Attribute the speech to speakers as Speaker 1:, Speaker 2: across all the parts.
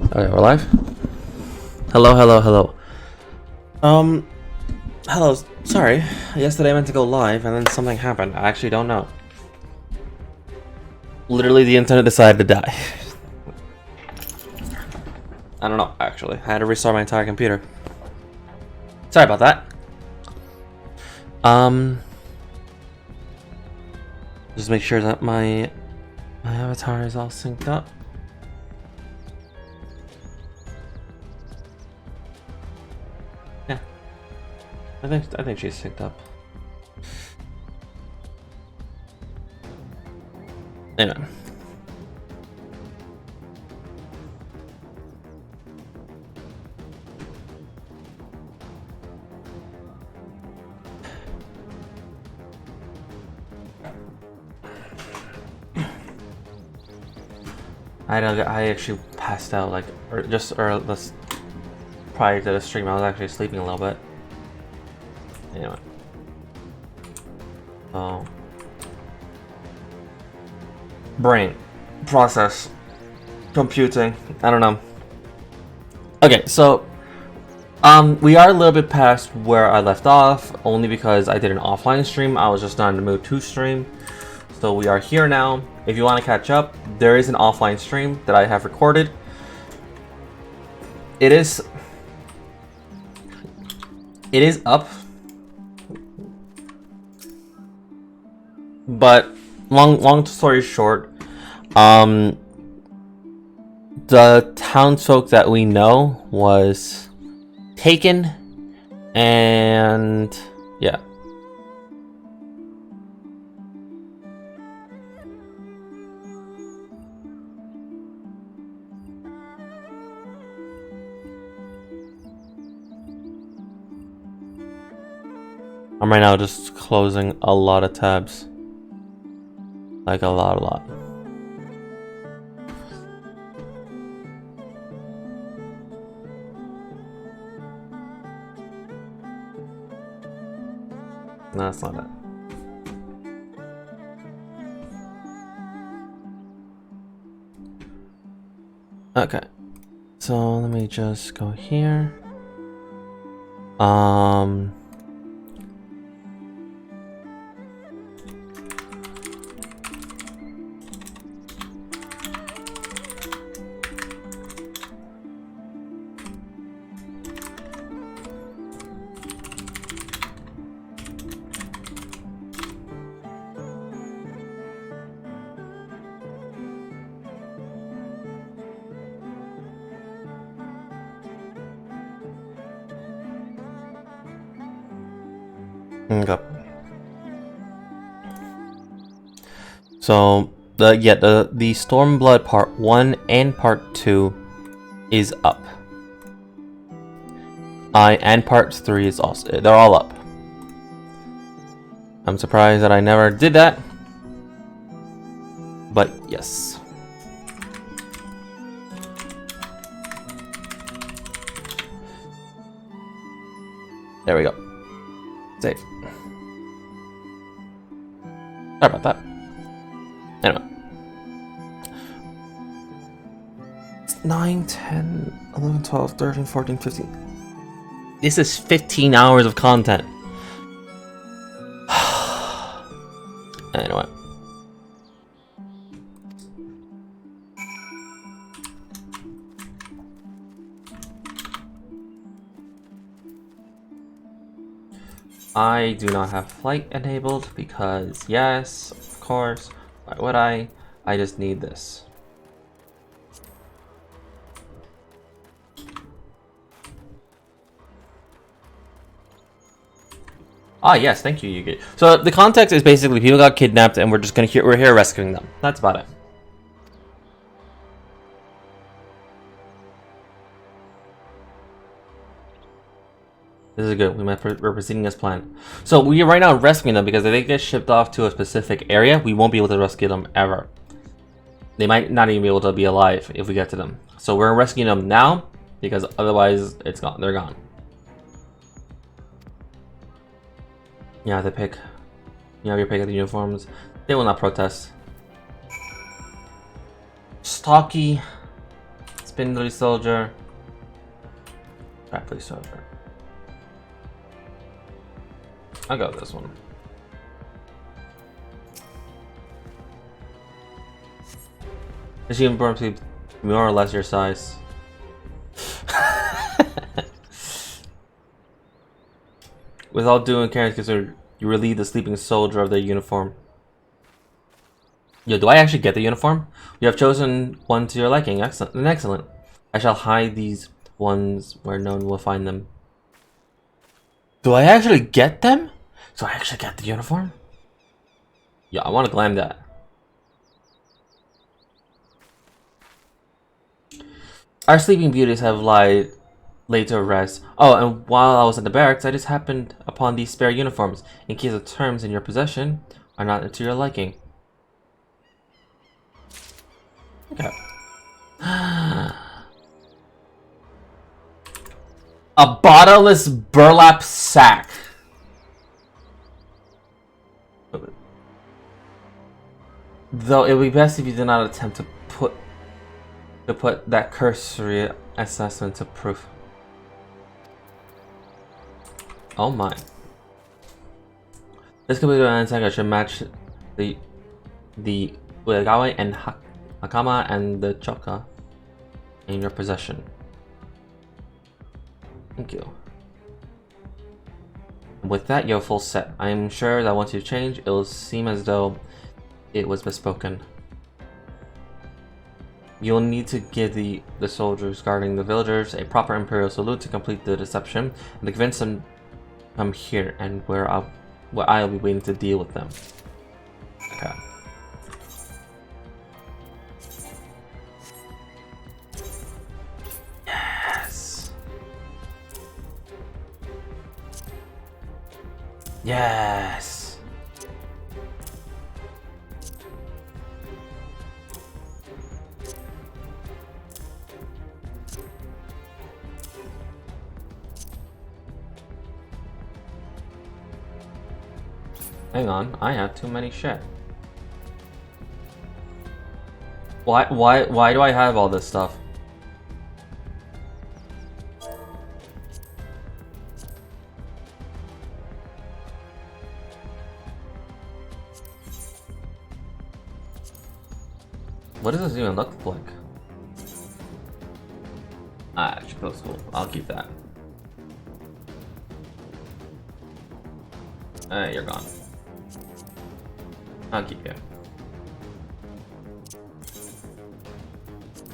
Speaker 1: Okay, we're live. Hello, hello, hello. Hello. Sorry. Yesterday I meant to go live and then something happened. I actually don't know. Literally, the internet decided to die. I don't know, actually. I had to restart my entire computer. Sorry about that. Just make sure that my avatar is all synced up. Yeah. I think she's synced up. Anyway. I actually passed out like prior to the stream. I was actually sleeping a little bit. Anyway. Oh. Brain. Process. Computing. I don't know. Okay, so we are a little bit past where I left off, only because I did an offline stream. I was just not in the mood to stream. So we are here now. If you want to catch up, there is an offline stream that I have recorded. It is up. But long story short, the townsfolk that we know was taken, and yeah. I'm right now just closing a lot of tabs. Like a lot. No, that's not it. Okay. So let me just go here. Okay. So the Stormblood Part 1 and Part 2 is up. And Part 3 is also, they're all up. I'm surprised that I never did that. But yes. There we go. Save. Sorry about that. Anyway. It's 9, 10, 11, 12, 13, 14, 15. This is 15 hours of content. Anyway. I do not have flight enabled because, yes, of course, why would I? I just need this. Ah, yes, thank you, Yugi. So the context is basically people got kidnapped and we're here rescuing them. That's about it. This is good. We're proceeding as planned. So we are right now rescuing them because if they get shipped off to a specific area, we won't be able to rescue them ever. They might not even be able to be alive if we get to them. So we're rescuing them now because otherwise it's gone. They're gone. Yeah, they pick. You have your pick of the uniforms. They will not protest. Stocky. It's Spindly soldier. Scrappy soldier. I'll go with this one. This uniform seems more or less your size. With all due and care considered, you relieve the sleeping soldier of their uniform. Yo, do I actually get the uniform? You have chosen one to your liking. Excellent. Excellent. I shall hide these ones where no one will find them. Do I actually get them? So I actually get the uniform? Yeah, I want to glam that. Our sleeping beauties have laid to rest. Oh, and while I was in the barracks, I just happened upon these spare uniforms, in case the terms in your possession are not to your liking. Okay. A bottomless burlap sack. Though it would be best if you did not attempt to put that cursory assessment to proof. Oh my. This complete attack should match the Uegawa and Hakama and the Choka in your possession. Thank you. With that, you're full set. I am sure that once you change, it will seem as though it was bespoken. You'll need to give the soldiers guarding the villagers a proper imperial salute to complete the deception, and to convince them to come here and where I'll be waiting to deal with them. Okay. Yes. Yes. Hang on, I have too many shit. Why do I have all this stuff? What does this even look like? Ah, actually feels cool. I'll keep that. You're gone. I'll keep you.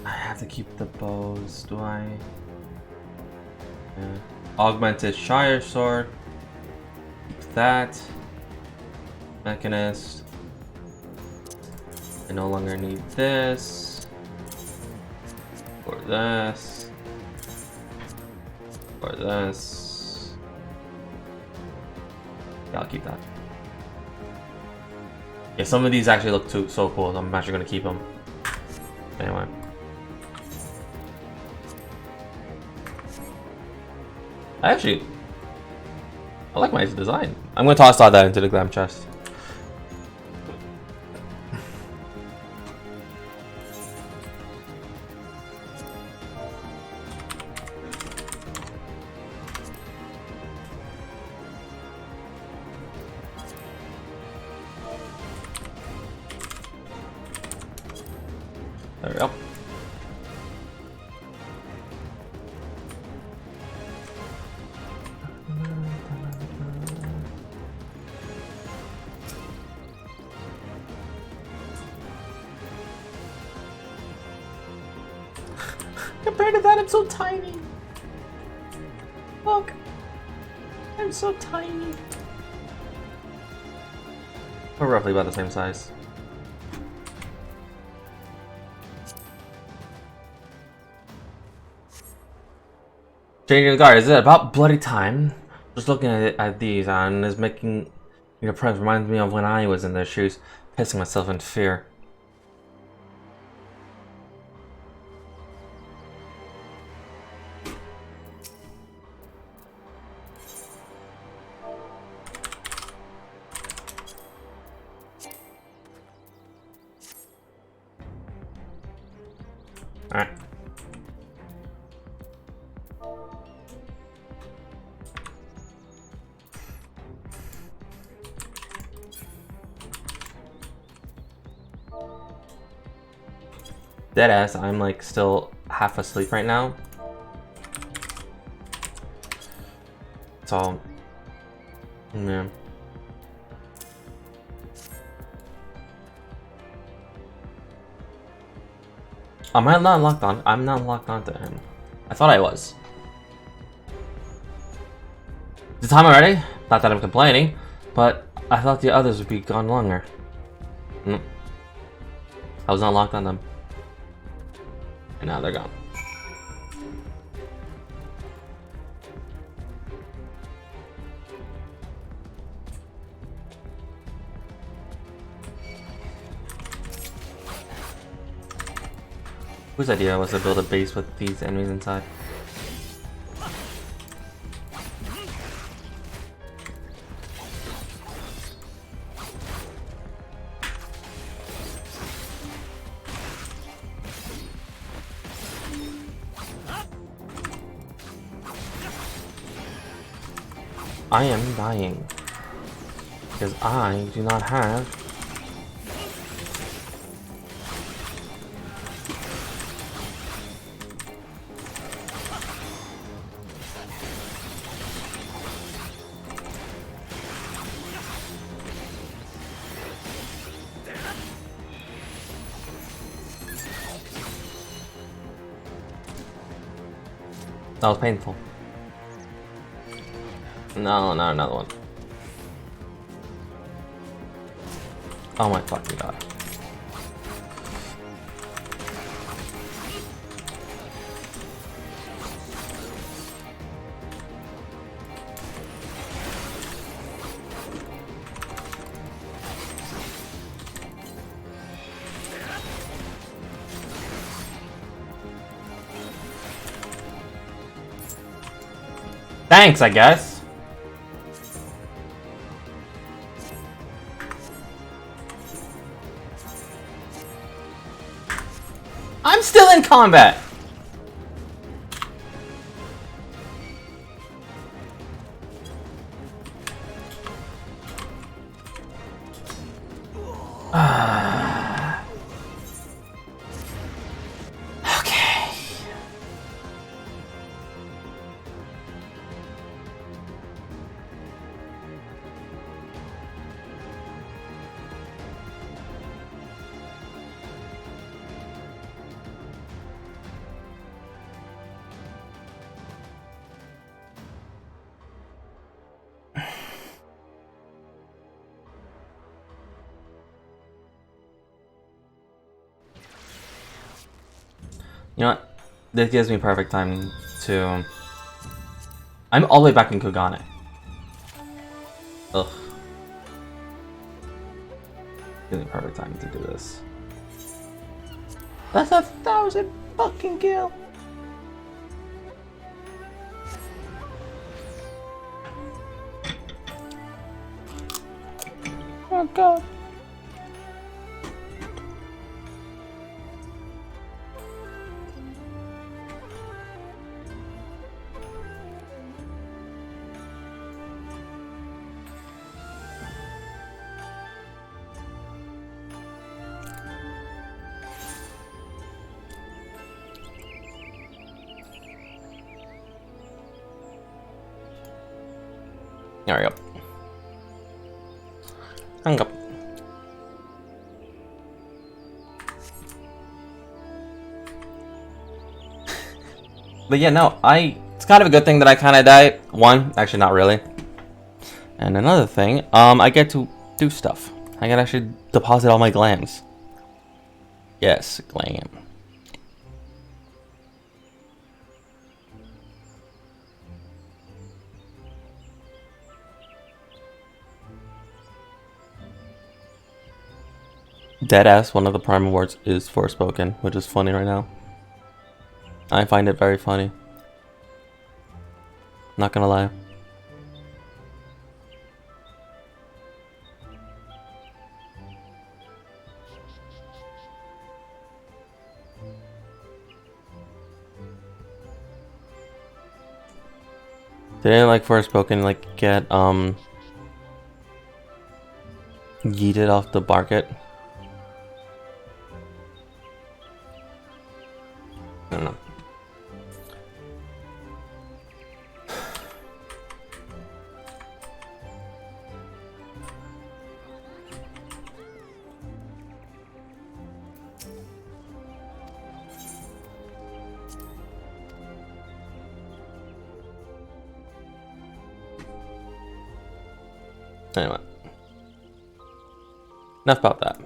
Speaker 1: I have to keep the bows, do I? Yeah. Augmented Shire Sword. Keep that. Mechanist. I no longer need this. Or this. Or this. Yeah, I'll keep that. Yeah, some of these actually look so cool. I'm actually gonna keep them. Anyway. I like my design. I'm gonna toss all that into the glam chest. There we go. Compared to that, I'm so tiny. Look, I'm so tiny. We're roughly about the same size. Changing the guard, is it about bloody time? Just looking at these and is making your presence reminds me of when I was in their shoes, pissing myself in fear. Alright. Deadass, I'm like still half asleep right now. So, yeah. Am I not locked on? I'm not locked onto him. I thought I was. Is the time already? Not that I'm complaining, but I thought the others would be gone longer. I was not locked on them. And now they're gone. Whose idea was to build a base with these enemies inside? I am dying because I do not have that was painful. No, not another one. Oh my fucking god. Thanks, I guess. I'm still in combat. Okay. You know what? This gives me perfect time to... I'm all the way back in Kugane. Ugh. Gives me perfect time to do this. That's 1,000 fucking kill! Oh god. There we go. Hang up. But yeah, no, it's kind of a good thing that I kind of died. One, actually not really. And another thing, I get to do stuff. I can actually deposit all my glams. Yes, glam. Deadass, one of the prime awards is Forspoken, which is funny right now. I find it very funny. Not gonna lie. Didn't like Forspoken like get yeeted off the market? I don't know. Anyway, enough about that.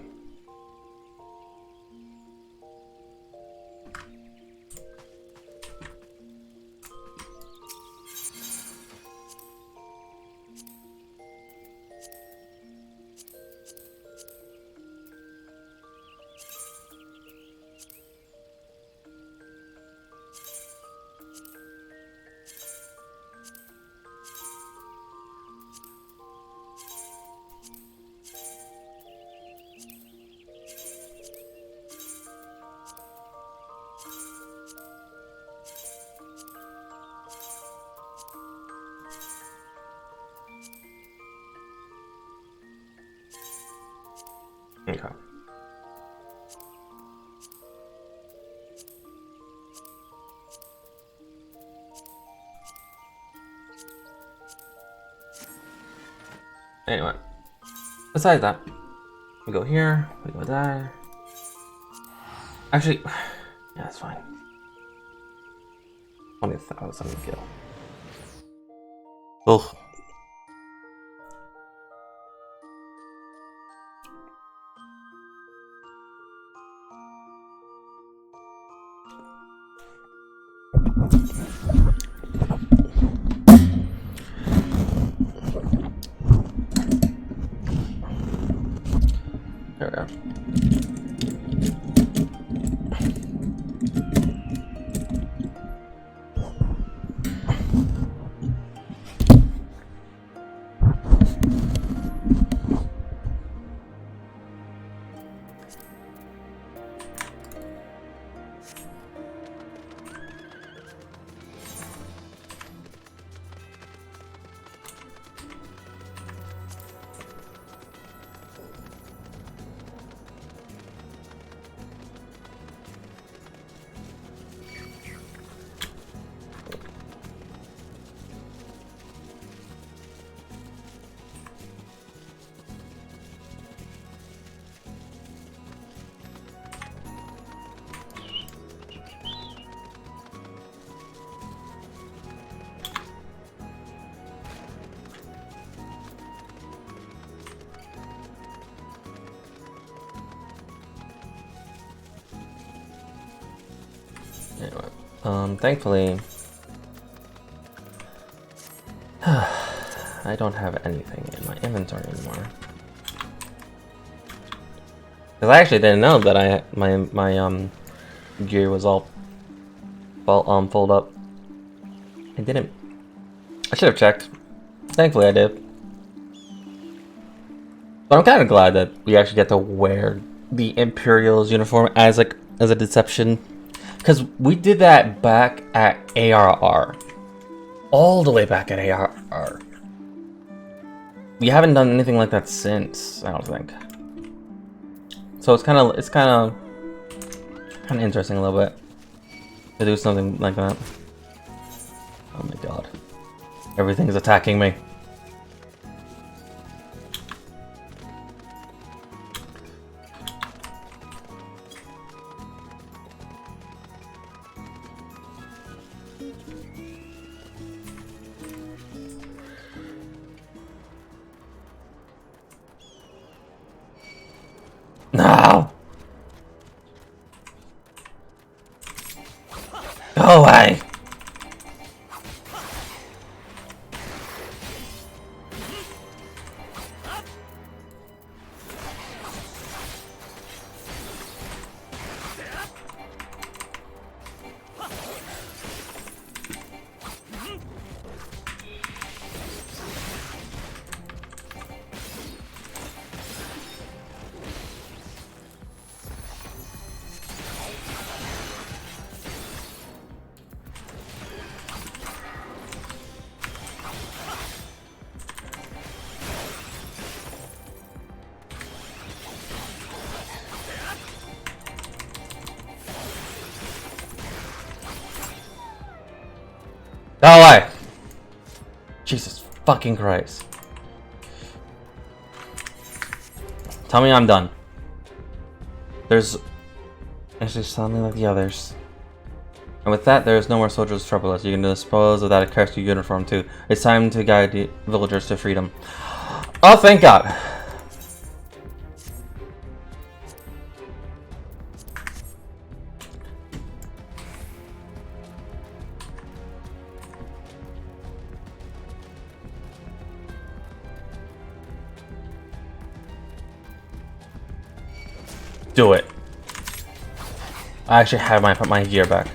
Speaker 1: Okay. Anyway, besides that, we go here, we go there. Actually, yeah, that's fine. 20,000 gil. Ugh. There we are. Anyway, thankfully, I don't have anything in my inventory anymore. Cause I actually didn't know that my gear was all fold up. I didn't. I should have checked. Thankfully, I did. But I'm kind of glad that we actually get to wear the Imperial's uniform as a deception. Because we did that back at ARR. All the way back at ARR. We haven't done anything like that since, I don't think. So it's kind of interesting a little bit to do something like that. Oh my god. Everything's attacking me. No! Go away! Go away! Jesus fucking Christ. Tell me I'm done. There's actually something like the others. And with that, there is no more soldiers to trouble us. You can dispose of that accursed uniform too. It's time to guide the villagers to freedom. Oh, thank God. Do it. I actually have my gear back.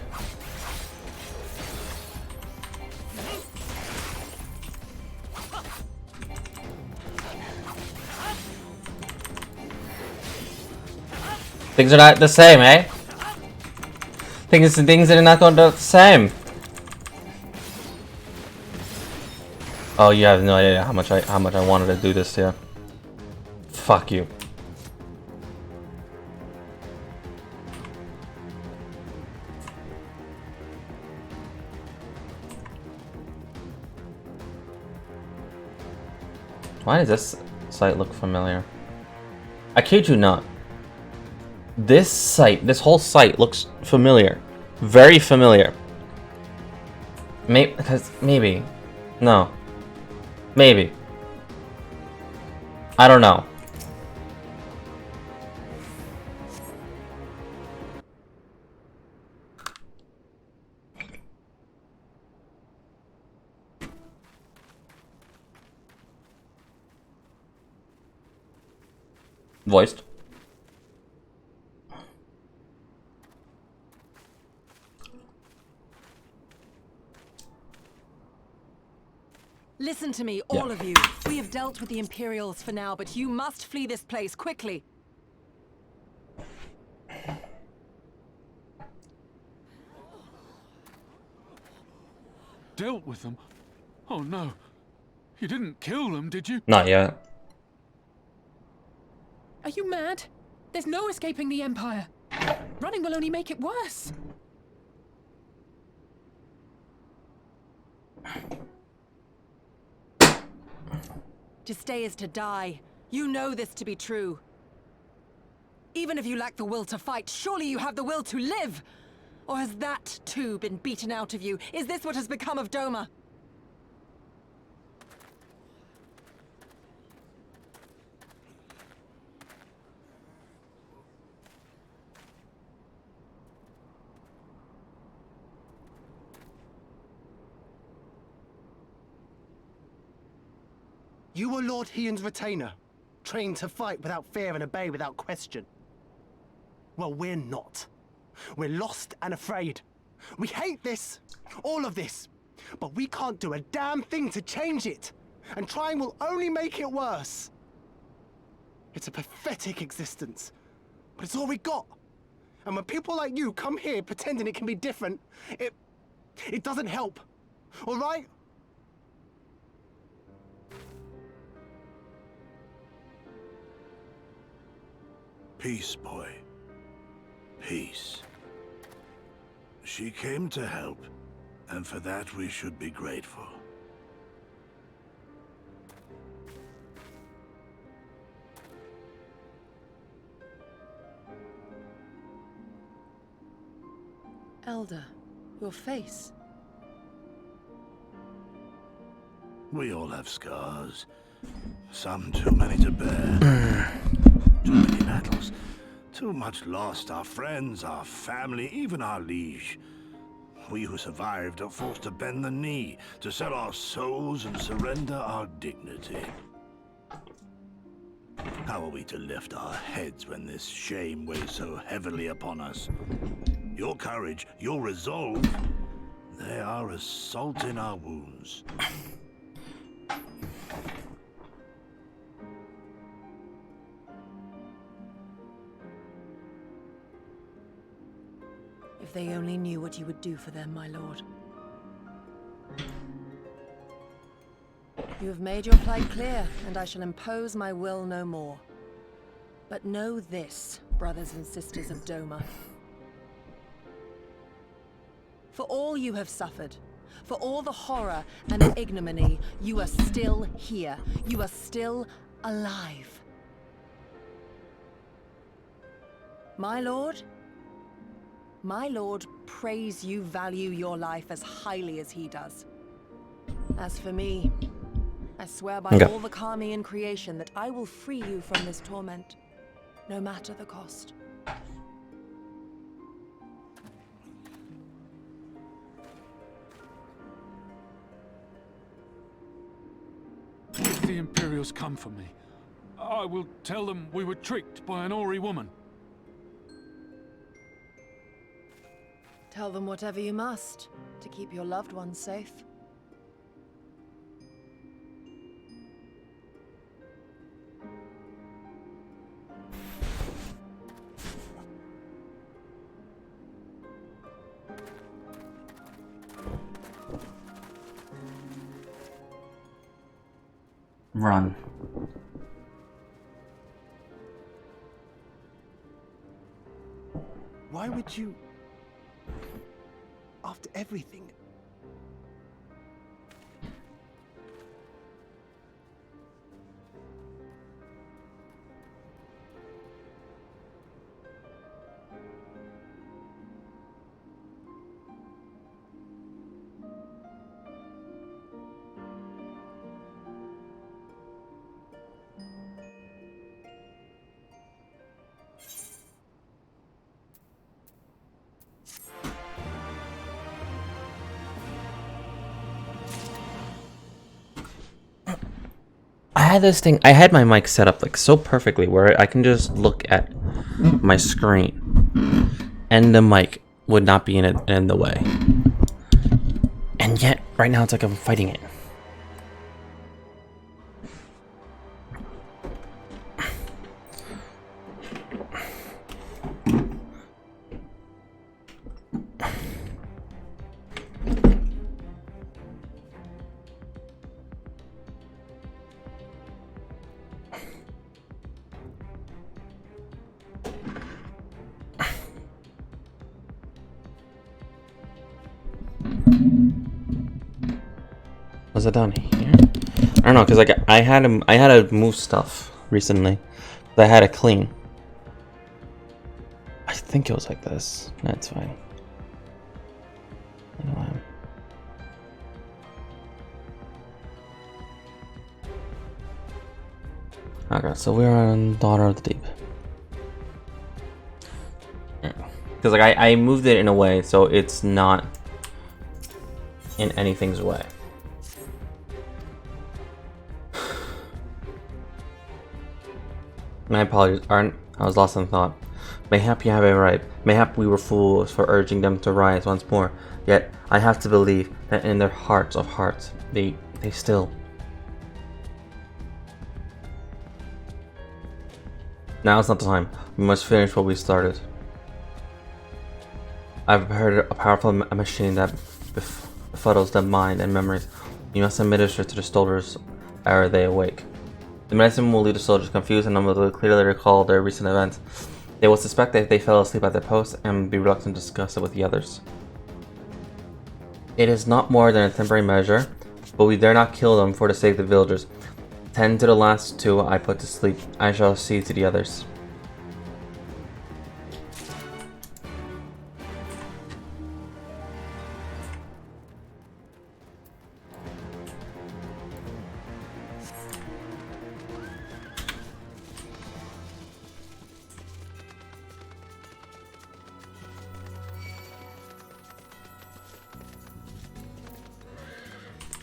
Speaker 1: Things are not the same, eh? Things are not going to be the same. Oh, you have no idea how much I wanted to do this here. Fuck you. Why does this site look familiar? I kid you not. This whole site looks familiar. Very familiar. Maybe. No. Maybe. I don't know. Voiced.
Speaker 2: Listen to me, all of you. We have dealt with the Imperials for now, but you must flee this place quickly.
Speaker 3: Dealt with them? Oh no. You didn't kill them, did you?
Speaker 1: Not yet.
Speaker 4: Are you mad? There's no escaping the Empire. Running will only make it worse.
Speaker 2: To stay is to die. You know this to be true. Even if you lack the will to fight, surely you have the will to live! Or has that, too, been beaten out of you? Is this what has become of Doma?
Speaker 5: You were Lord Hien's retainer, trained to fight without fear and obey without question. Well, we're not. We're lost and afraid. We hate this, all of this, but we can't do a damn thing to change it. And trying will only make it worse. It's a pathetic existence, but it's all we got. And when people like you come here pretending it can be different, it doesn't help, all right?
Speaker 6: Peace, boy. Peace. She came to help, and for that we should be grateful.
Speaker 2: Elder, your face.
Speaker 6: We all have scars. Some too many to bear. Too many battles. Too much lost. Our friends, our family, even our liege. We who survived are forced to bend the knee, to sell our souls and surrender our dignity. How are we to lift our heads when this shame weighs so heavily upon us? Your courage, your resolve, they are as salt in our wounds.
Speaker 2: If they only knew what you would do for them, my lord. You have made your plight clear, and I shall impose my will no more. But know this, brothers and sisters of Doma. For all you have suffered, For all the horror and ignominy, you are still here. You are still alive. My lord prays you value your life as highly as he does. As for me, I swear by all the kami in creation that I will free you from this torment, no matter the cost.
Speaker 3: If the Imperials come for me, I will tell them we were tricked by an Ori woman.
Speaker 2: Tell them whatever you must to keep your loved ones safe.
Speaker 1: Run.
Speaker 5: Why would you... After everything...
Speaker 1: I had my mic set up like so perfectly where I can just look at my screen and the mic would not be in the way. And yet, right now it's like I'm fighting it. Was it down here? I don't know, cause like I had to move stuff recently. I had to clean. I think it was like this. That's fine. Okay, so we're on Daughter of the Deep. Because like I moved it in a way so it's not in anything's way. My apologies, Arndt. I was lost in thought. Mayhap you have it right. Mayhap we were fools for urging them to rise once more. Yet I have to believe that in their hearts of hearts, they still. Now is not the time. We must finish what we started. I've heard a powerful machine that befuddles the mind and memories. You must administer to the soldiers ere they awake. The medicine will leave the soldiers confused and unable to clearly recall their recent events. They will suspect that they fell asleep at their post and be reluctant to discuss it with the others. It is not more than a temporary measure, but we dare not kill them for the sake of the villagers. Tend to the last two I put to sleep. I shall see to the others.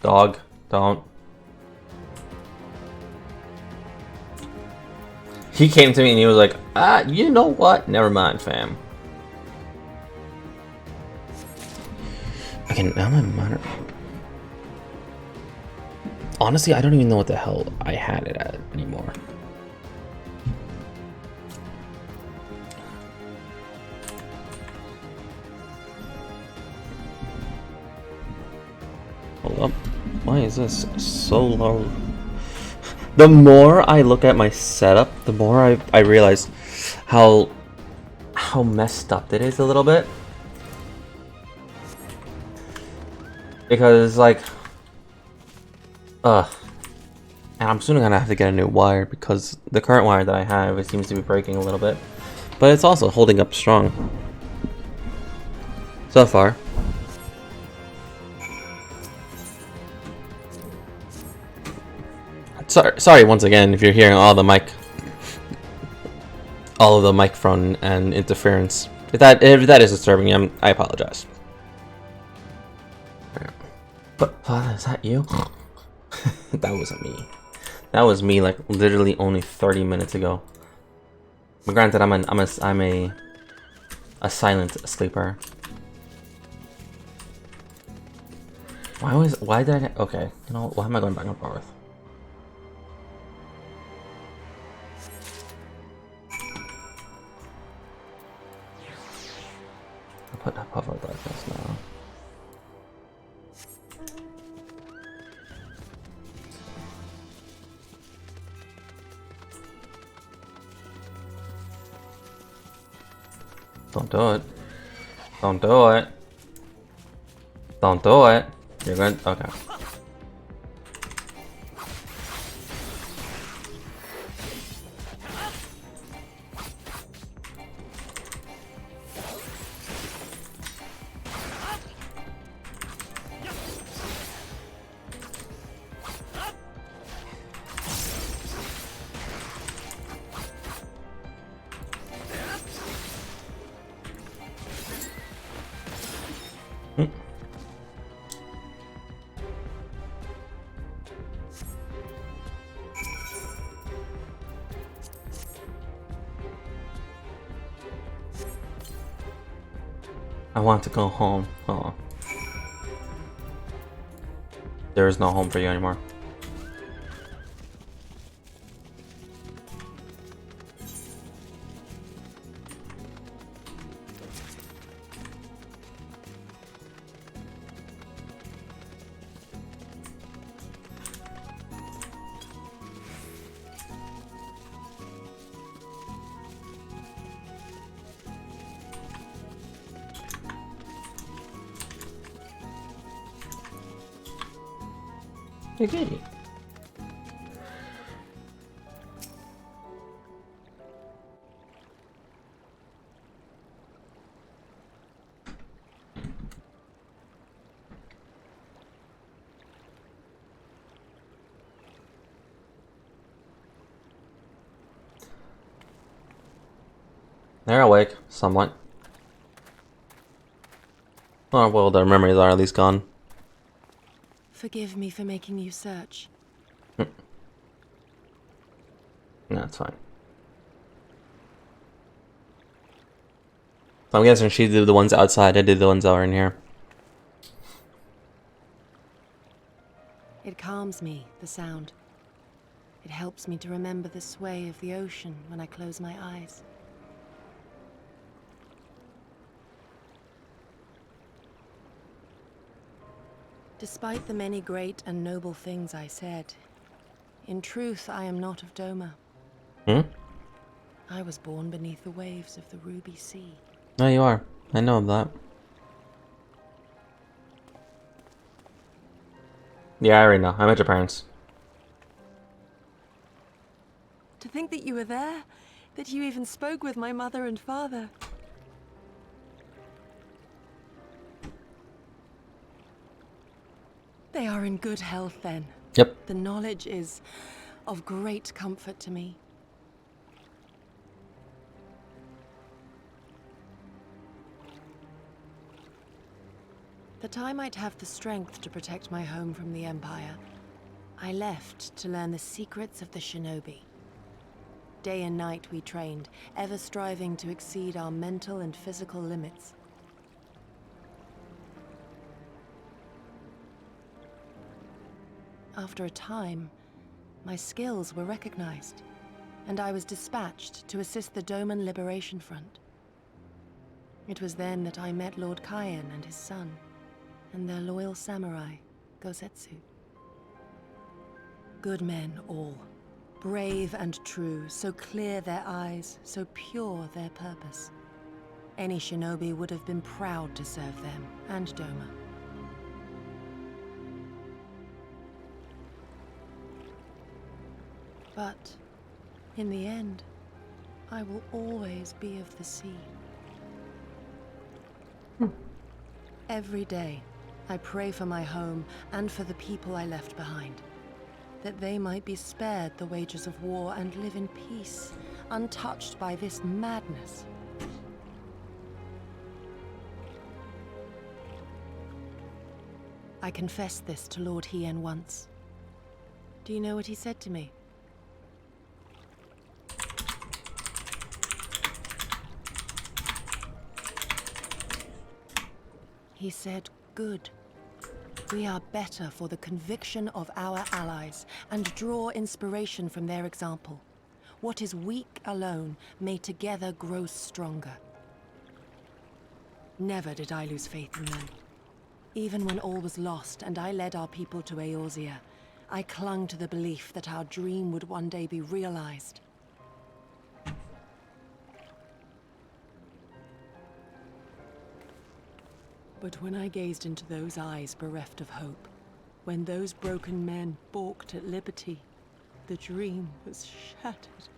Speaker 1: Dog, don't. He came to me and he was like, you know what? Never mind, fam. Okay, now I'm monitor. Honestly, I don't even know what the hell I had it at anymore. Hold up. Why is this so low? The more I look at my setup, the more I realize how messed up it is a little bit. Because, like... And I'm soon gonna have to get a new wire because the current wire that I have, it seems to be breaking a little bit. But it's also holding up strong. So far. Sorry once again if you're hearing all of the microphone and interference. If that is disturbing you, I apologize. But Father, is that you? That wasn't me. That was me, like literally only 30 minutes ago. But granted, I'm a silent sleeper. Why did I get, okay? You know, why am I going back and forth? I'll put that puff of darkness now. Don't do it. Don't do it. Don't do it. You're good? Okay. I want to go home. Oh. There is no home for you anymore. Okay. They're awake, somewhat. Oh, well, their memories are at least gone.
Speaker 2: Forgive me for making you search.
Speaker 1: No, it's fine. So I'm guessing she did the ones outside, I did the ones that were in here.
Speaker 2: It calms me, the sound. It helps me to remember the sway of the ocean when I close my eyes. Despite the many great and noble things I said, in truth I am not of Doma.
Speaker 1: Hmm?
Speaker 2: I was born beneath the waves of the Ruby Sea.
Speaker 1: No, you are. I know of that. Yeah, I already know. I met your parents.
Speaker 2: To think that you were there, that you even spoke with my mother and father. They are in good health then.
Speaker 1: Yep.
Speaker 2: The knowledge is of great comfort to me. That I might have the strength to protect my home from the Empire, I left to learn the secrets of the shinobi. Day and night we trained, ever striving to exceed our mental and physical limits. After a time, my skills were recognized, and I was dispatched to assist the Doman Liberation Front. It was then that I met Lord Kaien and his son, and their loyal samurai, Gosetsu. Good men all, brave and true, so clear their eyes, so pure their purpose. Any shinobi would have been proud to serve them and Doma. But in the end, I will always be of the sea. Every day, I pray for my home and for the people I left behind, that they might be spared the wages of war and live in peace, untouched by this madness. I confessed this to Lord Hien once. Do you know what he said to me? He said, "Good. We are better for the conviction of our allies, and draw inspiration from their example. What is weak alone may together grow stronger." Never did I lose faith in them. Even when all was lost and I led our people to Eorzea, I clung to the belief that our dream would one day be realized. But when I gazed into those eyes bereft of hope, when those broken men balked at liberty, the dream was shattered.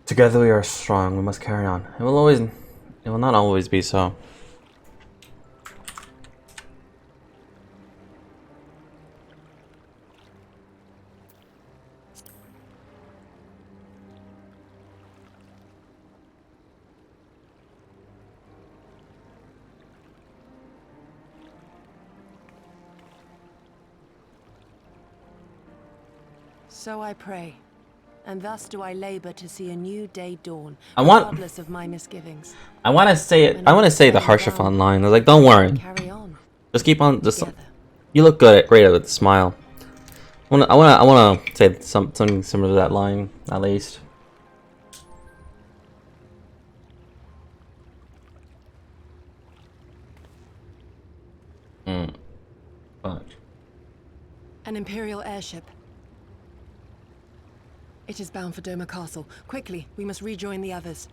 Speaker 1: Together we are strong. We must carry on. It will not always be so.
Speaker 2: So I pray, and thus do I labor to see a new day dawn,
Speaker 1: I want-
Speaker 2: regardless of my misgivings.
Speaker 1: I want to say it. I want to say the Harshathon line. I was like, don't worry.
Speaker 2: Carry on.
Speaker 1: Just keep on. Just
Speaker 2: Together.
Speaker 1: you look good. Great with a smile. I wanna say something similar to that line at least. But
Speaker 2: An Imperial airship. It is bound for Doma Castle. Quickly, we must rejoin the others.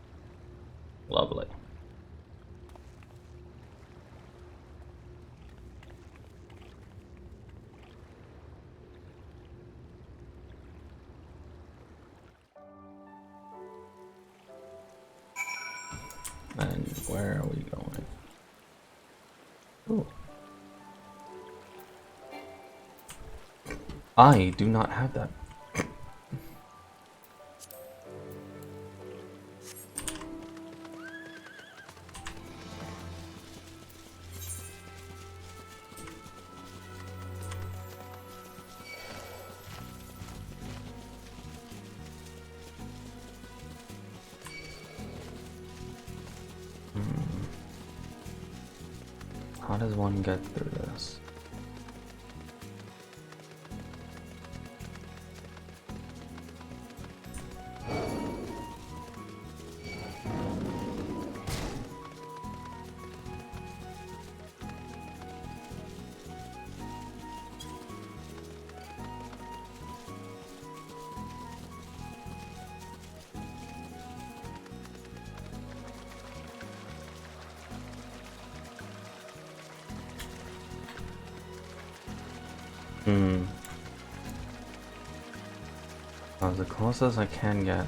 Speaker 1: lovely. And where are we going? Ooh. I do not have that. How does one get through this? That was the closest I can get.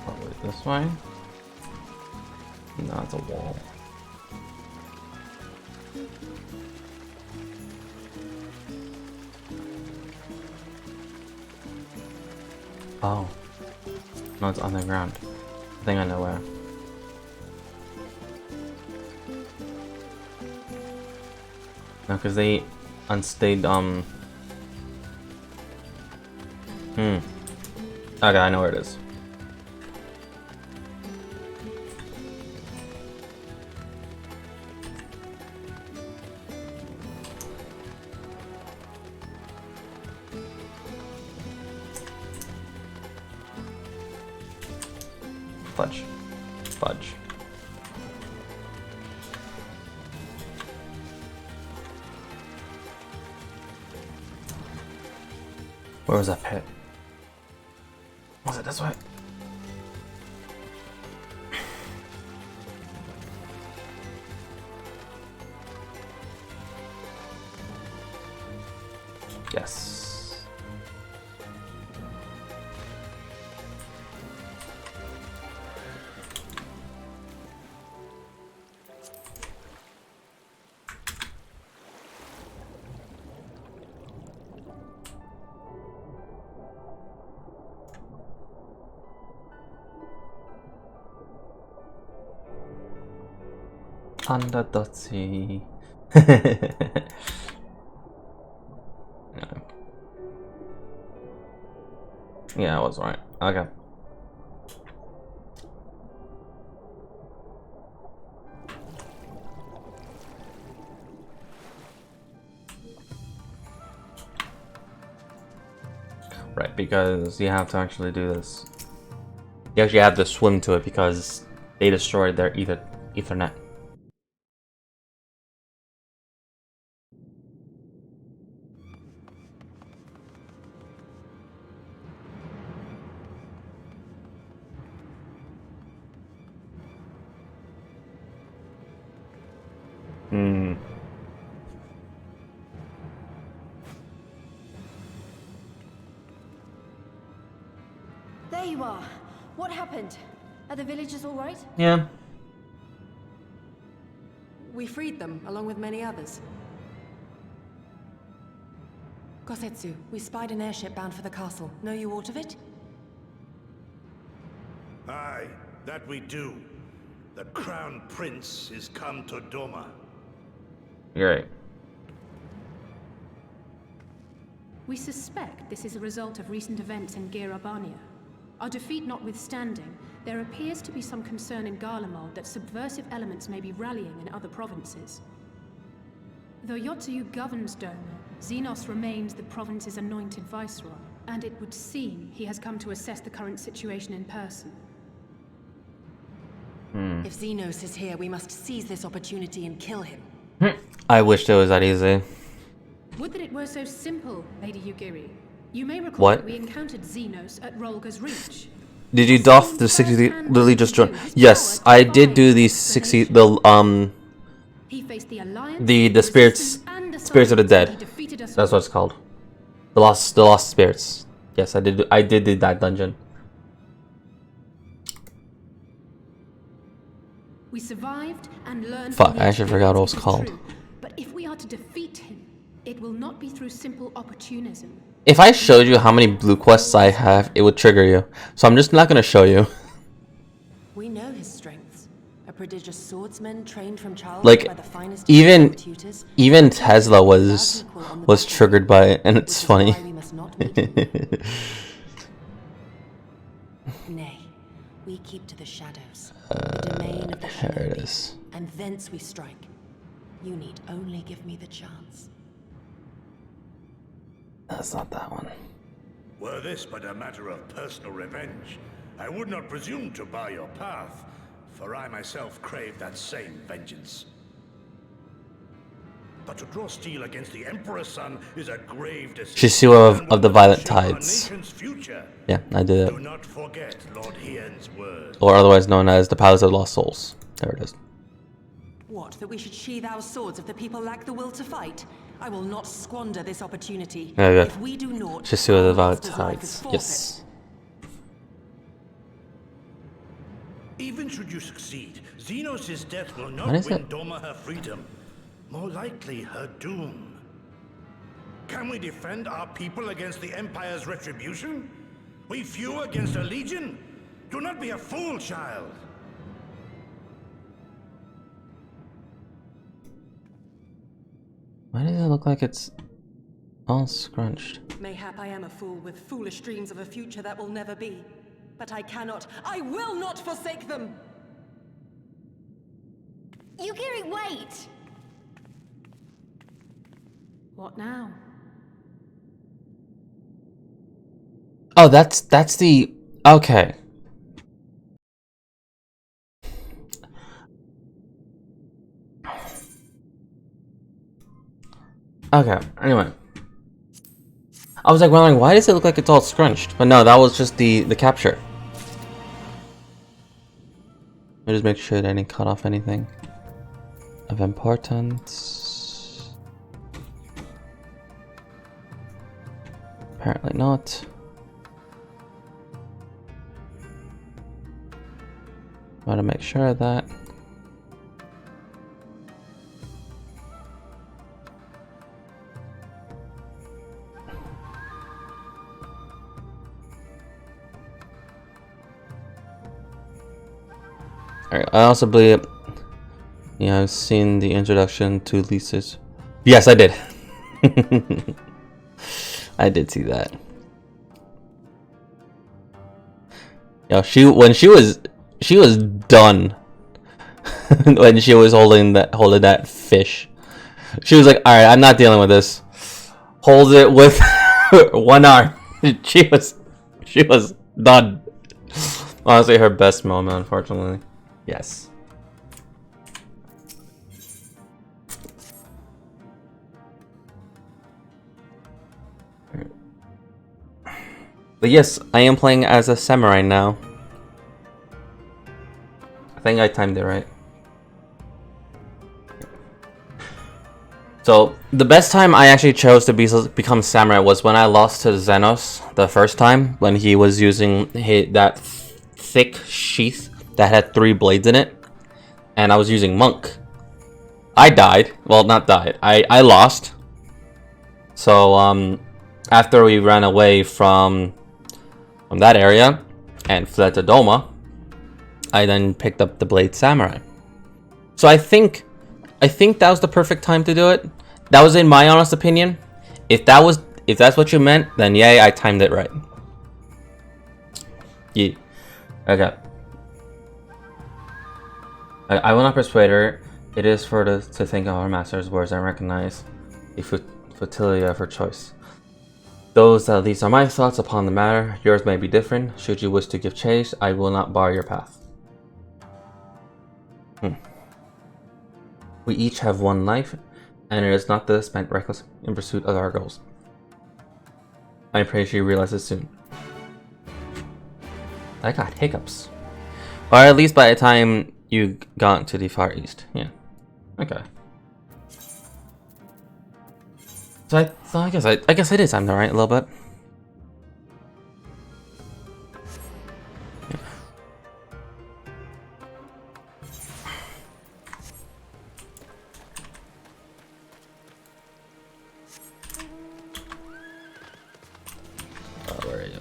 Speaker 1: Probably this way. No, it's a wall. Oh. No, it's on the ground. I think I know where. No, because they unstayed, Okay, I know where it is. Fudge. Fudge. Where was that pit? Was it this way? Yes. Under the sea. Yeah, I was right. Okay. Right, because you have to actually do this. You actually have to swim to it because they destroyed their Ethernet. Hmm.
Speaker 7: There you are. What happened? Are the villagers all right?
Speaker 1: Yeah.
Speaker 2: We freed them, along with many others. Kosetsu, we spied an airship bound for the castle. Know you aught of it?
Speaker 6: Aye, that we do. The Crown Prince is come to Doma.
Speaker 1: You're right.
Speaker 8: We suspect this is a result of recent events in Girabania. Our defeat notwithstanding, there appears to be some concern in Garlemald that subversive elements may be rallying in other provinces. Though Yotsuyu governs Doma, Xenos remains the province's anointed viceroy, and it would seem he has come to assess the current situation in person.
Speaker 2: If Xenos is here, we must seize this opportunity and kill him.
Speaker 1: I wished it was that easy.
Speaker 8: Would that it were so simple, Lady Yugiri. You may recall
Speaker 1: What?
Speaker 8: that we encountered Xenos at Rolga's Reach.
Speaker 1: Did you doff the 60 literally just joined? Yes, I did do the 60
Speaker 8: He faced the Alliance,
Speaker 1: the spirits of the dead.
Speaker 8: he defeated us
Speaker 1: That's
Speaker 8: all.
Speaker 1: what it's called. The lost spirits. Yes, I did do that dungeon.
Speaker 8: We survived and learned.
Speaker 1: Fuck,
Speaker 8: from the
Speaker 1: I actually forgot what it was
Speaker 8: experience.
Speaker 1: called.
Speaker 8: It is true. But if we are to defeat him, it will not be through simple opportunism.
Speaker 1: If I showed you how many blue quests I have, it would trigger you. So I'm just not gonna show you.
Speaker 2: We know his strengths. A prodigious swordsman trained from childhood
Speaker 1: Like,
Speaker 2: by the finest
Speaker 1: even
Speaker 2: tutors.
Speaker 1: even Tesla was triggered by it, and it's funny.
Speaker 2: Why we must not meet him. Nay, we keep to the shadows, the domain of the
Speaker 1: Here it
Speaker 2: shinobi,
Speaker 1: is.
Speaker 2: and thence we strike. You need only give me the chance.
Speaker 1: That's not that one.
Speaker 6: Were this but a matter of personal revenge, I would not presume to bar your path, for I myself crave that same vengeance. But to draw steel against the Emperor's son is a grave decision.
Speaker 1: Shisua of the Violet
Speaker 6: Shape our
Speaker 1: Tides.
Speaker 6: nation's future.
Speaker 1: Yeah, I did
Speaker 6: Do
Speaker 1: it.
Speaker 6: not forget Lord Hien's words.
Speaker 1: Or otherwise known as the Palace of the Lost Souls. There it is.
Speaker 2: What, that we should sheathe our swords if the people lack the will to fight? I will not squander this opportunity.
Speaker 1: Yeah, yeah.
Speaker 2: If we do not,
Speaker 1: Shisua of the
Speaker 2: our
Speaker 1: Violet
Speaker 2: master's life is
Speaker 1: Tides.
Speaker 2: forfeit.
Speaker 1: Yes.
Speaker 6: Even should you succeed, Xenos' death will not
Speaker 1: What is
Speaker 6: win
Speaker 1: it?
Speaker 6: Doma her freedom. More likely, her doom. Can we defend our people against the Empire's retribution? We few against a legion? Do not be a fool, child.
Speaker 1: Why does it look like it's all scrunched?
Speaker 2: Mayhap I am a fool with foolish dreams of a future that will never be. But I cannot, I will not forsake them!
Speaker 7: Yugiri, wait!
Speaker 8: What now?
Speaker 1: Oh, that's the... Okay. Okay, anyway. I was like wondering, why does it look like it's all scrunched? But no, that was just the capture. Let me just make sure that I didn't cut off anything of importance. Apparently not. Want to make sure of that. Alright, I also believe, yeah, I've seen the introduction to Lisa's. Yes, I did. I did see that. Yo, when she was done when she was holding that fish. She was like, "All right, I'm not dealing with this." Holds it with one arm. She was done. Honestly, her best moment, unfortunately. Yes. But yes, I am playing as a samurai now. I think I timed it right. So, the best time I actually chose to become samurai was when I lost to Xenos the first time, when he was using that thick sheath that had 3 blades in it, and I was using monk. I died. Well, not died. I lost. So, after we ran away from that area and fled to Doma, I then picked up the blade samurai. So I think that was the perfect time to do it. That was in my honest opinion. If that's what you meant, then yay, I timed it right. Yeah. Okay. I will not persuade her. It is for to think of our master's words and recognize the futility of her choice. These are my thoughts upon the matter. Yours may be different. Should you wish to give chase, I will not bar your path. We each have one life, and it is not the spent reckless in pursuit of our goals. I pray she realizes soon. I got hiccups. Or at least by the time you got to the Far East. Yeah. Okay. So I guess I did time that right a little bit. Oh, where are you?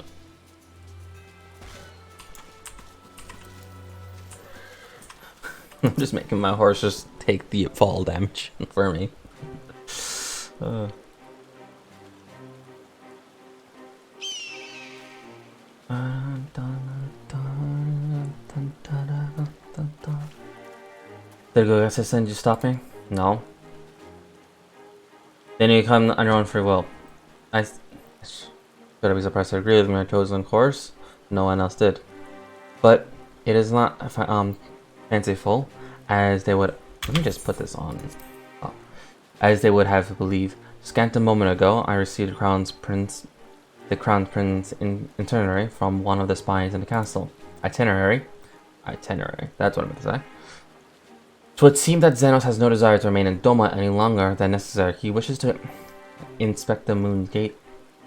Speaker 1: I'm just making my horse just take the fall damage for me. Did go assistant you stop me? No. Then you come on your own free will. I should be surprised to agree with my chosen course. No one else did. But it is not fanciful as they would. Let me just put this on. Oh. As they would have believed. Scant a moment ago, I received the crown prince itinerary from one of the spies in the castle. Itinerary. That's what I meant to say. So it seemed that Xenos has no desire to remain in Doma any longer than necessary. He wishes to inspect the Moon's Gate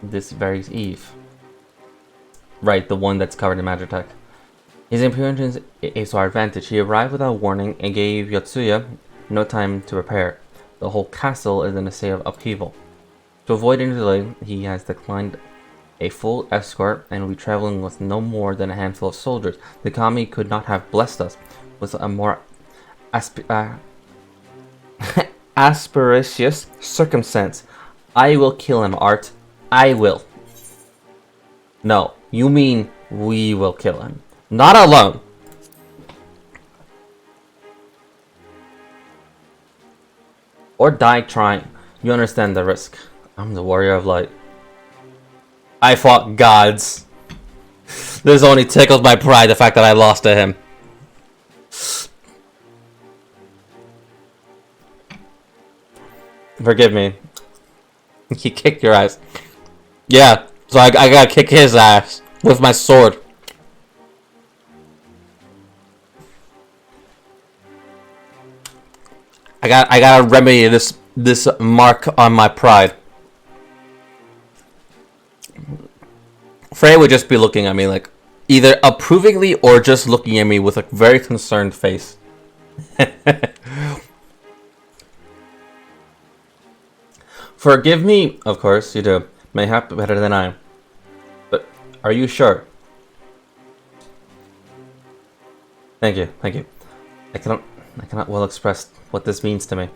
Speaker 1: this very eve. Right, the one that's covered in Magitech. His impatience is to our advantage. He arrived without warning and gave Yotsuya no time to prepare. The whole castle is in a state of upheaval. To avoid any delay, he has declined a full escort and will be traveling with no more than a handful of soldiers. The kami could not have blessed us with a more aspicious circumstance. I will kill him, Art. I will. No, you mean we will kill him. Not alone. Or die trying. You understand the risk. I'm the warrior of light. I fought gods. This only tickles my pride, the fact that I lost to him. Forgive me. He kicked your ass. Yeah, so I gotta kick his ass with my sword. I gotta remedy this mark on my pride. Frey would just be looking at me like, either approvingly or just looking at me with a very concerned face. Forgive me, of course you do. Mayhap better than I. But are you sure? Thank you, thank you. I cannot well express what this means to me.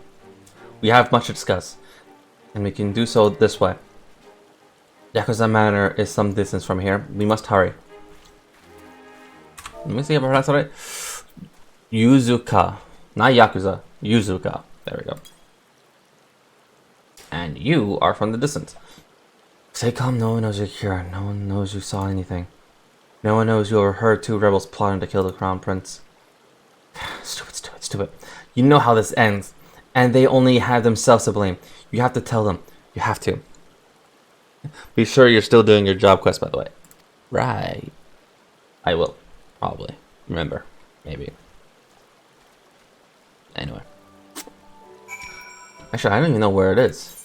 Speaker 1: We have much to discuss, and we can do so this way. Yakuza Manor is some distance from here. We must hurry. Let me see if I pronounced it right. Yuzuka. Not Yakuza. Yuzuka. There we go. And you are from the distance. Stay calm, no one knows you're here. No one knows you saw anything. No one knows you overheard two rebels plotting to kill the crown prince. Stupid, stupid, stupid. You know how this ends. And they only have themselves to blame. You have to tell them. You have to. Be sure you're still doing your job quest, by the way. Right. I will. Probably. Remember. Maybe. Anyway. Actually, I don't even know where it is.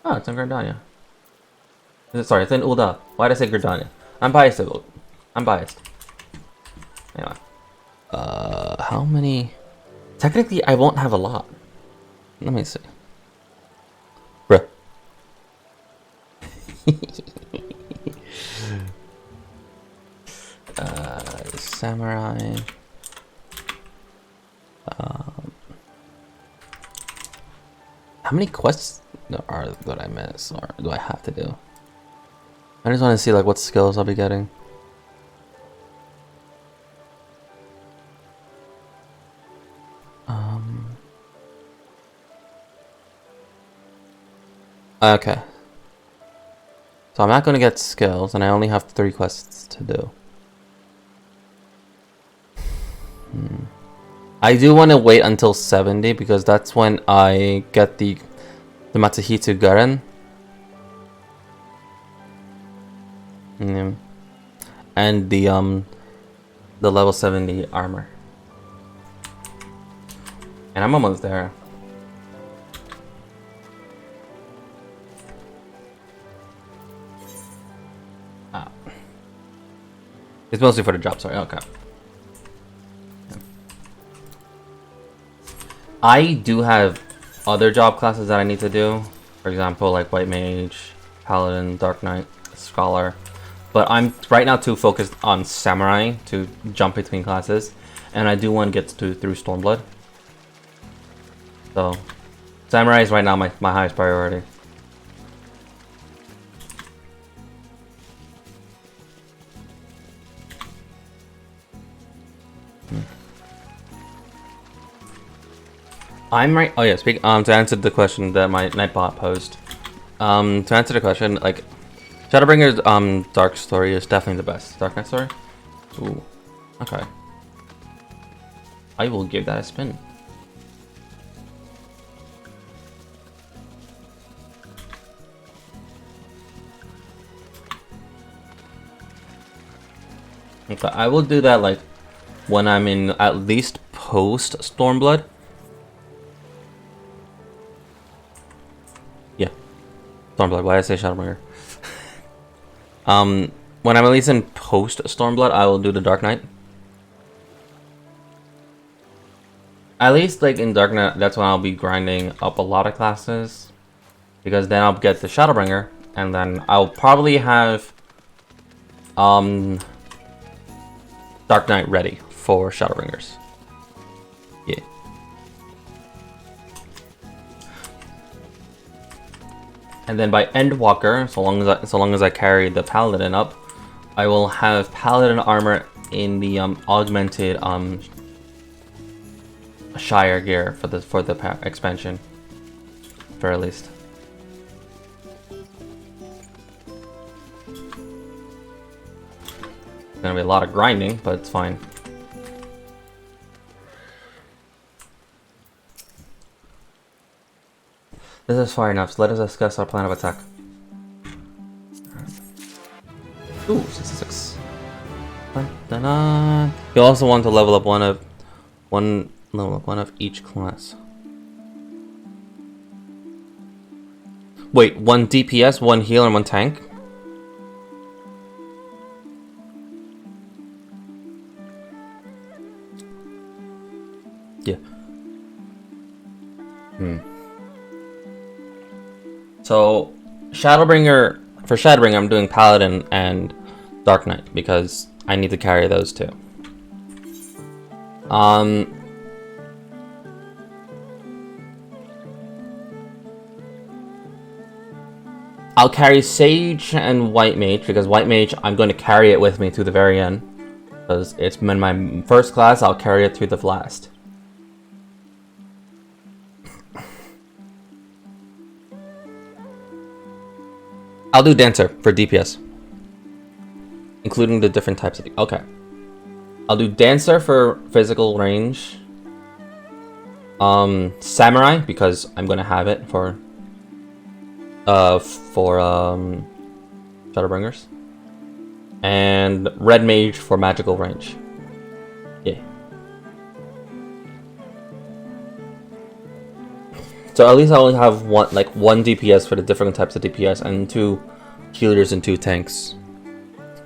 Speaker 1: Oh, it's in Gardania. Sorry, it's in Ulda. Why did I say Gardania? I'm biased. I'm biased. Anyway. How many... Technically, I won't have a lot. Let me see. Bruh. Samurai. How many quests are that I miss, or do I have to do? I just want to see like what skills I'll be getting. Okay. So I'm not going to get skills, and I only have 3 quests to do. I do want to wait until 70 because that's when I get the Matsuhito Garen. And the level 70 armor. And I'm almost there. It's mostly for the job, sorry. Okay. I do have other job classes that I need to do. For example, like White Mage, Paladin, Dark Knight, Scholar. But I'm right now too focused on Samurai to jump between classes. And I do want to get through Stormblood. So, Samurai is right now my highest priority. I'm right. Oh yeah. Speak. To answer the question that my Nightbot posed. To answer the question, like Shadowbringer's Dark Story is definitely the best. Dark Knight Story. Ooh. Okay. I will give that a spin. Okay, I will do that like when I'm in at least post Stormblood. Yeah, Stormblood. Why did I say Shadowbringer? When I'm at least in post Stormblood, I will do the Dark Knight. At least like in Dark Knight, that's when I'll be grinding up a lot of classes, because then I'll get the Shadowbringer, and then I'll probably have Dark Knight ready for Shadowbringers. Yeah. And then by Endwalker, so long as I carry the Paladin up, I will have Paladin armor in the augmented Shire gear for the expansion, for at least. It's gonna be a lot of grinding, but it's fine. This is far enough, so let us discuss our plan of attack. Ooh, 66. Dun, dun, dun. You also want to level up one of each class. Wait, 1 DPS, 1 healer, and 1 tank? Yeah. So, Shadowbringer, for Shadowbringer, I'm doing Paladin and Dark Knight because I need to carry those two. I'll carry Sage and White Mage because White Mage, I'm going to carry it with me to the very end. Because it's been my first class, I'll carry it through the last. I'll do Dancer for DPS. Including the different types of... Okay. I'll do Dancer for physical range. Samurai, because I'm going to have it for Shadowbringers. And Red Mage for magical range. Yeah. So at least I only have one DPS for the different types of DPS and 2 healers and 2 tanks.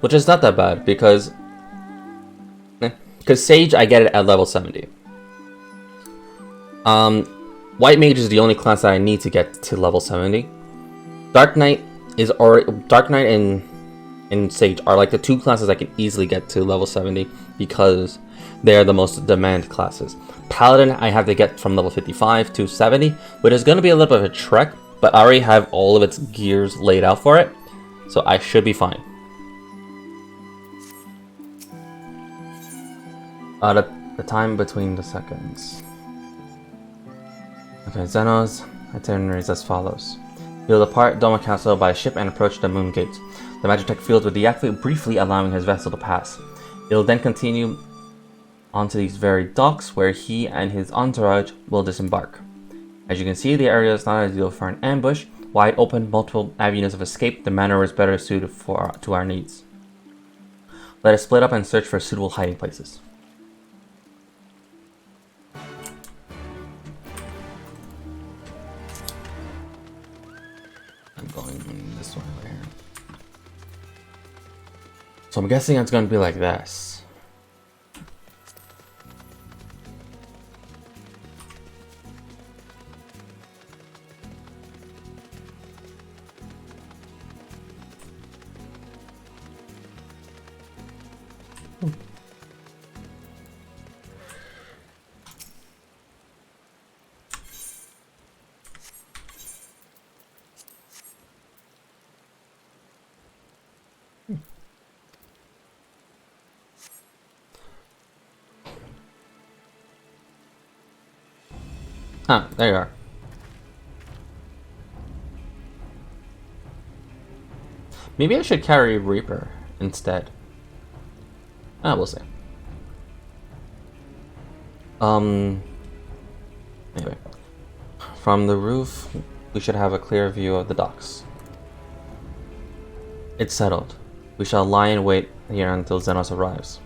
Speaker 1: Which is not that bad because Sage I get it at level 70. White Mage is the only class that I need to get to level 70. Dark Knight and Sage are like the 2 classes I can easily get to level 70 because they are the most demand classes. Paladin I have to get from level 55 to 70, which is going to be a little bit of a trek, but I already have all of its gears laid out for it, so I should be fine. The time between the seconds. Okay, Zeno's itinerary is as follows. He'll depart Doma Castle by ship and approach the Moon Gate. The Magitech field will deactivate, briefly allowing his vessel to pass. He'll then continue onto these very docks where he and his entourage will disembark. As you can see, the area is not ideal for an ambush. Wide open, multiple avenues of escape, the manor is better suited to our needs. Let us split up and search for suitable hiding places. I'm going this way over here. So I'm guessing it's going to be like this. Ah, there you are. Maybe I should carry Reaper instead. Ah, we'll see. Anyway. From the roof, we should have a clear view of the docks. It's settled. We shall lie in wait here until Xenos arrives.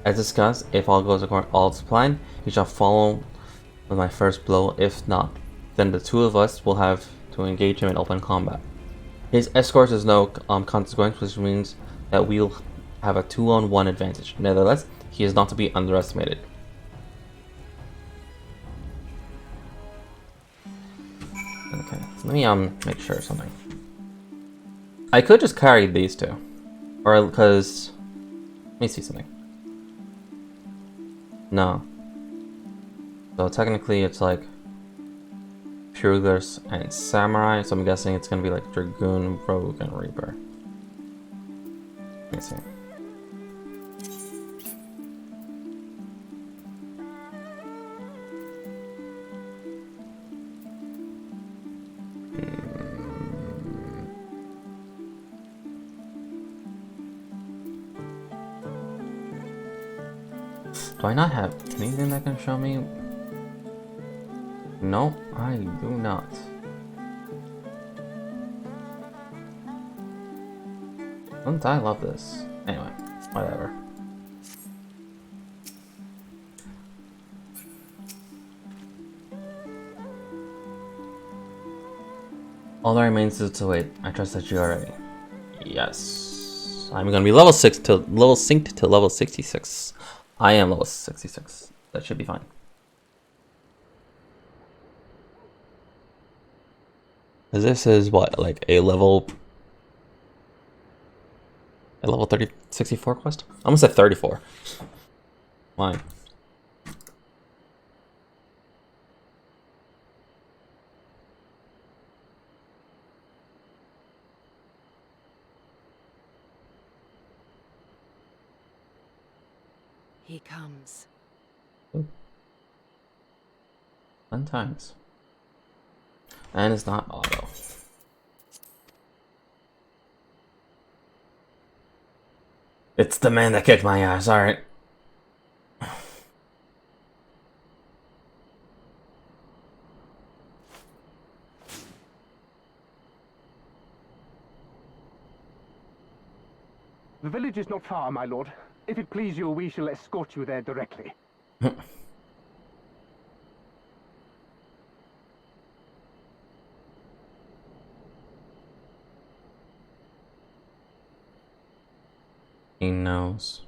Speaker 1: As discussed, if all goes according to plan, he shall follow with my first blow. If not, then the 2 of us will have to engage him in open combat. His escort is no consequence, which means that we'll have a 2-on-1 advantage. Nevertheless, he is not to be underestimated. Okay, let me make sure of something. I could just carry these 2, or because let me see something. No. So technically it's like Purglers and Samurai, so I'm guessing it's gonna be like Dragoon, Rogue, and Reaper. Let me see. Do I not have anything that can show me? No, I do not. Don't I love this? Anyway, whatever. All that remains is to wait. I trust that you are ready. Yes. I'm gonna be level 6 to level synced to level 66. I am level 66. That should be fine. This is what, like a level 64 quest? I almost said 34. Why?
Speaker 2: He comes.
Speaker 1: Fun times. And it's not auto. It's the man that kicked my ass, alright.
Speaker 5: The village is not far, my lord. If it please you, we shall escort you there directly.
Speaker 1: He knows.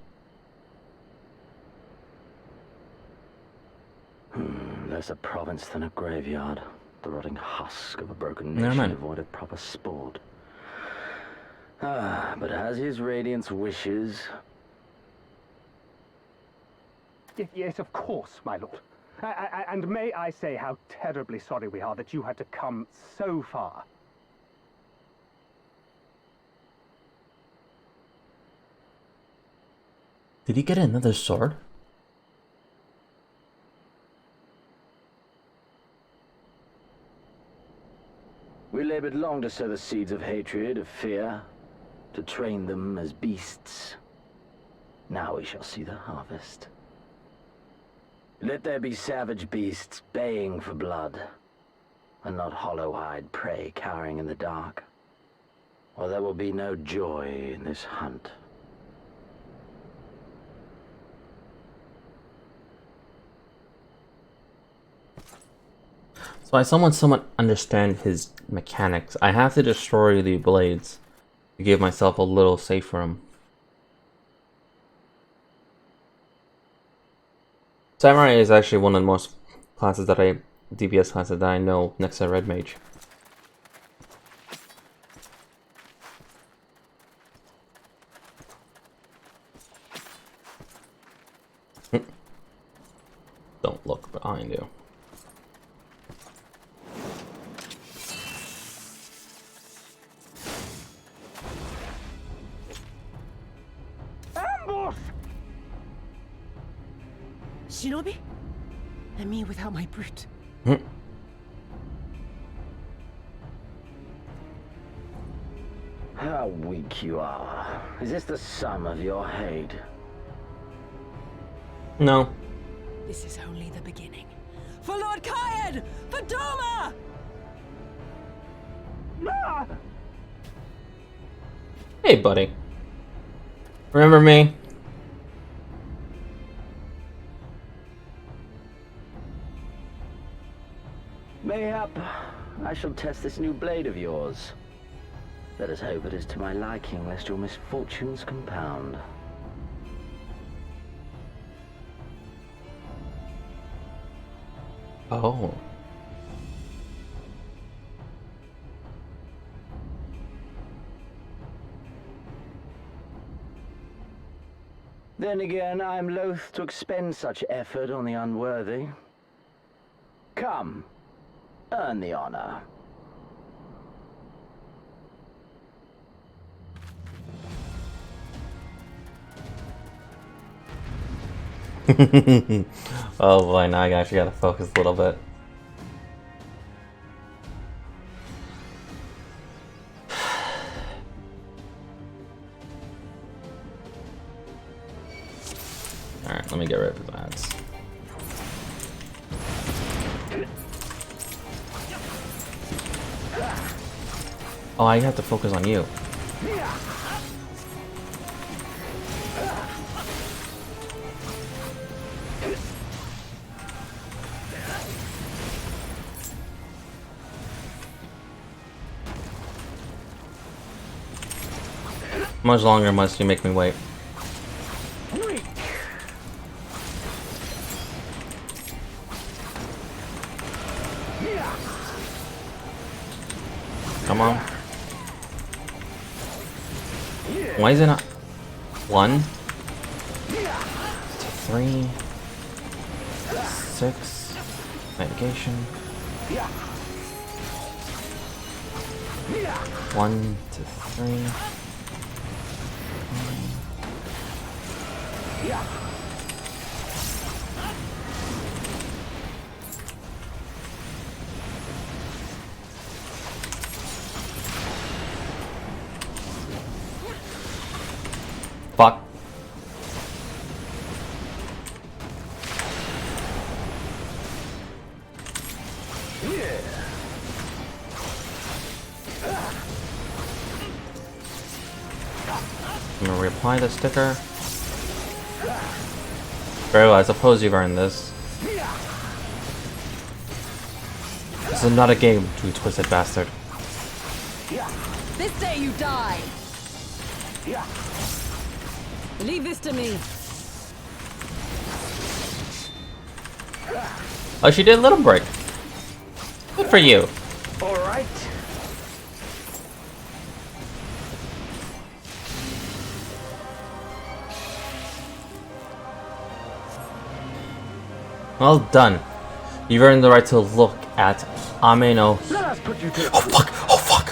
Speaker 9: Less a province than a graveyard. The rotting husk of a broken
Speaker 1: Never
Speaker 9: nation
Speaker 1: mind.
Speaker 9: avoided proper sport. But as his radiance wishes...
Speaker 5: Yes, of course, my lord. And may I say how terribly sorry we are that you had to come so far.
Speaker 1: Did he get another sword?
Speaker 9: We labored long to sow the seeds of hatred, of fear, to train them as beasts. Now we shall see the harvest. Let there be savage beasts baying for blood, and not hollow-eyed prey cowering in the dark, or there will be no joy in this hunt.
Speaker 1: So I somewhat understand his mechanics. I have to destroy the blades to give myself a little safe room. Samurai is actually one of the most classes that DPS classes that I know next to Red Mage. Don't look behind you.
Speaker 5: Ambush!
Speaker 2: Shinobi? And me without my brute.
Speaker 9: How weak you are. Is this the sum of your hate?
Speaker 1: No.
Speaker 2: This is only the beginning. For Lord Kyan! For Doma!
Speaker 5: Ah!
Speaker 1: Hey, buddy. Remember me?
Speaker 9: Mayhap I shall test this new blade of yours. Let us hope it is to my liking, lest your misfortunes compound.
Speaker 1: Oh.
Speaker 9: Then again, I am loath to expend such effort on the unworthy. Come, earn the honor.
Speaker 1: Oh boy, now I actually gotta focus a little bit. Alright, let me get rid of his ads. Oh, I have to focus on you. much longer must you make me wait? Come on. Why is it not? 1, 3, 6, mitigation. 1 to 3. Fuck. I'm gonna reapply the sticker. Very well, I suppose you've earned this. This is not a game, you twisted bastard.
Speaker 2: This day you die! Leave this to me.
Speaker 1: Oh, she did a little break. Good for you.
Speaker 9: All right.
Speaker 1: Well done. You've earned the right to look at Ameno.
Speaker 9: Let us put you to.
Speaker 1: Oh fuck! Oh fuck!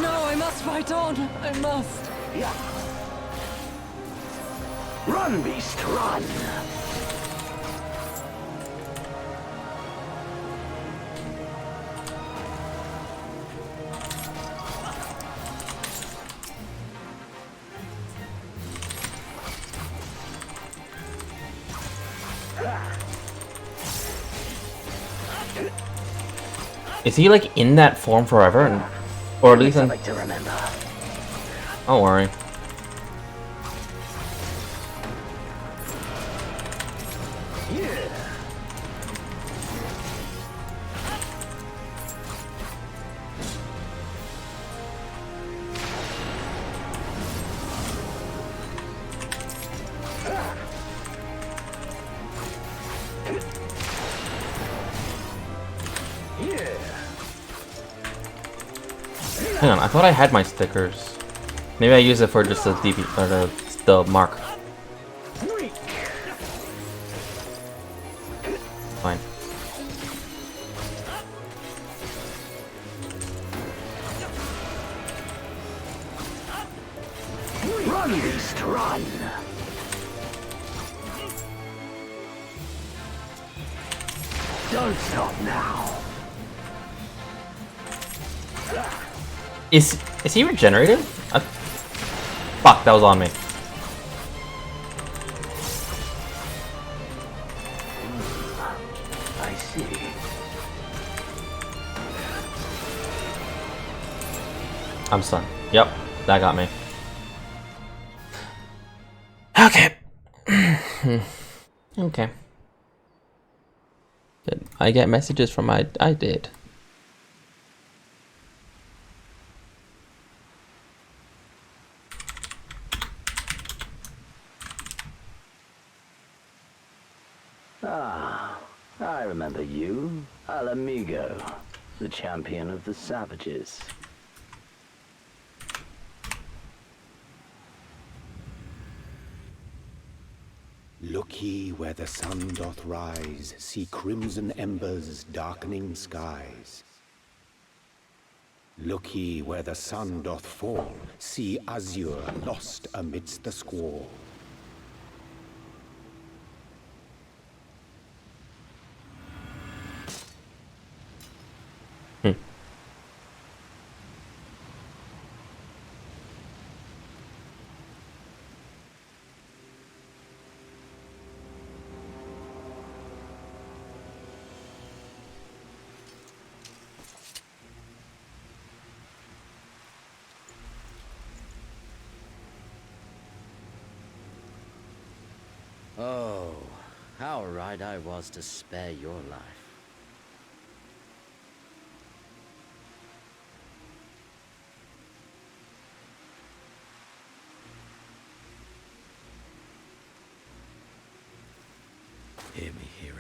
Speaker 2: No, I must fight on. I must.
Speaker 9: Run, beast, run.
Speaker 1: Is he like in that form forever? Or at least in...
Speaker 9: Something to remember.
Speaker 1: Don't worry. Hang on, I thought I had my stickers. Maybe I use it for just the DP or the mark. Fine.
Speaker 9: Run, beast, run. Don't stop now.
Speaker 1: Is he regenerated? Fuck, that was on me.
Speaker 9: I see.
Speaker 1: I'm stunned. Yep, that got me. Okay. Okay. Did I get messages from I did.
Speaker 9: Ah, I remember you, Al Amigo, the champion of the savages.
Speaker 10: Look ye where the sun doth rise, see crimson embers darkening skies. Look ye where the sun doth fall, see azure lost amidst the squall.
Speaker 11: Oh, How right I was to spare your life. Hear me, hero.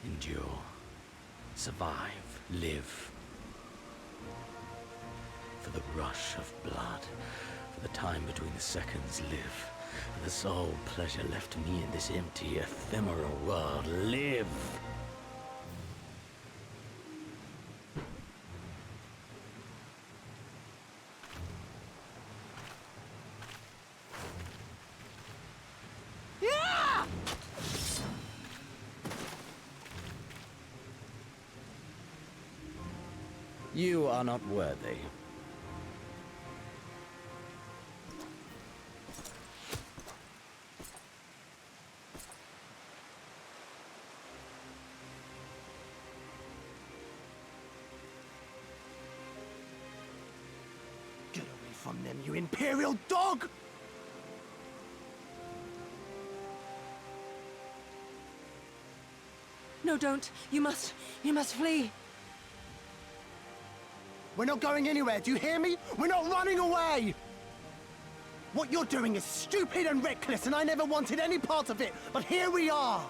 Speaker 11: Endure. Survive. Live. For the rush of blood. For the time between the seconds. Live. For the sole pleasure left to me in this empty, ephemeral world. Live! You are not worthy.
Speaker 5: Get away from them, you Imperial dog!
Speaker 2: No, don't. You must flee.
Speaker 5: We're not going anywhere, do you hear me? We're not running away! What you're doing is stupid and reckless, and I never wanted any part of it, but here we are!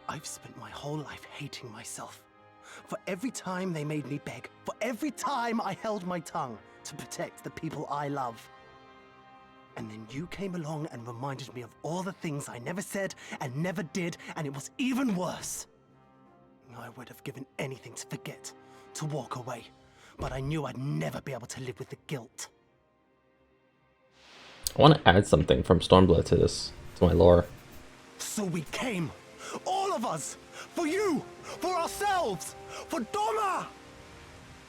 Speaker 5: I've spent my whole life hating myself. For every time they made me beg, for every time I held my tongue to protect the people I love. And then you came along and reminded me of all the things I never said and never did, and it was even worse. I would have given anything to forget, to walk away, but I knew I'd never be able to live with the guilt.
Speaker 1: I want to add something from Stormblood to this, to my lore.
Speaker 5: So we came, all of us, for you, for ourselves, for Doma!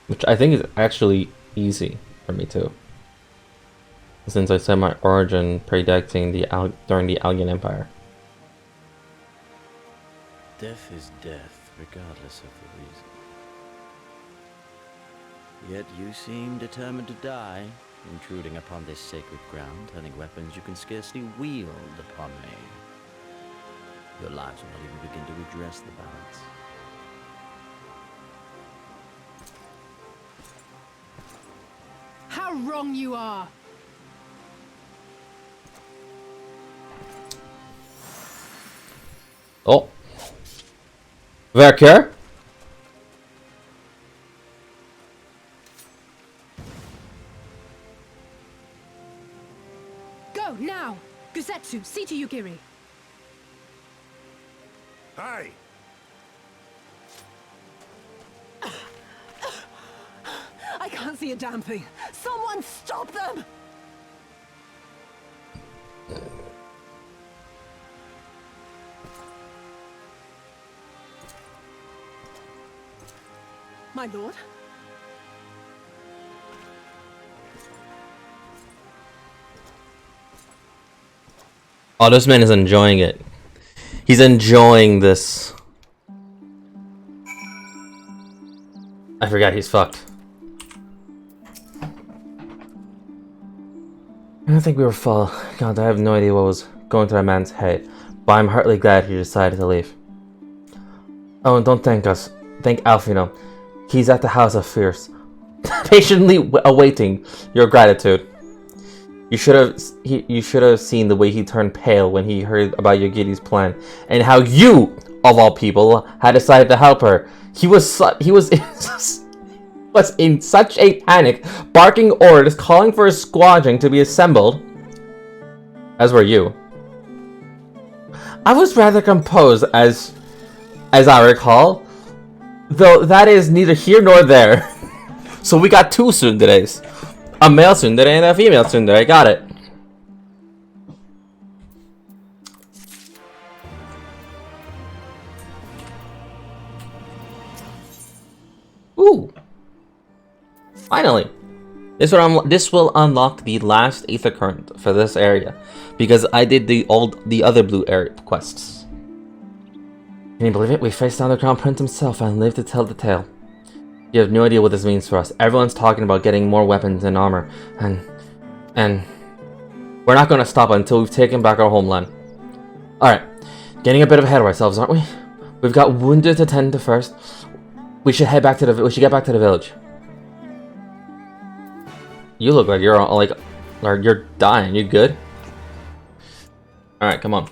Speaker 1: Which I think is actually easy for me too. Since I said my origin predating during the Alien Empire.
Speaker 11: Death is death, regardless of the reason. Yet you seem determined to die, intruding upon this sacred ground, turning weapons you can scarcely wield upon me. Your lives will not even begin to redress the balance.
Speaker 4: How wrong you are!
Speaker 1: Oh. Verkehr?
Speaker 4: Go, now! Gusetsu, see to Yugiri.
Speaker 6: Hey!
Speaker 2: I can't see a damn thing. Someone stop them! My lord?
Speaker 1: Oh, this man is enjoying it. He's enjoying this. I forgot he's fucked. I don't think we were full. God, I have no idea what was going through that man's head. But I'm heartily glad he decided to leave. Oh, and don't thank us. Thank Alfino. He's at the House of Fierce, patiently awaiting your gratitude. You should have seen the way he turned pale when he heard about Yogiri's plan, and how you, of all people, had decided to help her. He was in such a panic, barking orders, calling for a squadron to be assembled. As were you. I was rather composed, as I recall. Though that is neither here nor there. So we got two tsunderes. A male tsundere and a female tsundere. Got it. Ooh. Finally. This will unlock the last ether current for this area. Because I did the other blue area quests. Can you believe it? We faced down the Crown Prince himself and lived to tell the tale. You have no idea what this means for us. Everyone's talking about getting more weapons and armor, and We're not gonna stop until we've taken back our homeland. Alright, getting a bit ahead of ourselves, aren't we? We've got wounded to tend to first. We should head back to we should get back to the village. You look like you're like you're dying. You good? Alright, come on.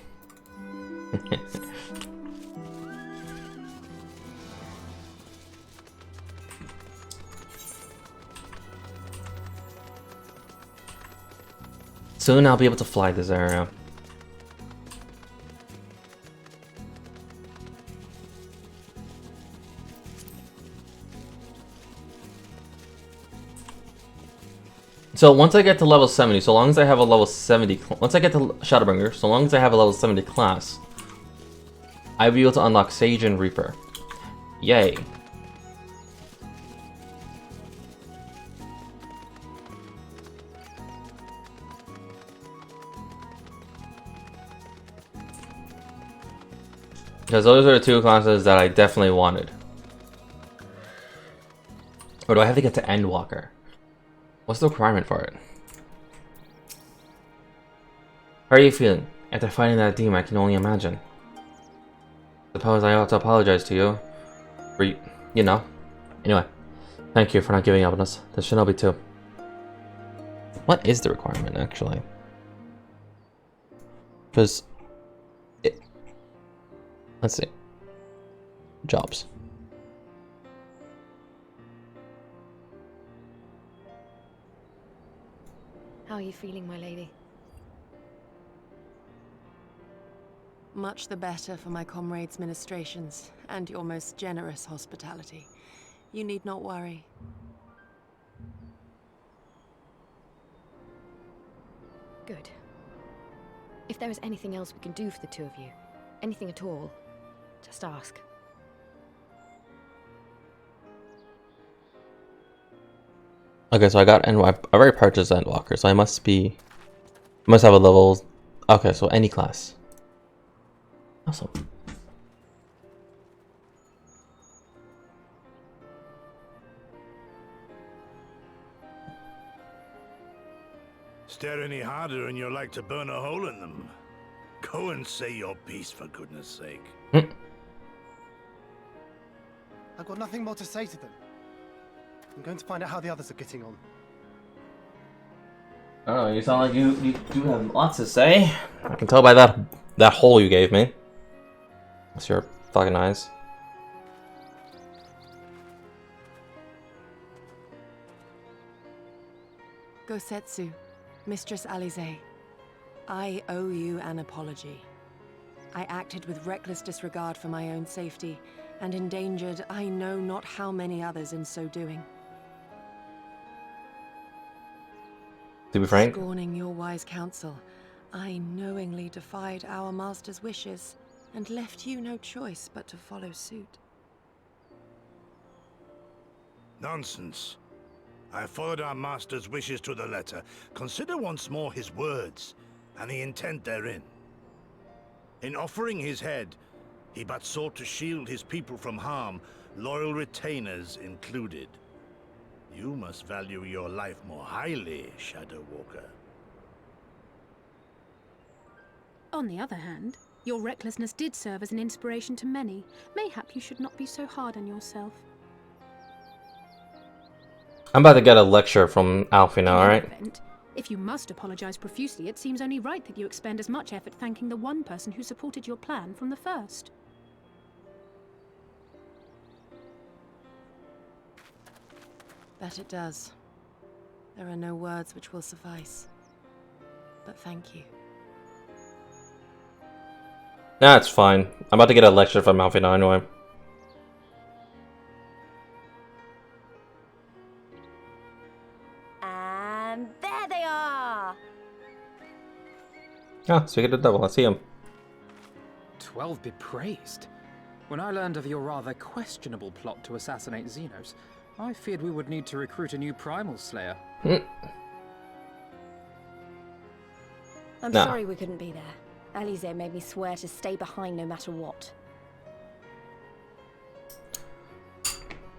Speaker 1: Soon I'll be able to fly this area. So once I get to level 70, so long as I have a level 70, once I get to Shadowbringer, so long as I have a level 70 class, I'll be able to unlock Sage and Reaper. Yay. Because those are the two classes that I definitely wanted. Or do I have to get to Endwalker? What's the requirement for it? How are you feeling? After fighting that demon, I can only imagine. Suppose I ought to apologize to you. For, you know. Anyway, thank you for not giving up on us. The Shinobi too. What is the requirement, actually? Because... let's see. Jobs.
Speaker 7: How are you feeling, my lady?
Speaker 2: Much the better for my comrades' ministrations and your most generous hospitality. You need not worry.
Speaker 7: Good. If there is anything else we can do for the two of you, anything at all, just ask.
Speaker 1: Okay, so I got Endwalker. I already purchased Endwalker, so I must have a level. Okay, so any class. Awesome.
Speaker 6: Stare any harder and you're like to burn a hole in them. Go and say your piece, for goodness sake.
Speaker 5: I've got nothing more to say to them. I'm going to find out how the others are getting on.
Speaker 1: Oh, you sound like you do have lots to say. I can tell by that hole you gave me. That's your fucking eyes.
Speaker 2: Gosetsu, Mistress Alize, I owe you an apology. I acted with reckless disregard for my own safety, and endangered I know not how many others in so doing.
Speaker 1: To be frank,
Speaker 2: Scorning your wise counsel, I knowingly defied our master's wishes, and left you no choice but to follow suit.
Speaker 6: Nonsense. I followed our master's wishes to the letter. Consider once more his words, and the intent therein. In offering his head, he but sought to shield his people from harm, loyal retainers included. You must value your life more highly, Shadow Walker.
Speaker 8: On the other hand, your recklessness did serve as an inspiration to many. Mayhap you should not be so hard on yourself.
Speaker 1: I'm about to get a lecture from Alfie now, alright?
Speaker 8: If you must apologize profusely, it seems only right that you expend as much effort thanking the one person who supported your plan from the first.
Speaker 2: That it does. There are no words which will suffice. But thank you.
Speaker 1: Nah, it's fine. I'm about to get a lecture from Alfie now anyway.
Speaker 7: And there they are!
Speaker 1: Ah, speaking of the devil, I see him.
Speaker 12: 12 be praised. When I learned of your rather questionable plot to assassinate Xenos, I feared we would need to recruit a new primal slayer.
Speaker 7: I'm sorry we couldn't be there. Alize made me swear to stay behind no matter what.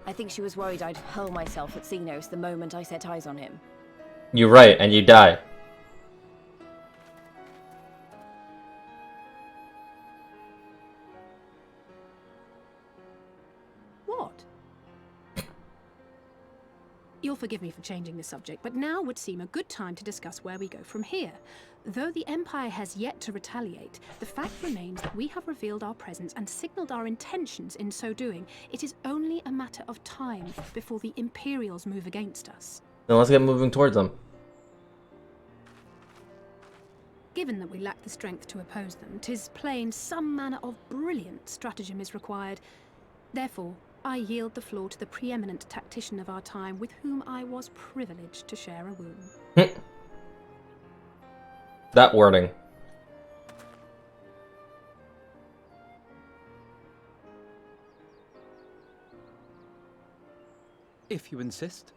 Speaker 7: I think she was worried I'd hurl myself at Xenos the moment I set eyes on him.
Speaker 1: You're right, and you die.
Speaker 8: You'll forgive me for changing the subject, but now would seem a good time to discuss where we go from here. Though the Empire has yet to retaliate, the fact remains that we have revealed our presence and signaled our intentions in so doing. It is only a matter of time before the Imperials move against us.
Speaker 1: Then let's get moving towards them.
Speaker 8: Given that we lack the strength to oppose them, 'tis plain some manner of brilliant stratagem is required. Therefore, I yield the floor to the preeminent tactician of our time, with whom I was privileged to share a womb.
Speaker 1: That wording.
Speaker 12: If you insist.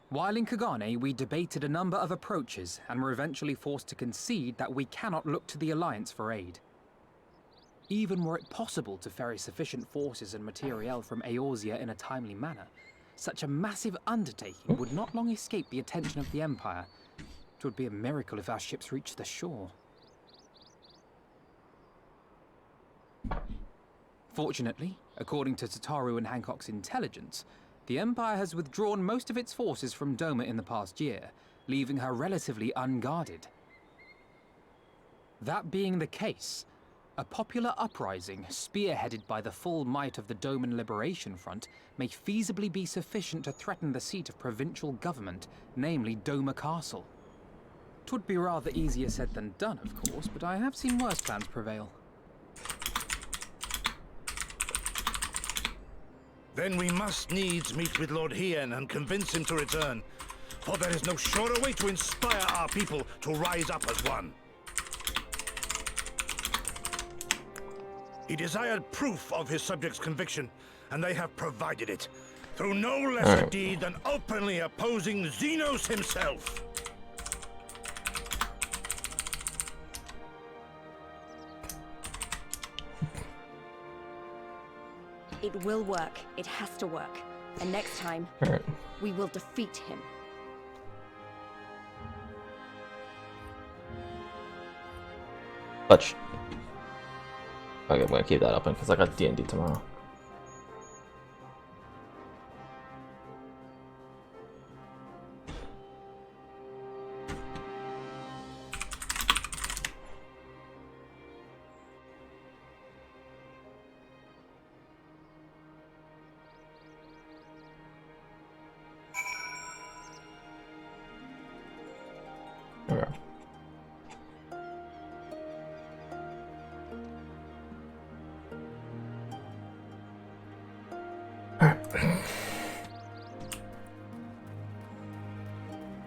Speaker 12: While in Kagane, we debated a number of approaches and were eventually forced to concede that we cannot look to the Alliance for aid. Even were it possible to ferry sufficient forces and materiel from Eorzea in a timely manner, such a massive undertaking would not long escape the attention of the Empire. It would be a miracle if our ships reached the shore. Fortunately, according to Tataru and Hancock's intelligence, the Empire has withdrawn most of its forces from Doma in the past year, leaving her relatively unguarded. That being the case, a popular uprising, spearheaded by the full might of the Doman Liberation Front, may feasibly be sufficient to threaten the seat of provincial government, namely Doma Castle. 'Twould be rather easier said than done, of course, but I have seen worse plans prevail.
Speaker 6: Then we must needs meet with Lord Hien and convince him to return, for there is no surer way to inspire our people to rise up as one. He desired proof of his subjects' conviction, and they have provided it, through no less a deed than openly opposing Xenos himself.
Speaker 7: It will work. It has to work. And next time, we will defeat him.
Speaker 1: Clutch. Okay, I'm gonna keep that open because I got D&D tomorrow.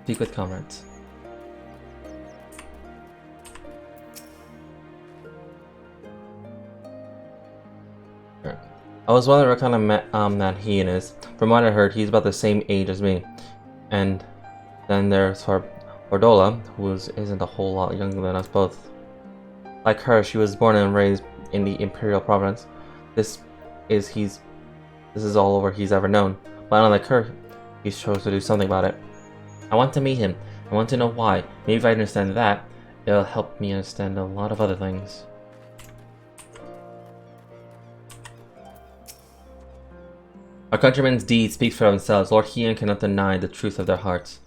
Speaker 1: Speak with comrades. I was wondering what kind of man Hien is. From what I heard, he's about the same age as me. And then there's Ordola, who isn't a whole lot younger than us both. Like her, she was born and raised in the Imperial Province. This is all over he's ever known. But unlike her, he chose to do something about it. I want to meet him. I want to know why. Maybe if I understand that, it'll help me understand a lot of other things. Our countrymen's deeds speak for themselves. Lord Hien cannot deny the truth of their hearts.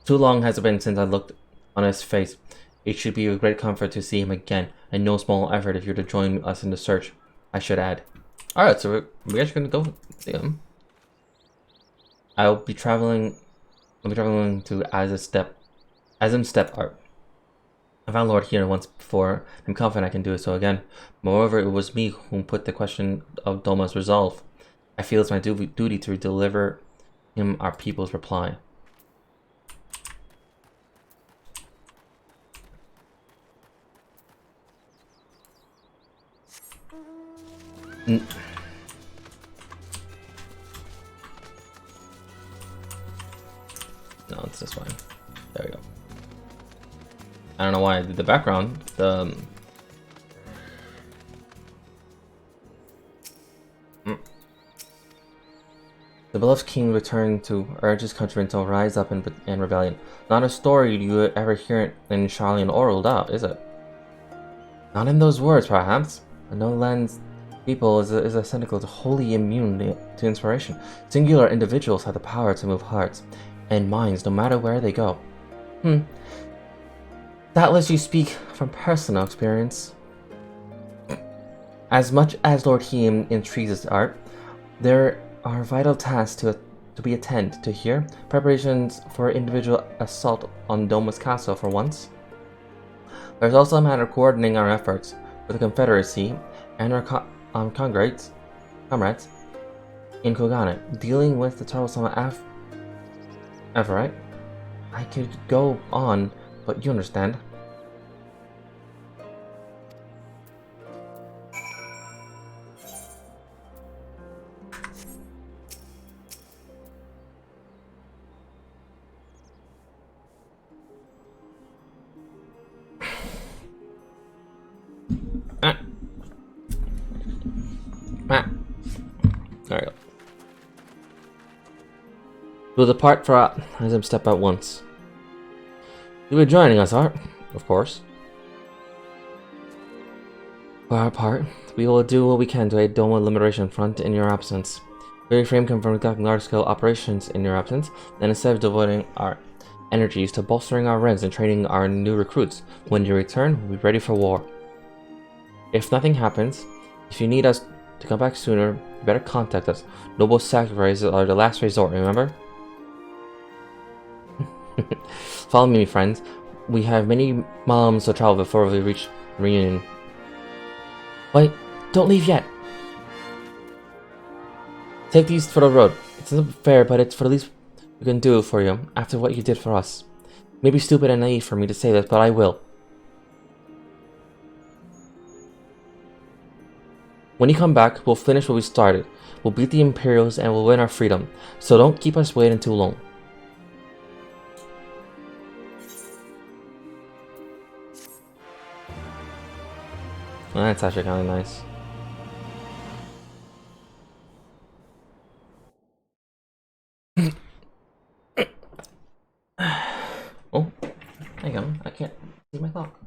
Speaker 1: Too long has it been since I looked on his face. It should be a great comfort to see him again, and no small effort if you're to join us in the search, I should add. Alright, so we're actually gonna go see him. I'll be traveling to Azim Step Art. I found Lord Hien once before. I'm confident I can do so again. Moreover, it was me who put the question of Doma's resolve. I feel it's my duty to deliver him our people's reply. No, it's this one. There we go. I don't know why I did the background. The beloved king returned to urge his countrymen to rise up in rebellion. Not a story you ever hear in Charlie and Orald out, is it? Not in those words, perhaps. But no land People is a cynical to wholly immune to inspiration. Singular individuals have the power to move hearts and minds no matter where they go. That lets you speak from personal experience. As much as Lord Heem intrigues his art, there are vital tasks to be attended to here. Preparations for individual assault on Doma's castle for once. There's also a matter of coordinating our efforts with the Confederacy and our comrades in Kogane, dealing with the troublesome Everett. I could go on, but you understand. There we go. We'll depart for as him step out once. You were joining us, Art? Of course. For our part, we will do what we can to aid Doma Liberation Front in your absence. We refrain from conducting large-scale operations in your absence, and instead of devoting our energies to bolstering our ranks and training our new recruits, when you return, we'll be ready for war. If nothing happens, if you need us to come back sooner, you better contact us. Noble sacrifices are the last resort, remember? Follow me, friends. We have many miles to travel before we reach reunion. Wait, don't leave yet. Take these for the road. It's not fair, but it's for the least we can do for you after what you did for us. Maybe stupid and naive for me to say this, but I will. When you come back, we'll finish what we started. We'll beat the Imperials and we'll win our freedom. So don't keep us waiting too long. Well, that's actually kind of nice. Oh, hang on. I can't see my clock.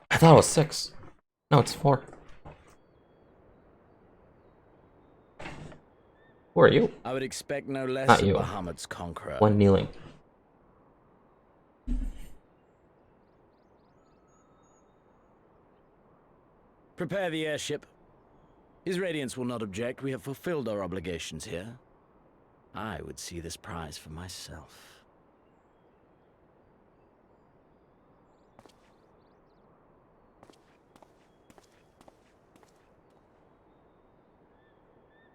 Speaker 1: I thought it was 6. No, it's 4. Who are you?
Speaker 11: I would expect no less
Speaker 1: Not
Speaker 11: of
Speaker 1: you.
Speaker 11: Bahamut's conqueror.
Speaker 1: One kneeling.
Speaker 11: Prepare the airship. His Radiance will not object. We have fulfilled our obligations here. I would see this prize for myself.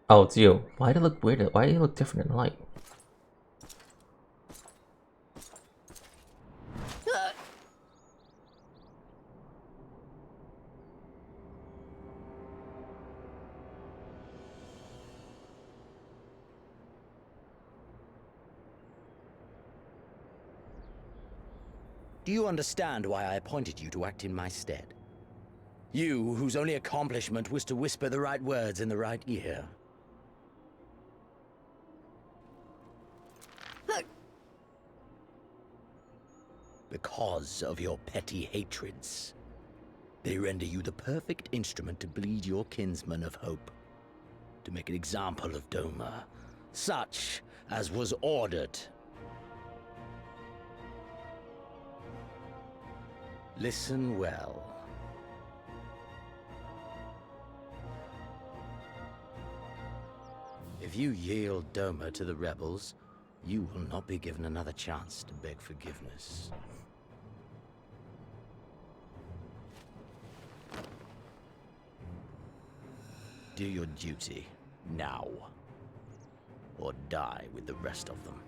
Speaker 1: Oh, it's you. Why do you look weird? Why do you look different in the light?
Speaker 11: Do you understand why I appointed you to act in my stead? You, whose only accomplishment was to whisper the right words in the right ear. Because of your petty hatreds. They render you the perfect instrument to bleed your kinsman of hope. To make an example of Doma, such as was ordered. Listen well. If you yield Doma to the rebels, you will not be given another chance to beg forgiveness. Do your duty, now. Or die with the rest of them.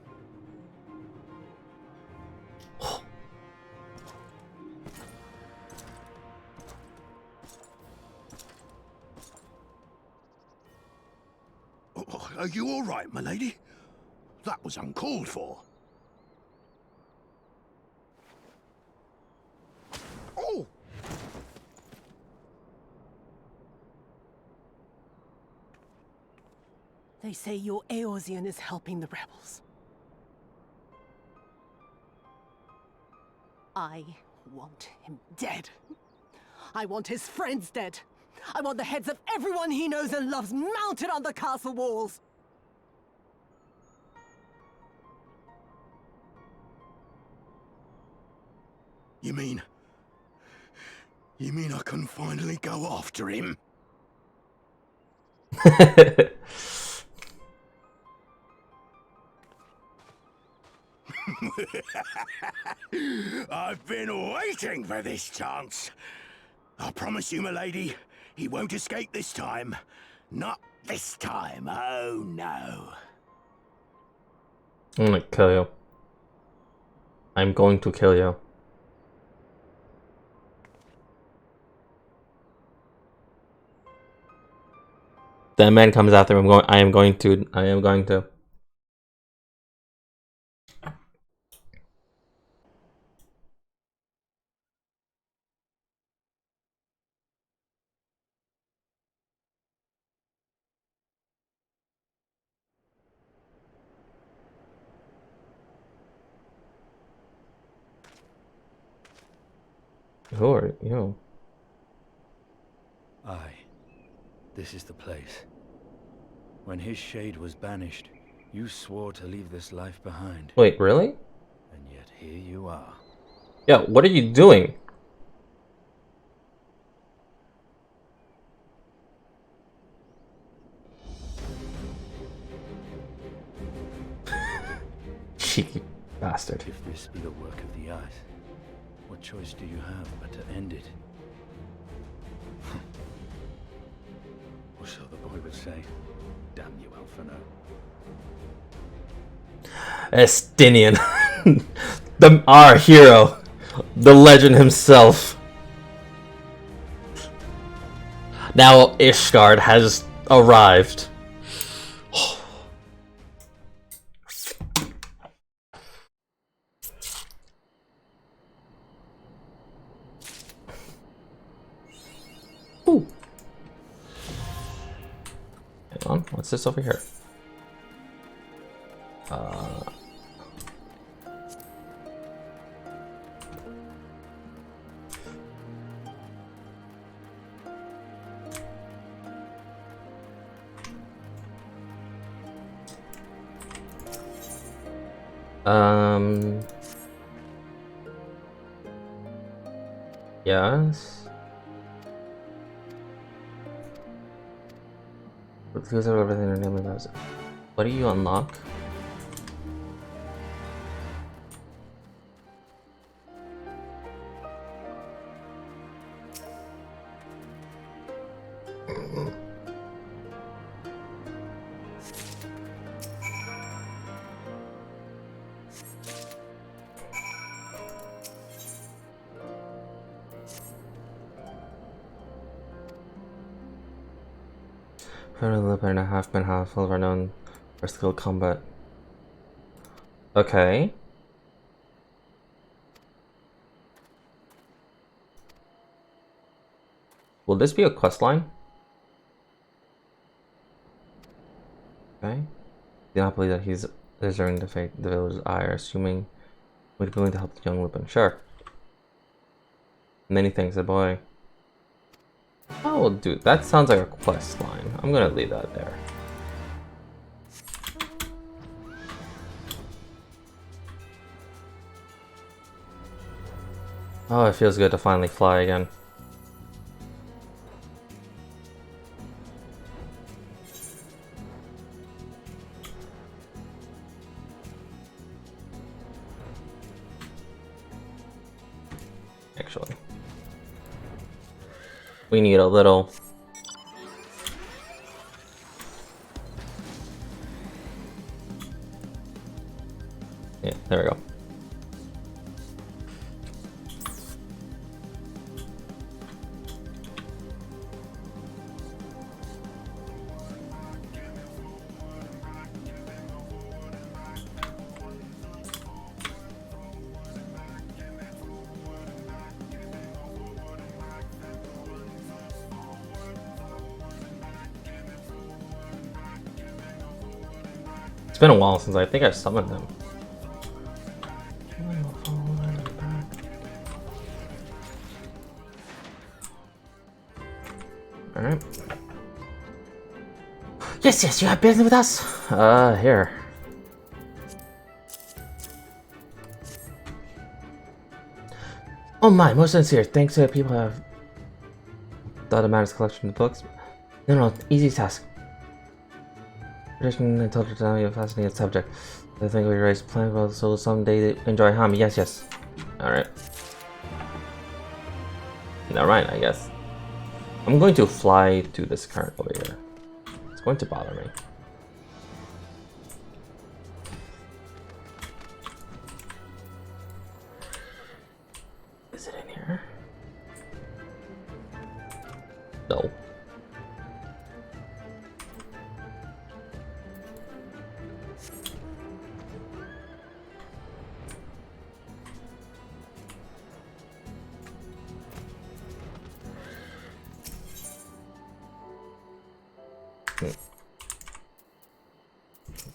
Speaker 6: Are you all right, my lady? That was uncalled for. Oh!
Speaker 2: They say your Eorzean is helping the rebels. I want him dead. I want his friends dead. I want the heads of everyone he knows and loves mounted on the castle walls.
Speaker 6: You mean I can finally go after him? I've been waiting for this chance. I promise you, milady, he won't escape this time. Not this time, oh no.
Speaker 1: I'm gonna kill you. I'm going to kill you. That man comes after him. I am going to. Who are you?
Speaker 13: Aye. This is the place. When his shade was banished, you swore to leave this life behind.
Speaker 1: Wait, really?
Speaker 13: And yet here you are.
Speaker 1: Yeah, what are you doing? Cheeky bastard.
Speaker 13: If this be the work of the eyes, what choice do you have but to end it? Or so the boy would say. Damn you, Alphino.
Speaker 1: Estinian. Our hero. The legend himself. Now Ishgard has arrived. Ooh. Hang on, what's this over here? Yes. Because of everything your name does. What do you unlock? And a half-man half-elf are known for skilled combat. Okay. Will this be a quest line? Okay. Do not believe that he's deserving to fate the village's ire, assuming we'd be willing to help the young Lupin. Sure. Many thanks, a boy. Oh, dude, that sounds like a quest line. I'm gonna leave that there. Oh, it feels good to finally fly again. Actually. We need a little... Yeah, there we go. It's been a while since I think I summoned him. Alright. Yes, yes, you have business with us? Here. Oh my, most sincere. Thanks to the people who have thought about his collection of books. No, easy task. Tradition and told you to tell you a fascinating subject. I think we raise plan well so someday they enjoy Hami. Yes, yes. Alright. Alright, I guess. I'm going to fly to this current over here. It's going to bother me. Is it in here? No.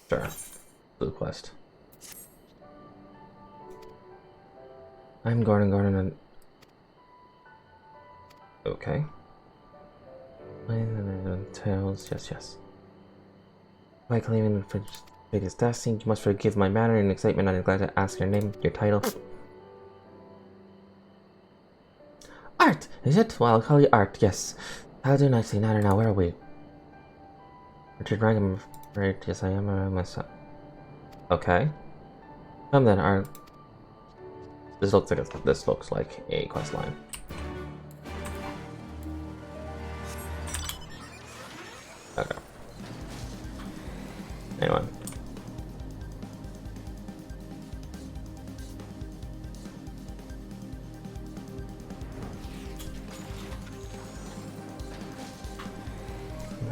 Speaker 1: Sure. Blue quest. I'm Garden and okay. Tails, yes. By claiming the biggest destiny, you must forgive my manner and excitement. I'm glad to ask your name, your title. Art, is it? Well, I'll call you Art, yes. I'll do nicely. Now, where are we? Richard Rangham. Right, yes, I am myself. Okay. Come then, Art. This looks like a quest line. Okay. Anyway.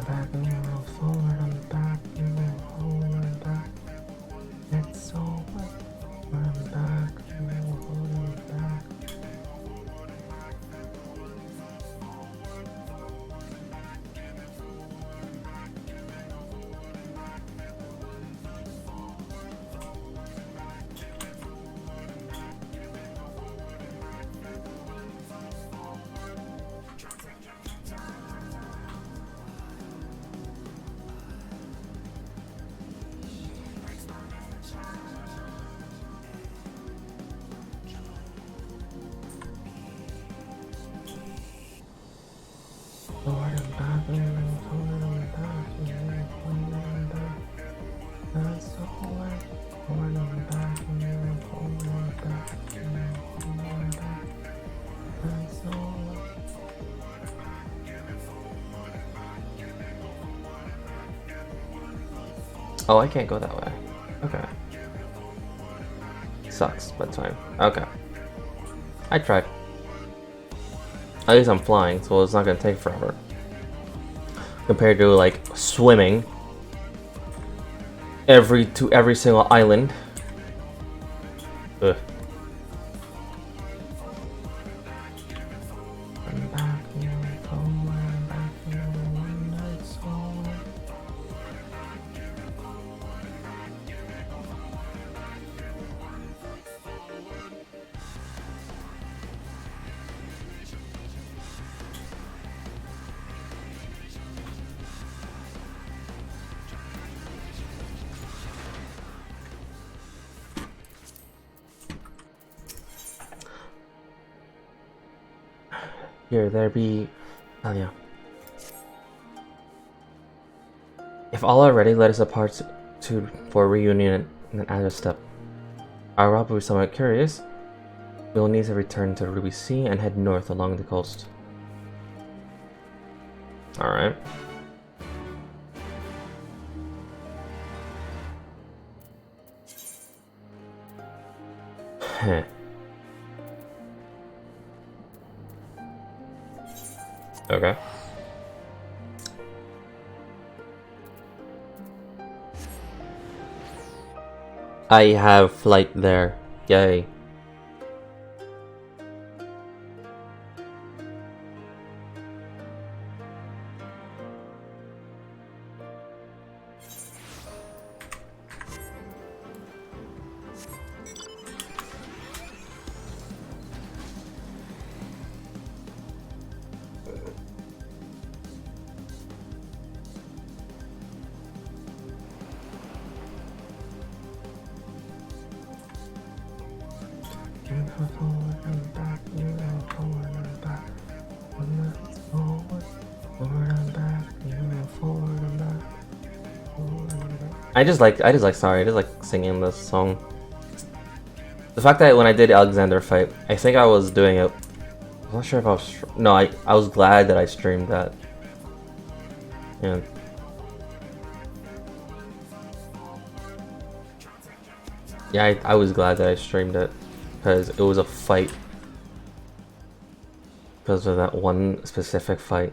Speaker 1: Back and forward and back and forward and back. It's so much. I'm back and forward and back. Oh, I can't go that way. Okay. Sucks, but it's fine. Okay. I tried. At least I'm flying, so it's not gonna take forever. Compared to like swimming to every single island. Ugh. Here, there be... Oh, yeah. If all are ready, let us depart for a reunion and add a step. Our route will be somewhat curious. We will need to return to Ruby Sea and head north along the coast. Alright. Heh. Okay. I have flight there. Yay. Forward and back, forward and back, forward and back. I just like singing this song. The fact that when I did Alexander fight, I think I was doing it. I'm not sure if I was. No, I was glad that I streamed that. Yeah. Yeah, I was glad that I streamed it because it was a fight. Because of that one specific fight.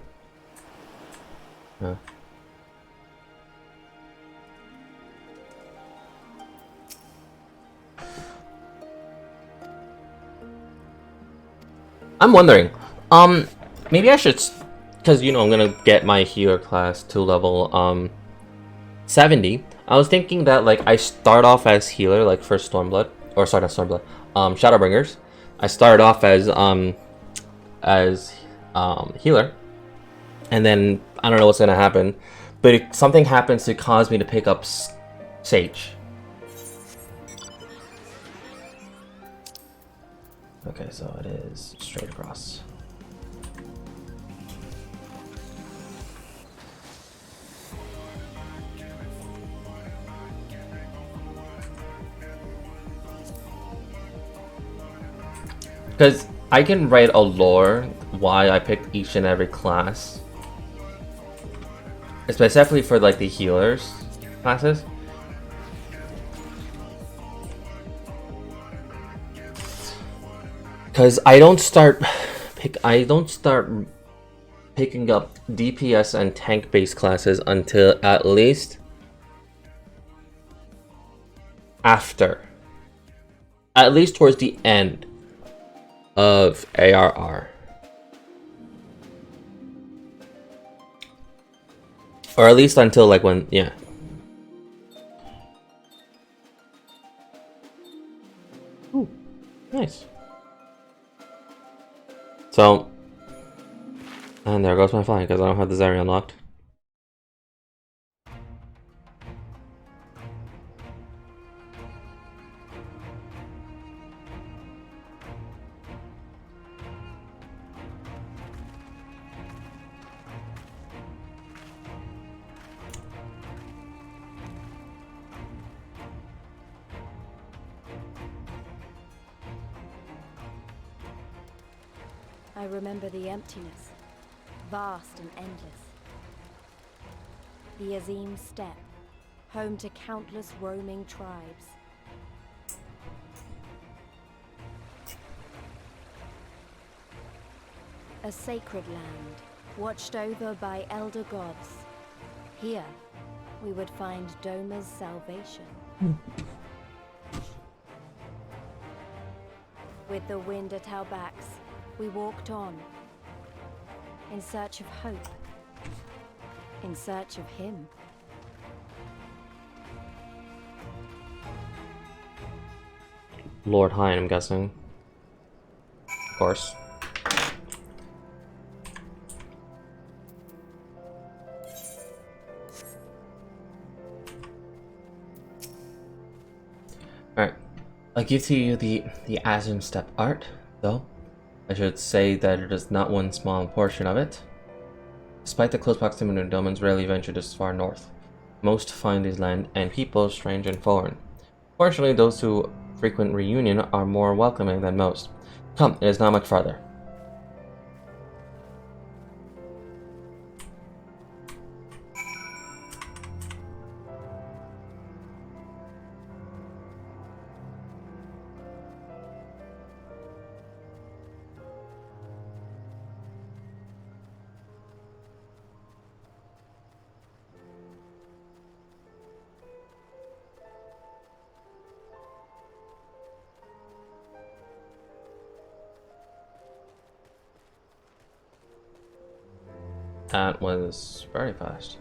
Speaker 1: Yeah. I'm wondering, maybe I should, because you know I'm gonna get my healer class to level 70. I was thinking that like I start off as healer, like for Stormblood, or sorry, not Stormblood, Shadowbringers. I started off as healer, and then I don't know what's gonna happen, but if something happens to cause me to pick up Sage. Okay, so it is straight across. Because I can write a lore why I picked each and every class. Especially for like the healers classes. Because I don't start picking up DPS and tank based classes until at least towards the end of ARR. Or at least until like when, yeah. Ooh, nice. So, and there goes my flying because I don't have the Zeri unlocked.
Speaker 14: I remember the emptiness, vast and endless. The Azim Steppe, home to countless roaming tribes. A sacred land, watched over by elder gods. Here, we would find Doma's salvation. With the wind at our backs, we walked on, in search of hope, in search of him.
Speaker 1: Lord Hine, I'm guessing. Of course. Alright. I'll give to you the Azim Steppe art, though. I should say that it is not one small portion of it. Despite the close proximity, Domans rarely venture this far north. Most find these land and people strange and foreign. Fortunately, those who frequent reunion are more welcoming than most. Come, it is not much farther. That was very fast.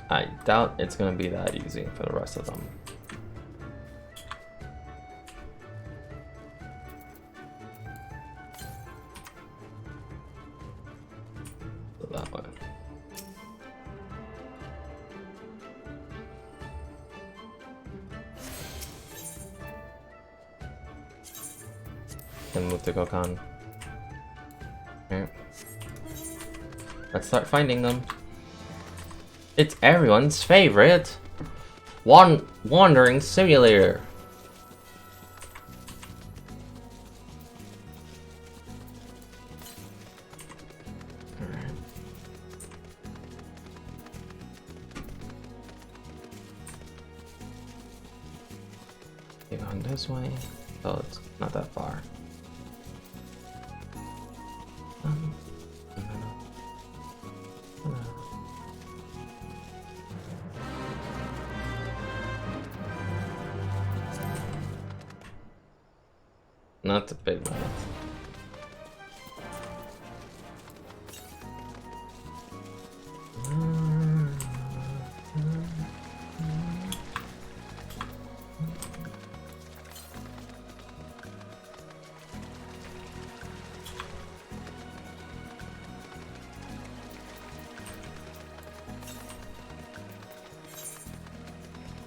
Speaker 1: I doubt it's gonna be that easy for the rest of them. So that way. can move to Gokan. Alright. Let's start finding them. It's everyone's favorite wandering simulator. Alright. Going this way. Oh, it's not that far. Not a big one.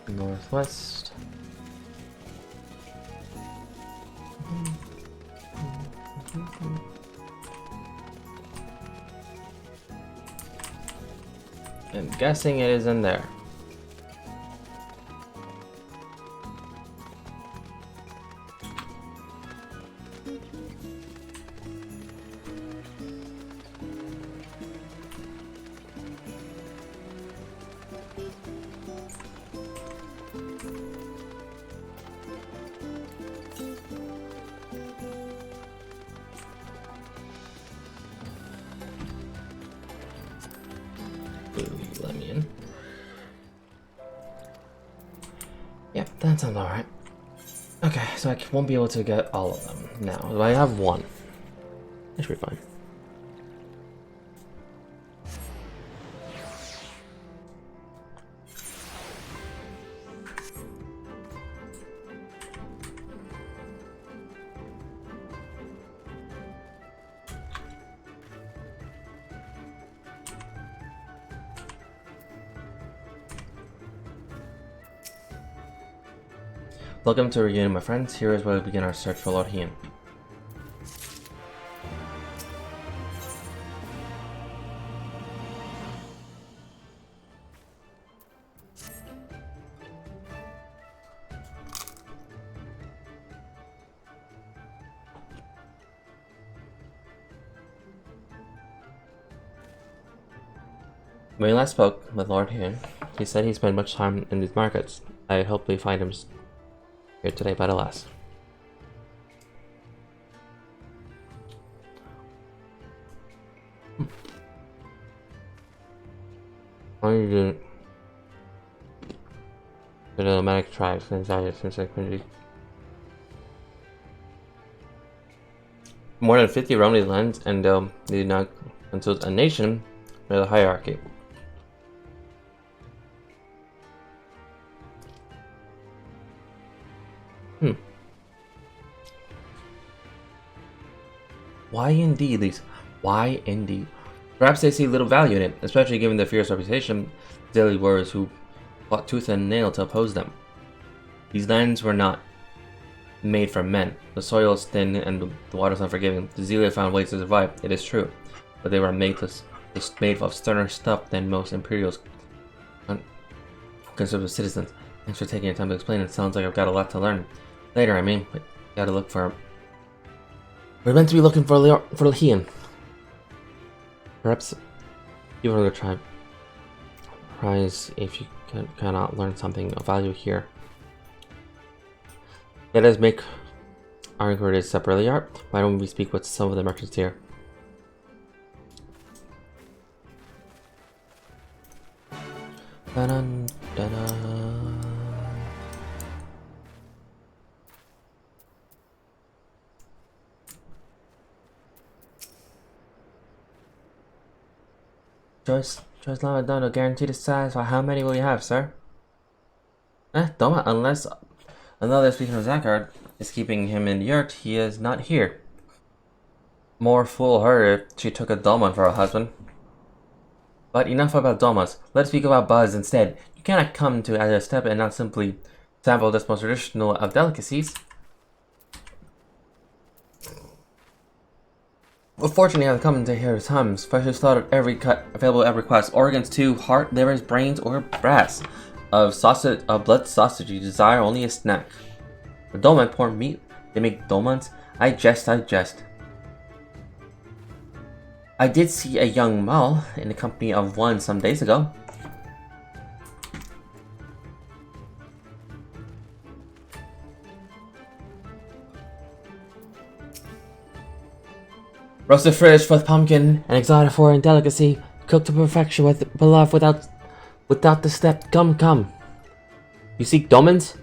Speaker 1: Northwest. I'm guessing it is in there. Let me in. Yep, that sounds alright. Okay, so I won't be able to get all of them now. But I have one. That should be fine. Welcome to a reunion, my friends. Here is where we begin our search for Lord Hien. When we last spoke with Lord Hien, he said he spent much time in these markets. I hope we find him here today, but alas. Why are you doing the nomadic tribes since I community? More than 50 roam these lands, and they do not consult a nation with a hierarchy. Why indeed, Lisa? Why indeed? Perhaps they see little value in it, especially given their fierce reputation, daily warriors who fought tooth and nail to oppose them. These lands were not made for men. The soil is thin and the water is unforgiving. The Zelia found ways to survive, it is true, but they were made of sterner stuff than most Imperials conservative citizens. Thanks for taking your time to explain. It sounds like I've got a lot to learn. Later, I mean, but gotta look for him. We're meant to be looking for Hien. Perhaps you want to try. Prize if you cannot learn something of value here. Let us make our inquiries separately. Why don't we speak with some of the merchants here? Dun, dun, dun. Choice limit done to guarantee to satisfy. How many will you have, sir? Doma, unless another speaking of Zakard is keeping him in the yurt, he is not here. More fool her if she took a Doma for a husband. But enough about Domas. Let's speak about Buzz instead. You cannot come to a step and not simply sample this most traditional of delicacies. Unfortunately, I've come to hear times. Special slaughter every cut available at request. Organs too, heart, livers, brains, or breast. Of sausage, of blood sausage, you desire only a snack. The dolmen pour meat. They make dolmens. I jest. I did see a young mall in the company of one some days ago. Roasted fish with pumpkin, an exotic foreign delicacy, cooked to perfection with beloved without the step. Come. You seek dolmens?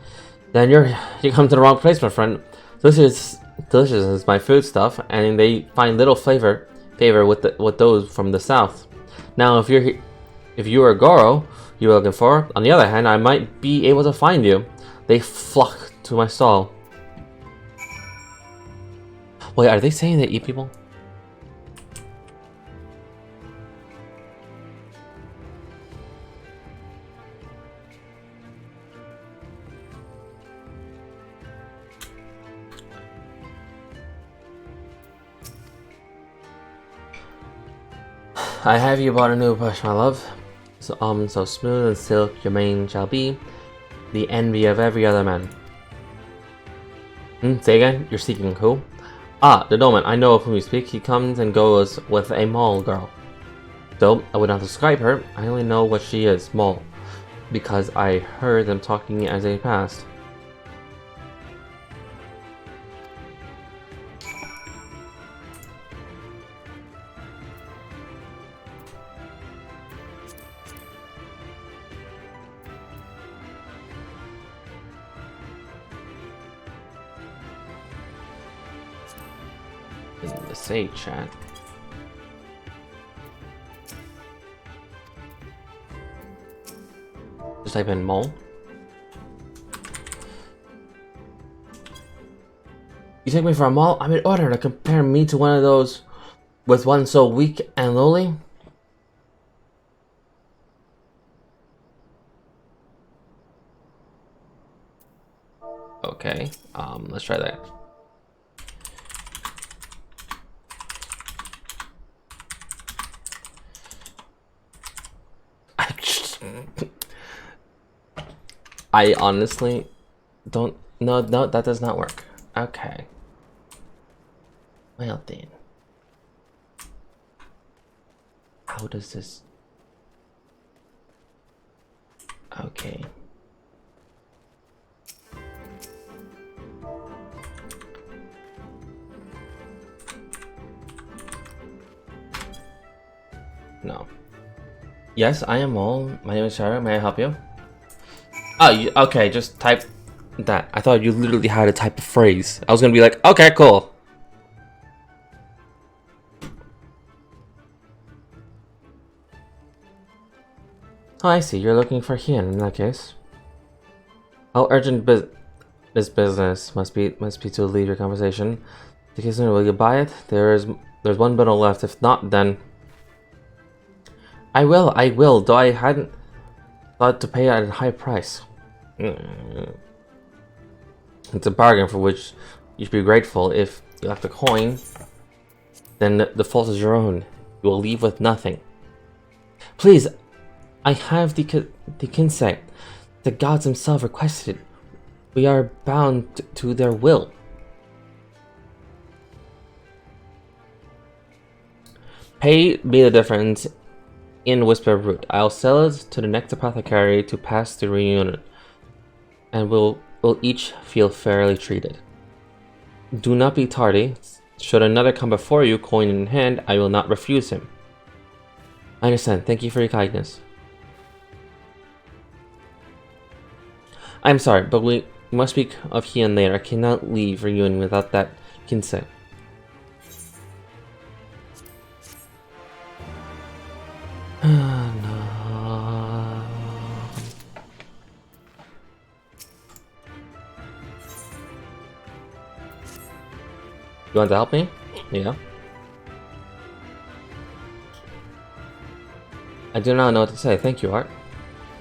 Speaker 1: Then you come to the wrong place, my friend. Delicious is my food stuff, and they find little favor with those from the south. Now, if you are Goro you were looking for, on the other hand, I might be able to find you. They flock to my stall. Wait, are they saying they eat people? I have you bought a new brush, my love. So smooth and silk your mane shall be, the envy of every other man. Say again? You're seeking who? Ah, the dolman. I know of whom you speak. He comes and goes with a mall girl. Though I would not describe her, I only know what she is, mall, because I heard them talking as they passed. In the say chat. Just type in mole. You take me for a mole? I'm in order to compare me to one of those with one so weak and lowly? Okay, let's try that. I honestly don't. No, that does not work. Okay. Well then. How does this? Okay. No. Yes, I am Mole. My name is Shara. May I help you? Oh, okay, just type that. I thought you literally had to type a phrase. I was gonna be like, okay, cool. Oh, I see. You're looking for Hien in that case. How urgent this business must be to leave your conversation. The case, will you buy it? There's one bundle left. If not, then I will. Though I hadn't thought to pay at a high price. It's a bargain for which you should be grateful. If you left a coin, then the fault is your own. You will leave with nothing. Please, I have the Kinsei. The gods themselves requested it. We are bound to their will. Pay me the difference in Whisper Root. I'll sell it to the next apothecary to pass the reunion, and we'll each feel fairly treated. Do not be tardy. Should another come before you, coin in hand, I will not refuse him. I understand. Thank you for your kindness. I'm sorry, but we must speak of Hien later. I cannot leave reunion without that Kinsei. No. You want to help me? Yeah. I do not know what to say. Thank you, Art.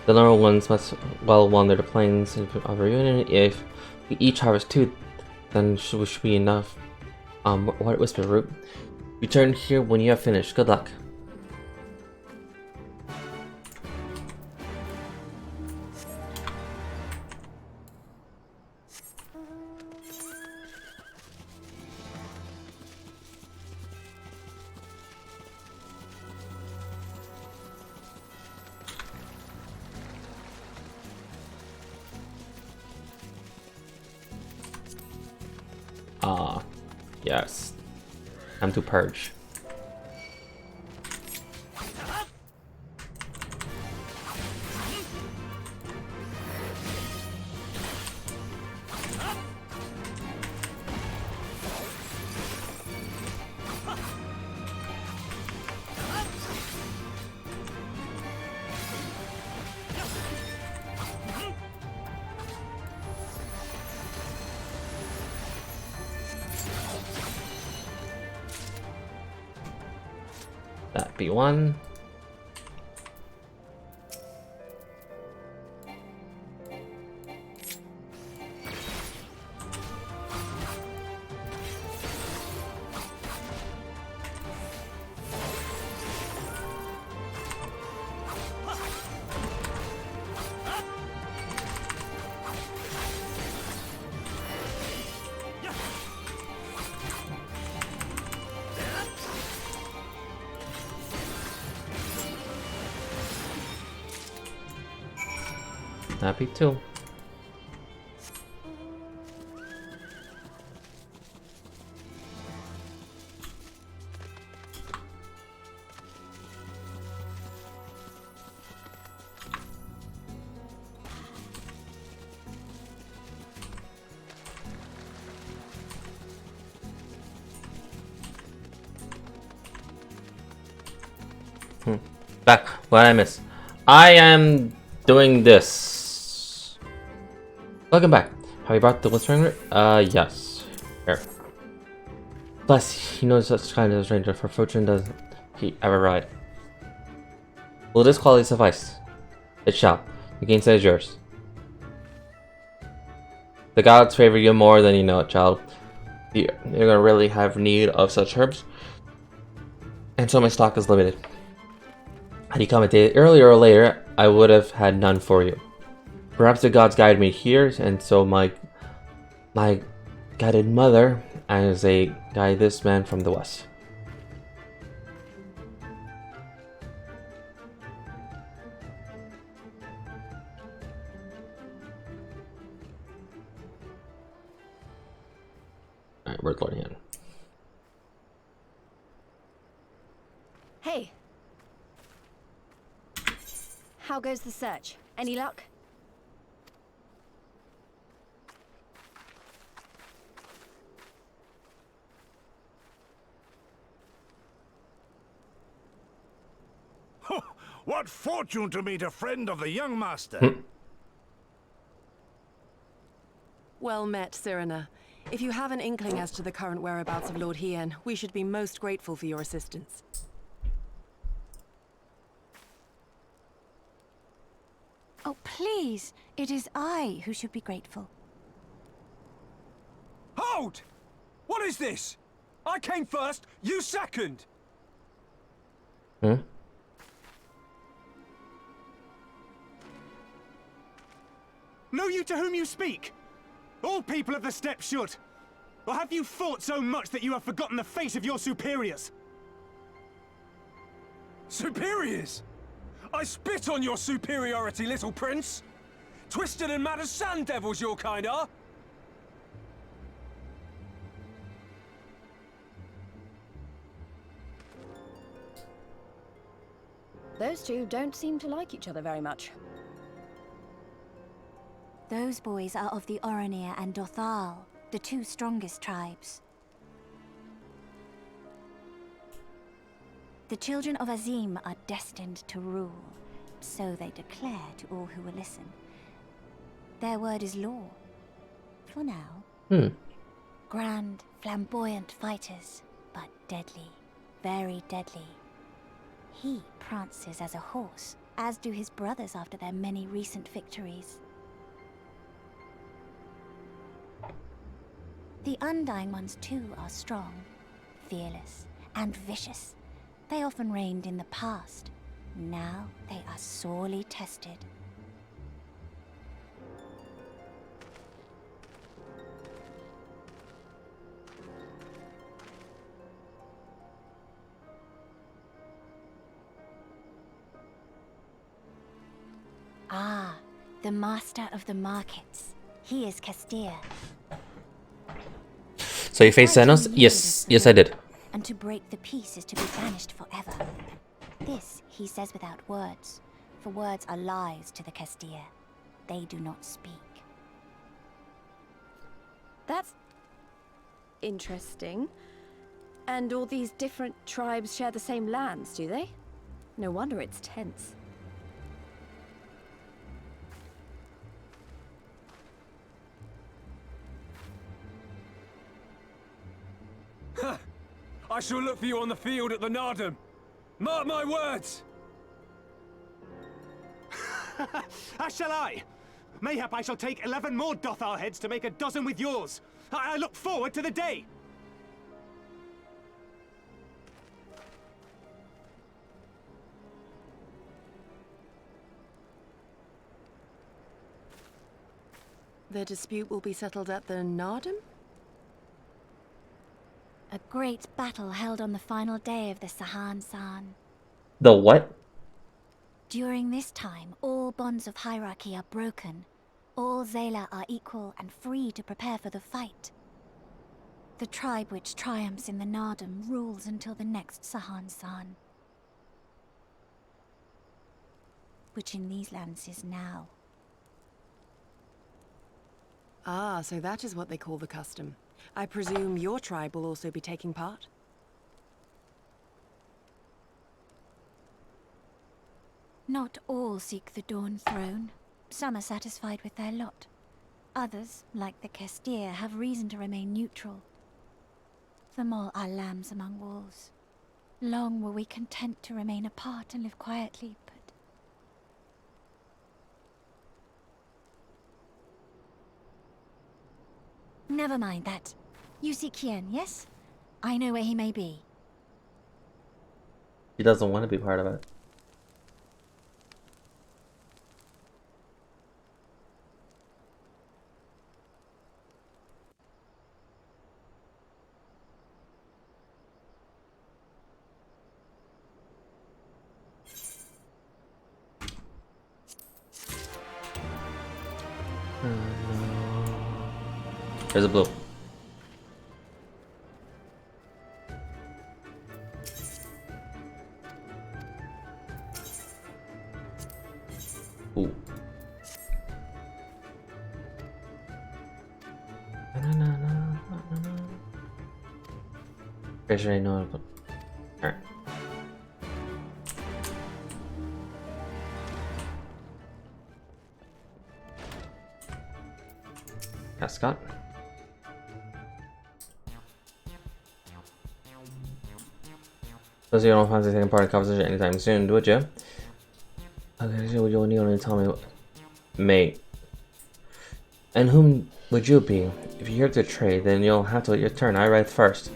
Speaker 1: The normal ones must well wander the plains of reunion. If we each harvest 2, then should be enough. What Whisper Root? Return here when you have finished. Good luck. Ah, yes. Time to purge. That be one. Happy too. Back. What did I miss? I am doing this. Welcome back. Have you brought the whispering root? Yes. Here. Bless, he knows such kind of a stranger, for fortune does he ever ride. Will this quality suffice? It shall. The gainsay is yours. The gods favor you more than you know it, child. You're gonna really have need of such herbs. And so my stock is limited. Had you come a day earlier or later, I would have had none for you. Perhaps the gods guided me here, and so my guided mother as they guide this man from the west. Alright, where's Lord Ian?
Speaker 14: Hey. How goes the search? Any luck?
Speaker 6: What fortune to meet a friend of the young master!
Speaker 2: Well met, Cyrena. If you have an inkling as to the current whereabouts of Lord Hien, we should be most grateful for your assistance.
Speaker 15: Oh, please! It is I who should be grateful.
Speaker 16: Hold! What is this? I came first, you second!
Speaker 1: Hmm?
Speaker 17: Know you to whom you speak? All people of the steppe should. Or have you fought so much that you have forgotten the fate of your superiors?
Speaker 16: Superiors? I spit on your superiority, little prince! Twisted and mad as sand devils your kind are!
Speaker 7: Those two don't seem to like each other very much.
Speaker 15: Those boys are of the Oronir and Dothal, the two strongest tribes. The children of Azim are destined to rule, so they declare to all who will listen. Their word is law. For now. Grand, flamboyant fighters, but deadly. Very deadly. He prances as a horse, as do his brothers after their many recent victories. The Undying ones too are strong, fearless, and vicious. They often reigned in the past. Now they are sorely tested. Ah, the master of the markets. He is Castir.
Speaker 1: So you faced Xenos? Yes, yes I did.
Speaker 15: And to break the peace is to be banished forever. This he says without words, for words are lies to the Castir. They do not speak.
Speaker 14: That's interesting. And all these different tribes share the same lands, do they? No wonder it's tense.
Speaker 16: I shall look for you on the field at the Nardum. Mark my words!
Speaker 17: As shall I. Mayhap I shall take 11 more Dothar heads to make a dozen with yours. I look forward to the day.
Speaker 2: The dispute will be settled at the Nardum?
Speaker 15: A great battle held on the final day of the Sahan-San.
Speaker 1: The what?
Speaker 15: During this time, all bonds of hierarchy are broken. All Zayla are equal and free to prepare for the fight. The tribe which triumphs in the Nardum rules until the next Sahan-San. Which in these lands is now.
Speaker 2: Ah, so that is what they call the custom. I presume your tribe will also be taking part?
Speaker 15: Not all seek the Dawn Throne. Some are satisfied with their lot. Others, like the Castir, have reason to remain neutral. Them all are lambs among wolves. Long were we content to remain apart and live quietly, but... Never mind that. You seek Kien, yes? I know where he may be.
Speaker 1: He doesn't want to be part of it. There's a blue. Ooh. Pretty sure I know it. Alright. Scott. So you don't fancy taking part in the conversation anytime soon, would you? Okay, so you'll need to tell me, mate. And whom would you be? If you're here to trade, then you'll have to wait your turn. I write first.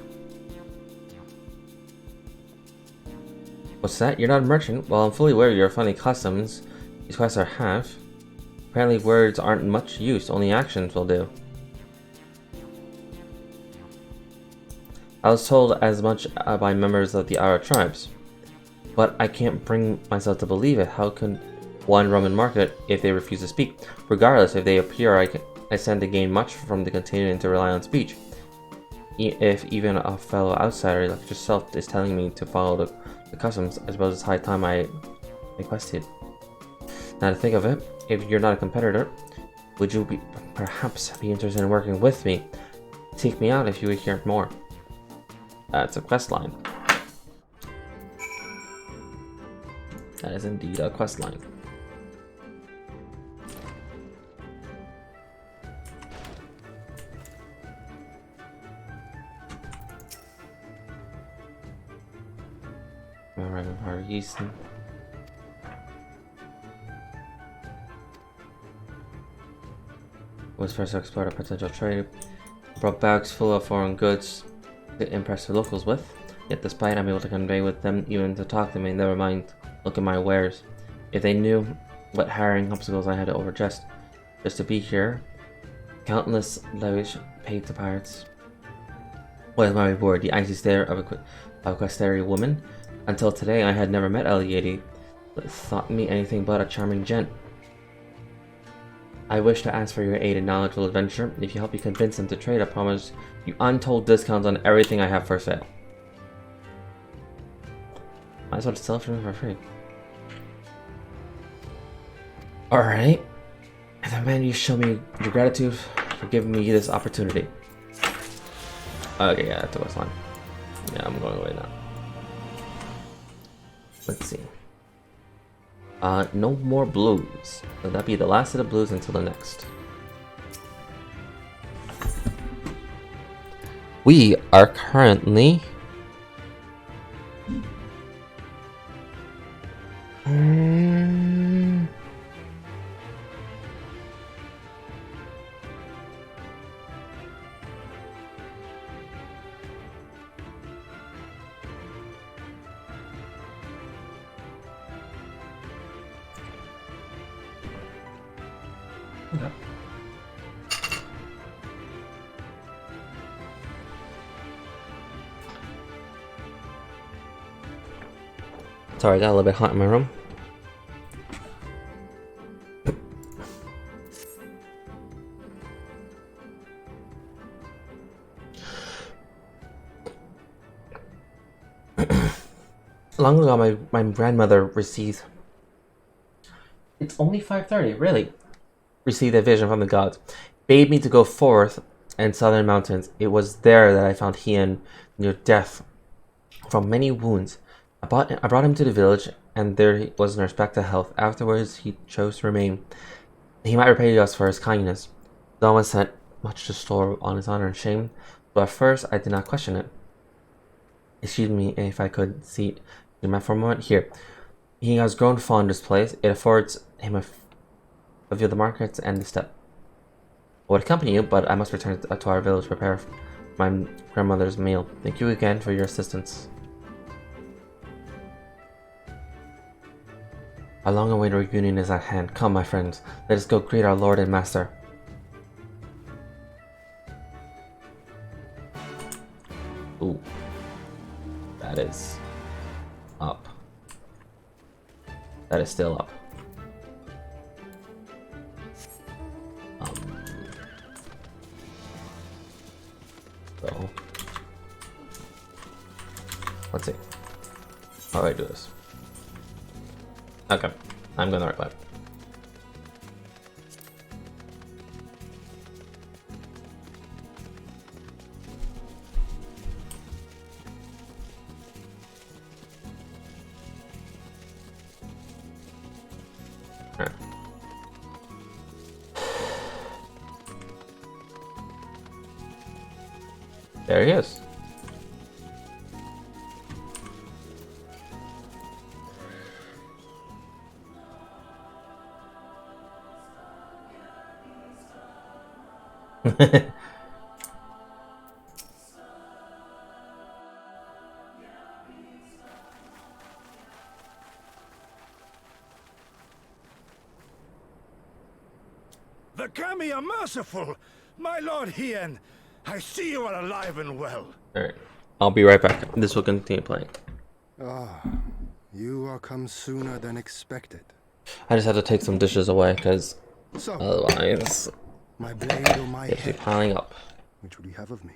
Speaker 1: What's that? You're not a merchant? Well, I'm fully aware of your funny customs. These quests are half. Apparently words aren't much use, only actions will do. I was told as much by members of the Ara tribes. But I can't bring myself to believe it. How can one Roman market if they refuse to speak? Regardless, if they appear, I stand to gain much from the continuing to rely on speech. If even a fellow outsider like yourself is telling me to follow the customs, I suppose it's high time I requested. Now to think of it, if you're not a competitor, would you perhaps be interested in working with me? Seek me out if you would hear more. It's a quest line. That is indeed a quest line. Houston. Was first to explore a potential trade. Brought bags full of foreign goods to impress the locals with. Yet despite I'm able to convey with them, even to talk to me, never mind, look at my wares. If they knew what harrowing obstacles I had to over just to be here, countless lavish paid to pirates. What is my reward? The icy stare of a Questeri woman? Until today I had never met Eliade, but thought me anything but a charming gent. I wish to ask for your aid in knowledge will adventure. If you help me convince him to trade, I promise you untold discounts on everything I have for sale. Might as well just sell it for me for free. Alright. And then man, you show me your gratitude for giving me this opportunity. Okay, yeah, that's the West line. Yeah, I'm going away now. Let's see. No more blues. So that'd be the last of the blues until the next. We are currently... Okay. Sorry, I got a little bit hot in my room. Long ago, my grandmother received... It's only 5:30, really? Received a vision from the gods. Bade me to go forth in southern mountains. It was there that I found Hien near death from many wounds. I brought him to the village, and there he was nursed back to health. Afterwards, he chose to remain. He might repay us for his kindness. No one sent much to store on his honor and shame, but at first I did not question it. Excuse me if I could see your man for a moment. Here. He has grown fond of this place. It affords him a view of the markets and the steppe. I would accompany you, but I must return to our village to prepare my grandmother's meal. Thank you again for your assistance. Our long-awaited reunion is at hand. Come, my friends, let us go greet our lord and master. Ooh. That is up. That is still up. So, let's see. How do I do this? Okay, I'm gonna reply. Alright. There he is.
Speaker 6: The Kami are merciful! My lord Hien, I see you are alive and well.
Speaker 1: Alright, I'll be right back. This will continue playing.
Speaker 18: Ah, you are come sooner than expected.
Speaker 1: I just have to take some dishes away, because
Speaker 18: So,
Speaker 1: otherwise
Speaker 18: my blade or my
Speaker 1: it'll be
Speaker 18: head?
Speaker 1: piling up.
Speaker 18: Which would you have of me?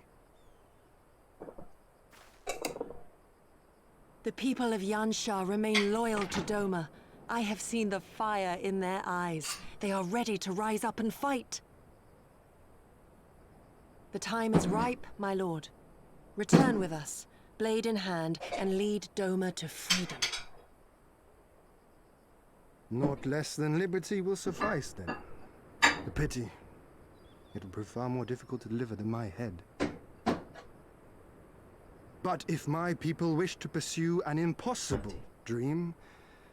Speaker 2: The people of Yansha remain loyal to Doma. I have seen the fire in their eyes. They are ready to rise up and fight. The time is ripe, my lord. Return with us, blade in hand, and lead Doma to freedom.
Speaker 18: Not less than liberty will suffice, then. A pity. It will prove far more difficult to deliver than my head. But if my people wish to pursue an impossible dream,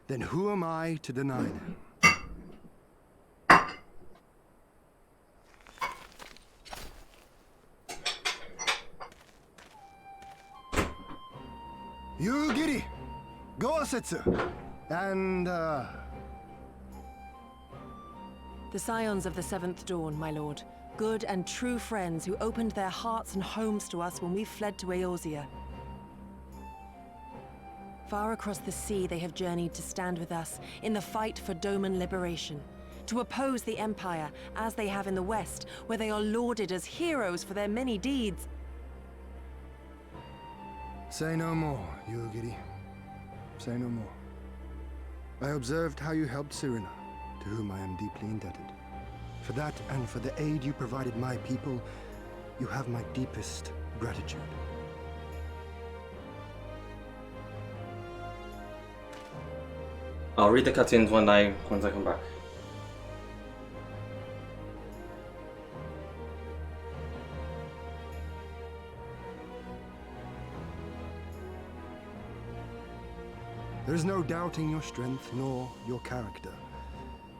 Speaker 18: then who am I to deny them? Gosetsu. And,
Speaker 2: The Scions of the Seventh Dawn, my lord. Good and true friends who opened their hearts and homes to us when we fled to Eorzea. Far across the sea, they have journeyed to stand with us in the fight for Doman liberation. To oppose the Empire, as they have in the West, where they are lauded as heroes for their many deeds.
Speaker 18: say no more, Yugiri. Say no more. I observed how you helped Serena, to whom I am deeply indebted. For that and for the aid you provided my people, you have my deepest gratitude.
Speaker 1: I'll read the cutscenes once I come back.
Speaker 18: There is no doubting your strength nor your character.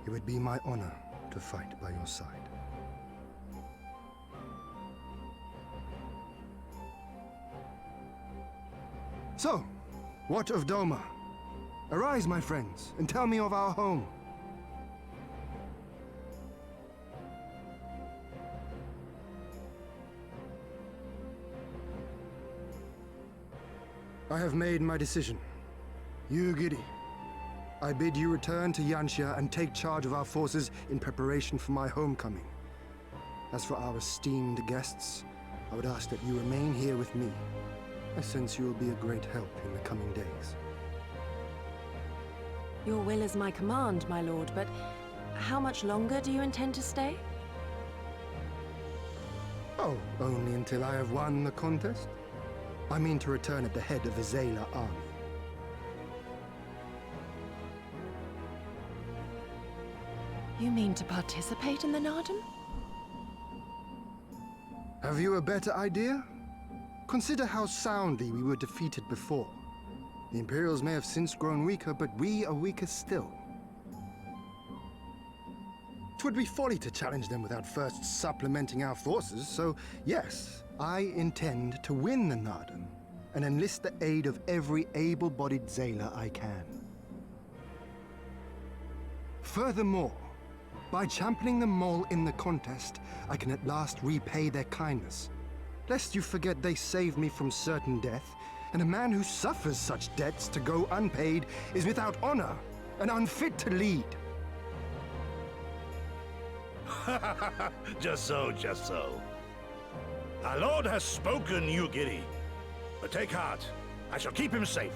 Speaker 18: It would be my honor to fight by your side. So, what of Doma? Arise, my friends, and tell me of our home. I have made my decision. Yugiri, I bid you return to Yanxia and take charge of our forces in preparation for my homecoming. As for our esteemed guests, I would ask that you remain here with me. I sense you will be a great help in the coming days.
Speaker 2: Your will is my command, my lord, but how much longer do you intend to stay?
Speaker 18: Oh, only until I have won the contest? I mean to return at the head of the Zayla army.
Speaker 2: You mean to participate in the Nardum?
Speaker 18: Have you a better idea? Consider how soundly we were defeated before. The Imperials may have since grown weaker, but we are weaker still. 'Twould be folly to challenge them without first supplementing our forces, so yes, I intend to win the Nardum and enlist the aid of every able-bodied Zayla I can. Furthermore, by championing them all in the contest, I can at last repay their kindness. Lest you forget they saved me from certain death, and a man who suffers such debts to go unpaid is without honor and unfit to lead.
Speaker 6: Just so, just so. Our lord has spoken, Yugiri. But take heart, I shall keep him safe.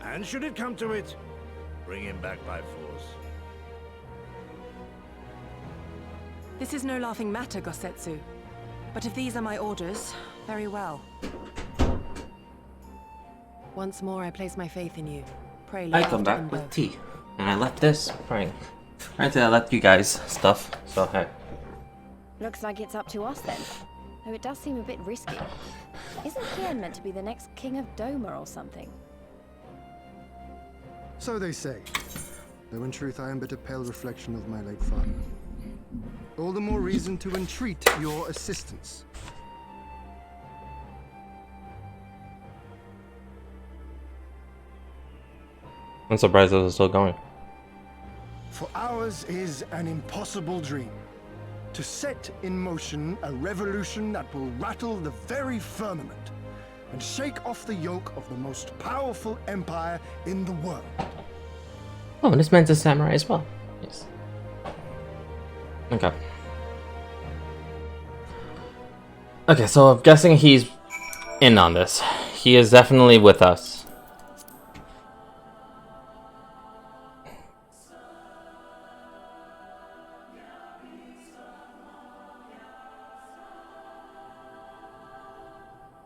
Speaker 6: And should it come to it, bring him back by force.
Speaker 2: This is no laughing matter, Gosetsu. But if these are my orders, very well. Once more, I place my faith in you. Pray, look
Speaker 1: I come
Speaker 2: after
Speaker 1: back
Speaker 2: them
Speaker 1: with
Speaker 2: both.
Speaker 1: tea, and I left this praying. Granted, I left you guys stuff, so hey.
Speaker 14: Looks like it's up to us then. Though it does seem a bit risky. Isn't Kien meant to be the next king of Doma or something?
Speaker 18: So they say. Though in truth I am but a pale reflection of my late father. All the more reason to entreat your assistance.
Speaker 1: I'm surprised this is still going.
Speaker 18: For ours is an impossible dream. To set in motion a revolution that will rattle the very firmament and shake off the yoke of the most powerful empire in the world.
Speaker 1: Oh, and this man's a samurai as well. Yes. Okay. Okay, so I'm guessing he's in on this. He is definitely with us.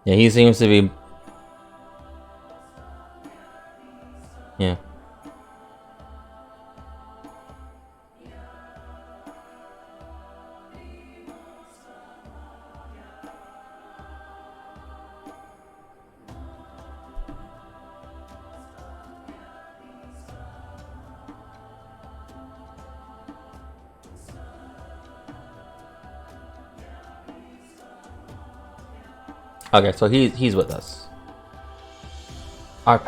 Speaker 1: Yeah, he seems to be... Yeah. Okay, so he's with us. Our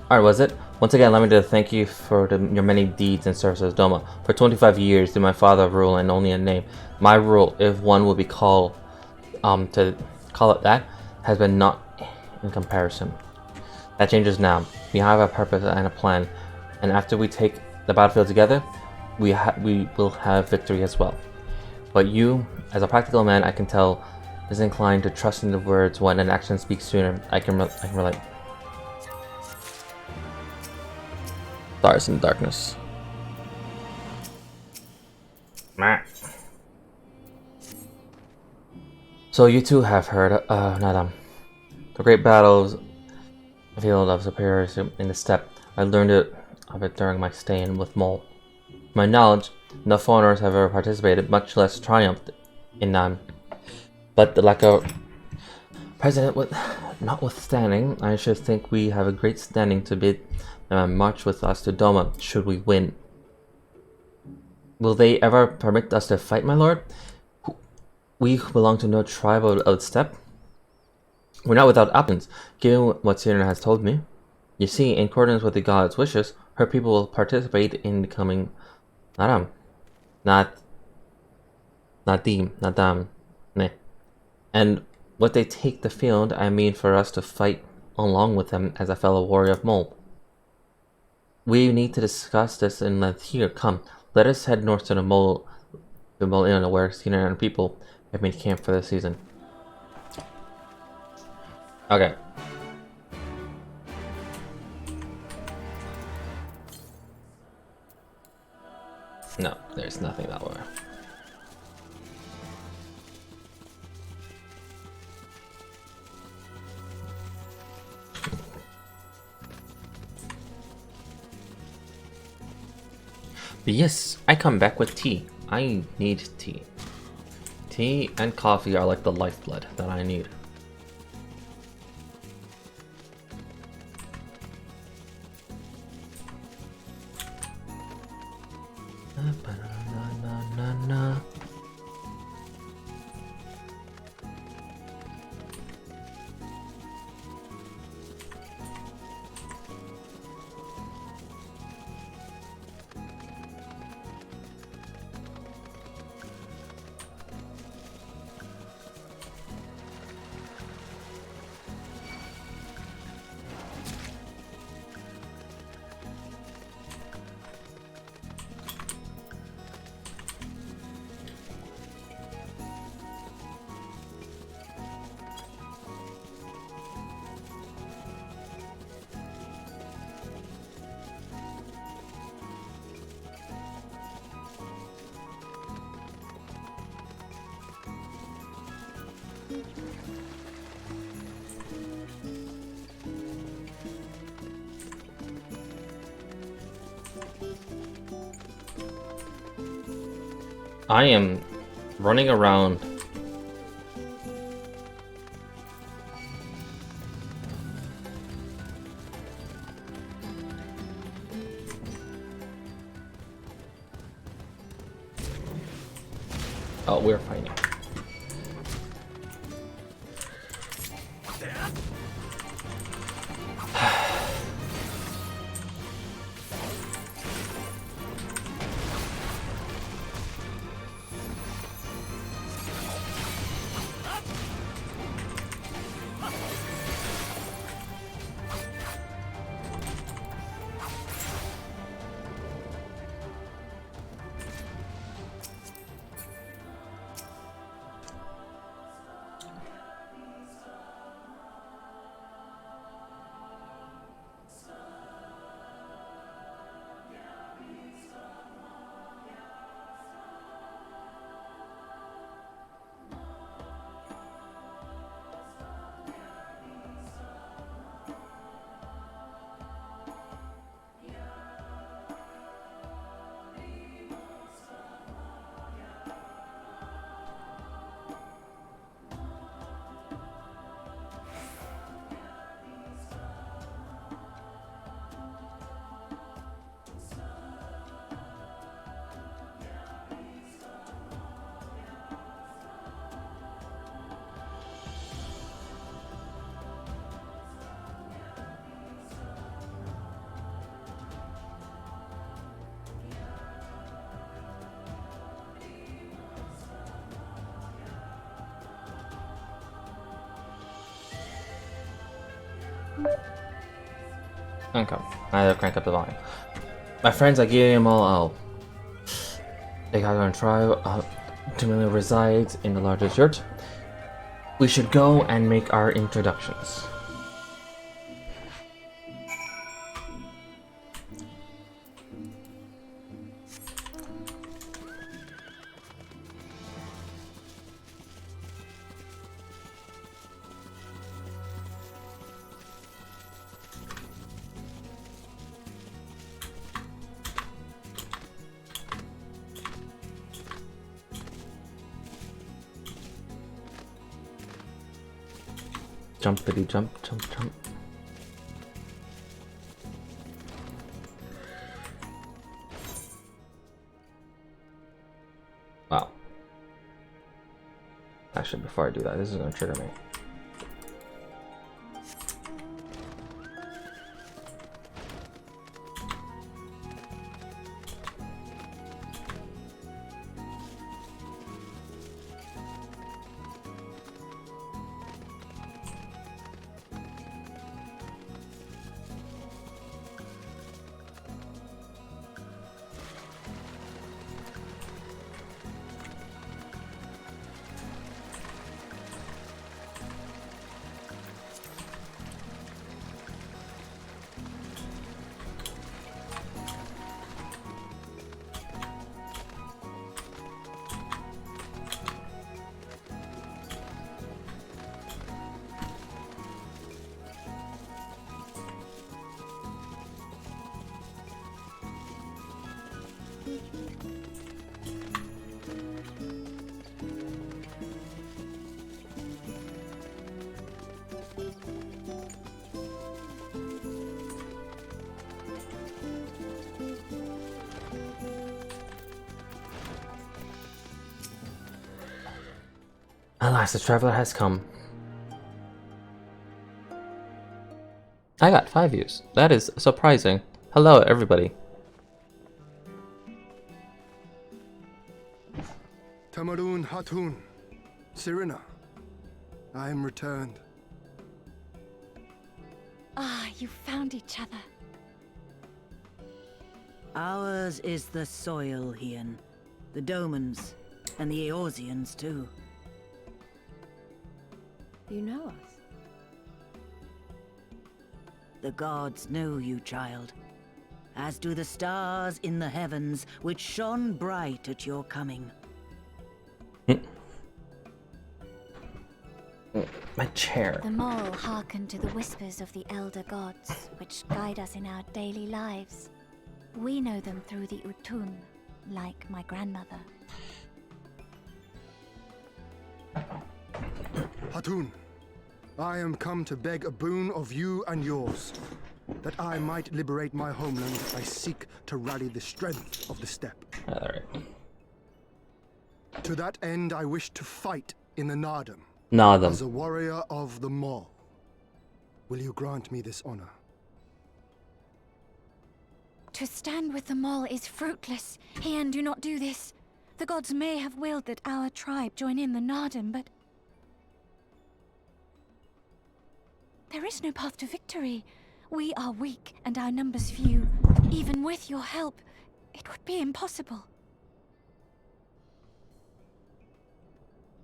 Speaker 1: was it? Once again, allow me to thank you for your many deeds and service as Doma. For 25 years, did my father rule and only in name. My rule, if one will be called to call it that, has been not in comparison. That changes now. We have a purpose and a plan, and after we take the battlefield together, we will have victory as well. But you, as a practical man, I can tell, is inclined to trust in the words when an action speaks sooner. I can relate. Stars in the darkness. So you too have heard, the great battles, the field of superiority in the steppe. I learned of it during my stay in with Mole. To my knowledge, no foreigners have ever participated, much less triumphed in them. But the lack of president notwithstanding, I should think we have a great standing to bid march with us to Doma, should we win. Will they ever permit us to fight, my lord? We belong to no tribe of the steppe. We're not without options, given what Cyrano has told me. You see, in accordance with the god's wishes, her people will participate in becoming Naram. And what they take the field, I mean for us to fight along with them as a fellow warrior of Mole. We need to discuss this in length here. Come, let us head north to the Mole Inn, where Cyrano and people have made camp for the season. Okay. No, there's nothing that way. But yes, I come back with tea. I need tea. Tea and coffee are like the lifeblood that I need. I am running around. Oh, we're fighting. Okay, I had to crank up the volume. My friends, I gave them all. They got on trial. Ultimately resides in the largest yurt. We should go and make our introductions. Jumpity jump, jump, jump. Wow. Actually, before I do that, this is going to trigger me. Alas, the traveler has come. I got 5 views. That is surprising. Hello, everybody.
Speaker 18: Tamarun Hatun, Sirina, I am returned.
Speaker 15: Ah, you found each other.
Speaker 19: Ours is the soil, Hien. The Domans, and the Eorzeans, too.
Speaker 14: You know us?
Speaker 19: The gods know you, child. As do the stars in the heavens, which shone bright at your coming.
Speaker 1: My chair.
Speaker 15: The mole hearkened to the whispers of the elder gods, which guide us in our daily lives. We know them through the Utun, like my grandmother.
Speaker 18: Hatun, I am come to beg a boon of you and yours. That I might liberate my homeland, I seek to rally the strength of the steppe.
Speaker 1: Alright.
Speaker 18: To that end, I wish to fight in the Nardum.
Speaker 1: Nardum.
Speaker 18: As a warrior of the Maw. Will you grant me this honor?
Speaker 15: To stand with the Mole is fruitless. Hien, do not do this. The gods may have willed that our tribe join in the Nardum, but there is no path to victory. We are weak and our numbers few. Even with your help, it would be impossible.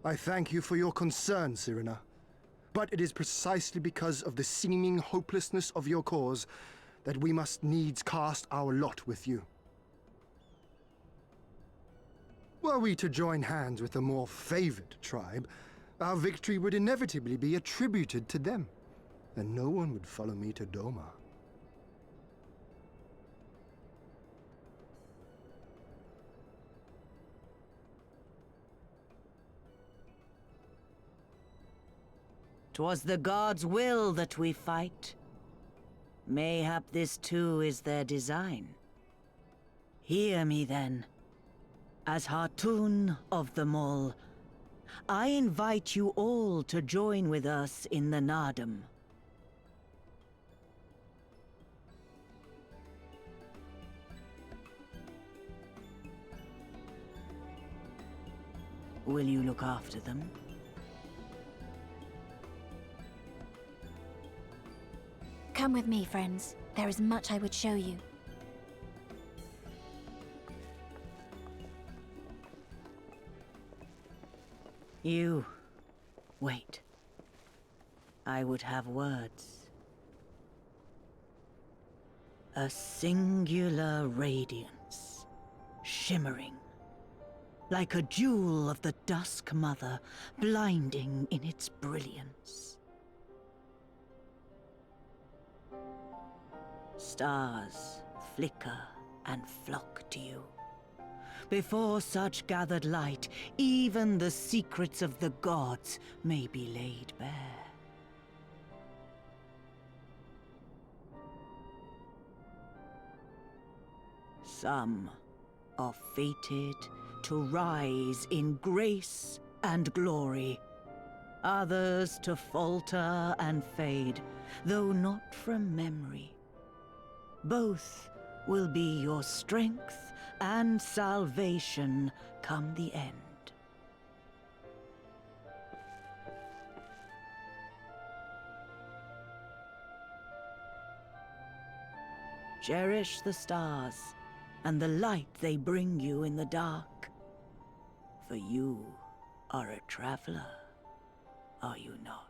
Speaker 18: I thank you for your concern, Sirina. But it is precisely because of the seeming hopelessness of your cause that we must needs cast our lot with you. Were we to join hands with a more favored tribe, our victory would inevitably be attributed to them, and no one would follow me to Doma.
Speaker 19: "'Twas the gods' will that we fight. Mayhap this too is their design. Hear me then. As Hatun of the Mole, I invite you all to join with us in the Nardum. Will you look after them?
Speaker 15: Come with me, friends. There is much I would show you.
Speaker 19: You... wait. I would have words. A singular radiance, shimmering, like a jewel of the Dusk Mother, blinding in its brilliance. Stars flicker and flock to you. Before such gathered light, even the secrets of the gods may be laid bare. Some are fated to rise in grace and glory. Others to falter and fade, though not from memory. Both will be your strength and salvation come the end. Cherish the stars and the light they bring you in the dark. For you are a traveler, are you not?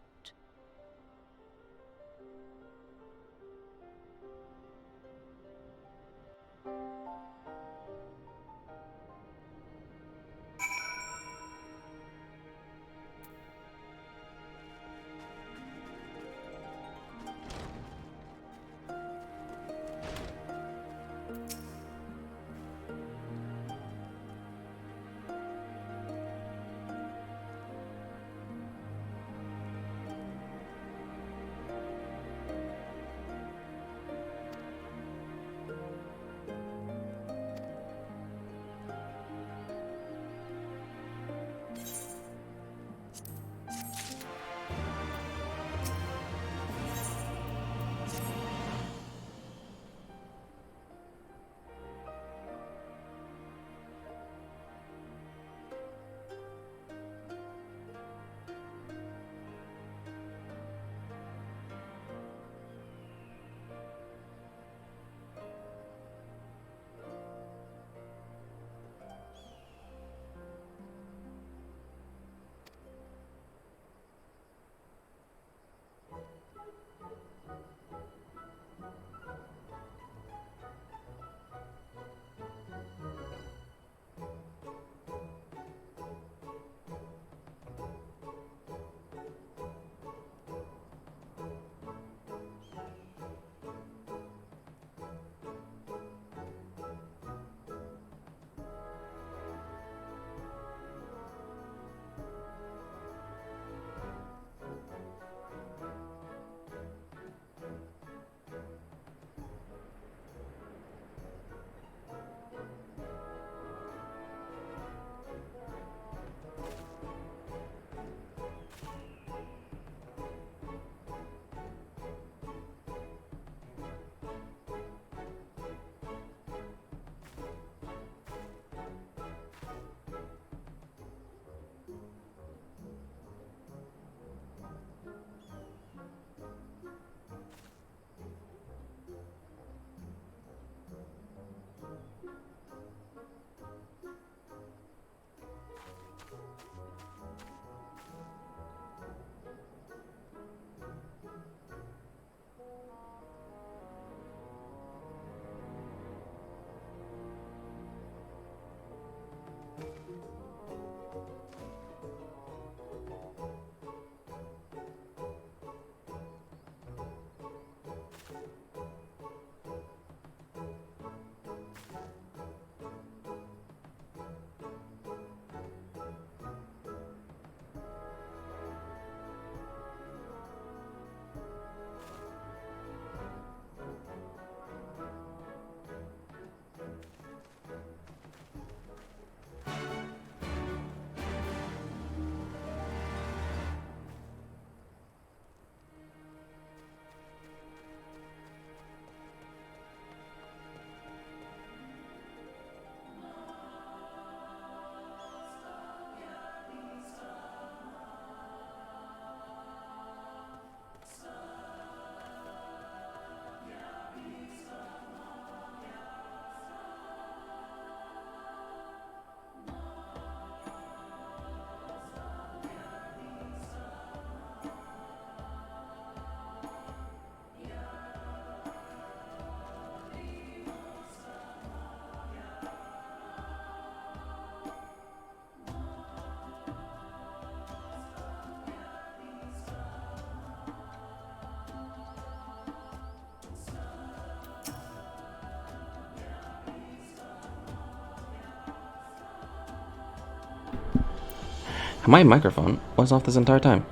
Speaker 1: My microphone was off this entire time.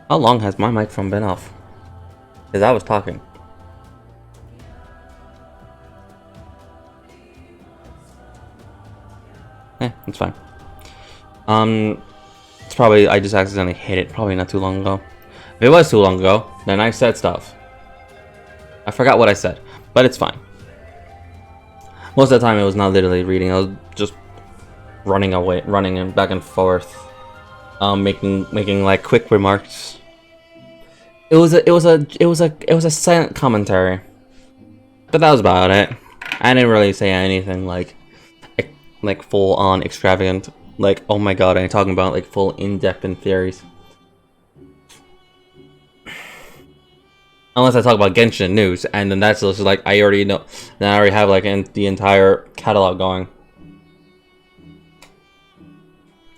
Speaker 1: How long has my microphone been off? Because I was talking. It's fine. It's probably, I just accidentally hit it probably not too long ago. If it was too long ago, then I said stuff. I forgot what I said, but it's fine. Most of the time it was not literally reading, I was just running away, running and back and forth, making like quick remarks. It was a silent commentary, but that was about it. I didn't really say anything like full on extravagant, like oh my god, I'm talking about like full in depth in theories. Unless I talk about Genshin news, and then that's just like I already know. Then I already have like the entire catalog going.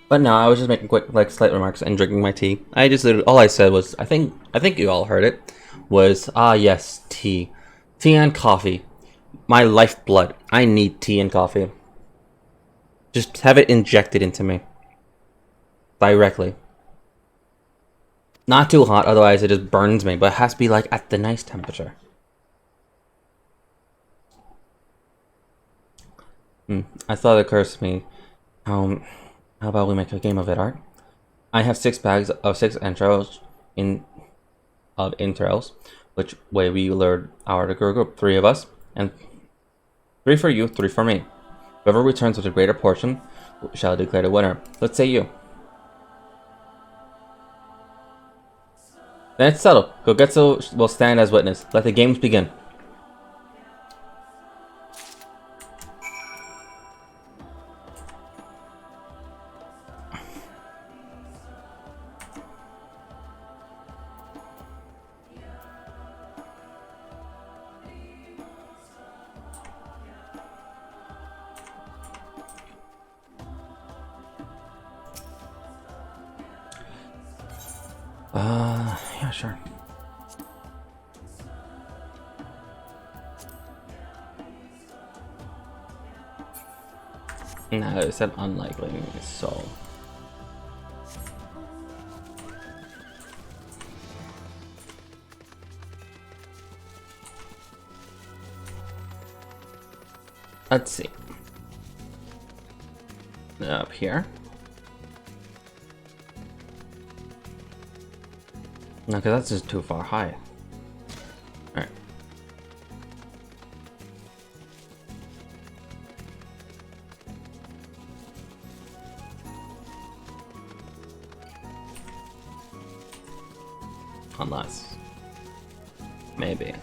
Speaker 1: But no, I was just making quick, like, slight remarks and drinking my tea. I just literally, all I said was, I think you all heard it, was, ah yes, tea. Tea and coffee. My lifeblood. I need tea and coffee. Just have it injected into me. Directly. Not too hot, otherwise it just burns me, but it has to be, like, at the nice temperature. I thought it occurs to me, how about we make a game of it, Art? I have 6 bags of 6 intros intros, which way we lured our group, 3 of us, and 3 for you, 3 for me. Whoever returns with a greater portion shall declare the winner. Let's say you. Then it's settled. Gogetsu will stand as witness. Let the games begin. Yeah, sure. No, it said unlikely, so... Let's see. Up here. No, because that's just too far high. Alright. Unless. Maybe.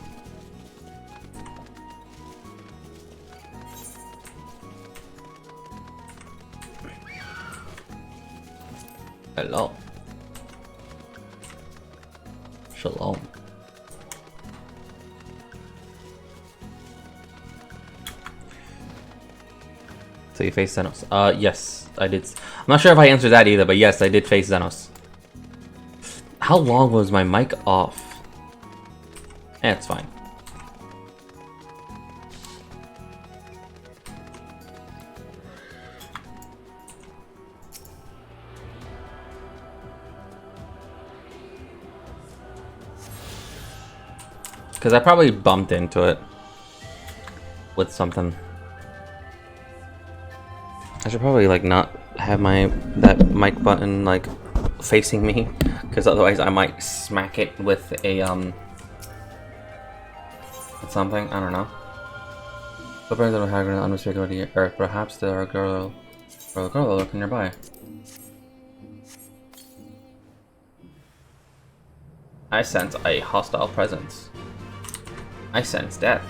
Speaker 1: Hello. Shalom. So you faced Xenos. Yes, I did. I'm not sure if I answered that either, but yes, I did face Xenos. How long was my mic off? It's fine. Because I probably bumped into it with something. I should probably like not have that mic button like facing me, because otherwise I might smack it with a with something. I don't know. Footprints that were haggard and unmistakable to the earth. Perhaps there are a girl lurking nearby. I sense a hostile presence. I sense death.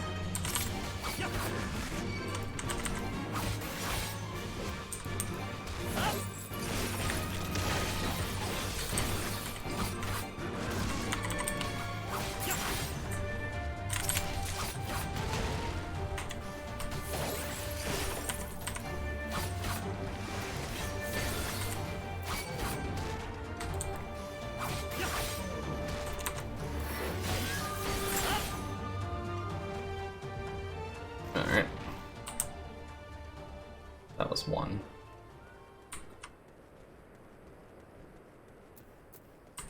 Speaker 1: Alright. That was one.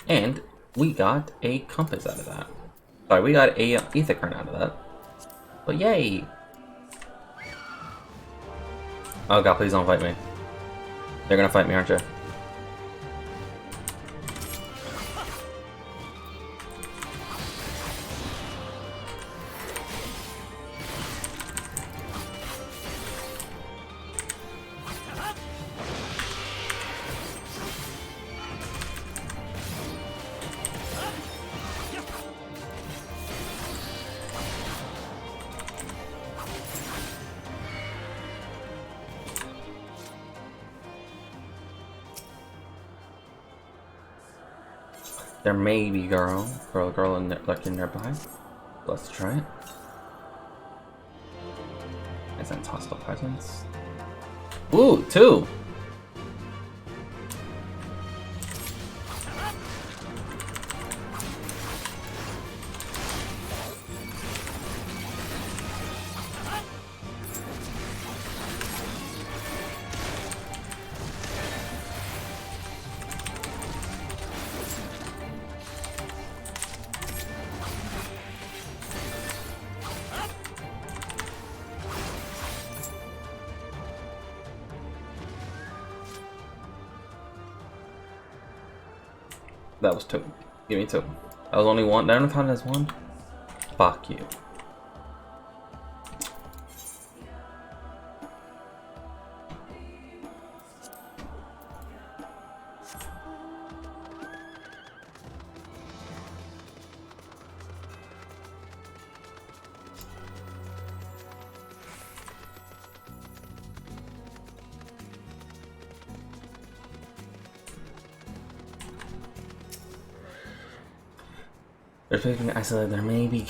Speaker 1: And we got a compass out of that. Sorry, we got a ether current out of that. But yay! Oh god, please don't fight me. They're gonna fight me, aren't you? There may be girl in there, lurking nearby. Let's try it. Isn't hostile presence? Ooh, 2! That was 2. Give me 2. That was only 1. Did I only count it as 1? Fuck you. They're speaking isolated. There may be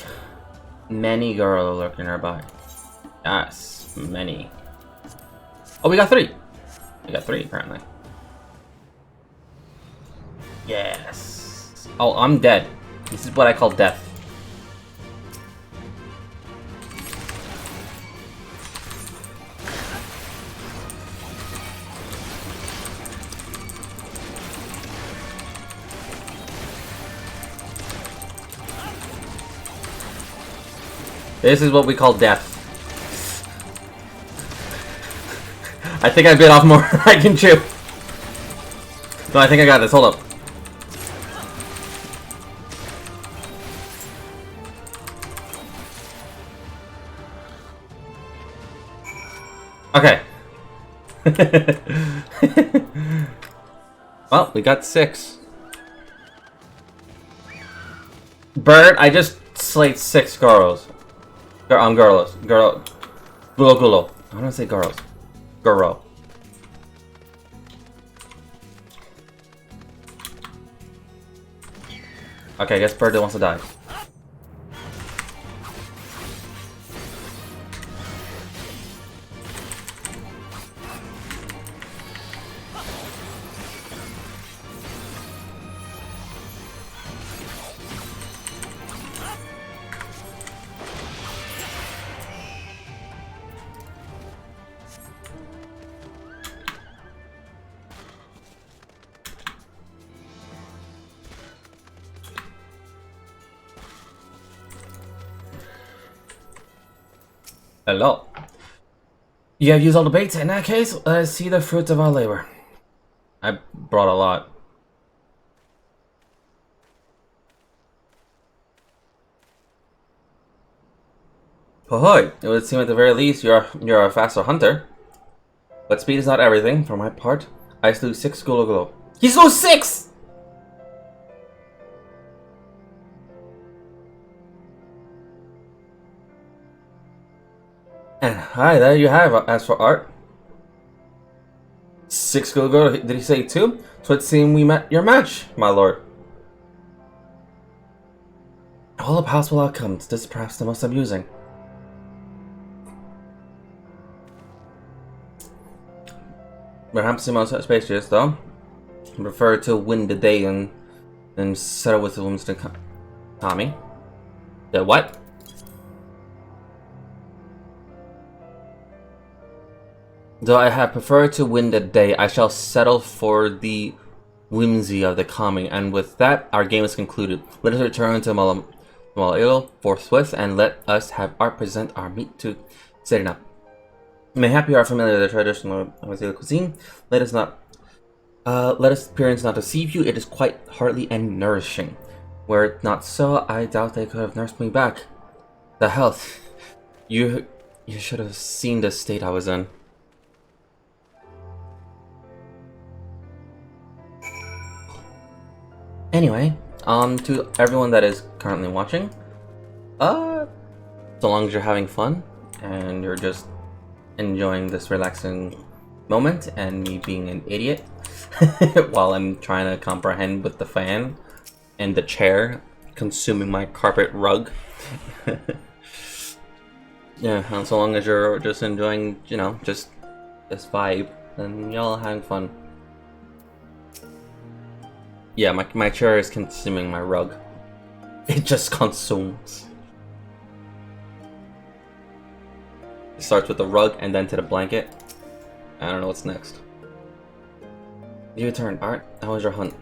Speaker 1: many girls lurking nearby. Yes, many. Oh, we got 3. We got 3 apparently. Yes. Oh, I'm dead. This is what I call death. This is what we call death. I think I bit off more than I can chew. No, I think I got this. Hold up. Okay. Well, we got 6. Bird, I just slayed 6 girls. Girls. Gulo. I want to say girls. Girl. Okay, I guess Bird wants to die. Hello. You have used all the baits. In that case, let's see the fruits of our labor. I brought a lot. Ahoy! It would seem at the very least you're a faster hunter. But speed is not everything. For my part, I slew 6 Gulo. He slew 6! And hi, there you have. As for art, 6 Gulo. Did he say 2? So it seemed we met your match, my lord. All the possible outcomes. This is perhaps the most amusing. Perhaps the most spacious, though. I prefer to win the day and settle with the Winston Tommy. The what? Though I have preferred to win the day, I shall settle for the whimsy of the calming. And with that, our game is concluded. Let us return to Malilo forthwith, and let us have art present our meat to setting up. Mayhap you are familiar with the traditional Brazilian cuisine. Let us appearance not deceive you. It is quite hearty and nourishing. Were it not so, I doubt they could have nursed me back. The health. You should have seen the state I was in. Anyway, to everyone that is currently watching, so long as you're having fun and you're just enjoying this relaxing moment and me being an idiot while I'm trying to comprehend with the fan and the chair consuming my carpet rug. Yeah, and so long as you're just enjoying, you know, just this vibe, then y'all having fun. Yeah, my chair is consuming my rug. It just consumes. It starts with the rug and then to the blanket. I don't know what's next. Your turn, Art. How was your hunt?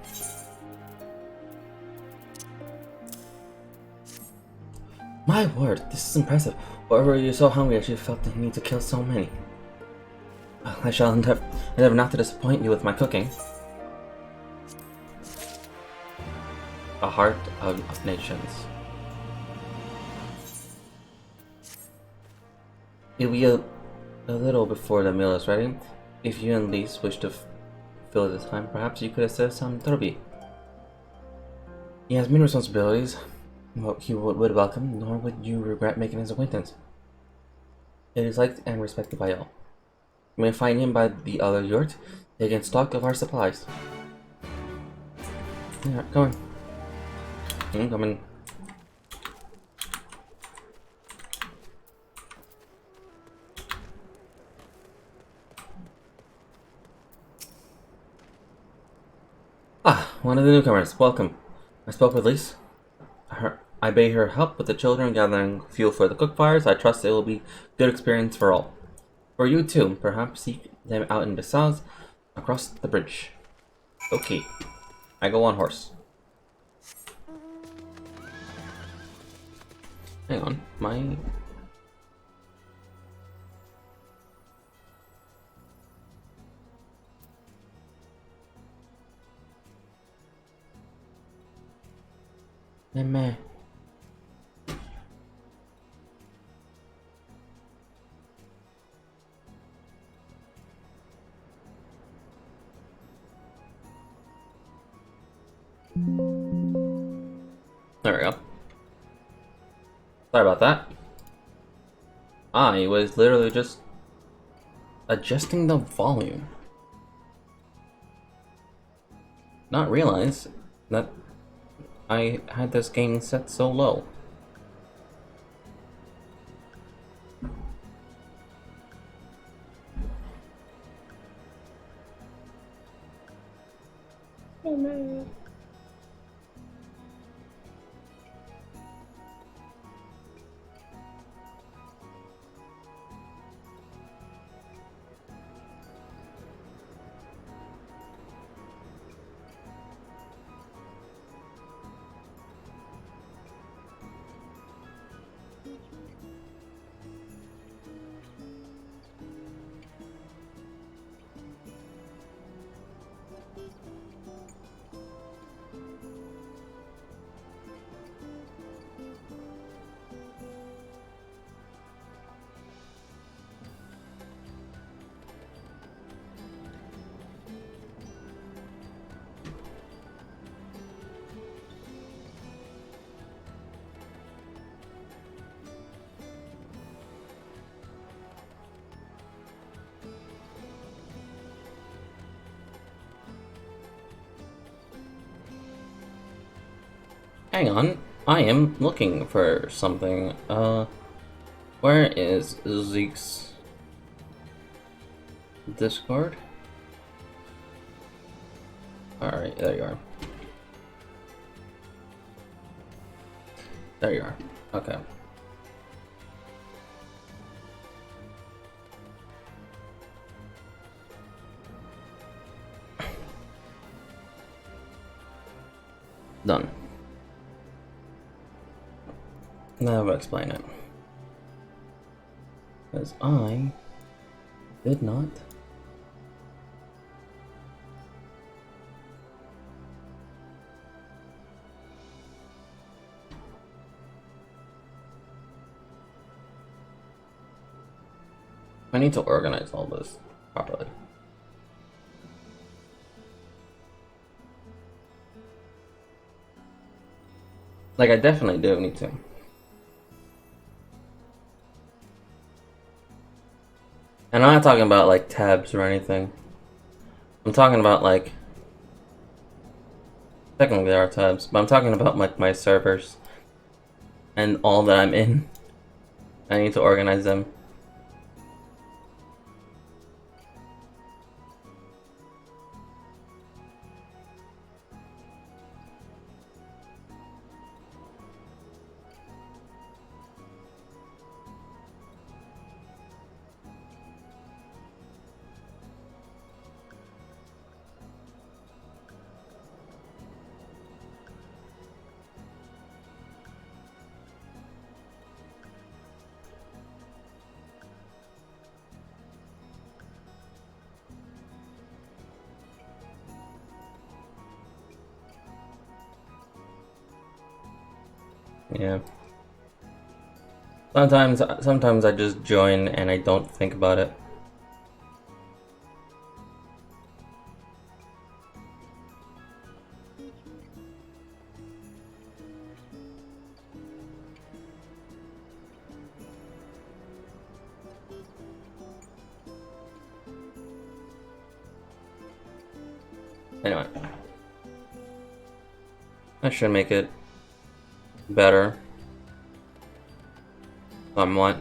Speaker 1: My word, this is impressive. Why were you so hungry that you felt the need to kill so many? I shall endeavor not to disappoint you with my cooking. A heart of nations. It'll be a little before the meal is ready. If you and Lise wish to fill the time, perhaps you could assist on Toby. He has many responsibilities. What he would welcome, nor would you regret making his acquaintance. It is liked and respected by all. You may find him by the other yurt, taking stock of our supplies. Yeah, come on. Come in. Ah, one of the newcomers. Welcome. I spoke with Lise. I bade her help with the children gathering fuel for the cook fires. I trust it will be a good experience for all. For you too, perhaps seek them out in Bissau across the bridge. Okay. I go on horse. Hang on, my... Meh. There we go. Sorry about that. I was literally just adjusting the volume. Not realize that I had this game set so low. Oh no. Hang on, I am looking for something. Where is Zeke's Discord? Alright, there you are. There you are. Okay. Done. Now I'll explain it. Because I did not. I need to organize all this properly. Like, I definitely do need to. And I'm not talking about like tabs or anything. I'm talking about like, technically there are tabs, but I'm talking about like my servers and all that I'm in. I need to organize them. Yeah. Sometimes I just join and I don't think about it. Anyway. I should make it better. Somewhat.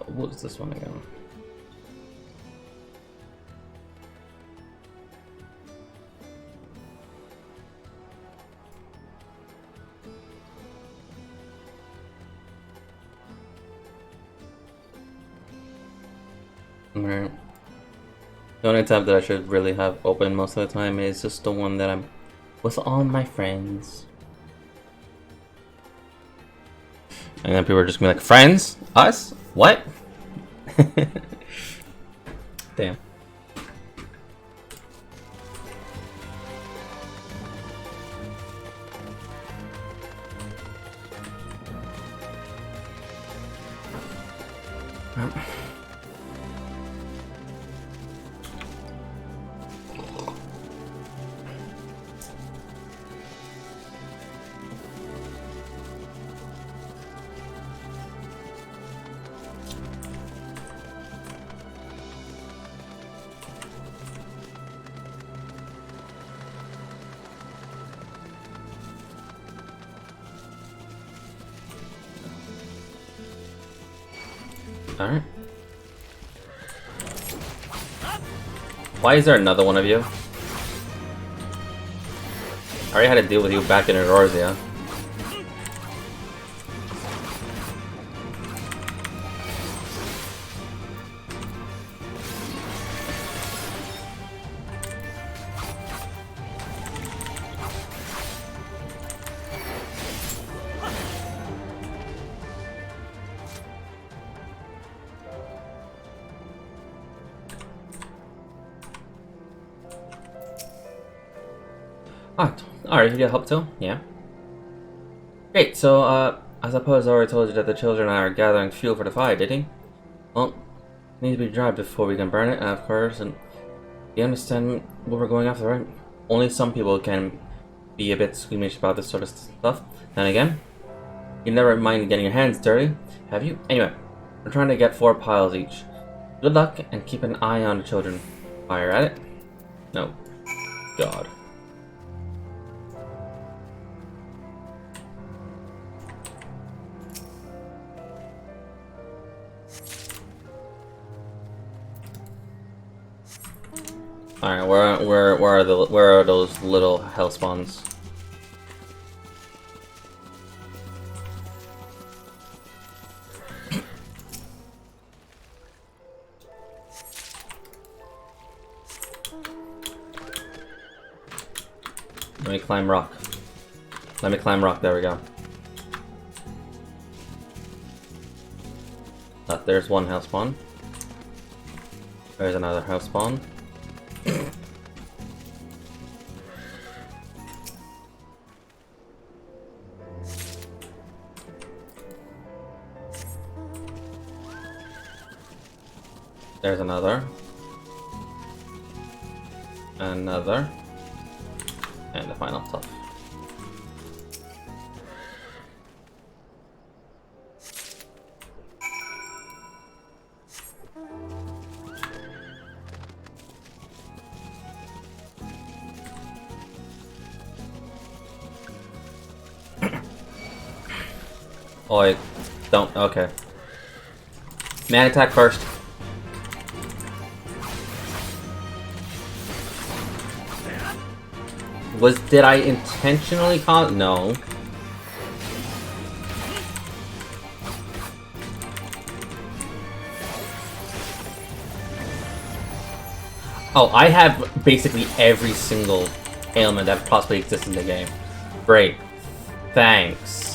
Speaker 1: What was this one again? Alright. The only tab that I should really have open most of the time is just the one that I'm with all my friends. And then people are just gonna be like, friends? Us? What? Damn. Alright. Why is there another one of you? I already had to deal with you back in Eorzea. Alright, you get help too? Yeah. Great, so, I suppose I already told you that the children and I are gathering fuel for the fire, did he? Well, it needs to be dry before we can burn it, and of course, and you understand what we're going after, right? Only some people can be a bit squeamish about this sort of stuff. Then again, you never mind getting your hands dirty, have you? Anyway, we're trying to get 4 piles each. Good luck, and keep an eye on the children. Fire at it? No. God. Alright, where are those little hell spawns? Let me climb rock. Let me climb rock, there we go. There's one house spawn. There's another house spawn. There's another. Another. And the final top. Oh, I don't. Okay. Man attack first. Did I intentionally cause? No. Oh, I have basically every single ailment that possibly exists in the game. Great. Thanks.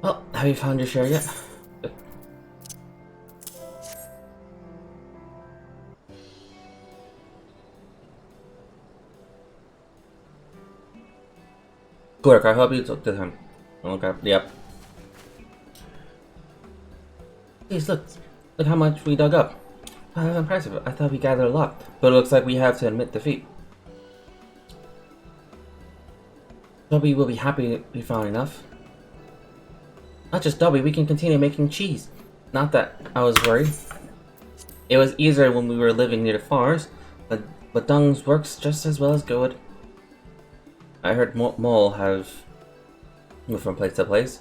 Speaker 1: Well, have you found your share yet? Good work, I hope you took the time. Okay, yep. Please look. Look how much we dug up. Oh, that's impressive. I thought we gathered a lot, but it looks like we have to admit defeat. Dobby will be happy we found enough. Not just Dobby, we can continue making cheese. Not that I was worried. It was easier when we were living near the forest, but Dung's works just as well as good. I heard Mole have moved from place to place.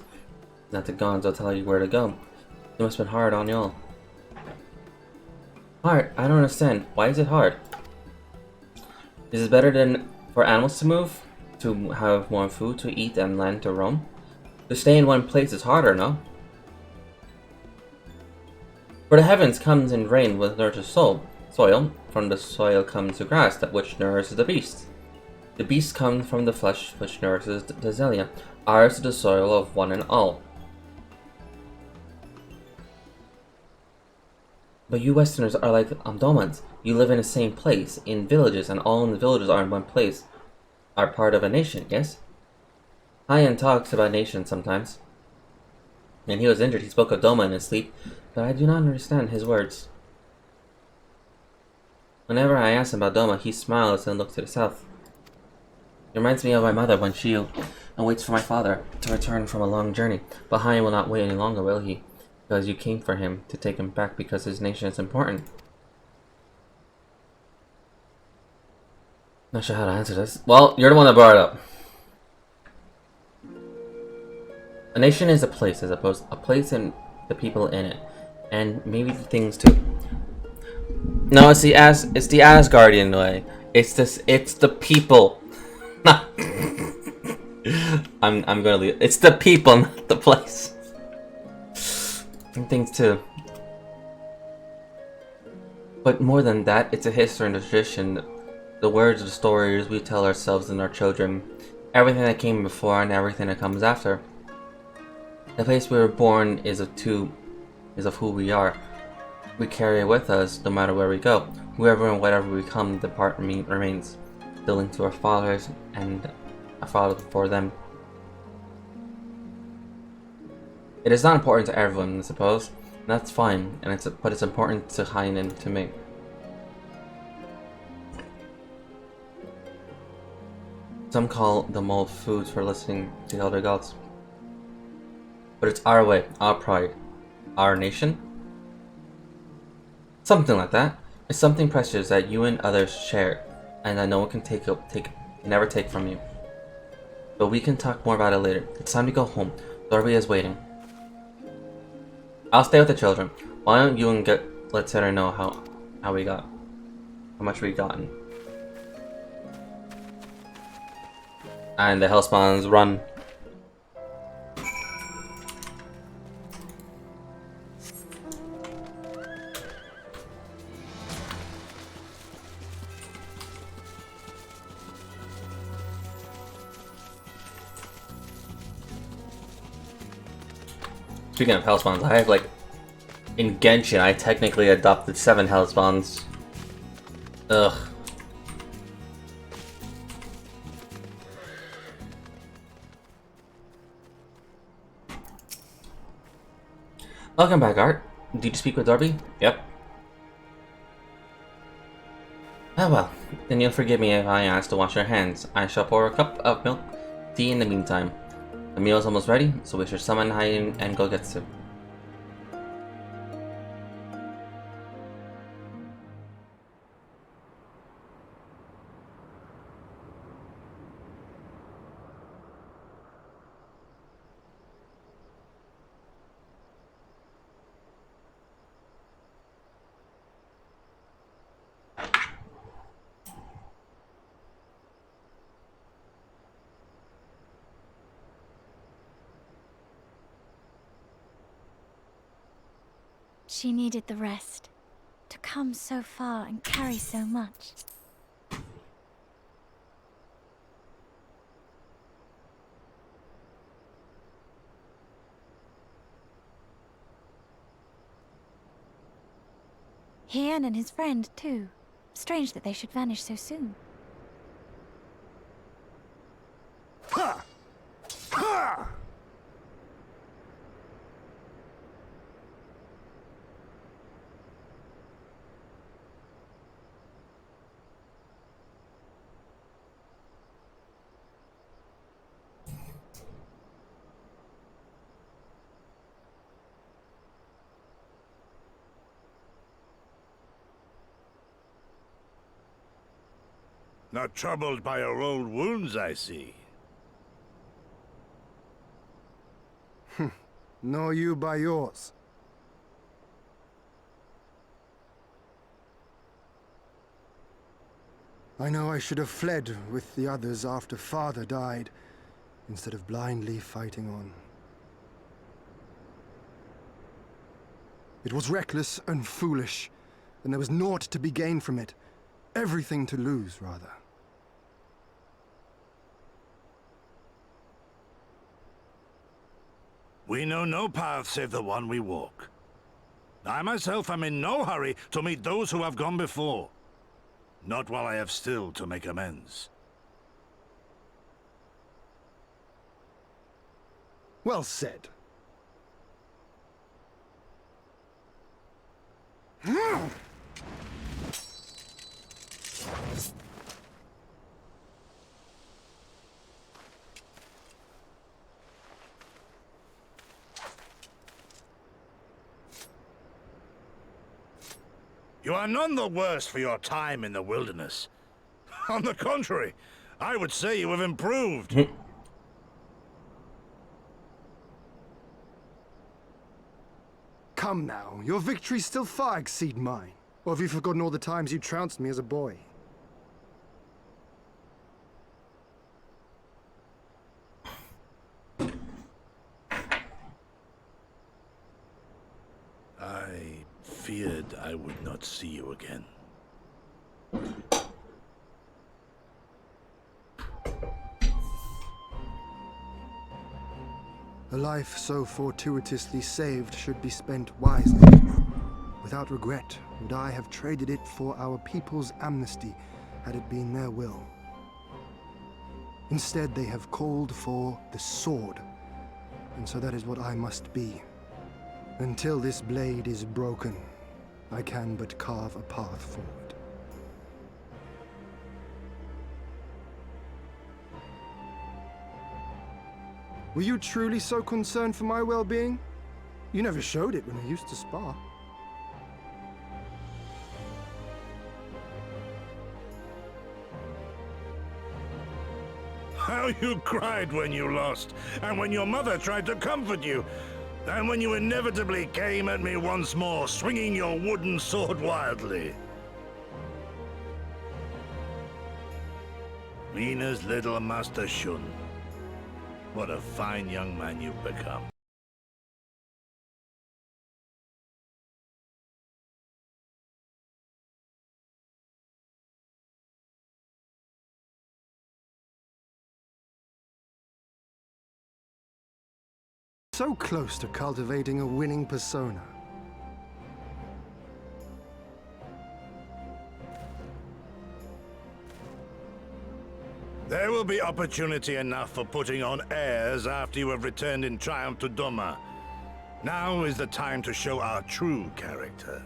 Speaker 1: Not the Gons will tell you where to go. It must have been hard on y'all. Hard? I don't understand. Why is it hard? Is it better than for animals to move? To have more food to eat and land to roam? To stay in one place is harder, no? For the heavens comes in rain which nourishes soil. From the soil comes the grass, that which nourishes the beast. The beast comes from the flesh, which nourishes the Zelia. Ours is the soil of one and all. But you Westerners are like Domans. You live in the same place, in villages, and all in the villages are in one place. Are part of a nation, yes? Hyan talks about nations sometimes. When he was injured, he spoke of Doma in his sleep, but I do not understand his words. Whenever I ask him about Doma, he smiles and looks to the south. It reminds me of my mother when she waits for my father to return from a long journey. But Hyan will not wait any longer, will he? Because you came for him to take him back because his nation is important. Not sure how to answer this. Well, you're the one that brought it up. A nation is a place, as opposed a place and the people in it, and maybe the things too. No, it's the Asgardian way. It's the people. I'm gonna leave. It's the people, not the place. And things too. But more than that, it's a history and a tradition. The words, the stories we tell ourselves and our children. Everything that came before and everything that comes after. The place we were born is of who we are. We carry it with us no matter where we go. Whoever and whatever we become, the part remains. The link to our fathers and a father for them. It is not important to everyone, I suppose. And that's fine, but it's important to Hyan and to me. Some call them all foods for listening to the other gods. But it's our way, our pride, our nation. Something like that. It's something precious that you and others share, and that no one can never take from you. but we can talk more about it later. It's time to go home. Darby is waiting. I'll stay with the children. Why don't you and let Sarah know how much we gotten. And the hellspawns run. Speaking of hellspawns, I have in Genshin, I technically adopted 7 hellspawns. Ugh. Welcome back, Art. Did you speak with Darby? Yep. Oh well, then you'll forgive me if I ask to wash your hands. I shall pour a cup of milk tea in the meantime. The meal's almost ready, so we should summon high and go get some.
Speaker 15: She needed the rest. To come so far and carry so much. Hien and his friend, too. Strange that they should vanish so soon.
Speaker 6: Ha! Ha! Not troubled by your old wounds, I see.
Speaker 18: Nor you by yours. I know I should have fled with the others after Father died, instead of blindly fighting on. It was reckless and foolish, and there was naught to be gained from it. Everything to lose, rather.
Speaker 6: We know no path save the one we walk. I myself am in no hurry to meet those who have gone before. Not while I have still to make amends.
Speaker 18: Well said.
Speaker 6: You are none the worse for your time in the wilderness. On the contrary, I would say you have improved.
Speaker 18: Come now, your victories still far exceed mine. Or have you forgotten all the times you trounced me as a boy?
Speaker 6: I feared I would not see you again.
Speaker 18: A life so fortuitously saved should be spent wisely. Without regret, would I have traded it for our people's amnesty, had it been their will. Instead, they have called for the sword, and so that is what I must be. Until this blade is broken, I can but carve a path forward. Were you truly so concerned for my well-being? You never showed it when we used to spar.
Speaker 6: How you cried when you lost, and when your mother tried to comfort you, and when you inevitably came at me once more, swinging your wooden sword wildly. Mina's little Master Shun. What a fine young man you've become.
Speaker 18: So close to cultivating a winning persona.
Speaker 6: There will be opportunity enough for putting on airs after you have returned in triumph to Doma. Now is the time to show our true character.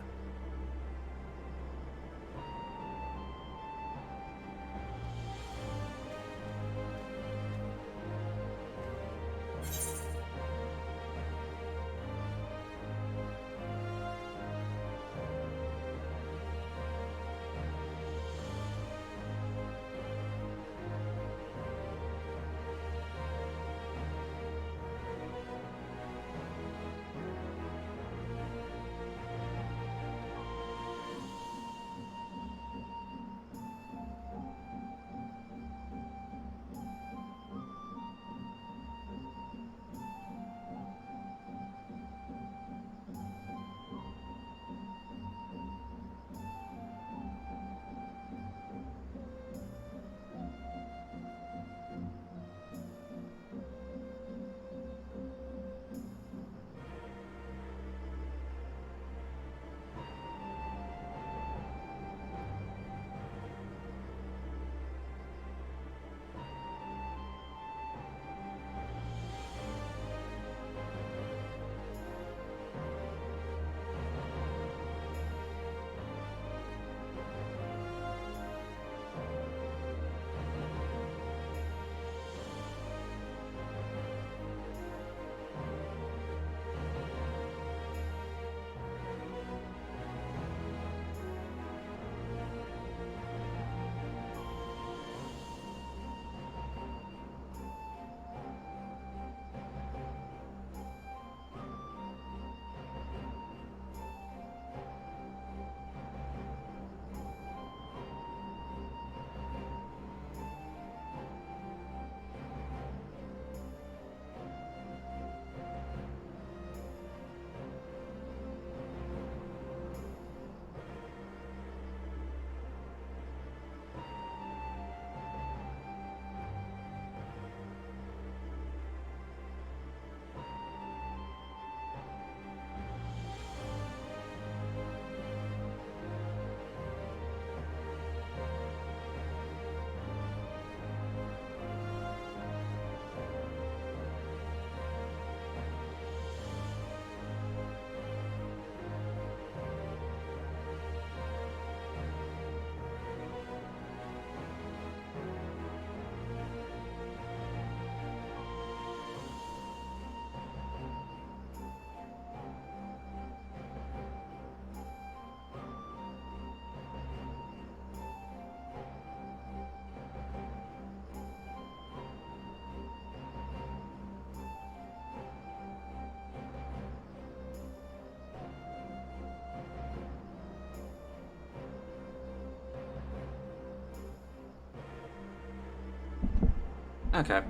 Speaker 1: Okay.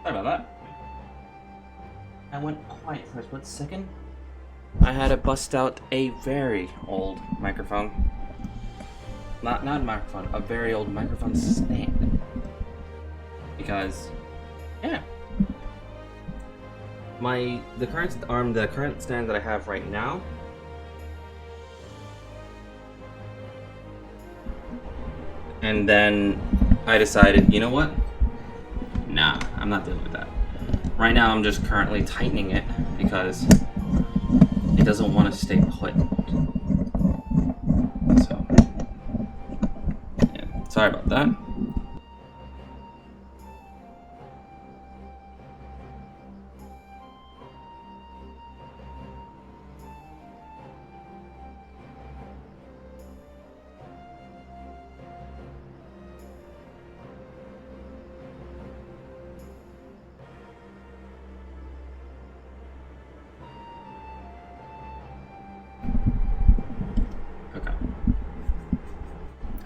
Speaker 1: Sorry about that. I went quiet for a split second. I had to bust out a very old microphone. Not a microphone, a very old microphone stand. Because, yeah. The current stand that I have right now and then I decided, you know what? Nah, I'm not dealing with that. Right now I'm just currently tightening it because it doesn't want to stay put. So, yeah, sorry about that.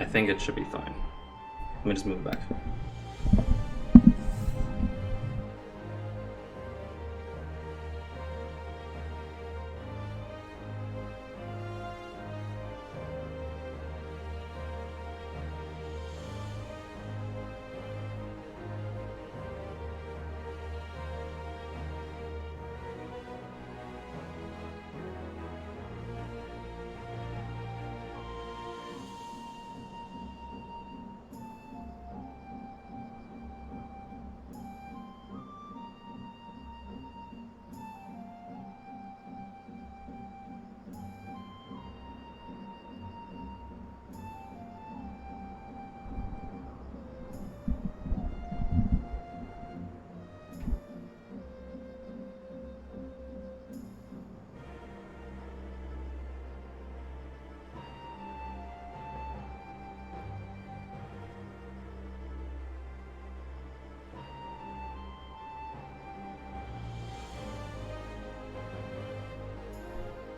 Speaker 1: I think it should be fine. Let me just move it back.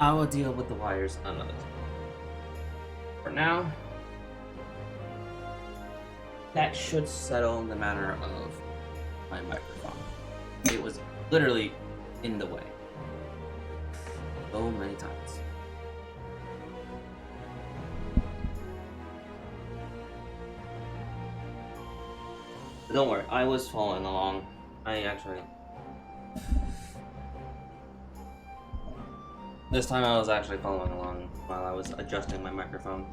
Speaker 1: I will deal with the wires another time. For now, that should settle the matter of my microphone. It was literally in the way so many times. But don't worry, I was following along. This time I was actually following along while I was adjusting my microphone.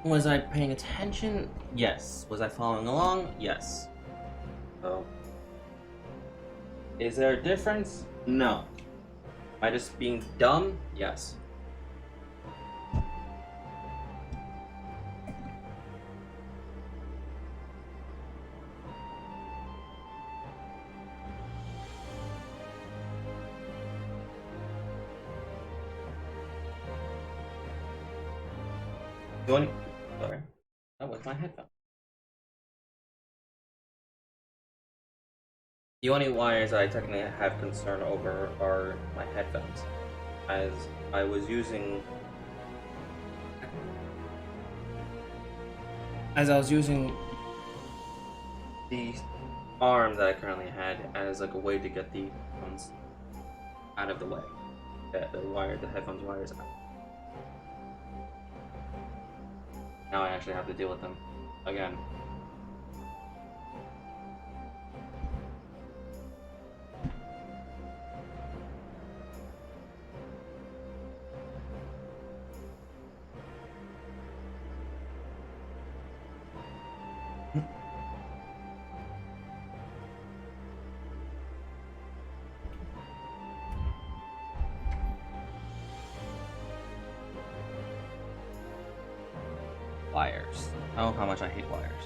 Speaker 1: Was I paying attention? Yes. Was I following along? Yes. So, is there a difference? No. Am I just being dumb? Yes. Sorry, that was my headphone. The only wires I technically have concern over are my headphones, as I was using the arm that I currently had as like a way to get the headphones out of the way. The headphones wires out. Now I actually have to deal with them again. Wires. Oh, how much I hate wires.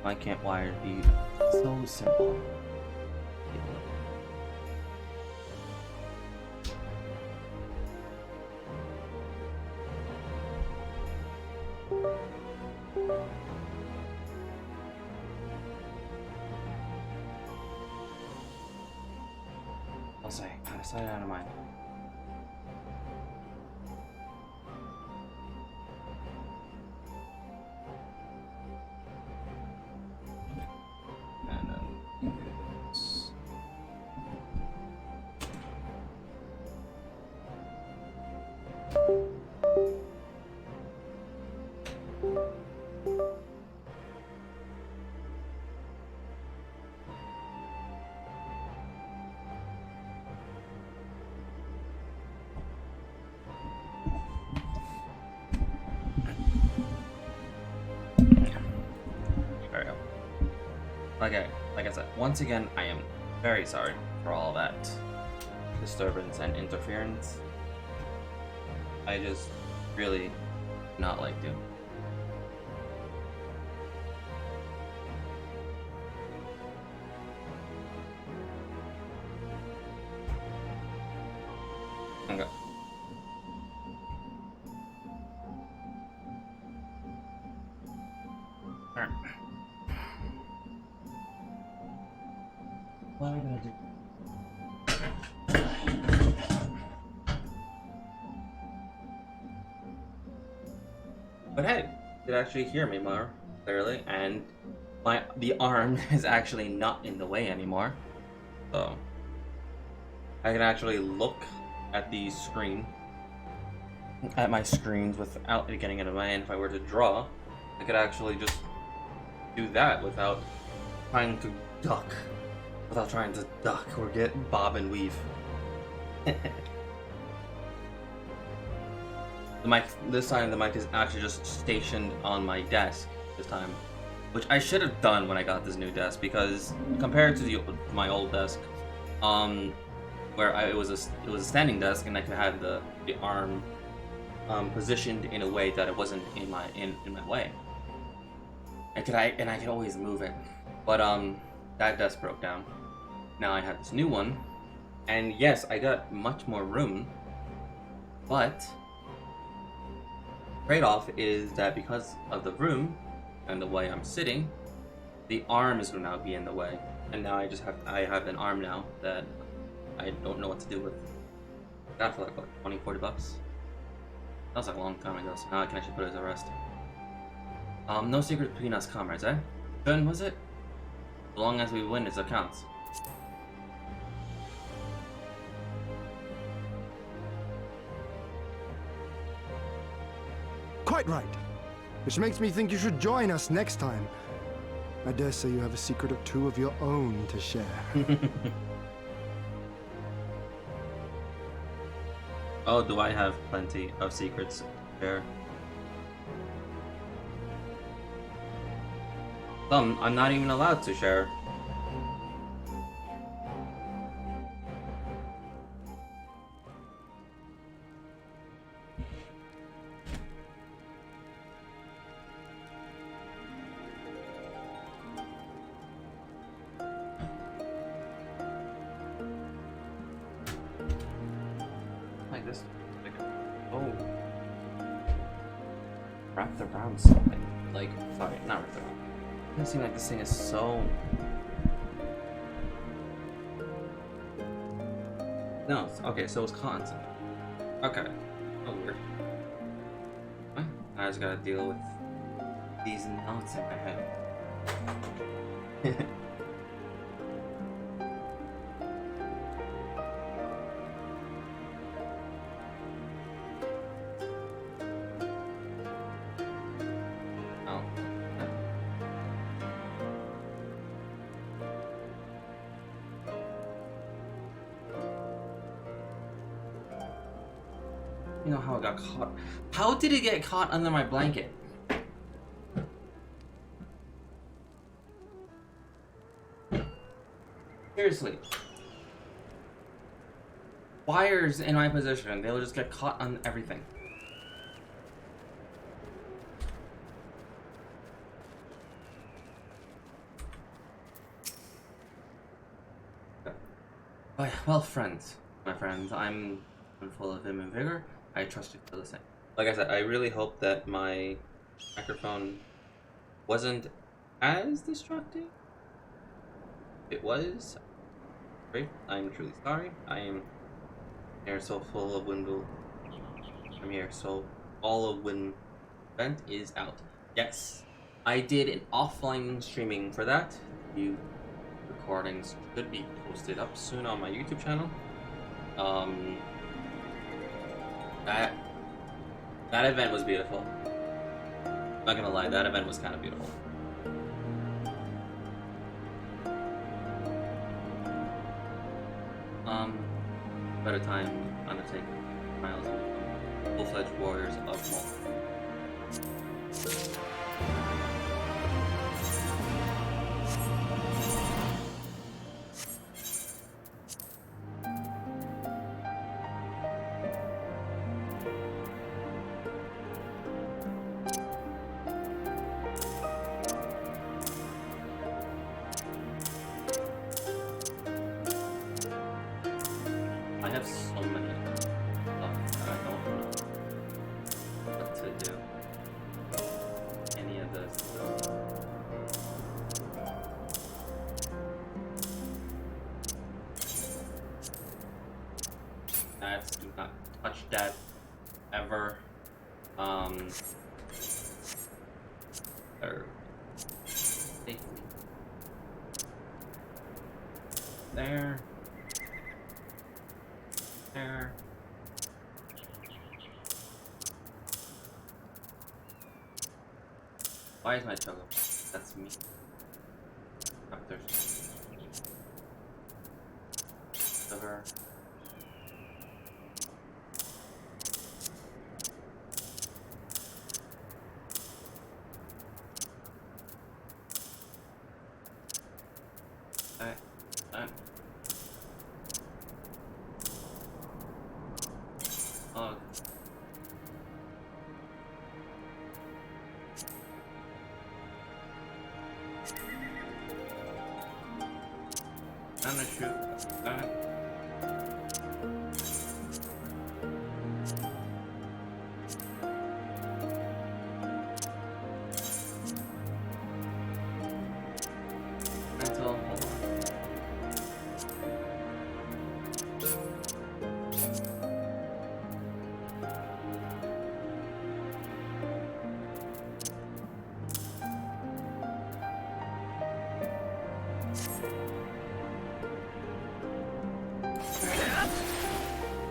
Speaker 1: Why can't wires be so simple? I'll say, out of sight, out of mind. Like I said, once again, I am very sorry for all that disturbance and interference. I just really not like to. Okay. Alright. What are we gonna do? But hey, you can actually hear me more clearly, and the arm is actually not in the way anymore. So I can actually look at the screen, at my screens without it getting in the way. And if I were to draw, I could actually just do that without trying to duck, or get bob and weave. The mic, this time the mic is actually just stationed on my desk this time, which I should have done when I got this new desk, because compared to my old desk, where it was a standing desk and I could have the arm positioned in a way that it wasn't in my way. I could always move it, but that desk broke down. Now I have this new one, and yes, I got much more room, but trade-off is that because of the room and the way I'm sitting, the arm is going to now be in the way, and now I have an arm now that I don't know what to do with. I got it for like what, 20-40 bucks. That was like a long time ago, so now I can actually put it to rest. No secret between us, comrades, eh? Good, was it? As long as we win, it counts.
Speaker 18: Quite right. Which makes me think you should join us next time. I dare say you have a secret or two of your own to share.
Speaker 1: Oh, do I have plenty of secrets to share? Some I'm not even allowed to share. Like this. Oh. Wrapped around something. Like, sorry, not wrapped around. It doesn't seem like this thing is so... No, okay, so it's cotton. Okay. Oh, weird. What? I just gotta deal with these knots in my head. You know how it got caught? How did it get caught under my blanket? Seriously. Wires in my position, they'll just get caught on everything. Well, friends, my friends, I'm full of vim and vigor. I trust you for listening. Like I said, I really hope that my microphone wasn't as distracting. If it was, great. I'm truly sorry. I am here so full of window. I'm here so all of wind vent is out. Yes, I did an offline streaming for that. You recordings should be posted up soon on my YouTube channel. That event was beautiful. Not gonna lie, that event was kind of beautiful. Better time undertake trials of full-fledged warriors of Maul. I have so many stuff that I don't know what to do. Any of this. Do not touch that ever. There. Safely. There. There. Why is my choco? That's me. I'm thirsty. Sugar. Oh. I'm gonna shoot. Mental, hold on.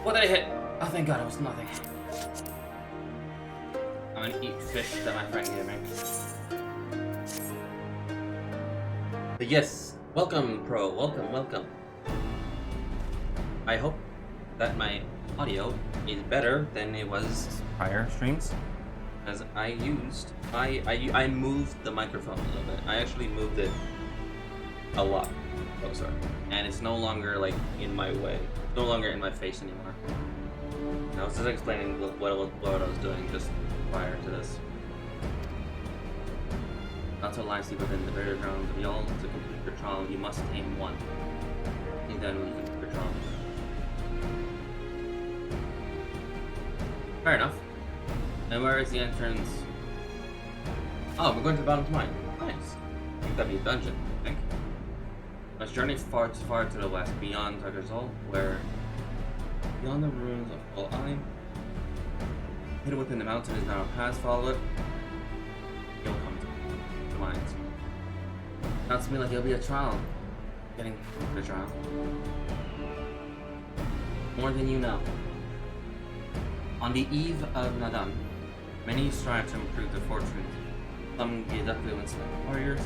Speaker 1: What did I hit? Oh, thank God, it was nothing. I'm gonna eat fish that my friend gave me. But yes, welcome, Pro. Welcome, welcome. I hope that my audio is better than it was prior streams, because I moved the microphone a little bit. I actually moved it a lot closer, and it's no longer like in my way, no longer in my face anymore. I was just explaining what I was doing just prior to this. Not to lie, sleep within the burial ground of y'all. To complete your trial, you must tame one. And then we complete your trial. Fair enough. And where is the entrance? Oh, we're going to the bottom of mine. Nice. I think that'd be a dungeon, I think. Let's journey far to the west, beyond Targarzol, where beyond the ruins of All-Eye, hidden within the mountain is now a pass. Follow it. You'll come to the mines. Sounds to me like it'll be a trial. Getting the trial. More than you know. On the eve of Nadam, many strive to improve their fortunes. Some be adeptly when select warriors.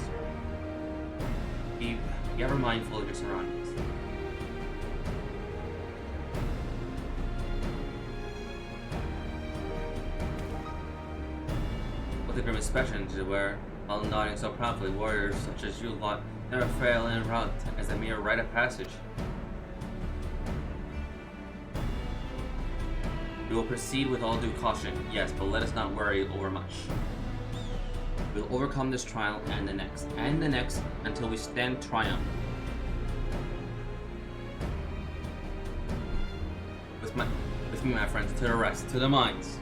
Speaker 1: Be ever mindful of your surroundings. With a grim expression to wear, while nodding so proudly, warriors such as you lot never fail en route as a mere rite of passage. We will proceed with all due caution, yes, but let us not worry overmuch. We will overcome this trial and the next, until we stand triumph. With me, my friends, to the rest, to the mines.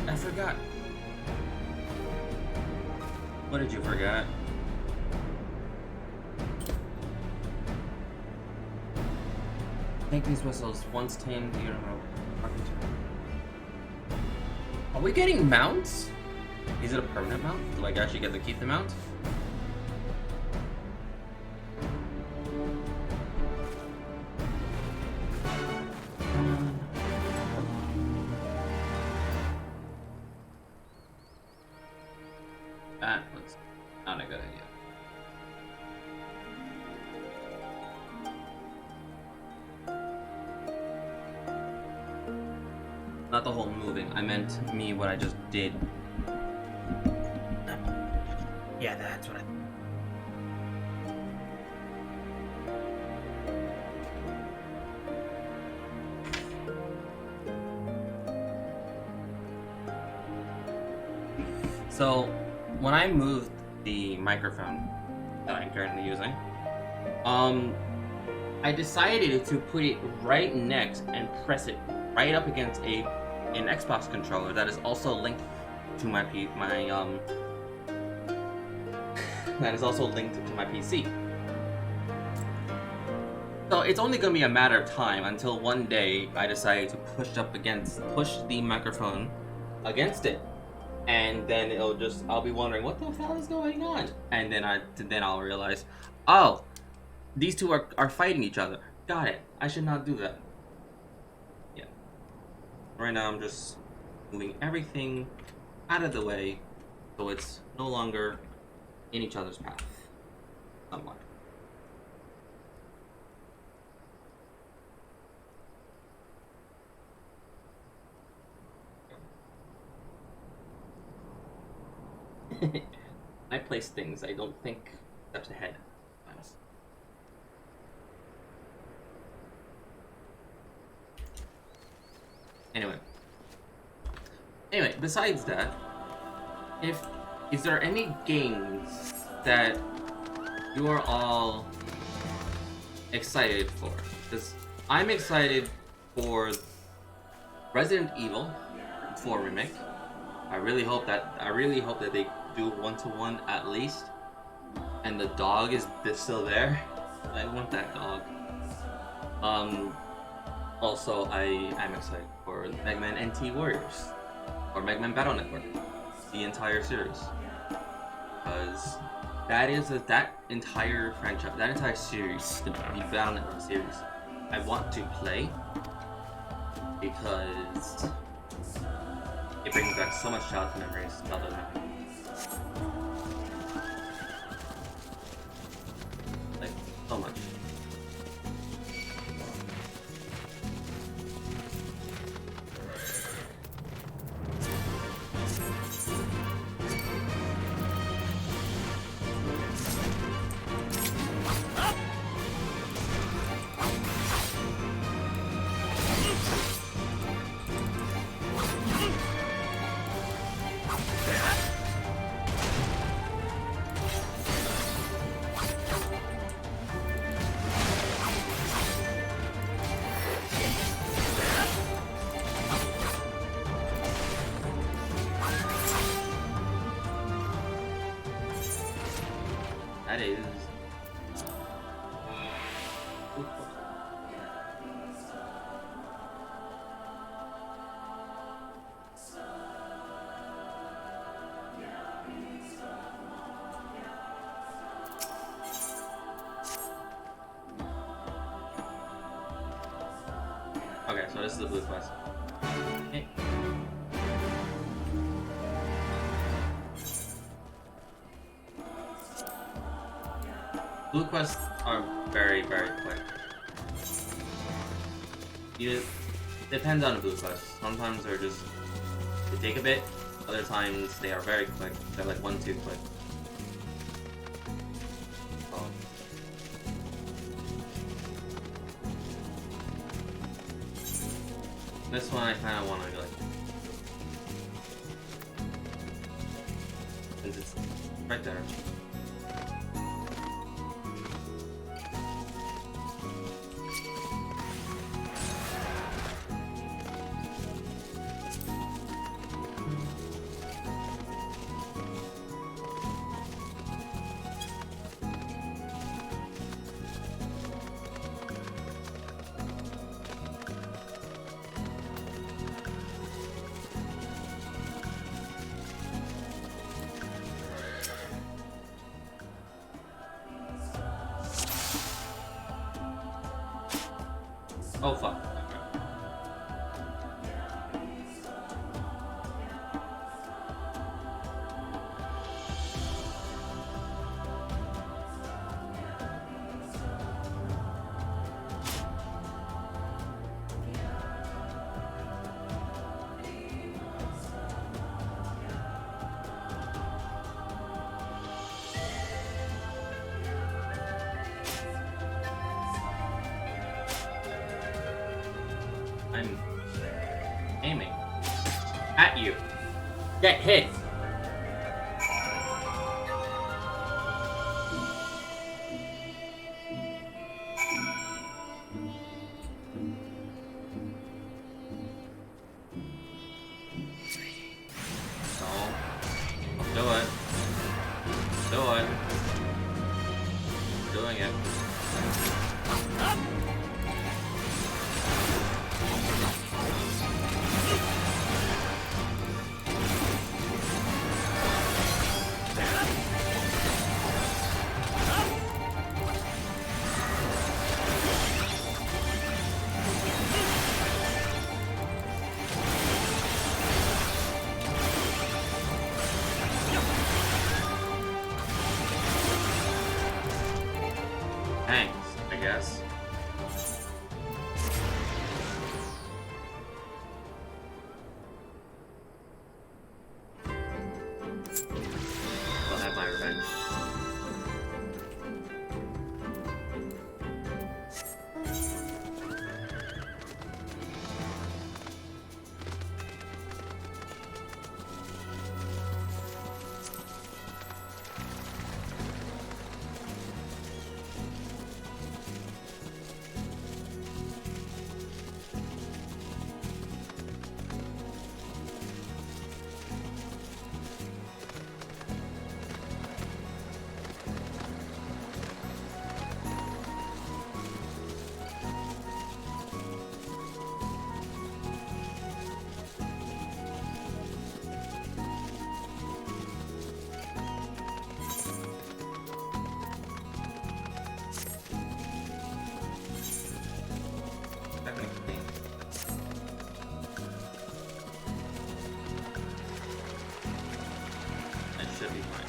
Speaker 1: I forgot. What did you forget? Take these whistles, once tamed the universal architecture. Are we getting mounts? Is it a permanent mount? Do I actually get to keep the mount? That was not a good idea. Not the whole moving, I meant me, what I just did. Yeah, that's what I... So, when I moved the microphone that I'm currently using, I decided to put it right next and press it right up against an Xbox controller that is also linked to my that is also linked to my PC. So it's only gonna be a matter of time until one day I decide to push the microphone against it, and then I'll be wondering what the hell is going on, and then I'll realize, oh, these two are fighting each other. Got it. I should not do that. Yeah. Right now I'm just moving everything out of the way so it's no longer in each other's path. Somewhat. I place things. I don't think steps ahead. Anyway, besides that, is there any games that you are all excited for? Because I'm excited for Resident Evil 4 remake. I really hope that they do 1-to-1 at least, and the dog is still there. I want that dog. Also, I am excited for Mega Man NT Warriors or Mega Man Battle Network, the entire series, because that entire franchise, that entire series, the Battle Network series, I want to play because it brings back so much childhood memories. Like, so much. That is... Okay, so this is the blue quest. Okay. Blue quests are very, very quick. It depends on the blue quest. Sometimes they take a bit, other times they are very quick. They're like 1-2 quick. This one I kind of want to like, since it's right there. Oh fuck. I'm aiming at you. Get hit. Do it. Do it. Doing it. Thanks, I guess. I'll have my revenge. Should be fine.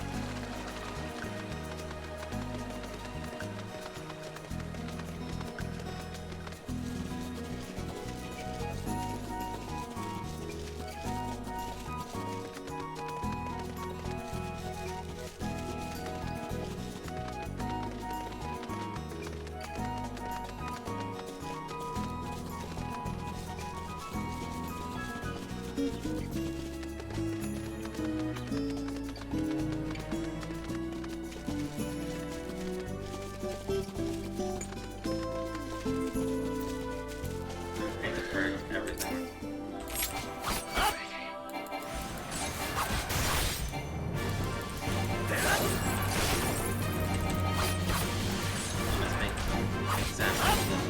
Speaker 1: Everything. Let's make examples of them.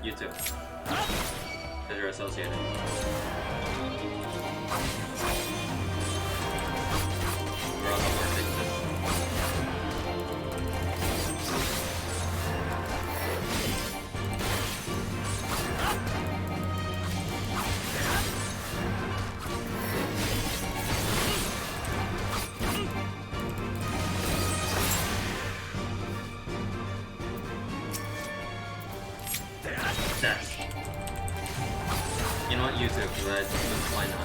Speaker 1: You too. Because you're associated. We're also working this. Dash. You know what, you too, but why not?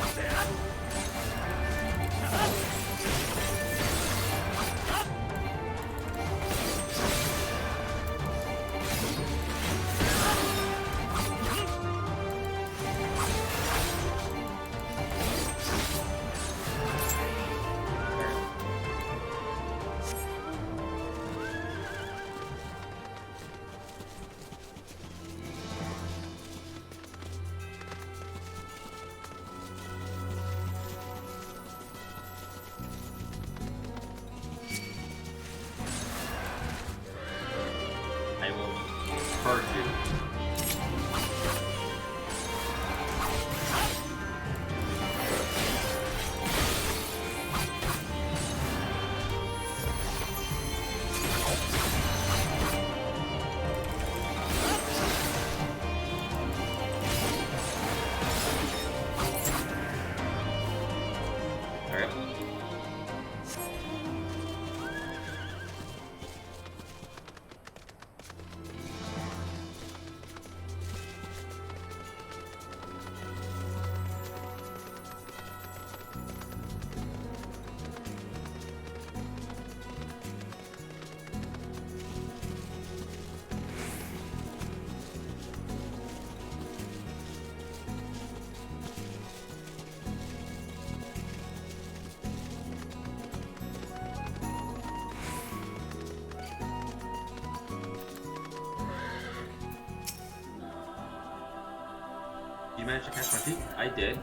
Speaker 1: you manage to catch my feet? I did.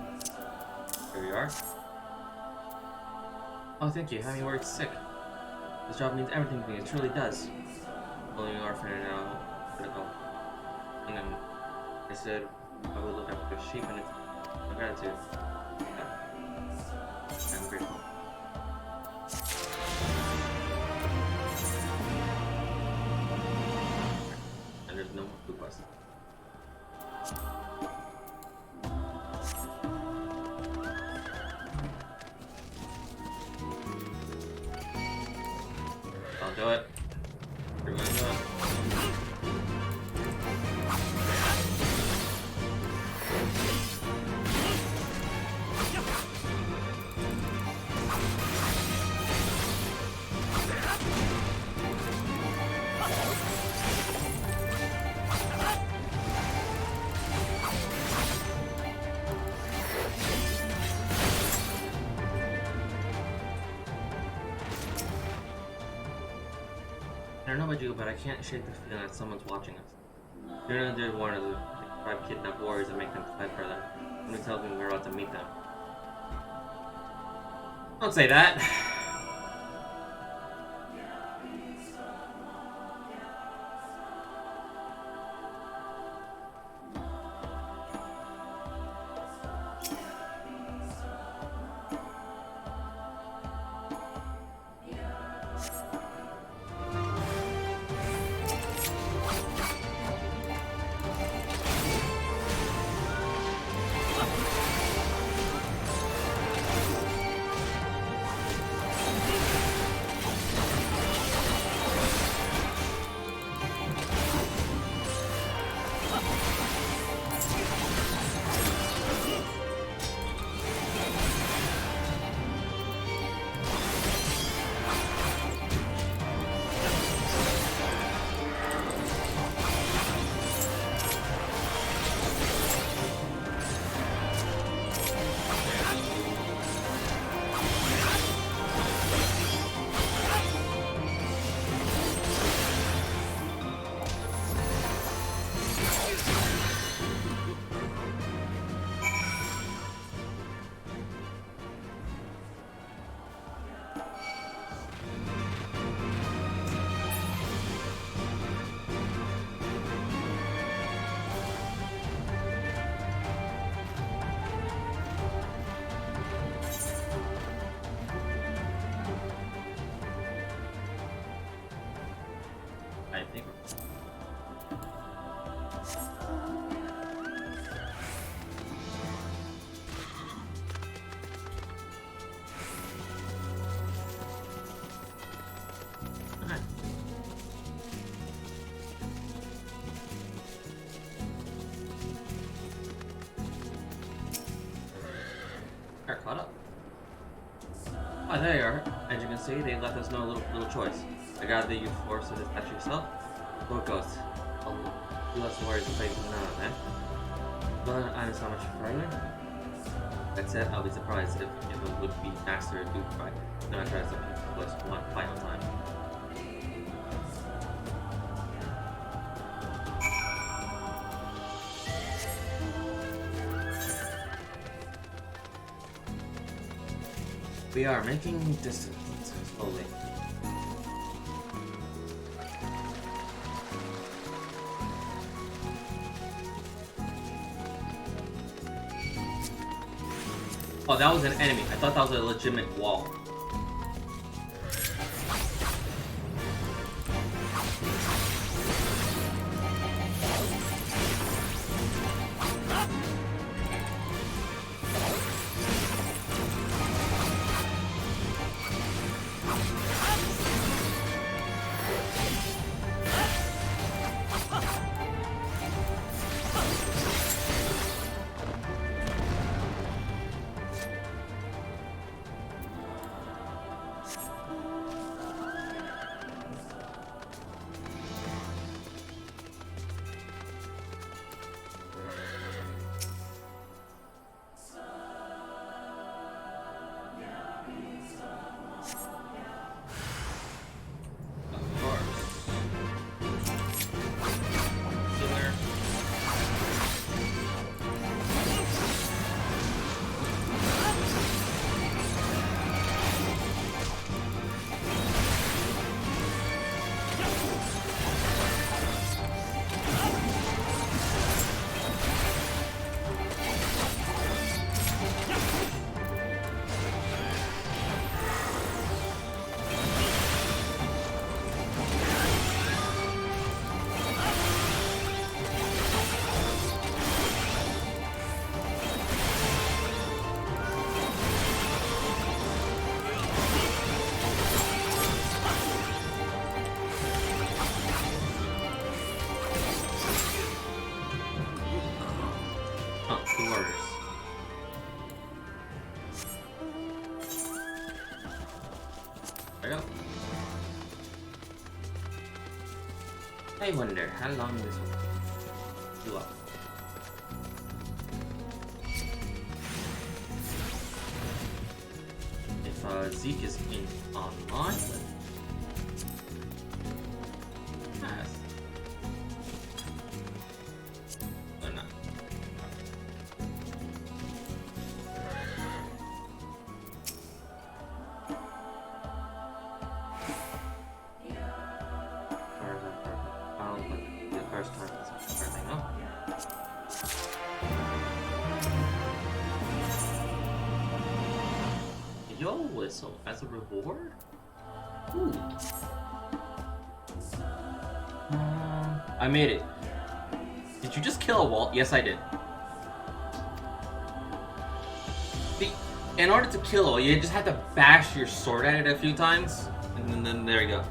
Speaker 1: Here we are. Oh, thank you. Having worried sick. This job means everything to me. It truly does. Only our friend now. Critical. And then I said I would look after the sheep and it's my gratitude. Yeah. I'm grateful. And there's no more food quests. I'll do it. You're gonna do it. I don't know about you, but I can't shake the feeling that someone's watching us. You're gonna do one of the 5 kidnapped warriors and make them fight for them. When he tells me we're about to meet them. Don't say that. I think. Okay. Alright, caught up. Oh, there you are. As you can see, they left us no little choice. I gather that you forced to dispatch yourself. So it goes. You less worries and faith none of that. But I know so much further. That said, I'll be surprised if it would be faster to do fight. No matter if it was one final time. We are making distance slowly. Oh, that was an enemy. I thought that was a legitimate wall. There you go. I wonder how long this will do up. If Zeke is in online, yes. Or not. Yo, whistle as a reward? Ooh. I made it. Did you just kill a wall? Yes, I did. In order to kill a wall, you just have to bash your sword at it a few times, and then there you go.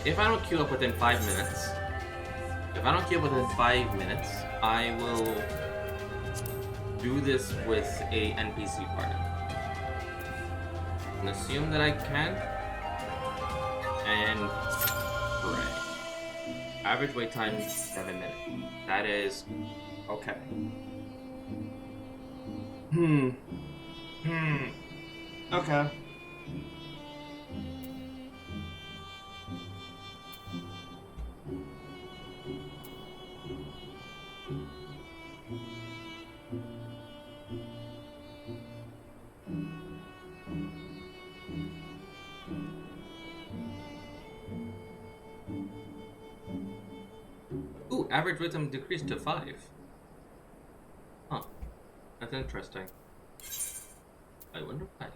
Speaker 1: If I don't queue up within 5 minutes, I will do this with a NPC party. And assume that I can, and pray. Average wait time 7 minutes. That is okay. Okay. Ooh, average rhythm decreased to 5. Huh. That's interesting. I wonder why.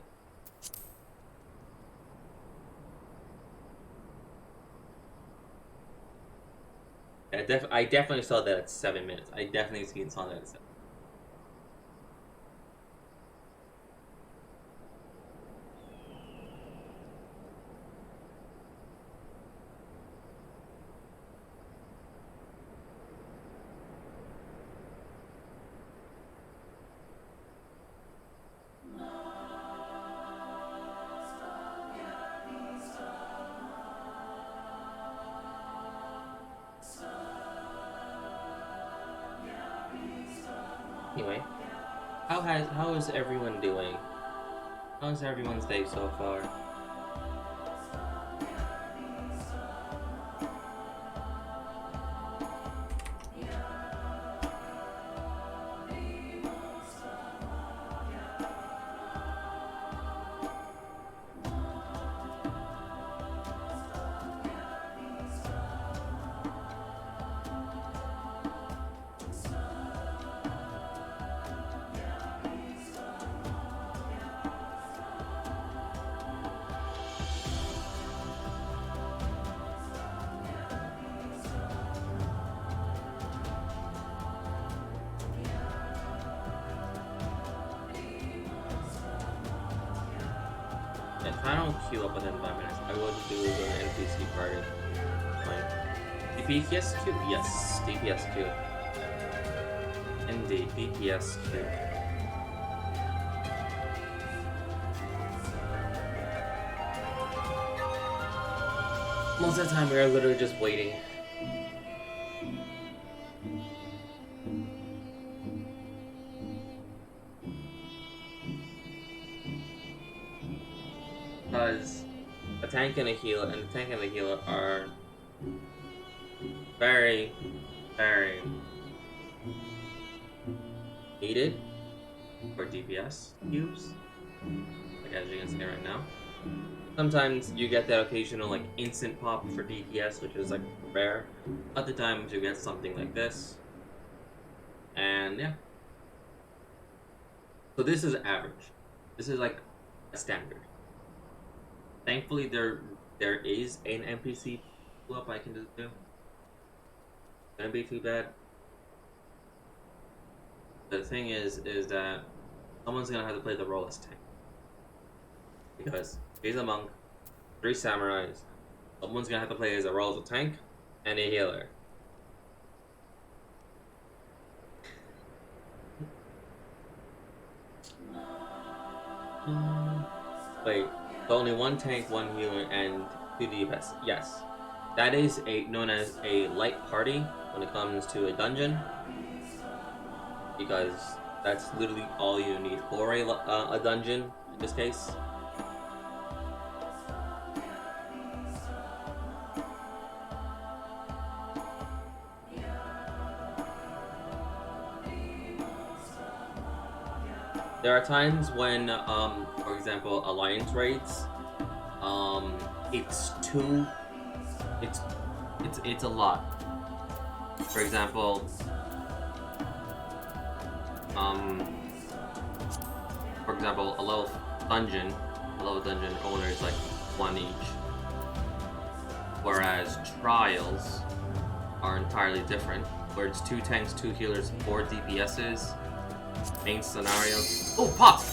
Speaker 1: I definitely saw that at 7 minutes. I definitely saw that at 7. Anyway, how is everyone doing? How's everyone's day so far? If I don't queue up within 5 minutes, I will do an NPC party. Like, DPS queue? Yes, DPS queue. Indeed, DPS queue. Most of the time, we're literally just waiting. Because a tank and a healer are very, very needed for DPS queues. Like as you can see right now. Sometimes you get that occasional like instant pop for DPS, which is like rare. Other times you get something like this. And yeah. So this is average. This is like a standard. Thankfully, there is an NPC pull-up I can just do. Gonna be too bad. The thing is that someone's gonna have to play the role as tank. Because he's a monk, 3 samurais. Someone's gonna have to play as a role as a tank and a healer. Wait, so only one tank, one healer, and 2 DPS. Yes. That is known as a light party when it comes to a dungeon. Because that's literally all you need for a dungeon, in this case. There are times when, for example, Alliance raids, it's a lot. For example, a level dungeon owner is like 1 each, whereas trials are entirely different, where it's 2 tanks, 2 healers, 4 DPSs. Main scenarios. Oh, popped!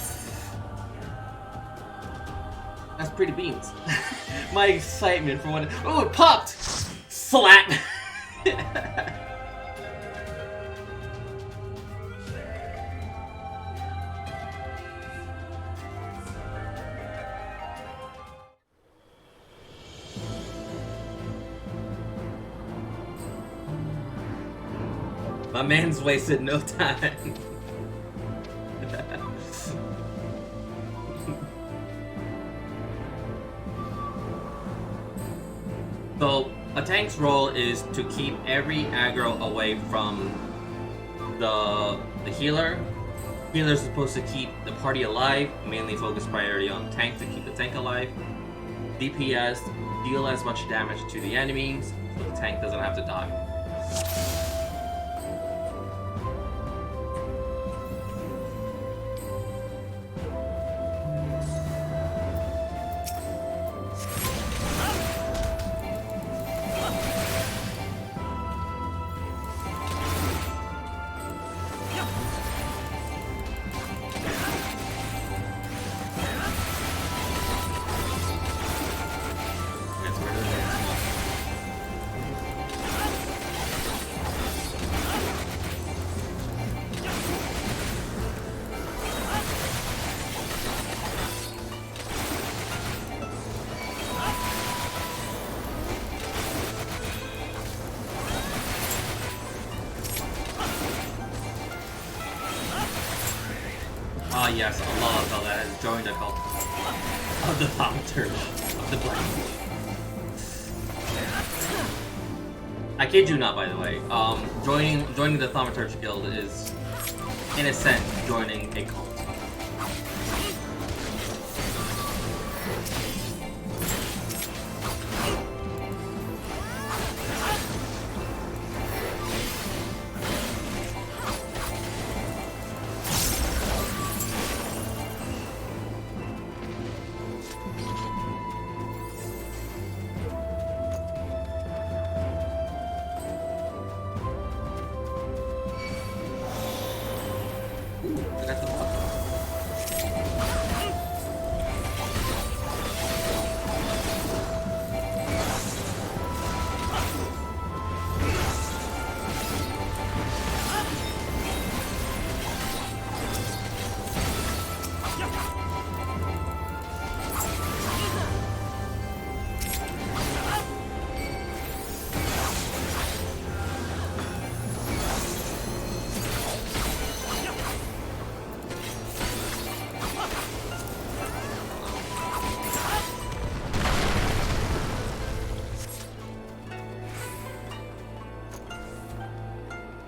Speaker 1: That's pretty beans. My excitement for when. Oh, it popped! Slap! My man's wasted no time. So, a tank's role is to keep every aggro away from the healer. Healer is supposed to keep the party alive, mainly focus priority on tank to keep the tank alive. DPS, deal as much damage to the enemies, so the tank doesn't have to die. Ah yes, a Lava that has joined a cult of the Thaumaturge of the Black. I kid you not, by the way. Joining the Thaumaturge Guild is, in a sense, joining a cult.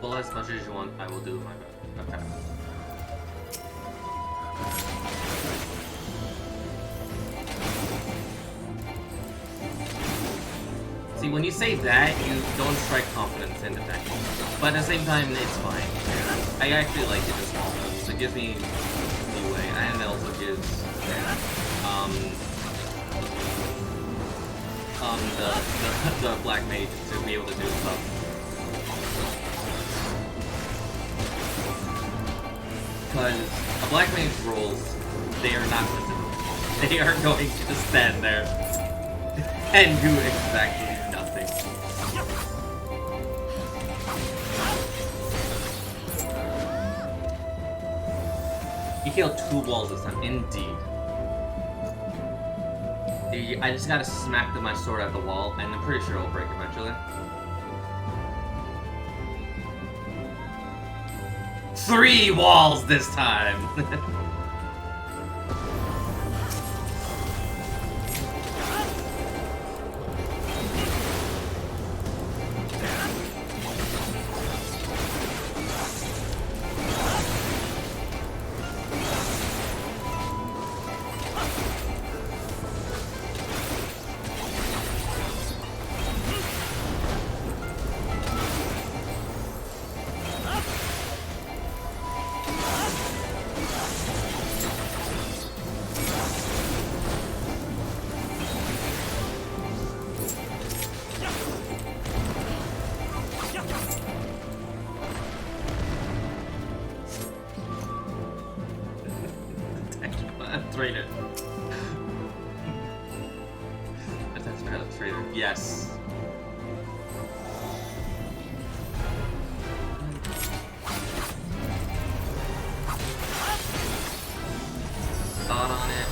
Speaker 1: Pull as much as you want, I will do my best. Okay. See, when you say that, you don't strike confidence in the deck. But at the same time, it's fine. I actually like it in small moves. It gives me leeway, and it also gives the black mage to be able to do stuff. Because a black mage rolls, they are not visible. They are going to just stand there and do exactly nothing. He killed 2 walls this time, indeed. I just gotta smack my sword at the wall, and I'm pretty sure it'll break eventually. 3 walls this time! Traitor. That's traitor. Yes. Thought on it.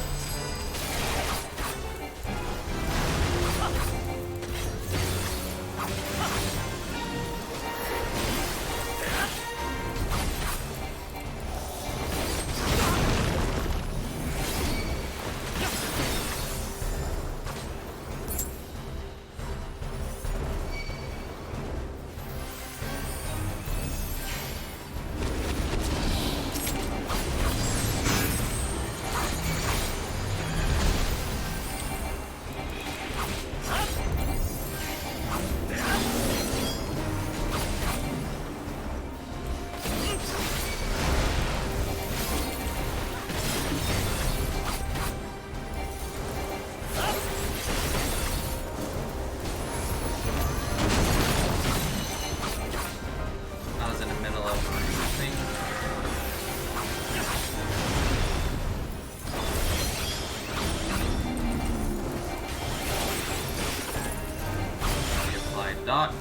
Speaker 1: Dot.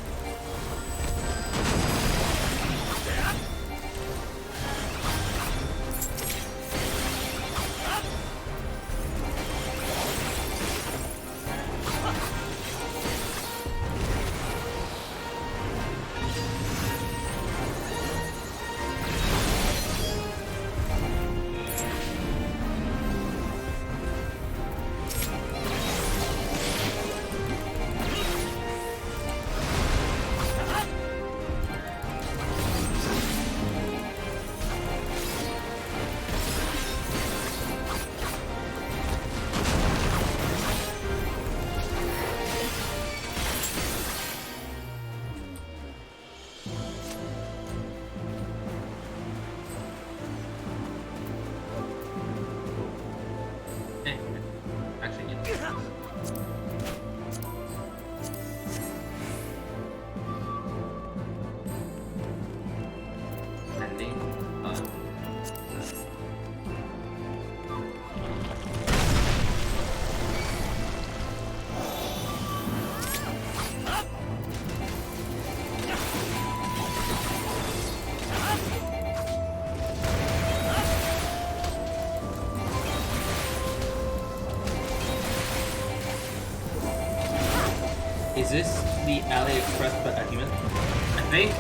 Speaker 1: Is this the AliExpress but a human? I think.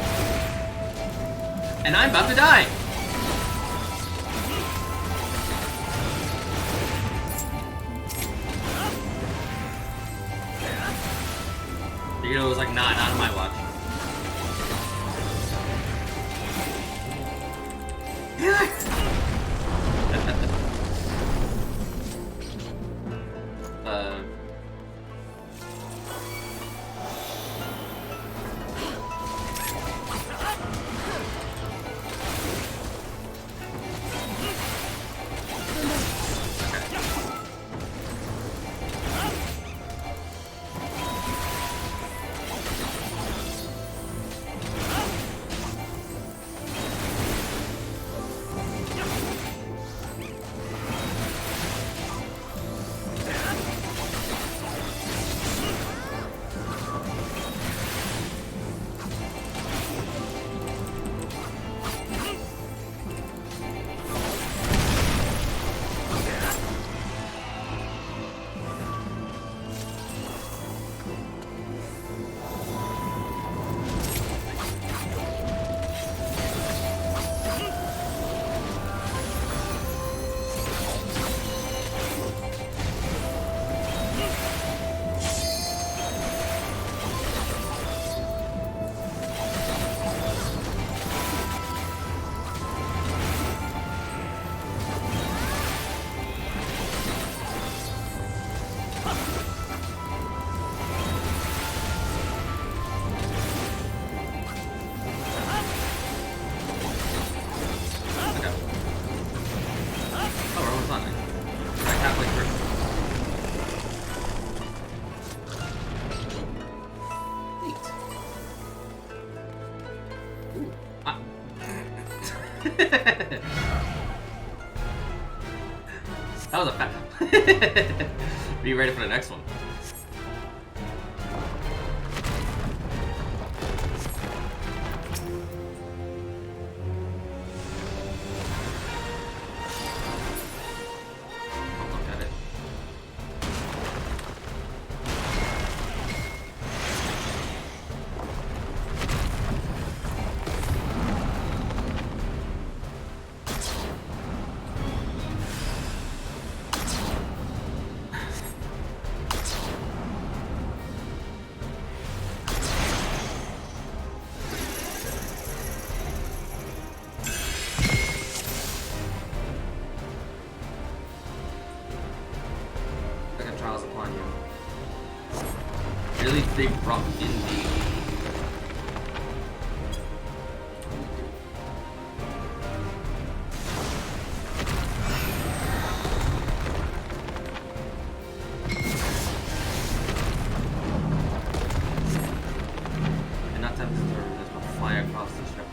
Speaker 1: And I'm about to die! Figured it was like not on my watch. That was a fast. Be ready for the next one. Trials upon you. Really big rock indeed. And not tempted to resist, but fly across the strip.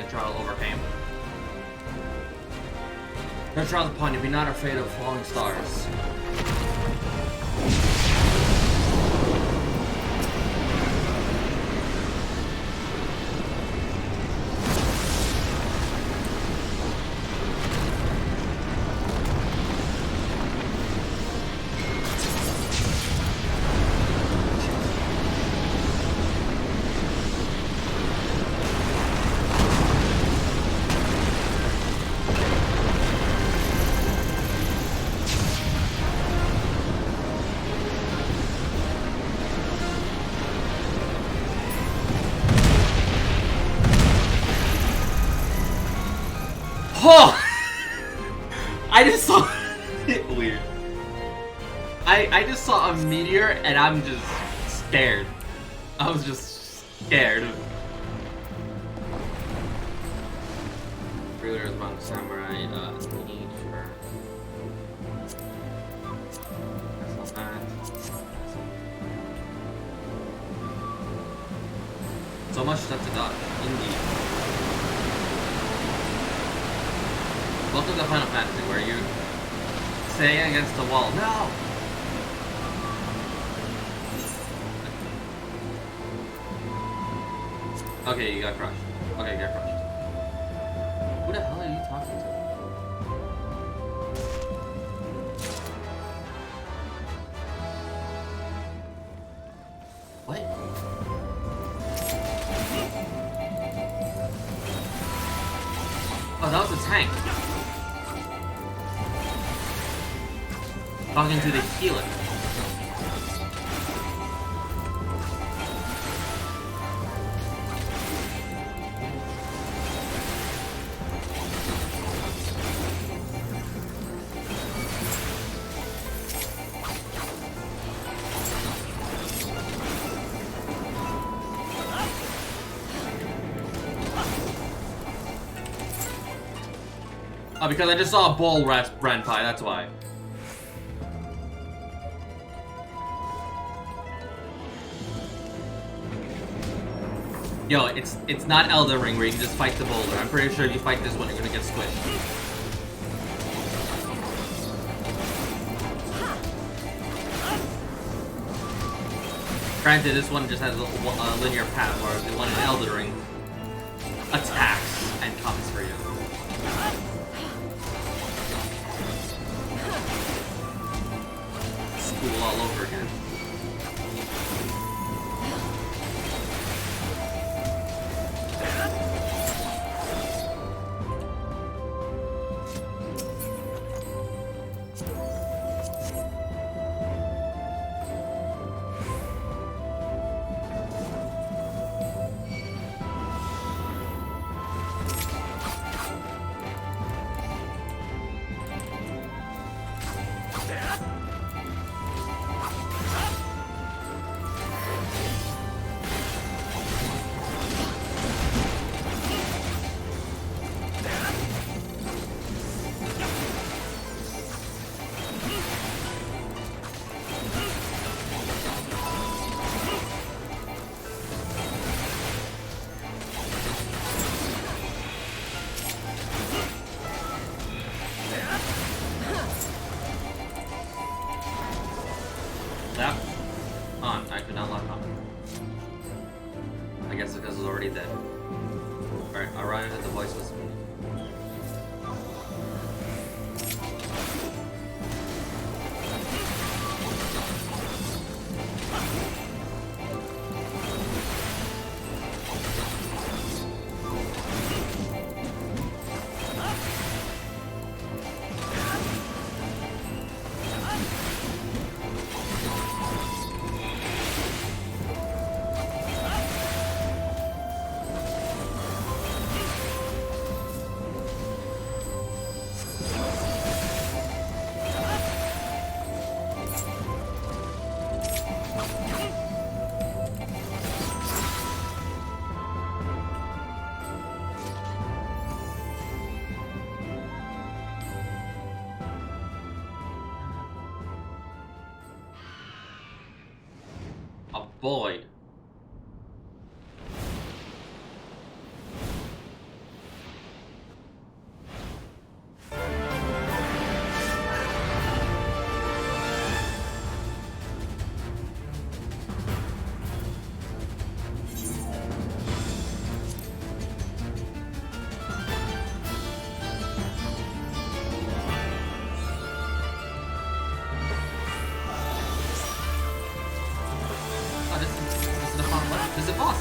Speaker 1: Trial overcame. No trials upon you, be not afraid of falling stars. Oh! I just saw weird. I just saw a meteor and I'm just scared. I was just scared. Ruler's Monk Samurai, sneaky, sure. That's not bad. So much stuff to dodge, indeed. Welcome to Final Fantasy, where you say against the wall, no! Okay, you got crushed. Okay, you got crushed. Who the hell are you talking to? What? Oh, that was a tank. Talking to the healer. Oh, because I just saw a bull ran by, that's why. Yo, it's not Elden Ring where you can just fight the boulder. I'm pretty sure if you fight this one, you're gonna get squished. Granted, this one just has a linear path, whereas the one in Elden Ring attacks and comes for you. School all over again. Left. On. I could not lock on. I guess because it was already dead. Alright, I'll run into the voice with me. Boy. This is the boss.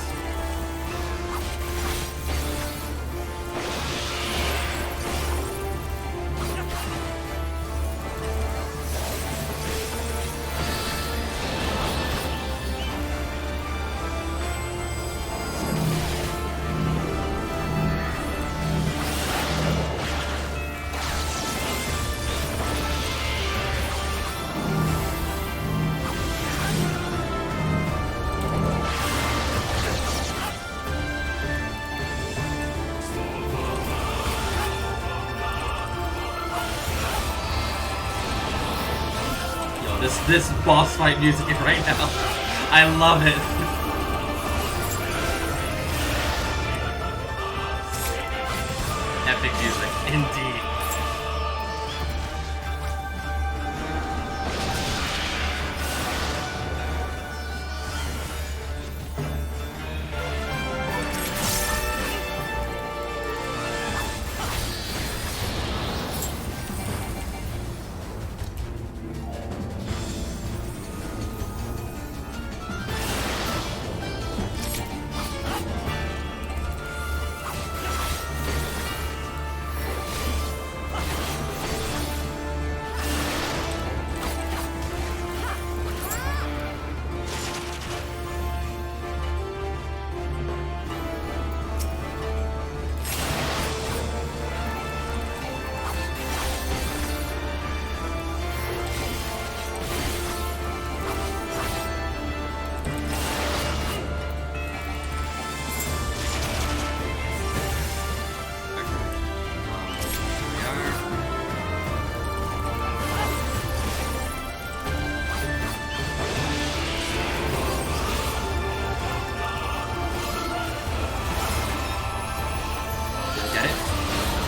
Speaker 1: This boss fight music right now. I love it. Epic music, indeed.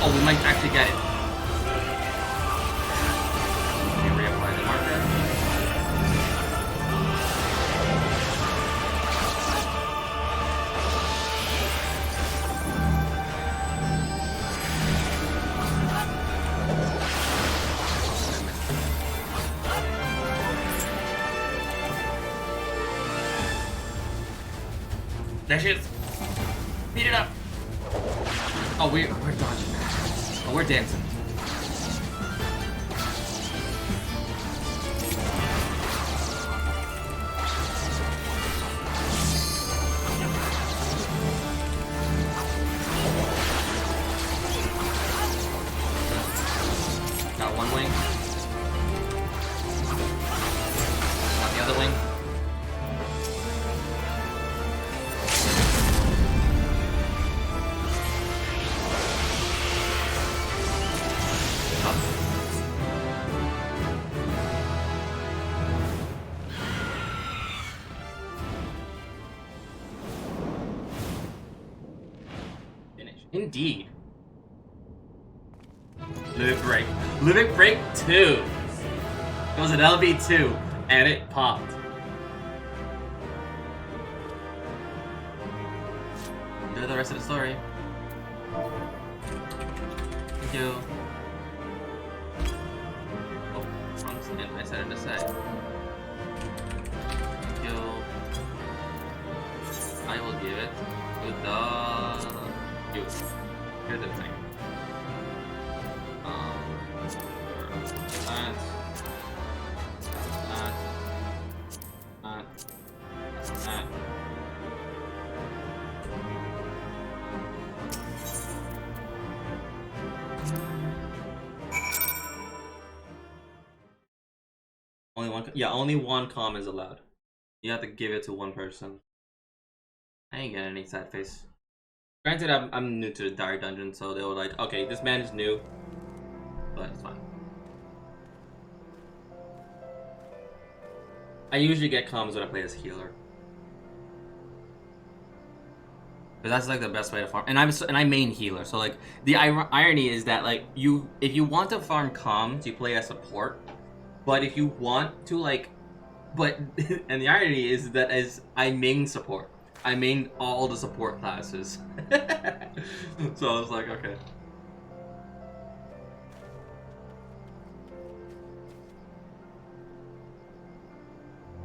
Speaker 1: Oh, we might actually get it. Let me reapply the marker. There she is. Beat it up. Oh, we're dodging. Oh, we're dancing. Got one wing. Got the other wing. Indeed. Limit Break. Limit Break 2. It was an LB2. And it popped. Enjoy the rest of the story. Thank you. Oh, wrong skin. I said it to say. Thank you. I will give it to the you. Here's the thing. That. Only one. Yeah, only one comm is allowed. You have to give it to one person. I ain't getting any sad face. Granted, I'm new to the Dire Dungeon, so they were like, okay, this man is new, but it's fine. I usually get comms when I play as healer, but that's like the best way to farm. And I main healer, so like the irony is that like if you want to farm comms, you play as support. But if you want to and the irony is that as I main support, I main all the support classes. So I was like, okay.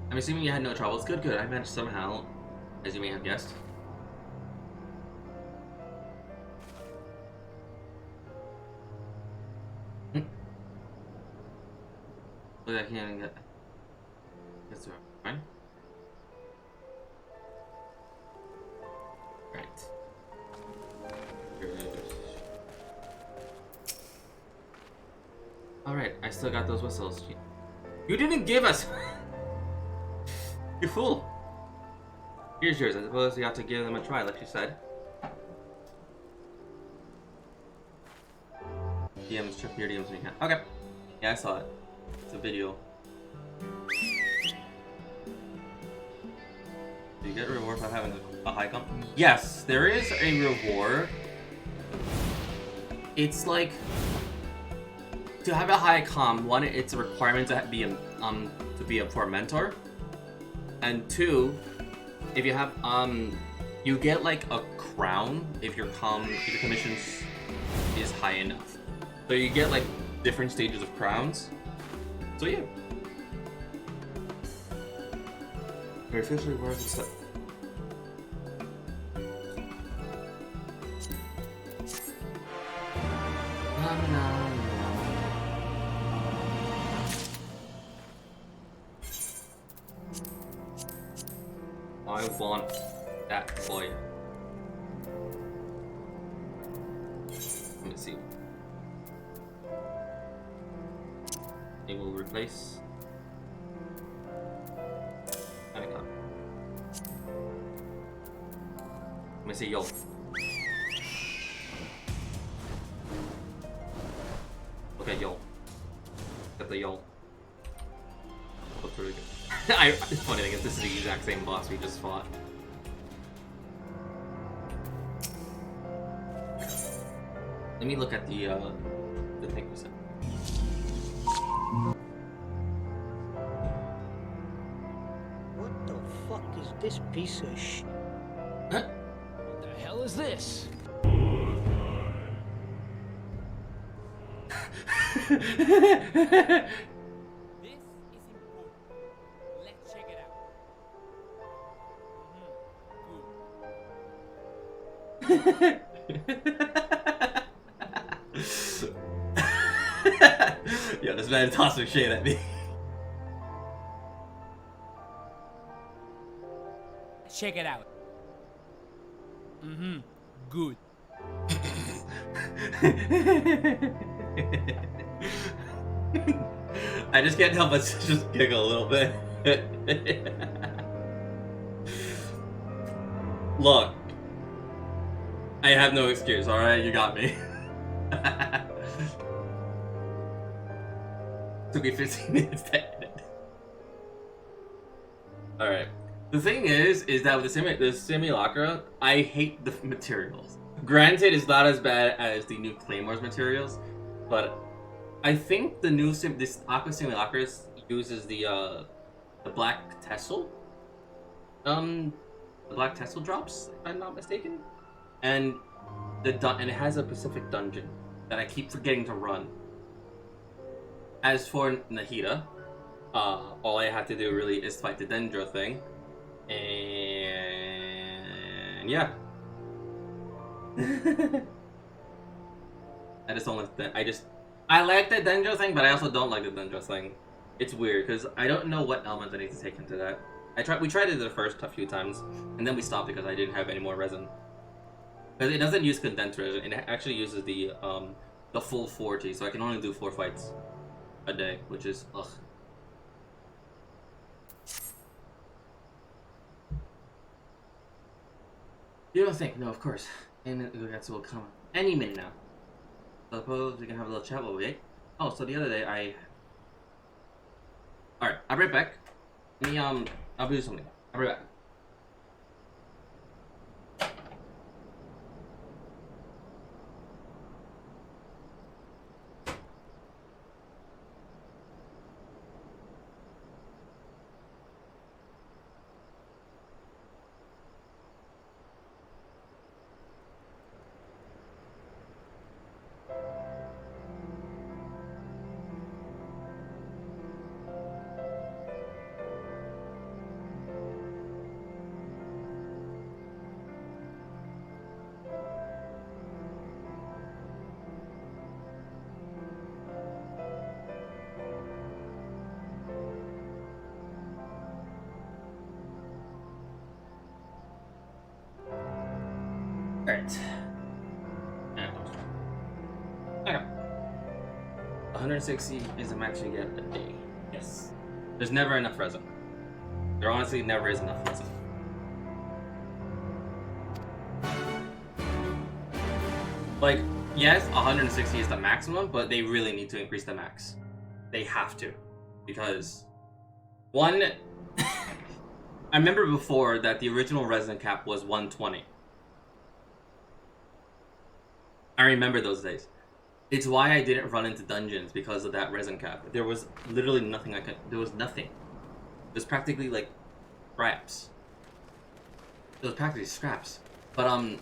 Speaker 1: I'm assuming you had no troubles. Good, good. I managed somehow, as you may have guessed. Look, I can't even get. That's fine. Right. Alright, I still got those whistles. You didn't give us! You fool! Here's yours. I suppose you have to give them a try, like you said. DMs, check your DMs when you can. Okay. Yeah, I saw it. It's a video. Do you get a reward for having a high comp? Yes, there is a reward. It's like to have a high comp. One, it's a requirement to be for a mentor, and two, if you have you get like a crown if your commission is high enough. So you get like different stages of crowns. So yeah. Your official rewards and stuff. I want that boy. Let me see. It will replace. Let me see, yo. Okay, yo. Got the yo. Looks really good. The funny thing is, this is the exact same boss we just fought. Let me look at the thing we said.
Speaker 20: What the fuck is this piece of sh?
Speaker 1: Huh?
Speaker 20: What the hell is this?
Speaker 1: Yeah, this man tossing shade at me.
Speaker 20: Check it out. Mm-hmm. Good.
Speaker 1: I just can't help but just giggle a little bit. Look, I have no excuse, alright? You got me. Took me 15 minutes to edit. Alright. The thing is that with the simulacra, I hate the materials. Granted, it's not as bad as the new Claymore's materials, but I think the new this Aqua Simulacrus uses the the Black Tessel. The Black Tessel drops, if I'm not mistaken. And and it has a Pacific dungeon that I keep forgetting to run. As for Nahida, all I have to do really is fight the Dendro thing. And yeah. I just don't like that. I like the Dendro thing, but I also don't like the Dendro thing. It's weird because I don't know what elements I need to take into that. We tried it the first a few times, and then we stopped because I didn't have any more resin. Because it doesn't use condensed resin, it actually uses the full 40, so I can only do 4 fights a day, which is ugh. You don't think? No, of course. And Ugatsu will come any minute now. Suppose we can have a little chat while we wait. Oh, so the other day Alright, I'll be right back. Let me I'll do something. I'll be right back. Alright. Okay. 160 is the max you get a day. Yes. There's never enough resin. There honestly never is enough resin. Like, yes, 160 is the maximum, but they really need to increase the max. They have to. Because, one, I remember before that the original resin cap was 120. I remember those days. It's why I didn't run into dungeons, because of that resin cap. There was literally nothing there was nothing. It was practically like scraps. It was practically scraps. But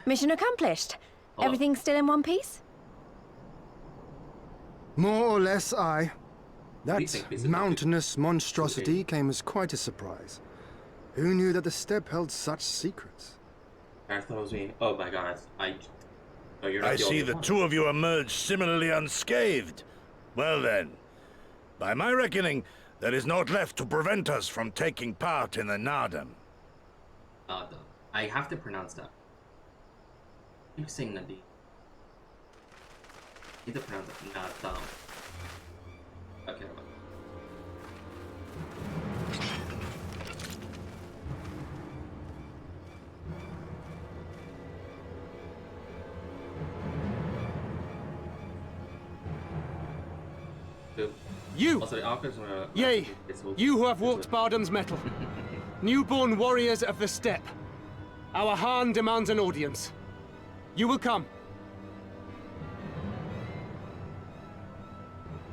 Speaker 14: Mission accomplished.
Speaker 1: Hold
Speaker 14: Everything still in one piece?
Speaker 18: More or less, aye. That mountainous monstrosity came as quite a surprise. Who knew that the steppe held such secrets?
Speaker 1: I thought it was me. Oh my god, oh, you're not
Speaker 6: I
Speaker 1: the
Speaker 6: see
Speaker 1: only
Speaker 6: the
Speaker 1: one.
Speaker 6: two of you emerged similarly unscathed. Well then, by my reckoning, there is naught left to prevent us from taking part in the Nardam.
Speaker 1: Nardam. I have to pronounce that. Keep saying Nadi. Need to pronounce it. Nardam. Okay.
Speaker 17: You! Yea, you who have walked Bardam's metal. Newborn warriors of the steppe. Our Khan demands an audience. You will come.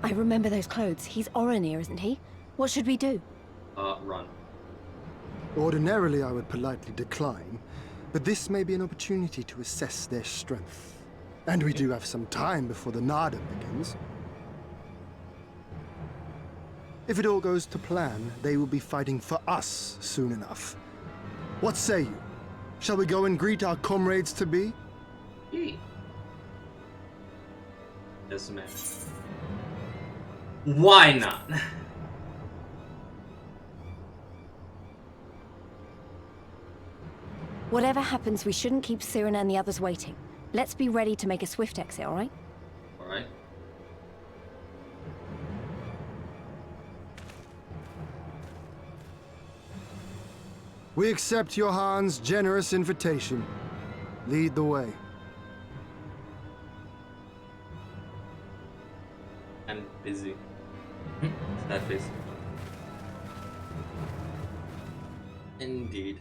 Speaker 14: I remember those clothes. He's Oranir, isn't he? What should we do?
Speaker 1: Run.
Speaker 18: Ordinarily, I would politely decline, but this may be an opportunity to assess their strength. And we do have some time before the Nardam begins. If it all goes to plan, they will be fighting for us soon enough. What say you? Shall we go and greet our comrades-to-be?
Speaker 1: Yes, man. Why not?
Speaker 14: Whatever happens, we shouldn't keep Cyrano and the others waiting. Let's be ready to make a swift exit, all right?
Speaker 1: All right.
Speaker 18: We accept Johan's generous invitation. Lead the way.
Speaker 1: I'm busy. That face. Indeed.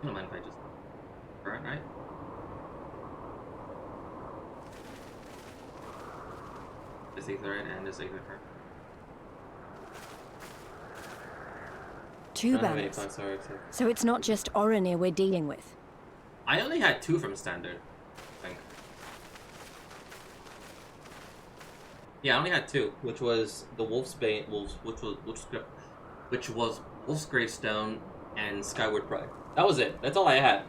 Speaker 1: You don't mind if I just burn, right? This Aetherite and this Aether.
Speaker 14: Two banners. So it's not just Oronir we're dealing with.
Speaker 1: I only had 2 from standard, I think. Yeah, I only had 2, which was the Wolf's Bane, which was Wolf's Greystone and Skyward Pride. That was it. That's all I had.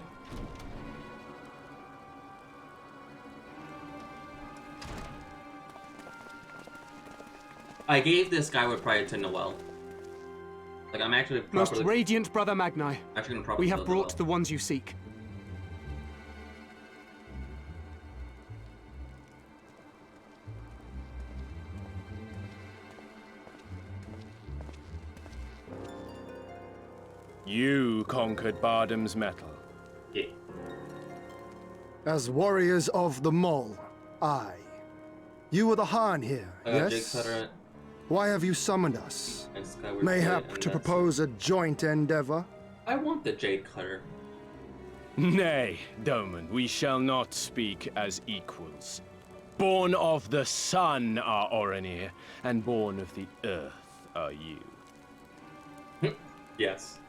Speaker 1: I gave the Skyward Pride to Noelle. Like, I'm actually
Speaker 17: Most radiant brother Magni, we have brought the ones you seek.
Speaker 13: You conquered Bardam's metal.
Speaker 1: Yeah.
Speaker 18: As warriors of the Mall, aye. You were the Khan here, yes? Why have you summoned us? Mayhap to propose a joint endeavor?
Speaker 1: I want the Jade Cutter.
Speaker 13: Nay, Doman, we shall not speak as equals. Born of the sun are Oronir, and born of the earth are you.
Speaker 1: Yes.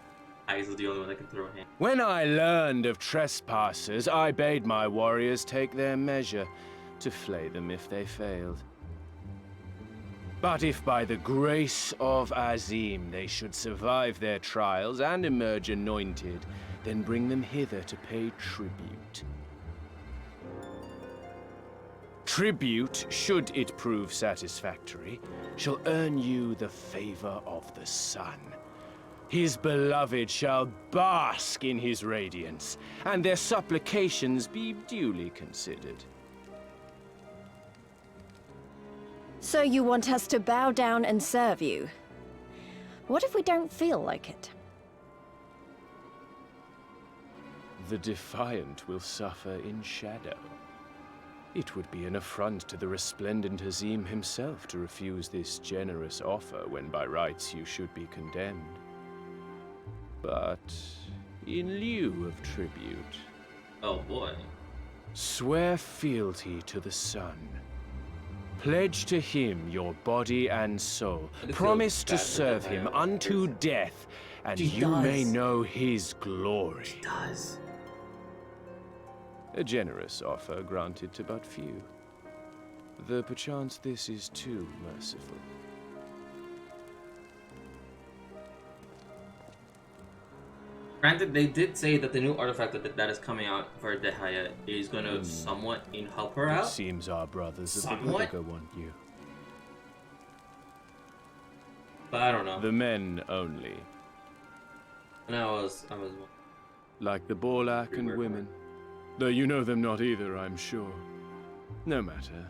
Speaker 1: Eyes is the only one that can throw a hand.
Speaker 13: When I learned of trespassers, I bade my warriors take their measure, to flay them if they failed. But if by the grace of Azim they should survive their trials and emerge anointed, then bring them hither to pay tribute. Tribute, should it prove satisfactory, shall earn you the favor of the sun. His beloved shall bask in his radiance, and their supplications be duly considered.
Speaker 14: So you want us to bow down and serve you? What if we don't feel like it?
Speaker 13: The defiant will suffer in shadow. It would be an affront to the resplendent Azim himself to refuse this generous offer when by rights you should be condemned. But in lieu of tribute...
Speaker 1: Oh boy.
Speaker 13: Swear fealty to the sun. Pledge to him your body and soul. Promise to serve him unto death, and you may know his glory.
Speaker 1: She does.
Speaker 13: A generous offer granted to but few. Though perchance this is too merciful.
Speaker 1: Granted, they did say that the new artifact that is coming out for Dehaya is going to somewhat help her out.
Speaker 13: It seems our brothers of the Burger want you.
Speaker 1: But I don't know.
Speaker 13: The men only.
Speaker 1: And I was
Speaker 13: like the Borlak and women. Though you know them not either, I'm sure. No matter.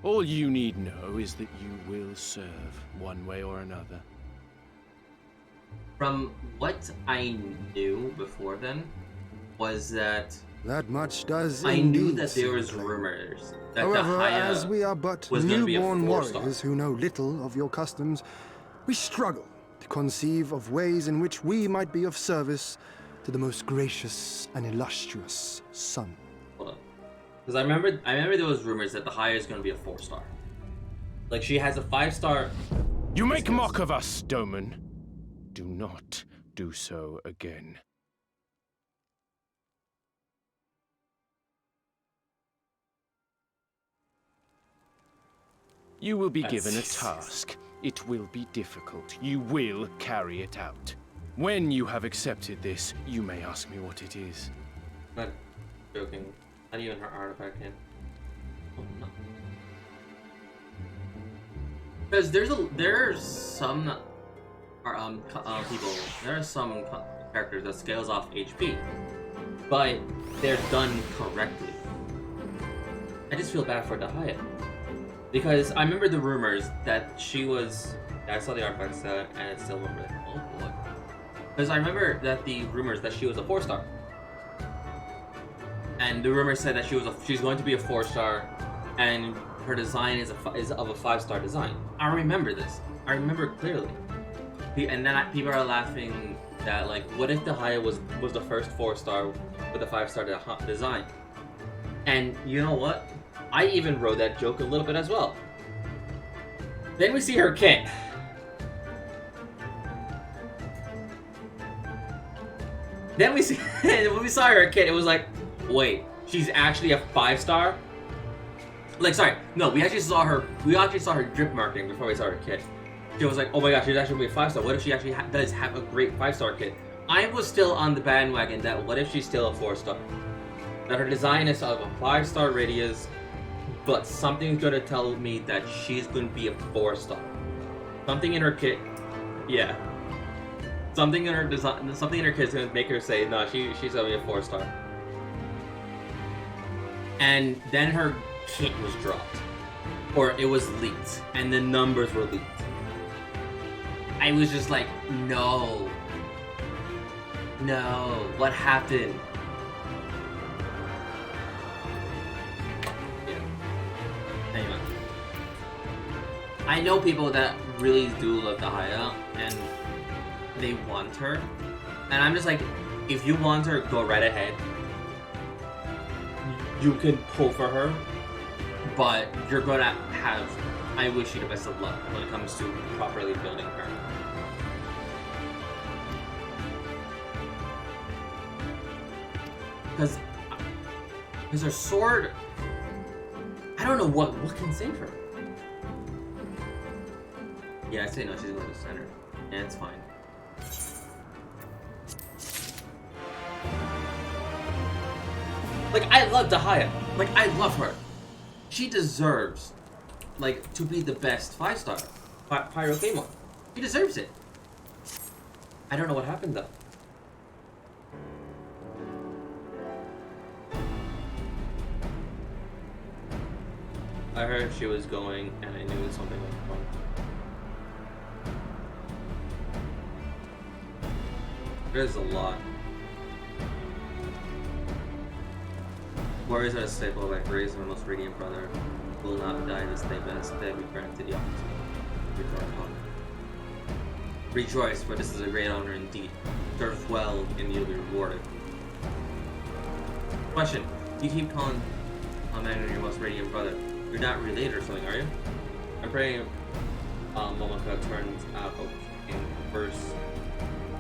Speaker 13: All you need know is that you will serve, one way or another.
Speaker 1: From what I knew before then, was that...
Speaker 18: That much does
Speaker 1: I knew that there was rumors that
Speaker 18: However,
Speaker 1: Dehaya
Speaker 18: as we are but
Speaker 1: was going to be a
Speaker 18: newborn
Speaker 1: 4-star.
Speaker 18: warriors who know little of your customs, we struggle to conceive of ways in which we might be of service to the most gracious and illustrious sun.
Speaker 1: Hold on. Because I remember there was rumors that Dehaya is going to be a 4-star. Like, she has a 5-star...
Speaker 13: You make mock of us, Doman. Do not do so again. You will be given a task. It will be difficult. You will carry it out. When you have accepted this, you may ask me what it is.
Speaker 1: Not joking. Not even her artifact in. Oh no. Because there's some people. There are some characters that scales off HP, but they're done correctly. I just feel bad for Dehaya. Because I remember the rumors that she was... I saw the artifact set, and it's still rumored. Oh boy. Because I remember that the rumors that she was a 4-star. And the rumors said that she's going to be a 4-star, and her design is of a 5-star design. I remember this. I remember it clearly. And then people are laughing that like, what if the Haya was the first 4-star with a 5-star design? And you know what? I even wrote that joke a little bit as well. Then we see her kit. Then we see when we saw her kit, it was like, wait, she's actually a 5-star? Like, sorry, no, we actually saw her drip marketing before we saw her kit. She was like, oh my gosh, she's actually gonna be a 5-star. What if she actually does have a great 5-star kit? I was still on the bandwagon that what if she's still a 4-star? That her design is of a 5-star radius, but something's gonna tell me that she's gonna be a 4-star. Something in her kit, yeah. Something in her design, something in her kit is gonna make her say, no, she's gonna be a 4-star. And then her kit was dropped, or it was leaked, and the numbers were leaked. I was just like, no, what happened? Yeah. Anyway, I know people that really do love the Haya, and they want her, and I'm just like, if you want her, go right ahead. You can pull for her, but you're gonna have, I wish you the best of luck when it comes to properly building her. Because her sword, I don't know what can save her. Yeah, I say no, she's going to center. And it's fine. Like, I love Dahaya. Like, I love her. She deserves, like, to be the best 5-star Pyro Game one. She deserves it. I don't know what happened, though. I heard she was going, and I knew something was wrong. There's a lot. Warriors are a staple by Grace, my most radiant brother. Will not die this day, but instead be granted the opportunity. Rejoice, for this is a great honor indeed. Serve well, and you'll be rewarded. Question: you keep calling Amanda your most radiant brother. You're not related or something, are you? I'm praying Momoko turns out in first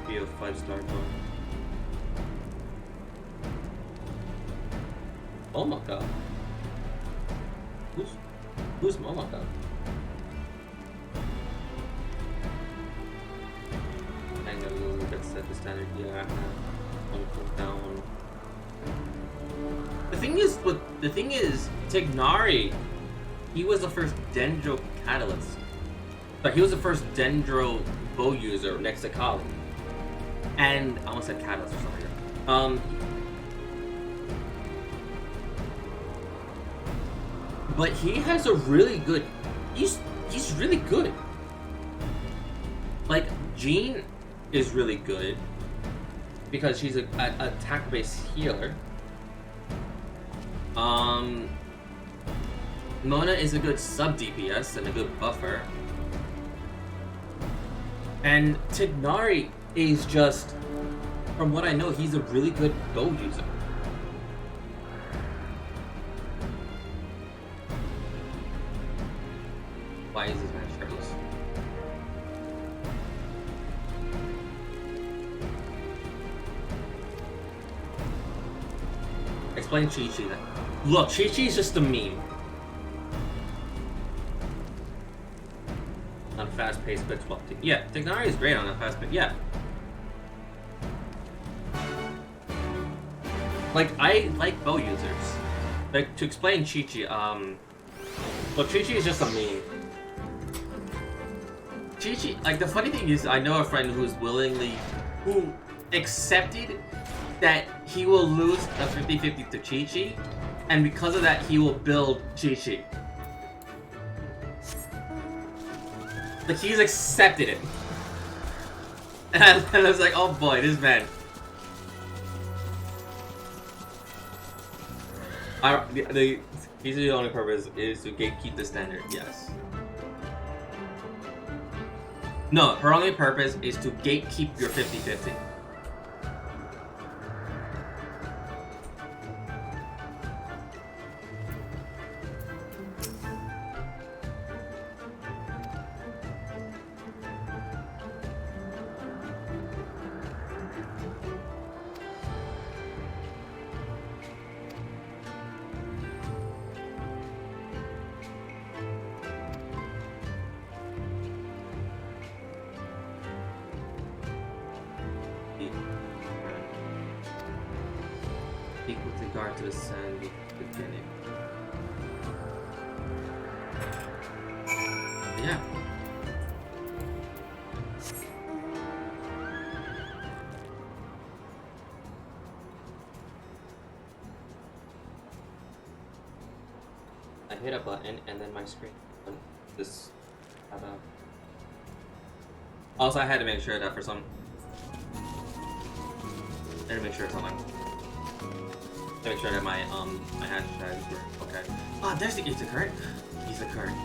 Speaker 1: be a 5-star joy. Momoko? Who's Momoko? I know that set the standard, yeah. Down. The thing is, Tignari, he was the first Dendro Catalyst. But he was the first Dendro bow user next to Kali. And I almost said Catalyst or something. But he has a really good, he's really good. Like, Jean is really good because she's an attack-based healer. Mona is a good sub-DPS and a good buffer. And Tignari is just, from what I know, he's a really good bow user. Why is this man shirtless? Explain Chi-Chi then. Look, Chi-Chi is just a meme. On fast-paced quick swap team. Yeah, Tignari is great on that fast-paced. Yeah. Like, I like bow users. Like, to explain Chi-Chi, look, Chi-Chi is just a meme. Chi-Chi, like, the funny thing is, I know a friend who accepted that he will lose a 50-50 to Chi-Chi, and because of that, he will build Chi-Chi. Like, he's accepted it. And I was like, oh boy, this man. He's the only purpose is to gatekeep the standard, yes. No, her only purpose is to gatekeep your 50-50. Speak with regard to the sand beginning. Yeah. I hit a button and then my screen just got up. Also, I had to make sure that for some. I had to make sure something. To make sure that my hashtags were okay. Ah, there's the ether current. Ether current.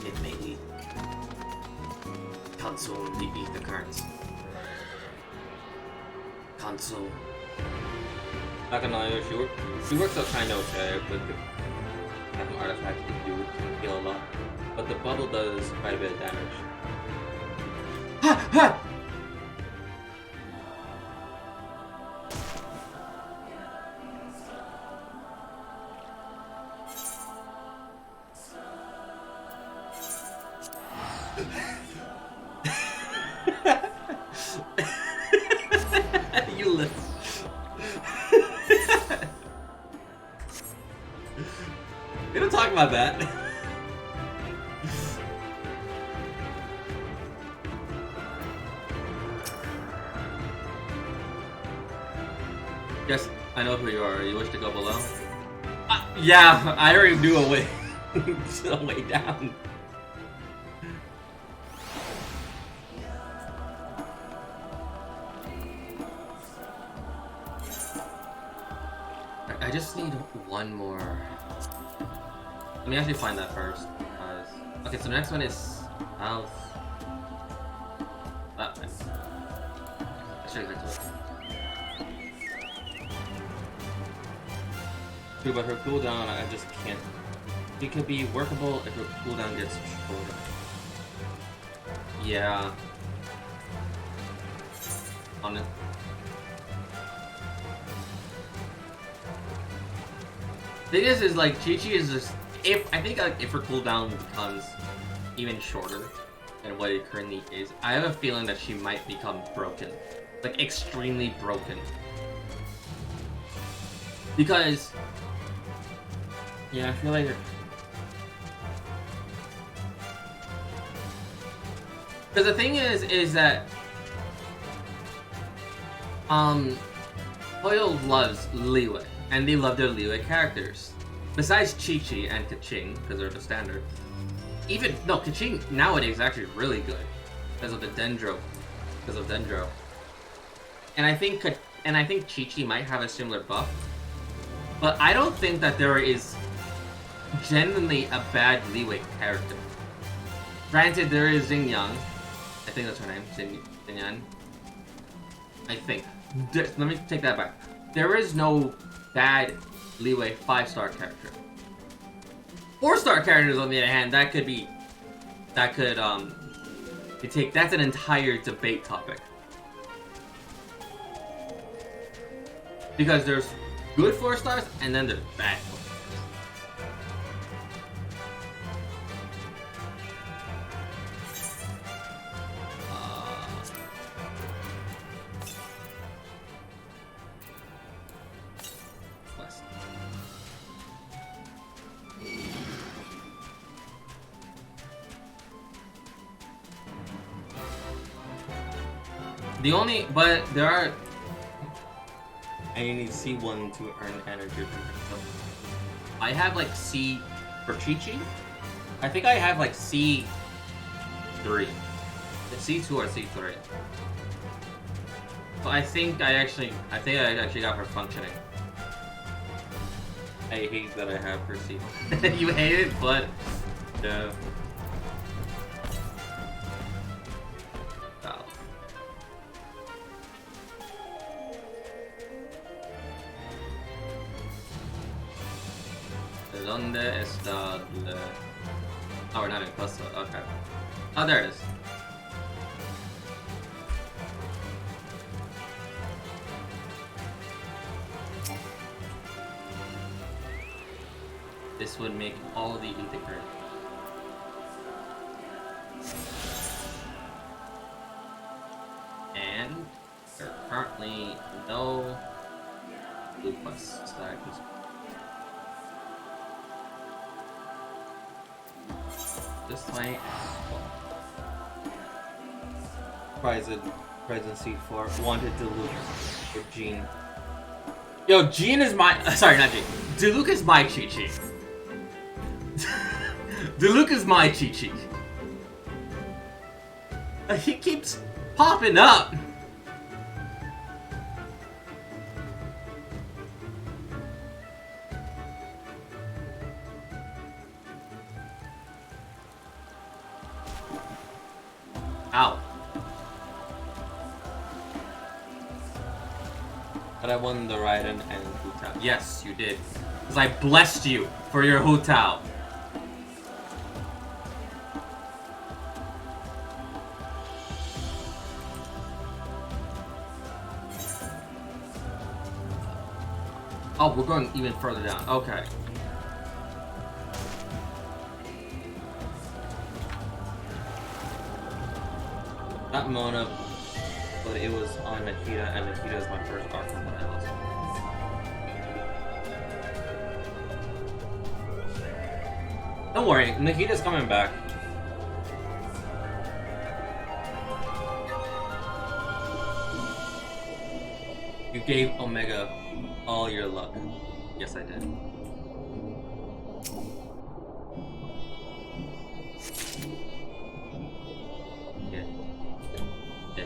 Speaker 1: It may be consume the ether currents. Console. Not gonna lie, she works out kind of okay with the artifact you can heal a lot, but the bubble does quite a bit of damage. Ha ha! You live. We don't talk about that. Yes, I know who you are. You wish to go below? Yeah, I already knew a way. A way down. I just need one more. Let me actually find that first. Okay, so the next one is health. That one. I should get to it. Dude, but her cooldown, I just can't. It could be workable if her cooldown gets shorter. Yeah. On it. Thing is like Chi-Chi is just I think if her cooldown becomes even shorter than what it currently is, I have a feeling that she might become broken, like extremely broken. Because yeah, I feel like because the thing is that Hoyle loves Liyue. And they love their Liyue characters. Besides Chi-Chi and Keqing, because they're the standard. Keqing nowadays is actually really good. Because of the Dendro. And I think Chi-Chi might have a similar buff. But I don't think that there is genuinely a bad Liyue character. Granted, there is Xinyan. I think that's her name. Xinyan. I think. Let me take that back. There is no bad Liyue 5-star character. 4-star characters, on the other hand, that's an entire debate topic. Because there's good 4-stars and then there's bad 4-stars. But there are. And you need C1 to earn energy. I have like C for Chi-Chi. I think I have like C3. It's C2 or C3. So I think I actually got her functioning. I hate that I have her C. You hate it, but yeah. ¿Dónde está el... Oh, we're not in cluster. Okay. Oh, there it is. This would make all the integrate. And there are currently no blue quest stack. This fight. Presidency for wanted Diluc with Jean. Yo, Jean is my. Sorry, not Jean. Diluc is my Chi-Chi. Diluc is my Chi-Chi. He keeps popping up. Ow. But I won the Raiden and Hu Tao. Yes, you did. Because I blessed you for your Hu Tao. Oh, we're going even further down. Okay. Not Mona, but it was on Nahida, and Nahida is my first arc from my house. Don't worry, Nahida's coming back. You gave Omega all your luck. Yes, I did. Yeah. Yeah.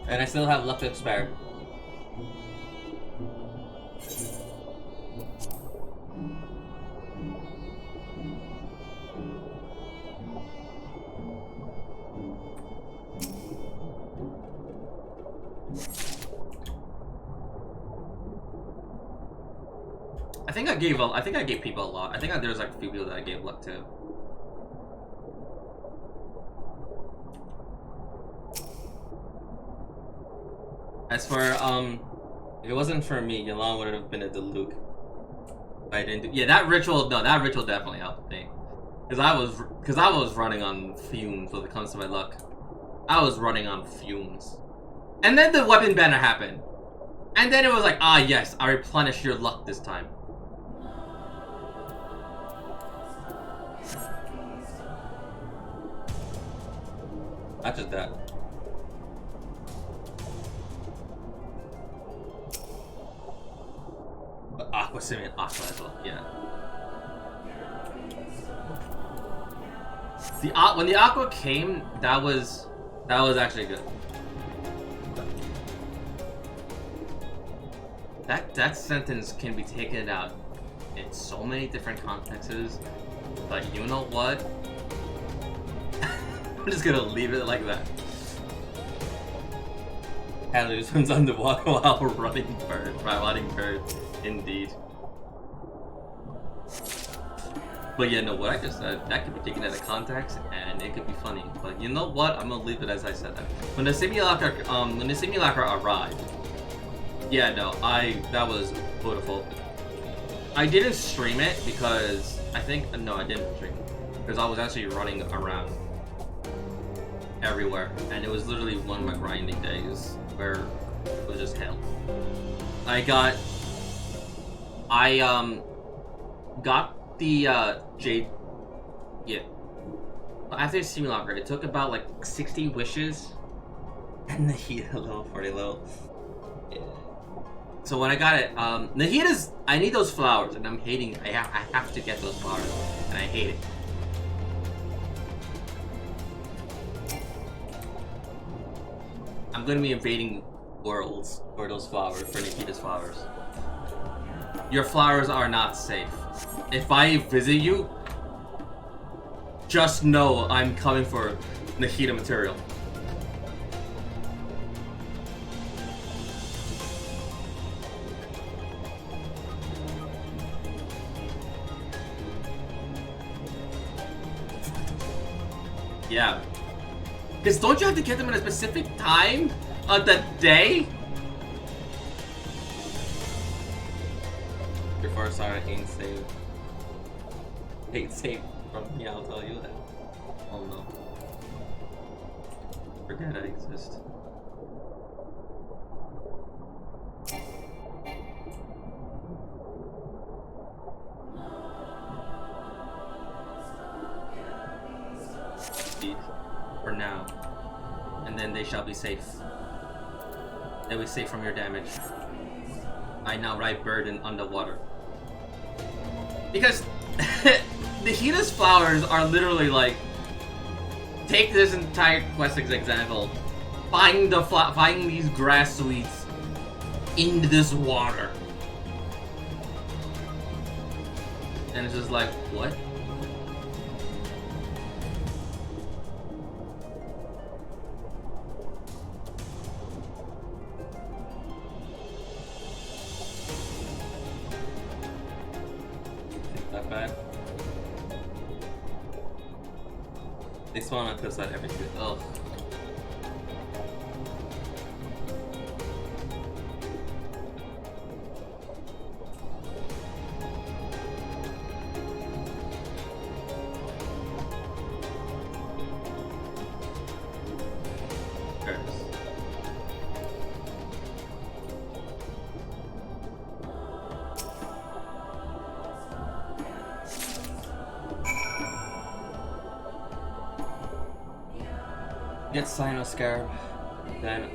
Speaker 1: And I still have luck to spare. I think I gave people a lot. I think there was like a few people that I gave luck to. As for if it wasn't for me, Yalan would have been a Diluc. I didn't do. Yeah, that ritual. No, that ritual definitely helped me. Because I was running on fumes when it comes to my luck. I was running on fumes. And then the weapon banner happened. And then it was like, ah yes, I replenished your luck this time. Not just that. But Aqua Simeon, Aqua as well, yeah. When the Aqua came, that was actually good. That sentence can be taken out in so many different contexts, but you know what? I'm just gonna leave it like that. Hadley swims underwater while running bird, indeed. But yeah, no, what I just said, that could be taken out of context and it could be funny. But you know what? I'm gonna leave it as I said that. When the simulacra arrived, yeah, no, that was beautiful. I didn't stream it because I didn't stream it because I was actually running around everywhere, and it was literally one of my grinding days where it was just hell. I got the Jade. Yeah. After the simulacra, it took about like 60 wishes, and Nahida level 40 level. Yeah. So when I got it, Nahida's. I need those flowers, and I'm hating. I have to get those flowers, and I hate it. I'm gonna be invading worlds for those flowers, for Nahida's flowers. Your flowers are not safe. If I visit you, just know I'm coming for Nahida material. Yeah. Because don't you have to get them at a specific time of the day? Your first are ain't safe. Ain't safe from me, I'll tell you that. Oh no. Forget I exist. shall be safe. They will be safe from your damage. I now ride burden underwater. Because the Hina's flowers are literally like, take this entire quest as example. Find these grass sweets in this water. And it's just like, what? That bad? They spawn on cliffside every day. Ugh. Get Sino Scarab, then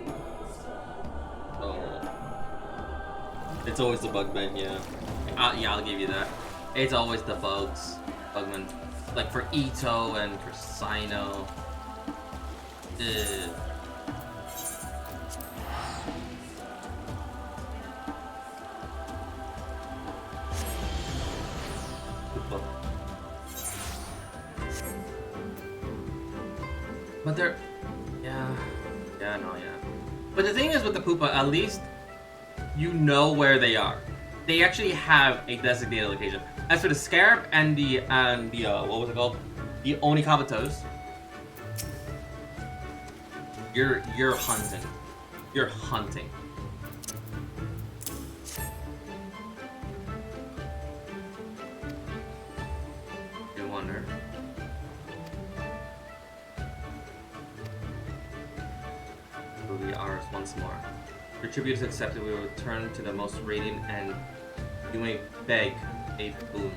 Speaker 1: it's always the Bugman, yeah. I'll give you that. It's always the Bugman. Like for Ito and for Sino. But they're... Yeah, no. But the thing is with the Poopa, at least you know where they are. They actually have a designated location. As for the Scarab and the what was it called? The Onikabutos. You're hunting. You're hunting. You wonder. Will be ours once more. Your tribute is accepted. We will return to the most radiant, and you may beg a boon.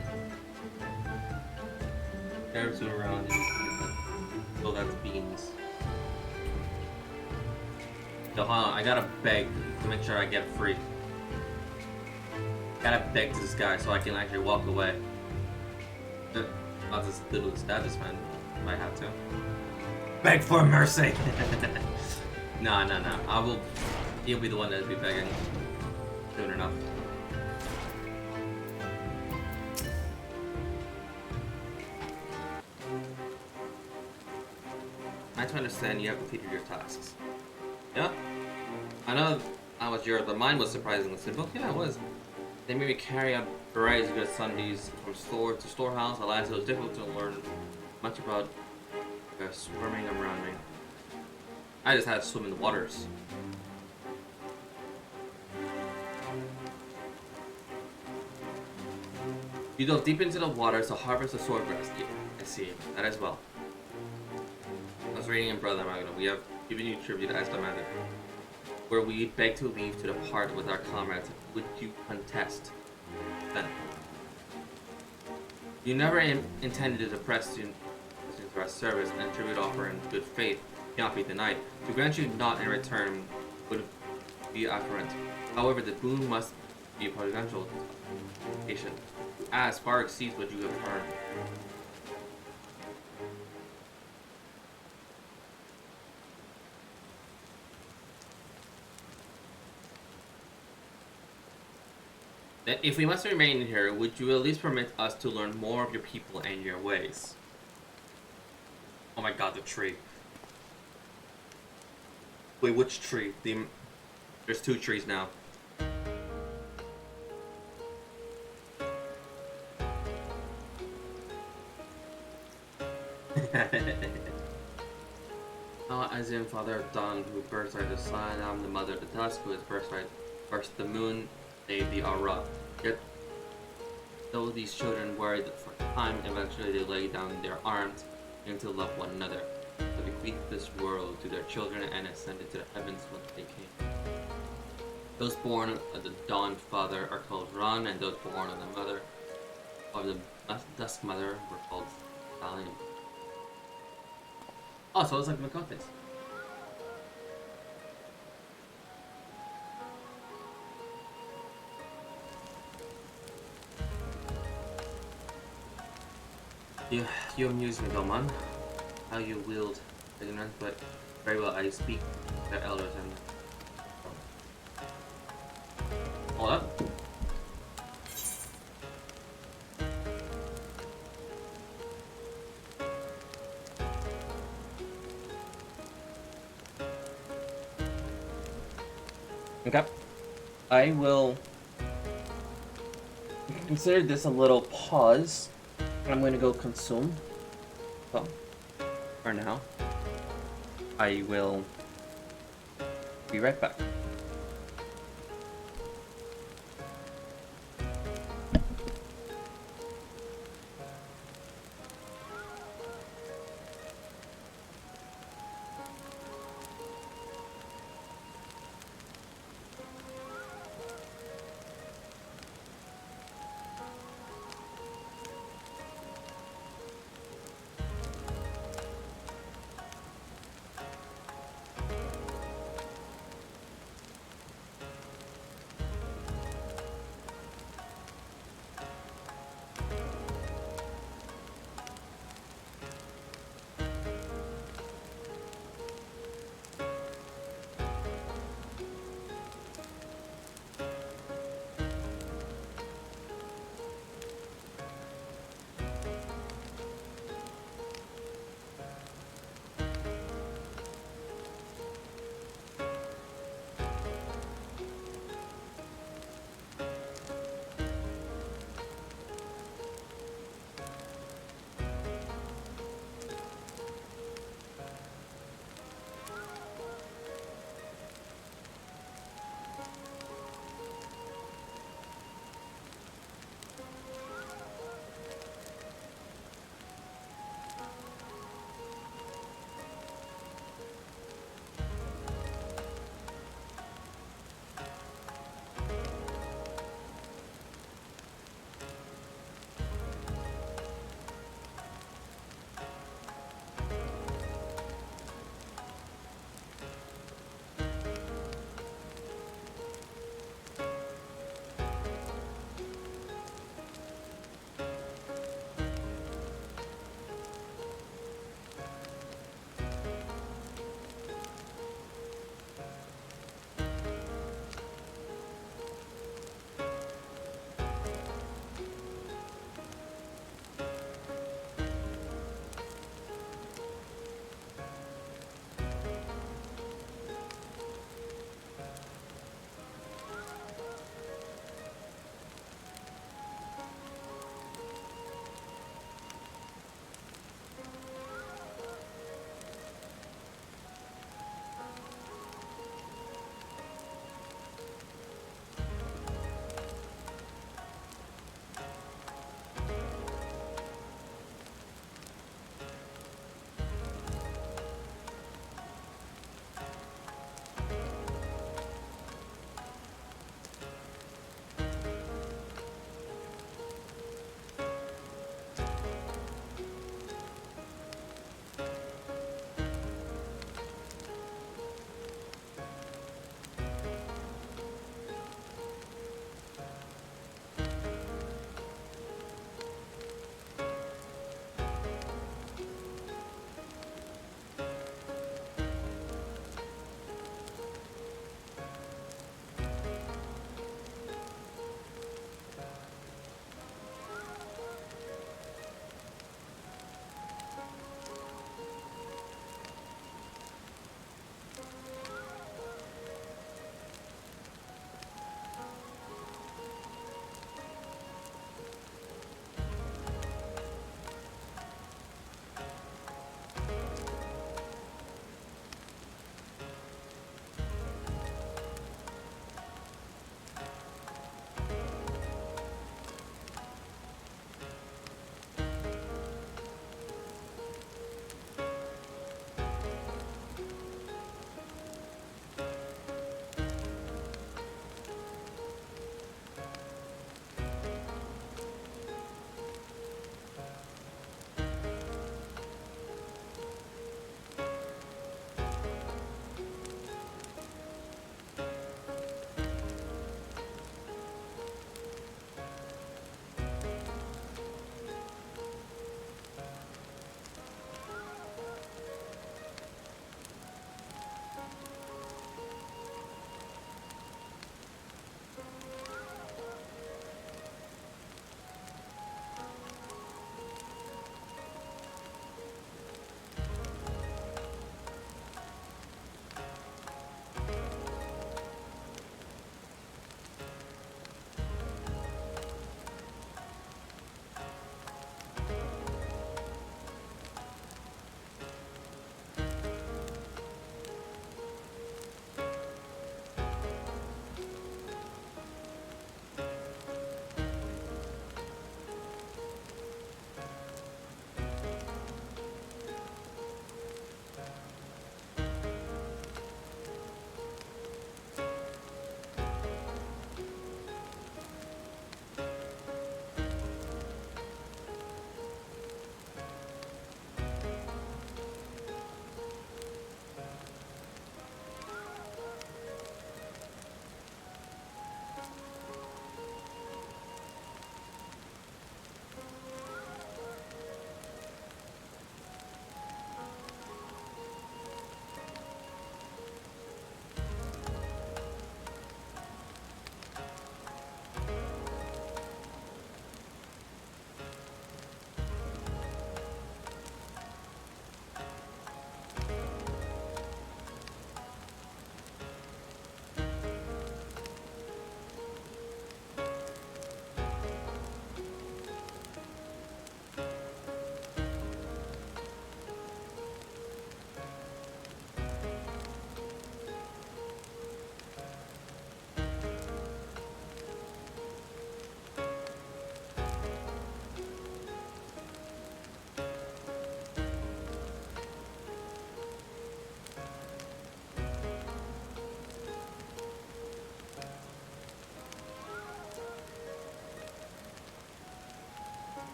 Speaker 1: Arabs move around and so that's beans. So hold on, I gotta beg to make sure I get free. Gotta beg to this guy so I can actually walk away. I'll just literally stab this man if I have to. Beg for mercy! No. I will. He'll be the one that'll be begging soon enough. I try to understand you have completed your tasks. Yeah? I know that was yours, but mine was surprisingly simple. Yeah, it was. They made me carry out varieties of good Sundays from store to storehouse. Alas, it was difficult to learn much about swarming around me. I just had to swim in the waters. You dove deep into the waters to harvest the swordgrass. Yeah, I see that as well. I was reading in Brother Magna. We have given you tribute as demanded, where we beg to leave to depart with our comrades. Would you contest? Then. You never intended to press into our service, and tribute offer in good faith cannot be denied. To grant you not in return would be afferent. However, the boon must be potential. As far exceeds what you have earned. If we must remain here, would you at least permit us to learn more of your people and your ways? Oh my god, the tree. Wait, which tree? There's two trees now. As in Father of Dawn, who birthright the sun, I'm the mother of the dusk, who is birthright first the moon, they the Aura. Yet, though these children worried for time, eventually they lay down their arms and to love one another. They bequeathed this world to their children and ascended to the heavens when they came. Those born of the Dawn Father are called Ran, and those born of the mother of the Dusk Mother were called Stallion. Oh, so it's like Makotes. You amuse me though, man. How you wield ignorance, but very well. I speak their elders and. Hold up. Okay. I will consider this a little pause. I'm going to go consume. So, for now, I will be right back.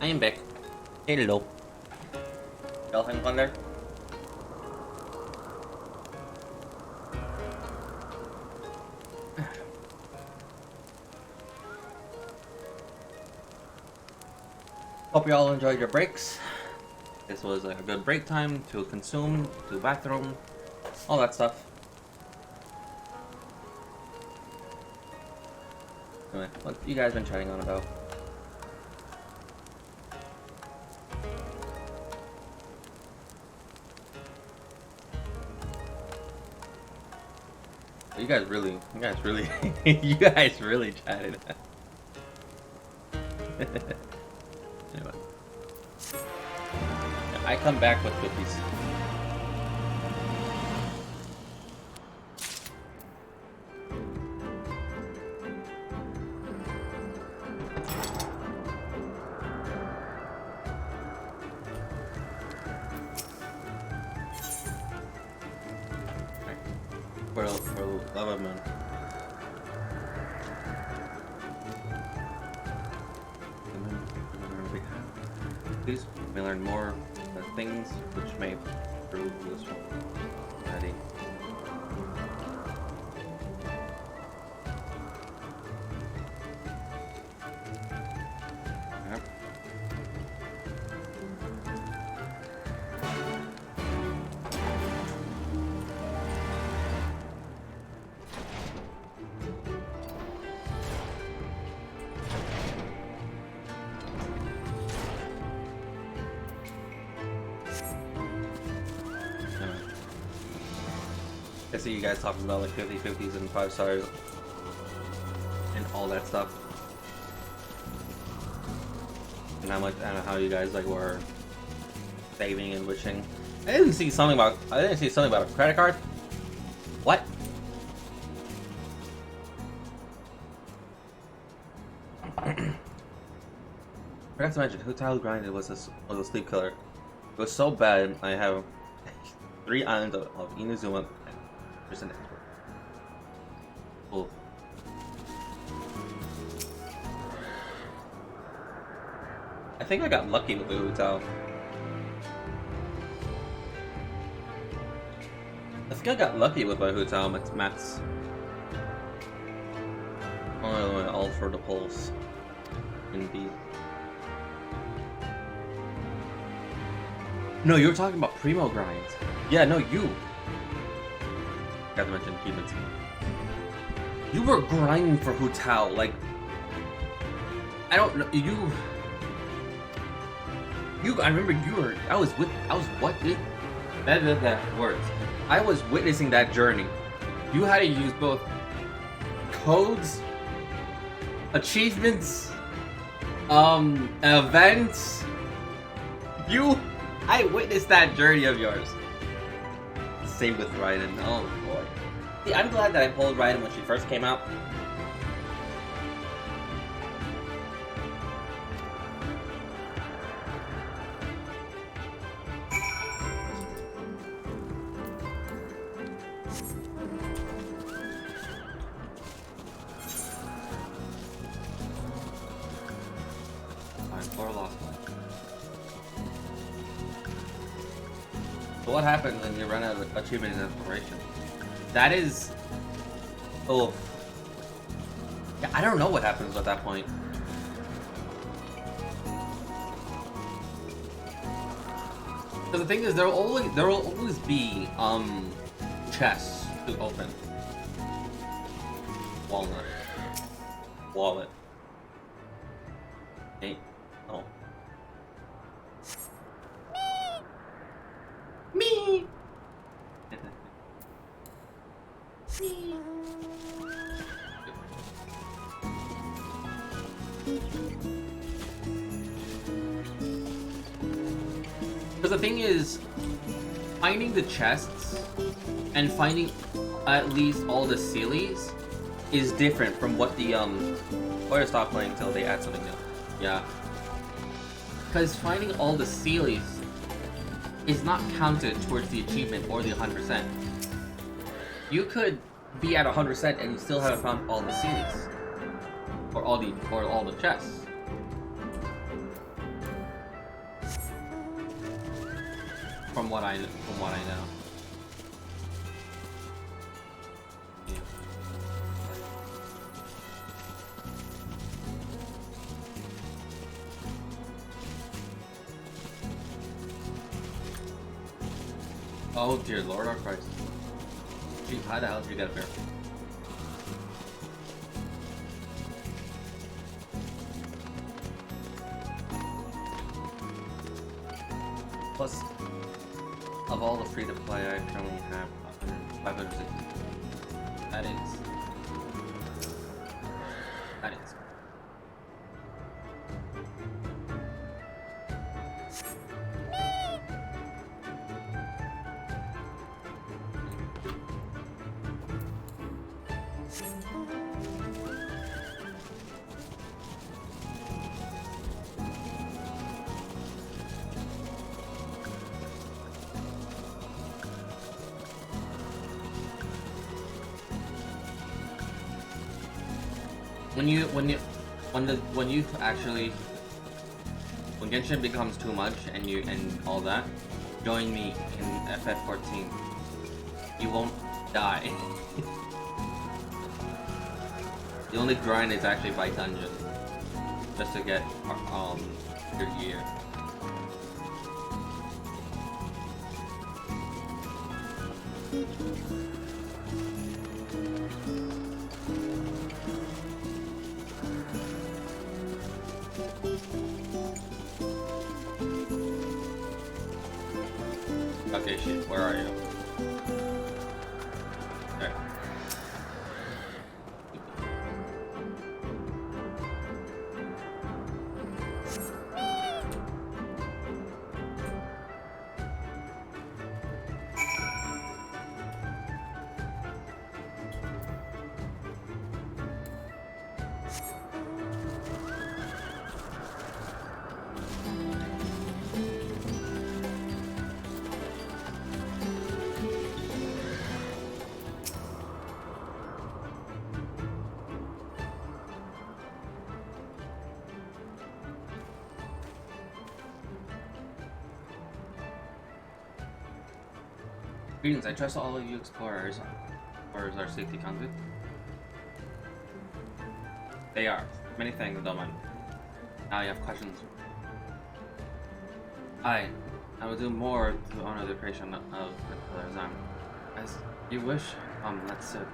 Speaker 1: I am back. Hello. Y'all having fun there? Hope you all enjoyed your breaks. This was a good break time to consume, to bathroom, all that stuff. Anyway, what you guys been chatting on about? You guys really you guys really chatted. Anyway. I come back with cookies. For love of moon. Please, we learn more things which may prove useful. Ready. I see you guys talking about like 50/50s and 5 stars and all that stuff, and how you guys like were saving and wishing. I didn't see something about a credit card. What? Forgot to mention, Hu Tao Grinded was a sleep killer. It was so bad. I have 3 islands of Inazuma. There's an expert. Cool. I think I got lucky with the Hu Tao. I think I got lucky with my Hu Tao mats. Oh, all for the pulse. Indeed. No, you were talking about Primo grinds. Yeah, no, you. Got to mention achievements. You were grinding for Hu Tao, like I don't know you. I remember you were. I was what? That words. I was witnessing that journey. You had to use both codes, achievements, events. I witnessed that journey of yours. Same with Raiden. Oh boy. See, I'm glad that I pulled Raiden when she first came out. So what happens when you run out of achievement and inspiration? That is... Oh. Yeah, I don't know what happens at that point. Because the thing is, there will always be chests to open. Wallet. Hey. Oh. Me. Because the thing is, finding the chests and finding at least all the Sealies is different from what the or stop playing until they add something new. Yeah. Because finding all the Sealies is not counted towards the achievement or the 100%. You could be at 100% and you still haven't found all the Sealies or all the chests. From what I know. Yeah. Oh dear Lord, our Christ. Gee, how the hell did you get up here? Plus, of all the free-to-play I currently have, 560. That is. When Genshin becomes too much and all that, join me in FF14. You won't die. The only grind is actually by dungeon, just to get your gear. Okay, shit, where are you? There. Greetings, I trust all of you explorers. Explorers are safety conduit. They are. Many thanks, don't mind. Now you have questions. I will do more to honor the creation of the pillars. As you wish, let's sit.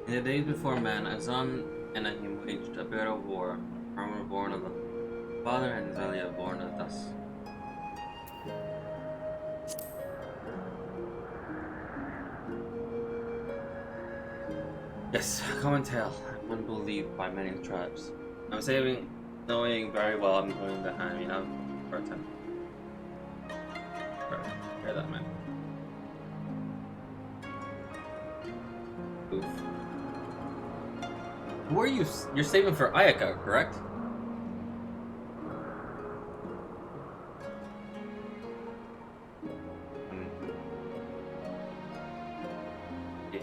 Speaker 1: In the days before man, Azan and Ahim waged a bitter war. Armor born of the father and Zelia born of thus. Yes, common tale, unbelieved by many tribes. I'm saving, knowing very well I'm going behind me now for a time. Hear that, man. Oof. Who are you? You're saving for Ayaka, correct? Yeah.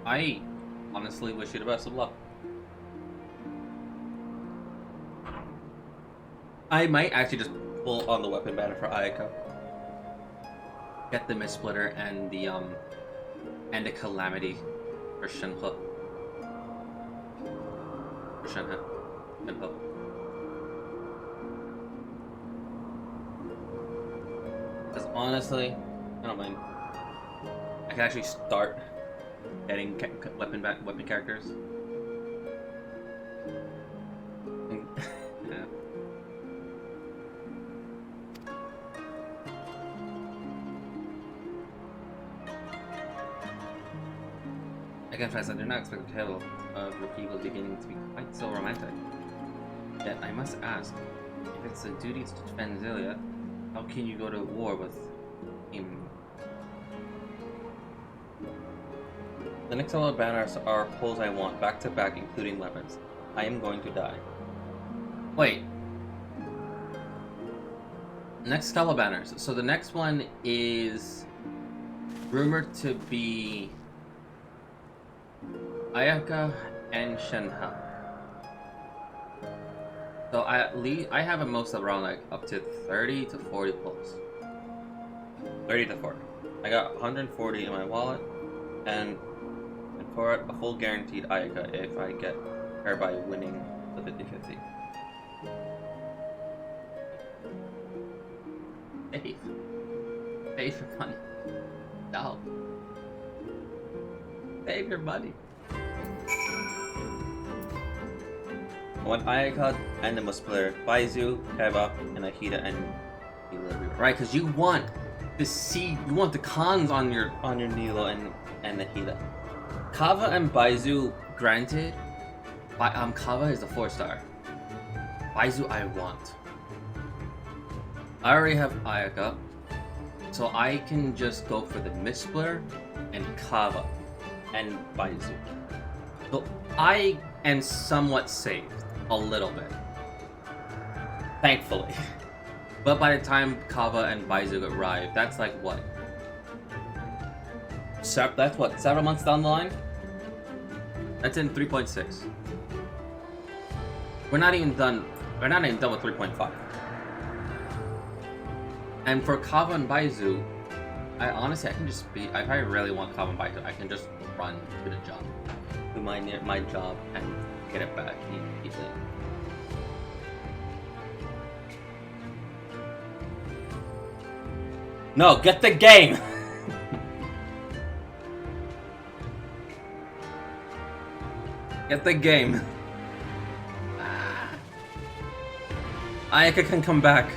Speaker 1: I honestly wish you the best of luck. I might actually just pull on the weapon banner for Ayaka. Get the Mist Splitter and the Calamity for Shinpa. For Shinpa. Because honestly, I don't mind. I can actually start getting weapon characters. Yeah. I confess I did not expect the tale of your people beginning to be quite so romantic. Yet I must ask, if it's a duty to defend Zelia, how can you go to war with him? The next all banners are pulls I want, back to back, including weapons. I am going to die. Wait. Next couple banners. So the next one is rumored to be Ayaka and Shenhe. So I have a most around like up to 30 to 40 pulls. 30 to 40. I got 140 in my wallet, and for a full guaranteed Ayaka if I get her by winning the 50-50. Save. Save your money. No. Save your money. One Ayaka and the Musplayer, Baizu, Keva, and Ahida and Nilo. Right, because you want to see, you want the cons on your Nilo and Ahida. Kava and Baizu, granted, Kava is a 4-star. Baizu I want. I already have Ayaka, so I can just go for the Mistblur and Kava and Baizu. So I am somewhat saved a little bit, thankfully. But by the time Kava and Baizu arrive, that's like what? That's what, several months down the line? That's in 3.6. We're not even done with 3.5. And for Kava and Baizu, I can just be, if I really want Kava and Baizu, I can just run to the job. Do my job and get it back easily. No, get the game! Get the game. Ayaka can come back.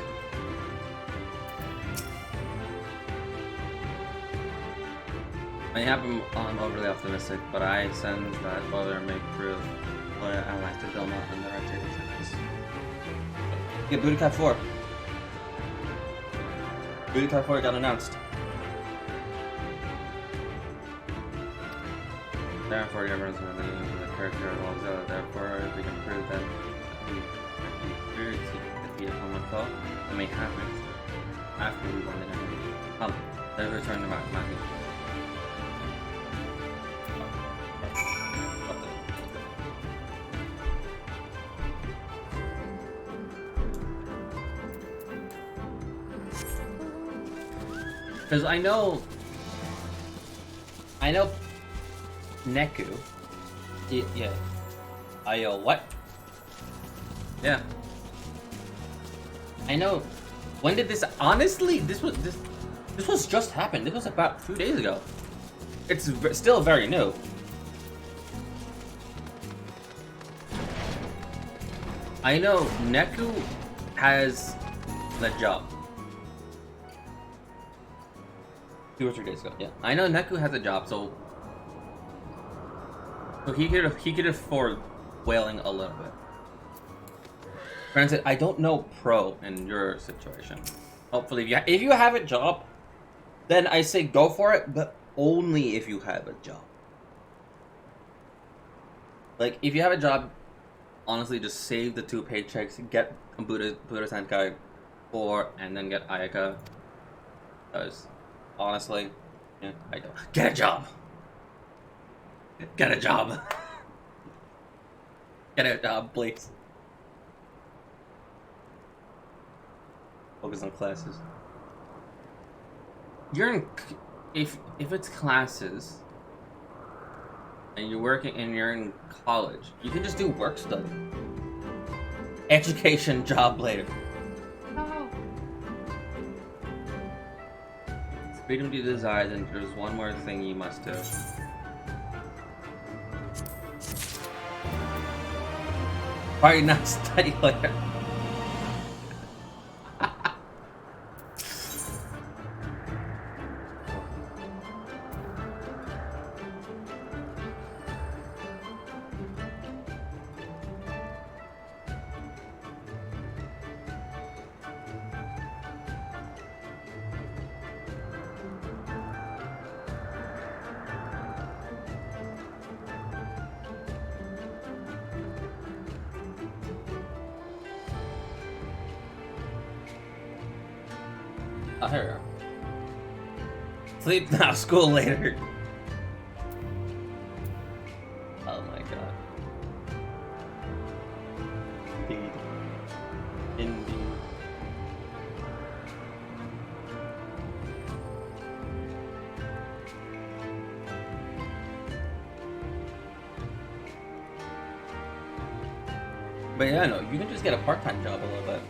Speaker 1: Maybe I'm overly optimistic, but I sense that Boiler may prove loyal allies to Doma and the right table seconds. Get Booty Cat 4. Booty Cat 4 got announced. Therefore, everyone's going to leave the character of Walzilla. Therefore, if we can prove that we defeat a common foe, it may happen after we won the enemy. Let's return to Matthew. Because I know Neku. Yeah. What? Yeah. I know. When did this? Honestly, this was just happened. This was about 2 days ago. It's still very new. I know Neku has the job. 2 or 3 days ago. Yeah, I know Neku has a job, so he could afford wailing a little bit. Granted, I don't know pro in your situation. Hopefully, if you have a job, then I say go for it, but only if you have a job. Like, if you have a job, honestly, just save the 2 paychecks, get Buddha Senkai 4, and then get Ayaka. Because, honestly, yeah, I don't. Get a job! Get a job! Get a job, please. Focus on classes. You're in, if it's classes and you're working and you're in college, you can just do work study. Education, job later.
Speaker 8: Oh.
Speaker 1: Freedom to desire, then there's one more thing you must do. Why not study later? Oh, here we go. Sleep now, school later. Oh my god. Indeed. Indeed. But yeah, no, you can just get a part-time job a little bit.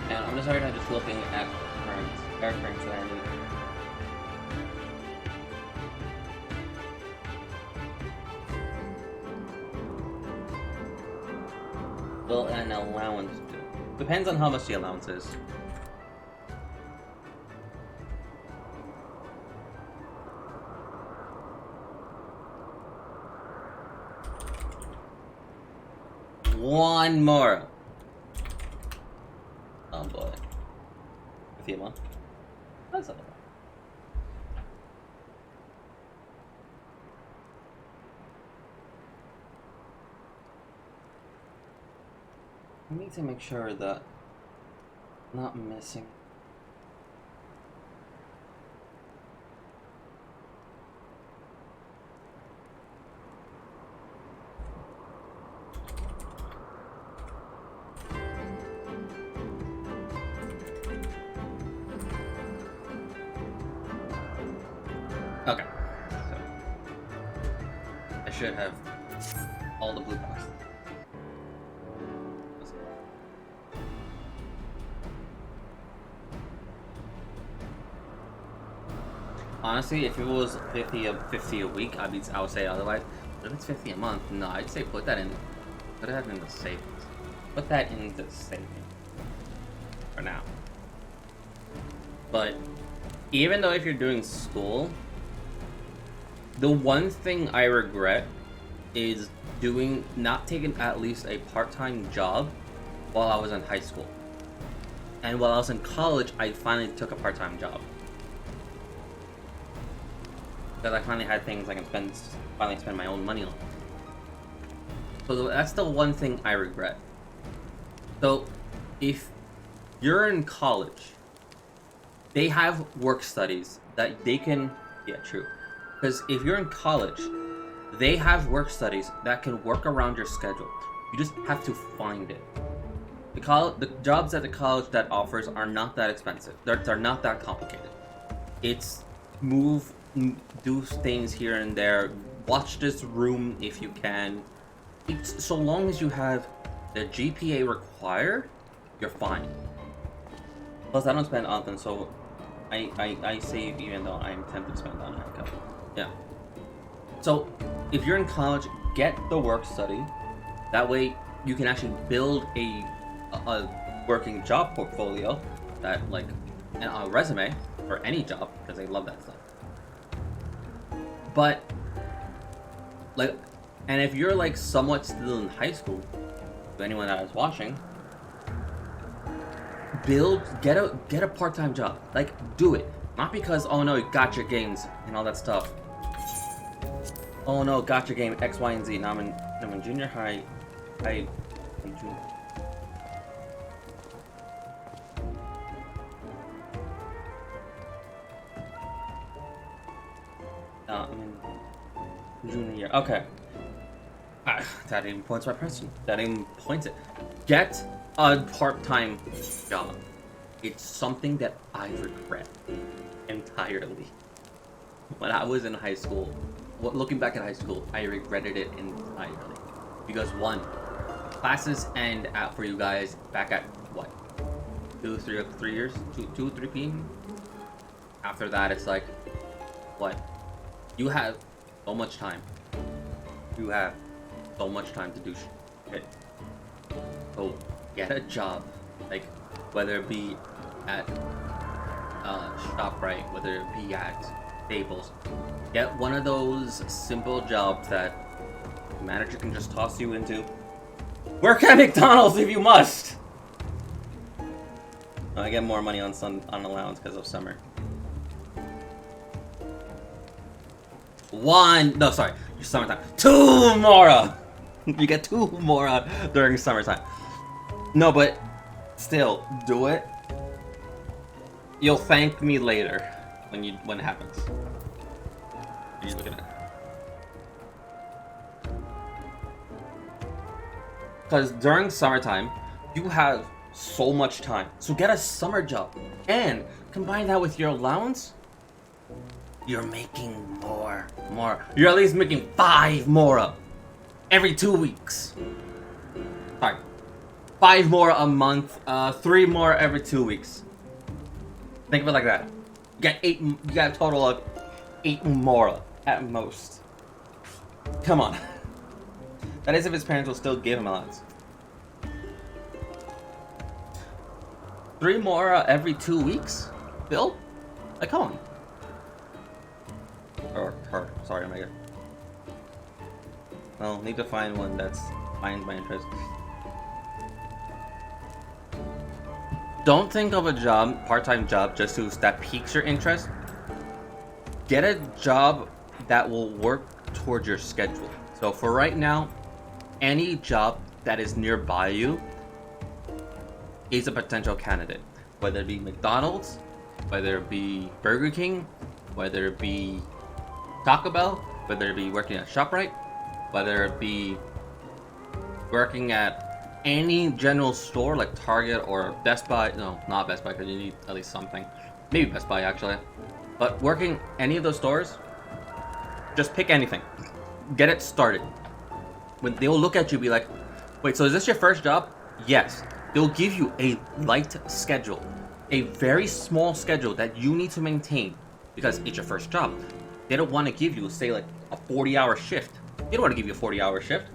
Speaker 1: And I'm just right now just looking at current airframes that I need. Will an allowance do? Depends on how much the allowance is. One more. Oh boy. A few more. That's not bad. I need to make sure that I'm not missing. Okay, so I should have all the blue boxes. Honestly, if it was 50 a week, I would say otherwise. But if it's 50 a month, no, I'd say put that in the savings. Put that into savings for now. But even though if you're doing school, the one thing I regret is not taking at least a part-time job while I was in high school. And while I was in college, I finally took a part-time job. Because I finally had things I can finally spend my own money on. So that's the one thing I regret. So if you're in college, they have work studies that they can, yeah, true. Because if you're in college, they have work studies that can work around your schedule. You just have to find it. The jobs at the college that offers are not that expensive. They're not that complicated. It's do things here and there. Watch this room if you can. It's so long as you have the GPA required, you're fine. Plus, I don't spend often, so I save even though I'm tempted to spend on my income. Yeah. So, if you're in college, get the work study. That way, you can actually build a working job portfolio, that like a resume for any job, because they love that stuff. But like, and if you're like somewhat still in high school, to anyone that is watching, get a part-time job. Like, do it. Not because, oh no, you got your games and all that stuff. Oh no, got your game X, Y, and Z. Now I'm in junior high. I'm junior. I'm in junior year. Okay. That even points my question. That even points it. Get a part-time job. It's something that I regret entirely. When I was in high school, looking back at high school, I regretted it entirely. Because one, classes end out for you guys back at what? 3 years? 2, 3 p.m.? After that, it's like, what? You have so much time. You have so much time to do shit. So get a job, like whether it be at ShopRite, whether it be at Staples. Get one of those simple jobs that the manager can just toss you into. Work at McDonald's if you must. I get more money on allowance because of summer. Summertime. 2 Mora! You get 2 Mora during summertime. No, but still, do it. You'll thank me later when it happens. You look at it. Because during summertime, you have so much time. So get a summer job. And combine that with your allowance, you're making more. You're at least making 5 more every 2 weeks. Sorry. 5 more a month, 3 more every 2 weeks. Think of it like that. You got a total of 8 more at most. Come on. That is if his parents will still give him allowance. 3 more every 2 weeks? Bill? Like, come on. Or her. Sorry, Omega. Well, need to find one that's finds my interest. Don't think of a job, part-time job, that piques your interest. Get a job that will work towards your schedule. So for right now, any job that is nearby you is a potential candidate. Whether it be McDonald's, whether it be Burger King, whether it be Taco Bell, whether it be working at ShopRite, whether it be working at any general store like Target or Best Buy. No, not Best Buy because you need at least something. Maybe Best Buy actually. But working any of those stores, just pick anything. Get it started. When they'll look at you and be like, wait, so is this your first job? Yes. They'll give you a light schedule. A very small schedule that you need to maintain because it's your first job. They don't want to give you, say, like a 40-hour shift. They don't want to give you a 40-hour shift.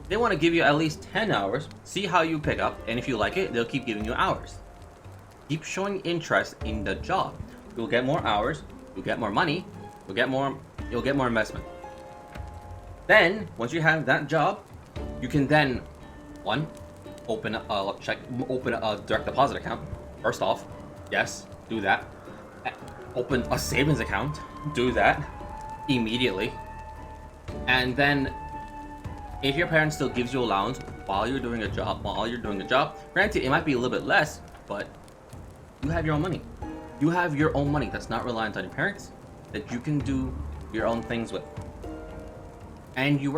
Speaker 1: They want to give you at least 10 hours, see how you pick up, and if you like it, they'll keep giving you hours. Keep showing interest in the job. You'll get more hours, you'll get more money, you'll get more investment. Then, once you have that job, you can then, one, open a direct deposit account. First off, yes, do that. Open a savings account, do that immediately. And then if your parent still gives you allowance while you're doing a job, granted it might be a little bit less, but you have your own money. You have your own money that's not reliant on your parents, that you can do your own things with. And you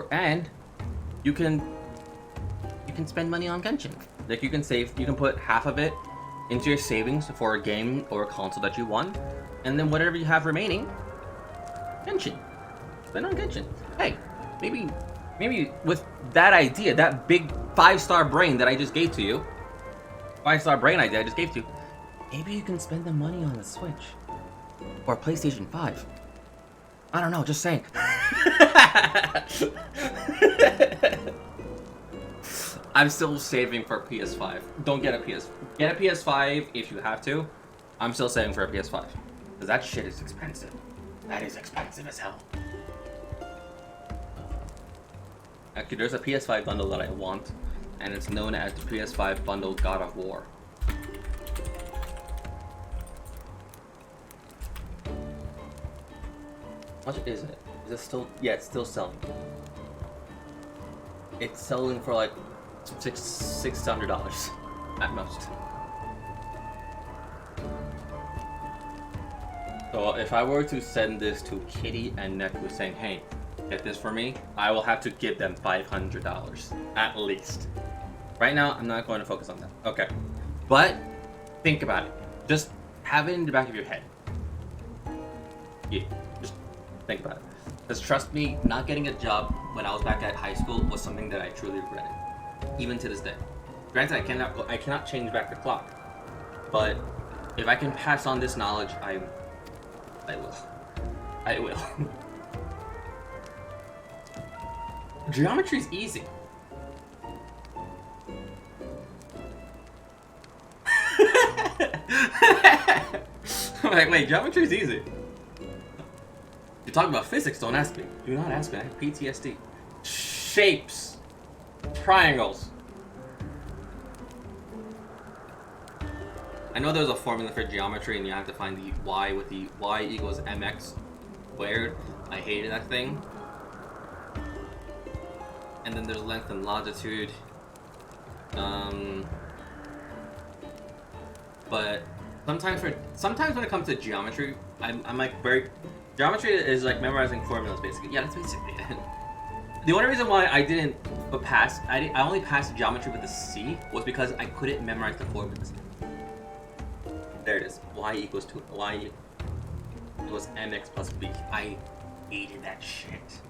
Speaker 1: can spend money on Genshin. Like you can put half of it into your savings for a game or a console that you want, and then whatever you have remaining, Genshin. Spend on Genshin. Hey, maybe with that idea, that big 5-star brain that I just gave to you, 5-star brain idea I just gave to you, maybe you can spend the money on the Switch or PlayStation 5. I don't know, just saying. I'm still saving for PS5. Don't get a PS. Get a PS5 if you have to. I'm still saving for a PS5 because that shit is expensive. That is expensive as hell. Actually, there's a PS5 bundle that I want, and it's known as the PS5 bundle God of War. How much is it? Is it still? Yeah, it's still selling. It's selling for like $600 at most. So if I were to send this to Kitty and Neku saying, hey, get this for me, I will have to give them $500 at least. Right now, I'm not going to focus on that. Okay. But think about it. Just have it in the back of your head. Yeah, just think about it. Because trust me, not getting a job when I was back at high school was something that I truly regretted. Even to this day. Granted, I cannot change back the clock. But if I can pass on this knowledge, I will. I will. Geometry's easy. I'm like, wait, geometry is easy. You talk about physics, don't ask me. Do not ask me, I have PTSD. Shapes. Triangles. I know there's a formula for geometry and you have to find the y with the y equals mx squared. I hated that thing. And then there's length and longitude. But sometimes when it comes to geometry, I'm like geometry is like memorizing formulas basically. Yeah, that's basically it. The only reason why I didn't pass, I only passed geometry with a C was because I couldn't memorize the formulas. There it is. Y equals mx plus b. I hated that shit.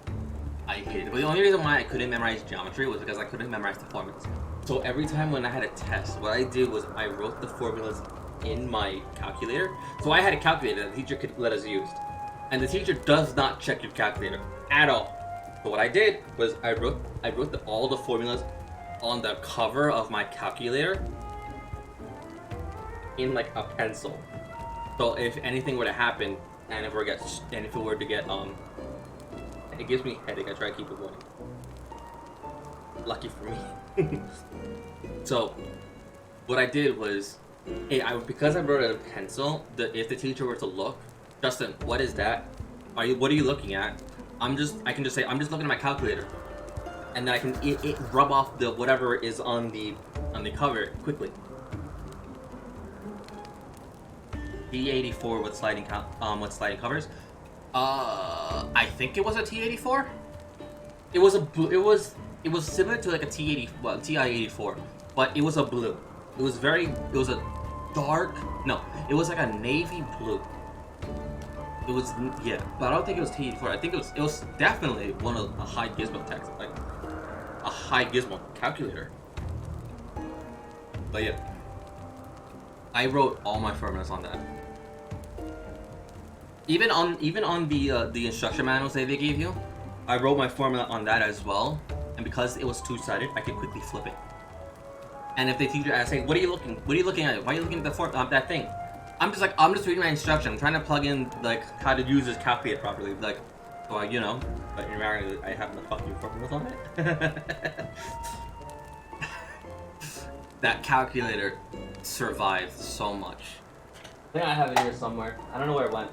Speaker 1: I hated it. But the only reason why I couldn't memorize geometry was because I couldn't memorize the formulas. So every time when I had a test, what I did was I wrote the formulas in my calculator. So I had a calculator that the teacher could let us use. And the teacher does not check your calculator at all. So what I did was I wrote all the formulas on the cover of my calculator in like a pencil. So if anything were to happen, and if it were to get it gives me a headache. I try to keep it going. Lucky for me. So what I did was, because I wrote it in pencil, if the teacher were to look, Justin, what is that? What are you looking at? I can just say I'm just looking at my calculator, and then I can it rub off the whatever is on the cover quickly. T84 with sliding covers. I think it was a T84. It was similar to like a TI-84, but it was a blue. It was a dark, no, it was like a navy blue. It was, yeah, but I don't think it was T84. I think it was definitely one of a high gizmo text, like a high gizmo calculator. But yeah, I wrote all my formulas on that. Even on the instruction manuals that they gave you, I wrote my formula on that as well. And because it was two-sided, I could quickly flip it. And if the teacher asks, "Hey, what are you looking at? Why are you looking at that thing?" I'm just reading my instruction. I'm trying to plug in like how to use this calculator properly. Like, well, you know, but in reality, I have the fucking formulas on it. That calculator survived so much. I think I have it here somewhere. I don't know where it went.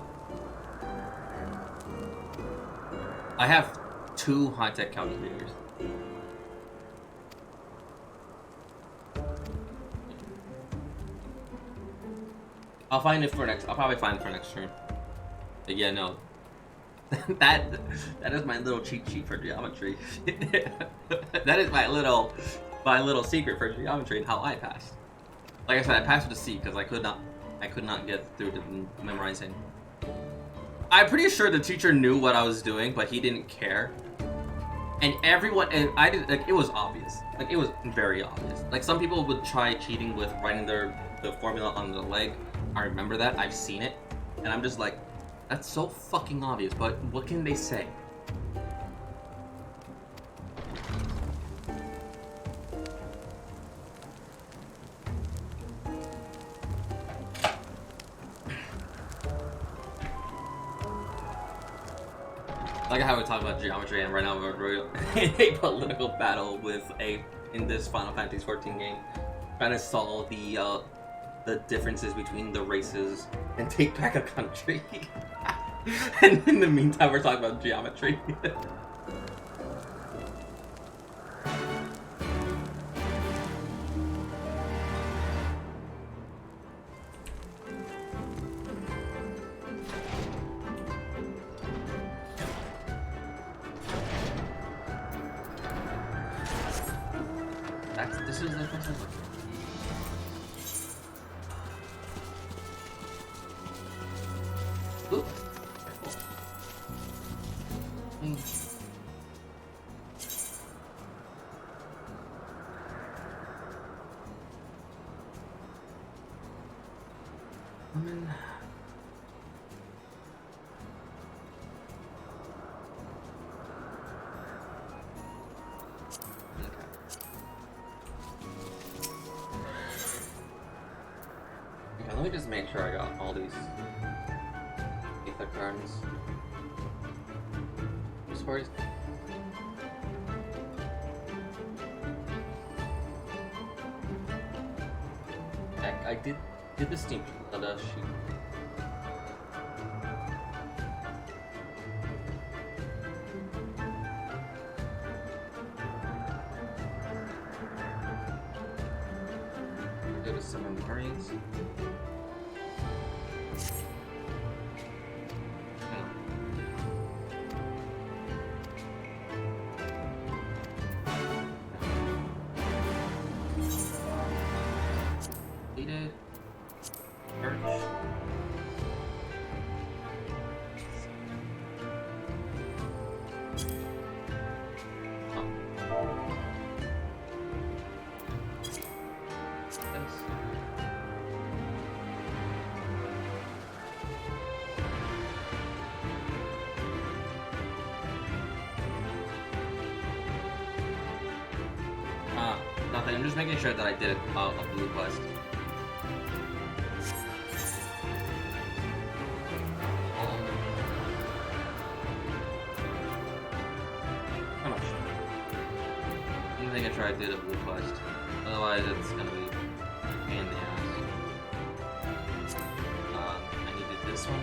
Speaker 1: I have 2 high-tech calculators. I'll probably find it for next stream. But yeah, no. that is my little cheat sheet for geometry. That is my little secret for geometry and how I passed. Like I said, I passed with a C because I could not get through to memorizing. I'm pretty sure the teacher knew what I was doing, but he didn't care. And it was obvious. Like, it was very obvious. Like, some people would try cheating with writing the formula on the leg. I remember that. I've seen it. And I'm just like, that's so fucking obvious, but what can they say? Like how we talk about geometry, and right now we're in a political battle in this Final Fantasy 14 game, trying to solve the differences between the races and take back a country. And in the meantime, we're talking about geometry. This is the first one. Oop. just make sure I got all these ether cards. Stories. I did the steam sheet. Go to some memories. Completed. Search. Nothing. I'm just making sure that I did a blue quest. How much? I'm making sure I did a blue quest. Otherwise, it's gonna be a pain in the ass. I needed this one.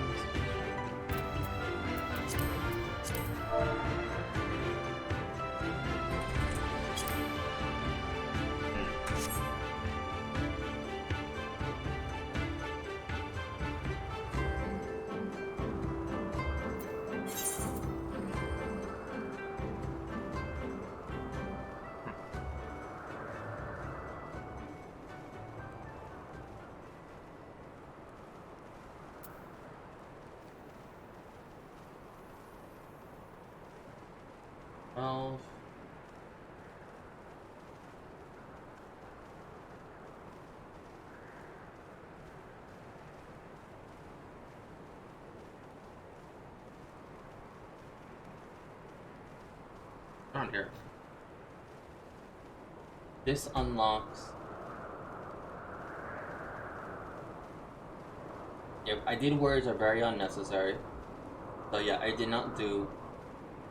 Speaker 1: Around here. This unlocks. Yep, I did words are very unnecessary. So yeah, I did not do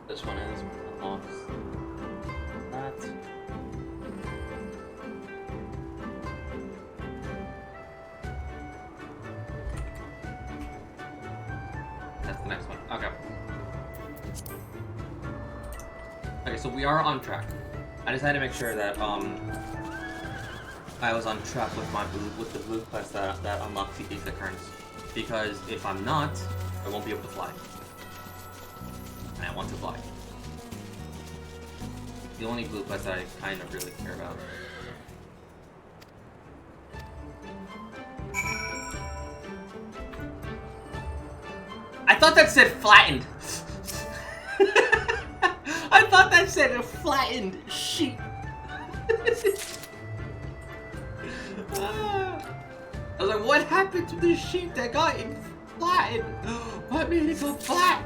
Speaker 1: this one. Is unlocks that. That's the next one. Okay. Okay, so we are on track. I just had to make sure that I was on track with the blue quest that unlocks the ether currents. Because if I'm not, I won't be able to fly. And I want to fly. The only blue quest that I kind of really care about. I thought that said flattened. I thought that said a flattened sheep. I was like, what happened to the sheep that got flattened? What made it go flat?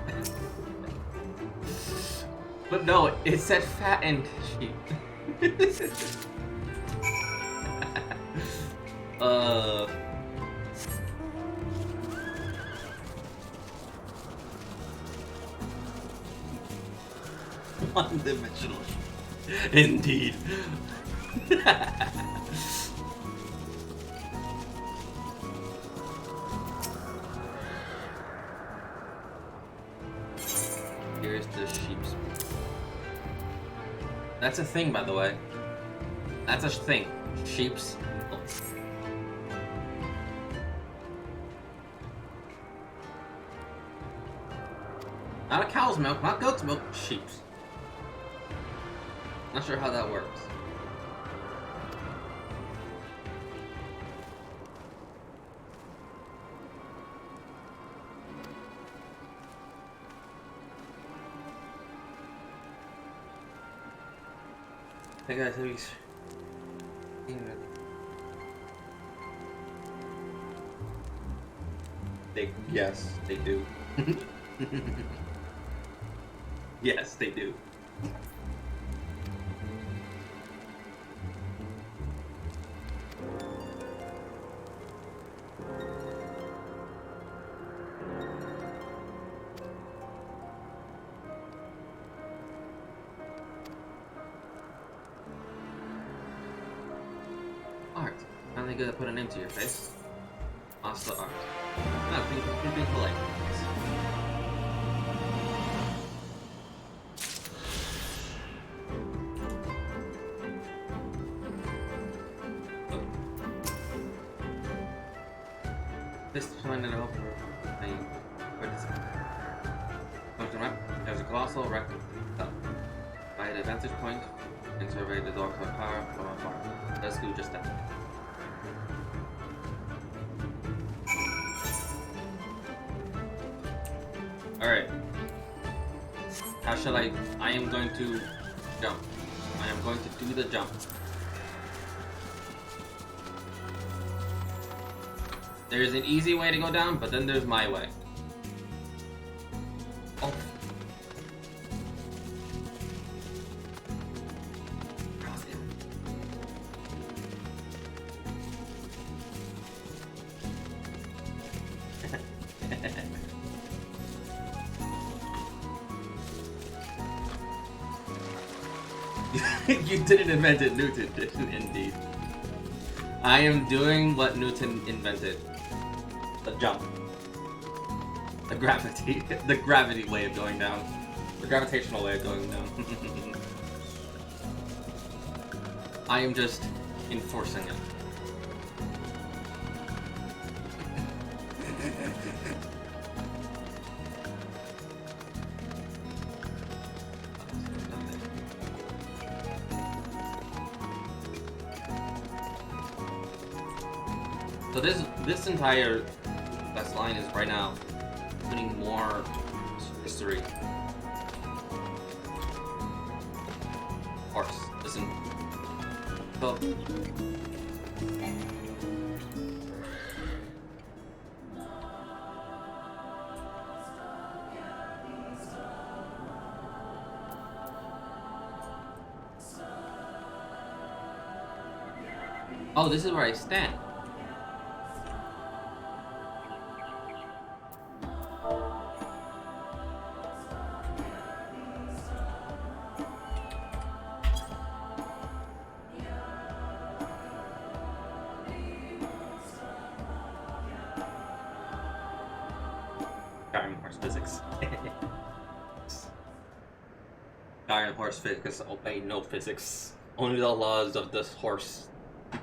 Speaker 1: But no, it said fattened sheep. One-dimensional. Indeed. Here's the sheep's. That's a thing, by the way. That's a thing. Sheep's. Not a cow's milk, not goat's milk, sheep's. Not sure how that works. Hey guys, yes, they do. Yes, they do. only good to put a name to your face. Master Art. No, be polite. This time, I hope come to map. There's a colossal wreck. By the vantage point, and survey the dark power from afar. Let's do just that. Alright. How shall I am going to jump. I am going to do the jump. There's an easy way to go down, but then there's my way. Oh. You didn't invent it, Newton did, indeed. I am doing what Newton invented. The jump. The gravity. The gravity way of going down. The gravitational way of going down. I am just enforcing it. So this entire best line is right now putting more history. Horse, listen. So oh, this is where I stand. Iron horse physics. Iron horse physics obey no physics. Only the laws of this horse. Look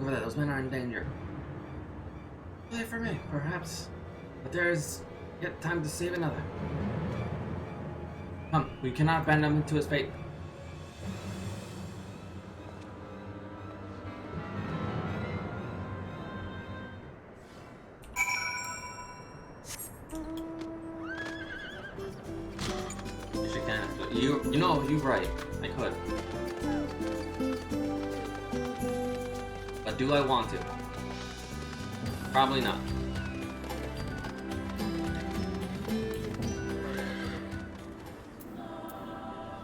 Speaker 1: over there, those men are in danger. Wait for me, perhaps. But there is yet time to save another. Come, we cannot abandon him to his fate. You know, you're right. I could. But do I want to? Probably not.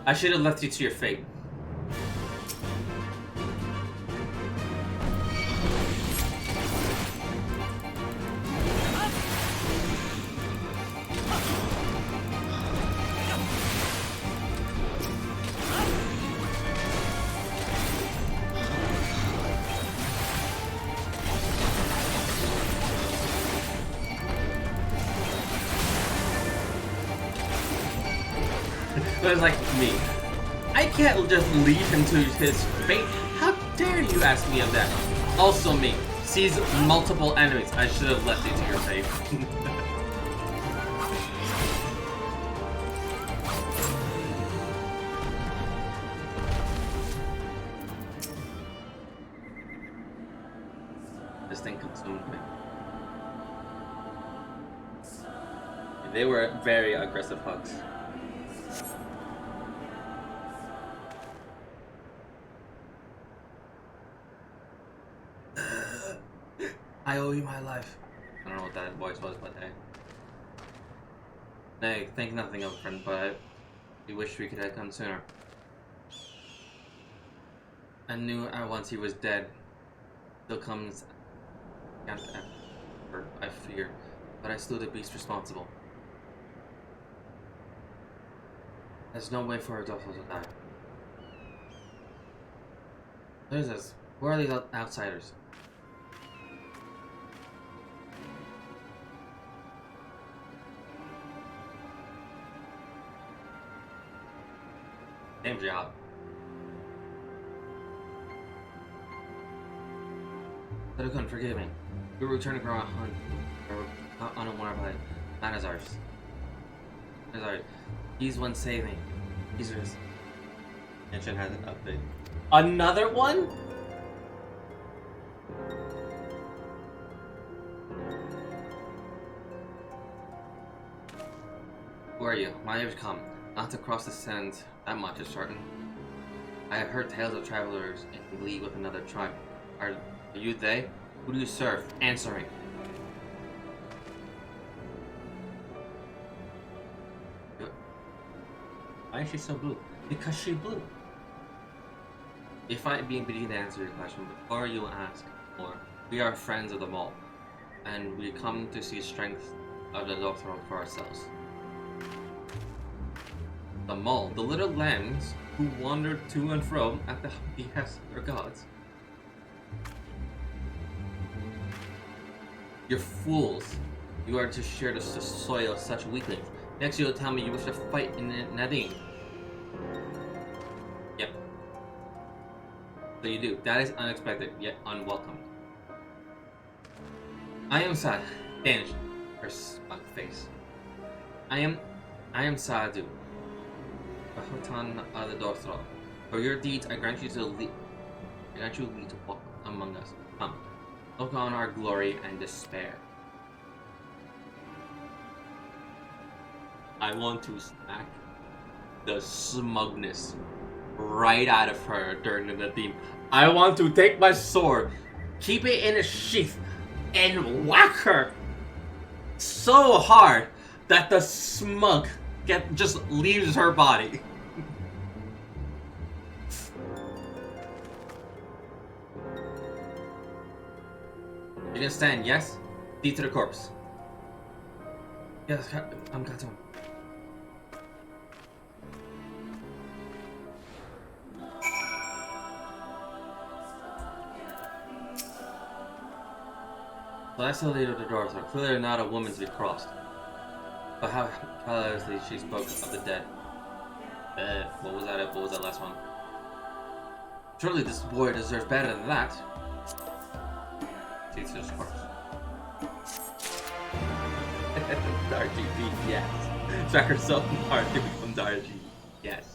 Speaker 1: I should have left you to your fate. But it's like me. I can't just lead him to his fate. How dare you ask me of that? Also me. Sees multiple enemies. I should have left you to your fate. This thing consumed me. They were very aggressive hugs. I owe you my life. I don't know what that voice was, but hey. Nay, think nothing of it, friend, but we wish we could have come sooner. I knew at once he was dead. Still comes after, I fear, but I slew the beast responsible. There's no way for a Dothel to die. There's this. Who are these outsiders? Same job. Serukun, forgive me. We were returning from our hunt. On one of my Manazars. Sorry. He's one saving. He's just. Engine has an update. Another one? Who are you? My age come. Not to cross the sands, that much is certain. I have heard tales of travelers in league with another tribe. Are you they? Who do you serve? Answer me. Why is she so blue? Because she blue. If I begin to answer your question, before you ask more, we are friends of the mall, and we come to see strength of the Lothro for ourselves. The mall, the little lambs who wandered to and fro at the behest of their gods. You're fools. You are to share the soil of such weaklings. Next you'll tell me you wish to fight in Nadine. Yep. So you do. That is unexpected, yet unwelcome. I am sad. Danish. Her smug face. I am Sadu. The Hotan of the Dothro. For your deeds, I grant you lead to walk among us. Come. Look on our glory and despair. I want to smack the smugness right out of her during the theme. I want to take my sword, keep it in a sheath, and whack her so hard that the smug just leaves her body. You can stand, yes? Feet to the corpse. Yes, I'm Katon. So that's the leader of the door, so clearly not a woman to be crossed. But how carelessly she spoke of the dead. What was that last one? Surely this boy deserves better than that. She's just corpse. RGB, yes. Track herself hard to become RG, yes.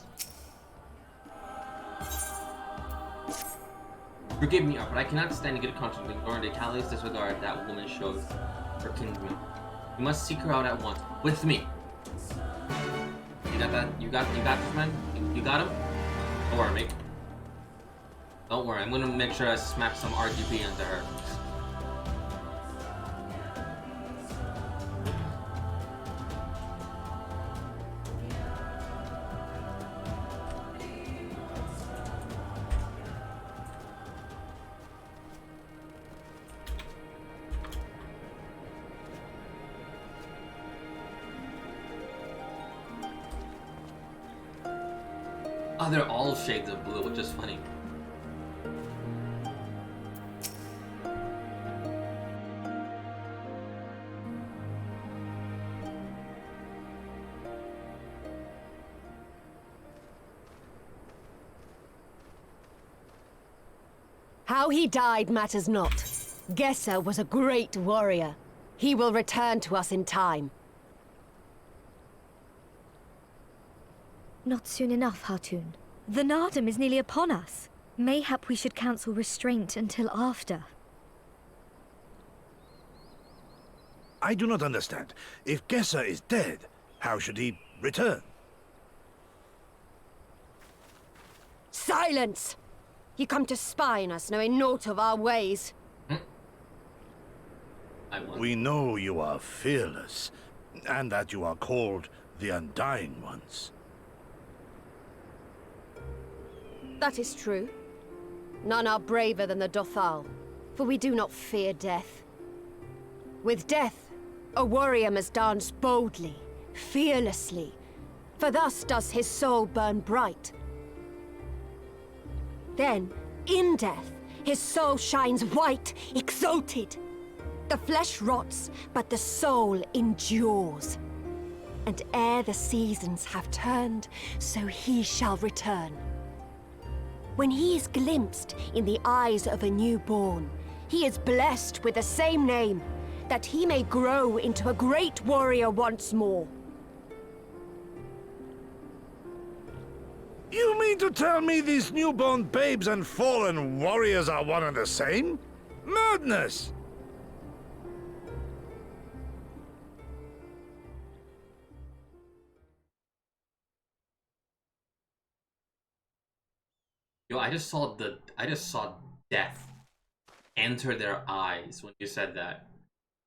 Speaker 1: Forgive me, but I cannot stand a good conscience ignoring the callous disregard that woman shows for kinsman. You must seek her out at once, with me. You got that? You got this, man? You got him? Don't worry, mate. Don't worry, I'm gonna make sure I smack some RGB into her. Oh, they're all shades of blue, which is funny.
Speaker 21: How he died matters not. Gesser was a great warrior. He will return to us in time.
Speaker 22: Not soon enough, Hartoon. The Nardum is nearly upon us. Mayhap we should counsel restraint until after.
Speaker 6: I do not understand. If Gesser is dead, how should he return?
Speaker 21: Silence! You come to spy on us, knowing naught of our ways.
Speaker 6: We know you are fearless, and that you are called the Undying Ones.
Speaker 21: That is true. None are braver than the Dothal, for we do not fear death. With death, a warrior must dance boldly, fearlessly, for thus does his soul burn bright. Then, in death, his soul shines white, exalted. The flesh rots, but the soul endures. And ere the seasons have turned, so he shall return. When he is glimpsed in the eyes of a newborn, he is blessed with the same name, that he may grow into a great warrior once more.
Speaker 6: You mean to tell me these newborn babes and fallen warriors are one and the same? Madness!
Speaker 1: Yo, I just saw death enter their eyes when you said that.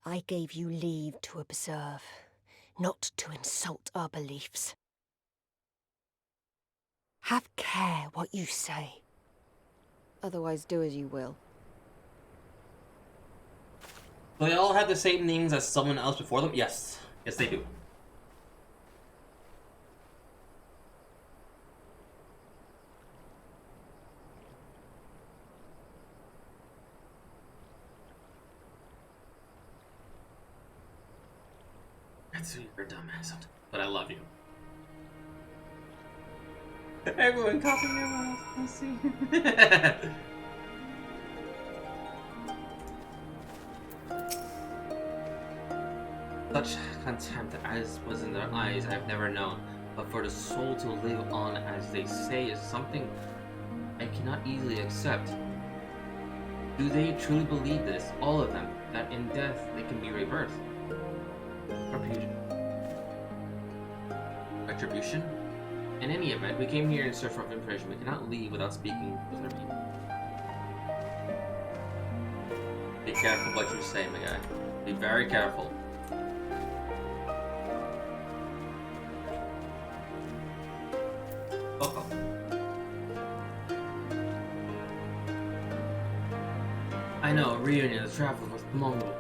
Speaker 21: I gave you leave to observe, not to insult our beliefs. Have care what you say. Otherwise, do as you will.
Speaker 1: Do they all have the same names as someone else before them? Yes. Yes, they do. You're a dumbass, but I love you. Everyone copy your mouth, pussy. Such contempt as was in their eyes I've never known, but for the soul to live on as they say is something I cannot easily accept. Do they truly believe this, all of them, that in death they can be rebirthed? Retribution? In any event, we came here in search of information. We cannot leave without speaking with our people. Be careful what you say, my guy. Be very careful. Coco. I know, a reunion has traveled with Mongol.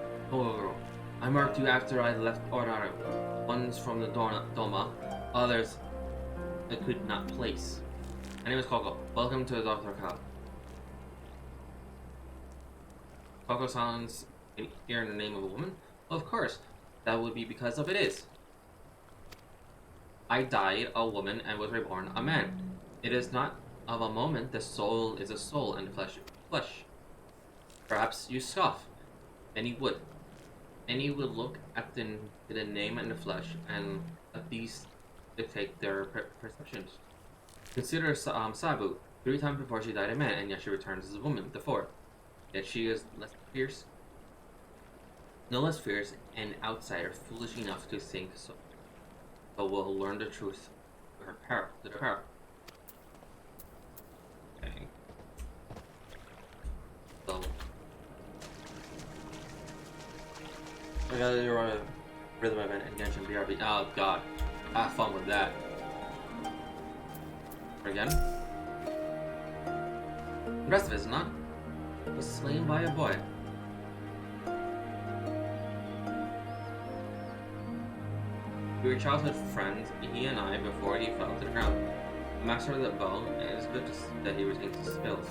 Speaker 1: I marked you after I left Ordaru. One's from the Doma, others I could not place. My name is Coco. Welcome to Dr. Ka. Coco sounds here in the name of a woman? Well, of course. That would be because of it is. I died a woman and was reborn a man. It is not of a moment. The soul is a soul and flesh flesh. Perhaps you scoff. Any would. Any would look at the name and the flesh and let these dictate their perceptions. Consider Sabu. 3 times before she died a man, and yet she returns as a woman, the 4th. Yet she is less fierce, no less fierce, an outsider, foolish enough to think so. But will learn the truth to her peril. Okay. So I gotta run a rhythm event and Genshin BRB. Oh god. Have fun with that. Again. The rest of it is not. Was slain by a boy. We were childhood friends, he and I, before he fell to the ground. The master of the bow, and it is good to see that he retains his skills.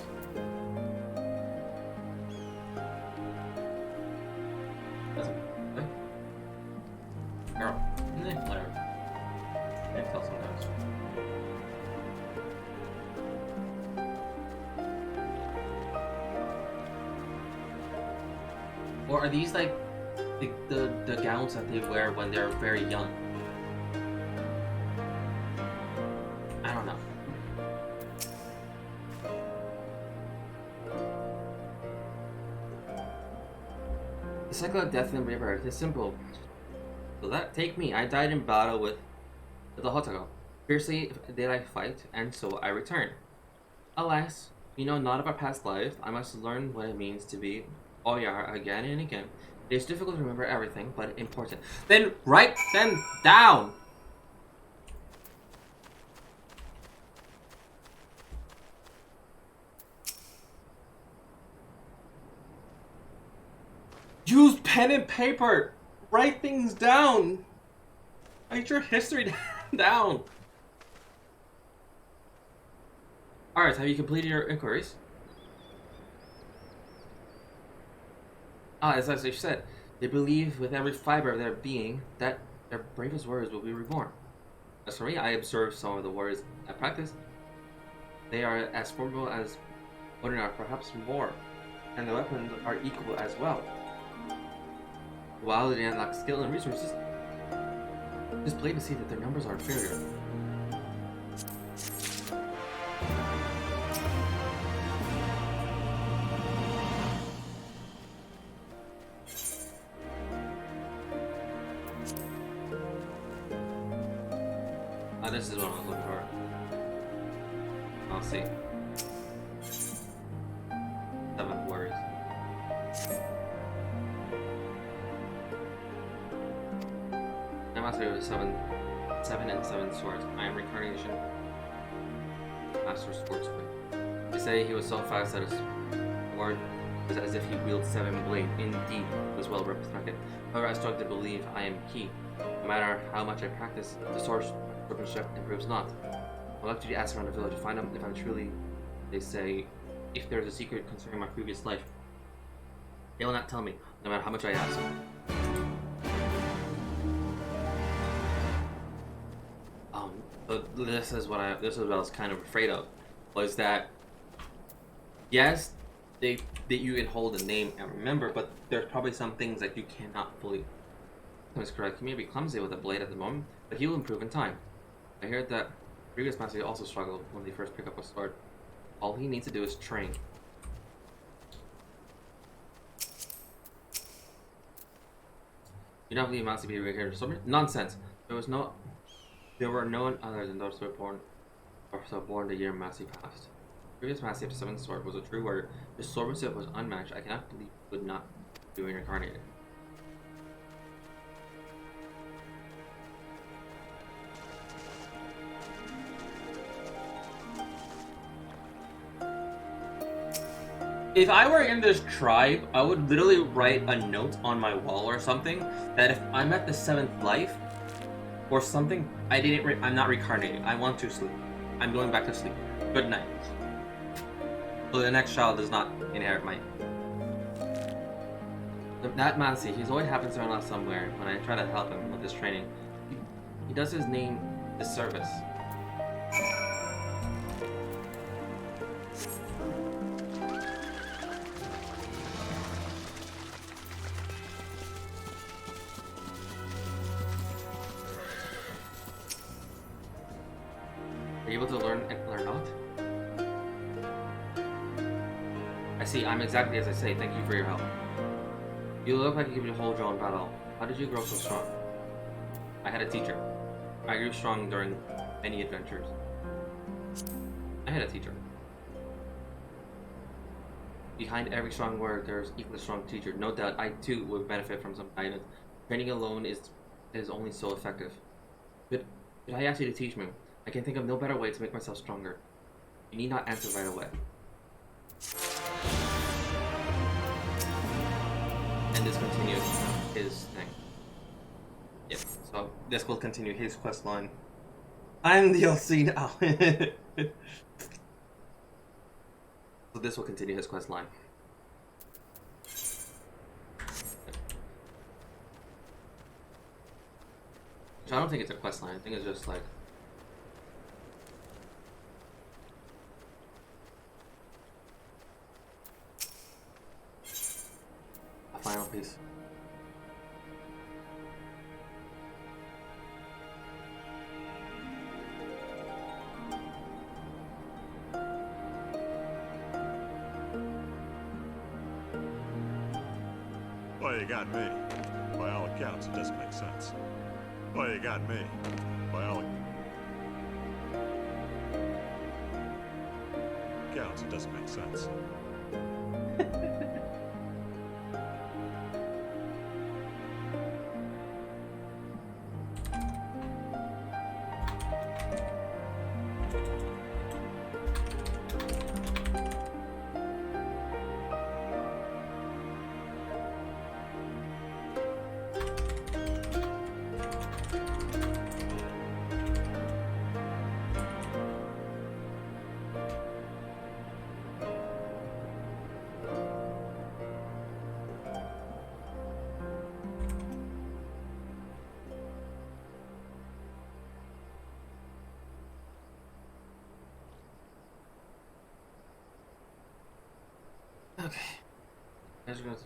Speaker 1: Girl. Whatever. Can't tell sometimes. Or are these like the gowns that they wear when they're very young? I don't know. The cycle of death and rebirth is simple. So that take me. I died in battle with the Hotago. Fiercely did I fight, and so I returned. Alas, we know not of our past life. I must learn what it means to be Oyar again and again. It is difficult to remember everything, but important. Then write them down! Use pen and paper! Write things down! Write your history down! Alright, have you completed your inquiries? As I said, they believe with every fiber of their being that their bravest warriors will be reborn. As for me, I observed some of the warriors at practice. They are as formidable as ordinary, perhaps more, and the weapons are equal as well. While they lack skill and resources, it is plain to see that their numbers are inferior. This is what I was looking for. I'll see. 7 words. I must be with 7 and 7 swords. I am reincarnation. Master swordsman. They say he was so fast that his sword was as if he wielded 7 blades. Indeed, it was well represented. However, I struggle to believe I am he. No matter how much I practice, the swordsmanship improves not. I'd like to ask around the village to find out if I'm truly, they say, if there's a secret concerning my previous life. They will not tell me, no matter how much I ask. But this is what I was kind of afraid of, was that yes, that you can hold a name and remember, but there's probably some things that you cannot fully. That is correct. He may be clumsy with a blade at the moment, but he will improve in time. I heard that previous masters also struggled when they first pick up a sword. All he needs to do is train. You don't believe Master be here to summer? Nonsense. There were no one other than those who were born the year Massey passed. Previous Massey of 7th sword was a true warrior. His swordsmanship was unmatched. I cannot believe he would not be reincarnated. If I were in this tribe, I would literally write a note on my wall or something that if I'm at the 7th life or something, I'm not reincarnating. I want to sleep. I'm going back to sleep. Good night. So the next child does not inherit my. That Massey, he's always happens around somewhere when I try to help him with his training. He does his name disservice. Are you able to learn or not? I see, I'm exactly as I say. Thank you for your help. You look like you can hold your own battle. How did you grow so strong? I had a teacher. I grew strong during many adventures. I had a teacher. Behind every strong word, there's equally strong teacher. No doubt, I too would benefit from some guidance. Training alone is only so effective. But I ask you to teach me. I can think of no better way to make myself stronger. You need not answer right away. And this continues his thing. Yep, so this will continue his quest line. I'm the DLC now. So this will continue his quest line. Which I don't think it's a quest line, I think it's just like a final piece.
Speaker 3: Well, you got me. By all accounts, it doesn't make sense. Well, you got me. By all accounts, it doesn't make sense.
Speaker 1: Okay. There's going to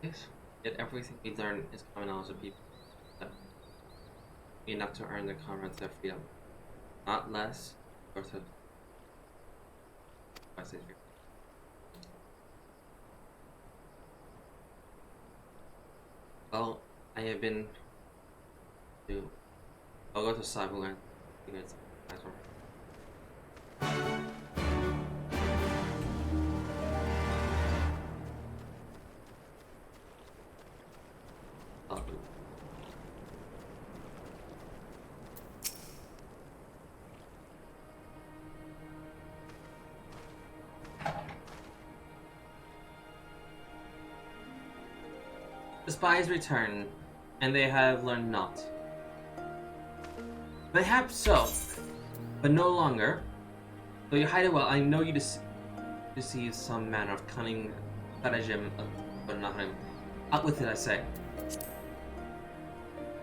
Speaker 1: this. Yet everything we learn is common knowledge of people. Enough to earn their comrades their freedom. Not less or to well, I have been to I'll go to Sabu and it's nice one. The spies return, and they have learned naught. Mayhap so, but no longer. Though you hide it well, I know you deceive some manner of cunning stratagem, but not him. Out with it, I say.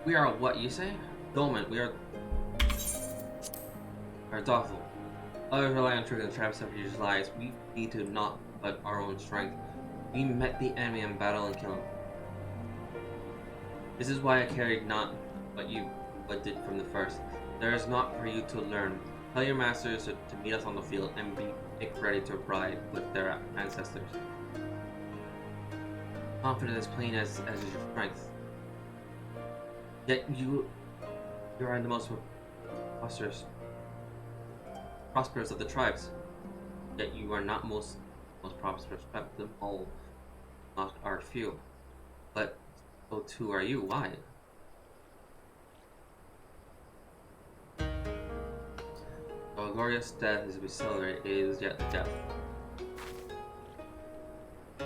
Speaker 1: We are what you say? Dormant. We are doubtful. Others rely on truth and traps of used lies. We need to not but our own strength. We met the enemy in battle and killed him. This is why I carried not what you did from the first. There is naught for you to learn. Tell your masters to meet us on the field and make ready to ride with their ancestors. Confident as plain as is your strength. Yet you are the most prosperous of the tribes. Yet you are not most prosperous. Them all not are few. But so too are you. Why? Though a glorious death is to be celebrated, it is yet death.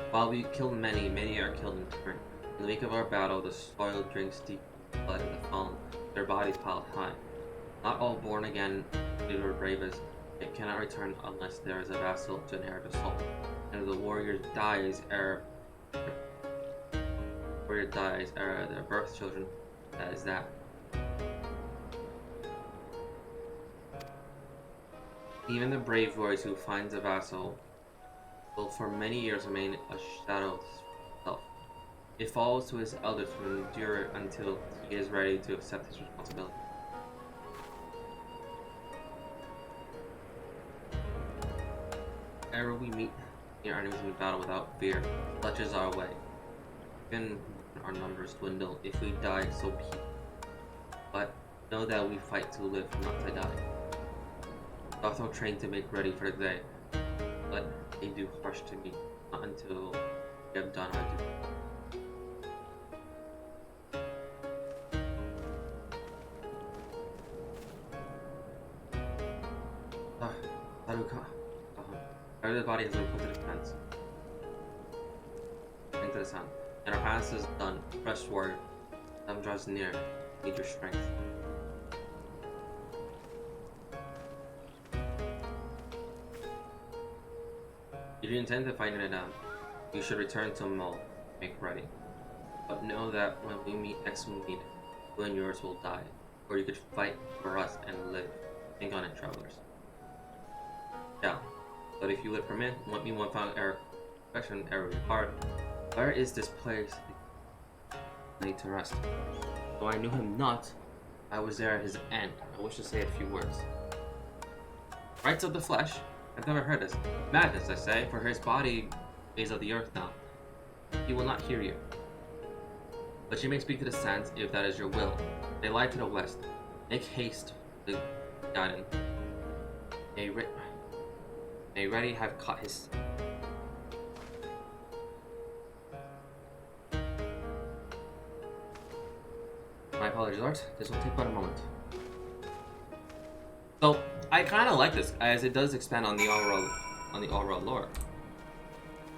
Speaker 1: While we kill many, many are killed in turn. In the wake of our battle, the soil drinks deep blood of the fallen, their bodies piled high. Not all born again, they were bravest. It cannot return unless there is a vassal to inherit the soul. And if the warrior dies ere their birth children, that is that. Even the brave voice who finds a vassal will for many years remain a shadow of himself. It falls to his elders to endure it until he is ready to accept his responsibility. Ever we meet our enemies in battle without fear, such is our way. Even our numbers dwindle, if we die, so be it. But know that we fight to live, not to die. Also train to make ready for the day. Let they do harsh to me, not until we have done our duty. The body has been put to defense. Into the sun. And our past is done. Fresh word. Time draws near. Need your strength. If you intend to fight it down, you should return to Mull. Make ready. But know that when we meet next you and yours will die. Or you could fight for us and live. Think on it, travelers. Yeah. But if you would permit, let me one final question every heart. Where is this place I need to rest? Though I knew him not, I was there at his end. I wish to say a few words. Rights of the flesh? I've never heard this. Madness, I say, for his body is of the earth now. He will not hear you. But you may speak to the sands if that is your will. They lie to the west. Make haste to Gaiden. May ready have caught his. My apologies, Lord. This will take but a moment. So I kind of like this, as it does expand on the overall lore,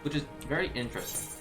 Speaker 1: which is very interesting.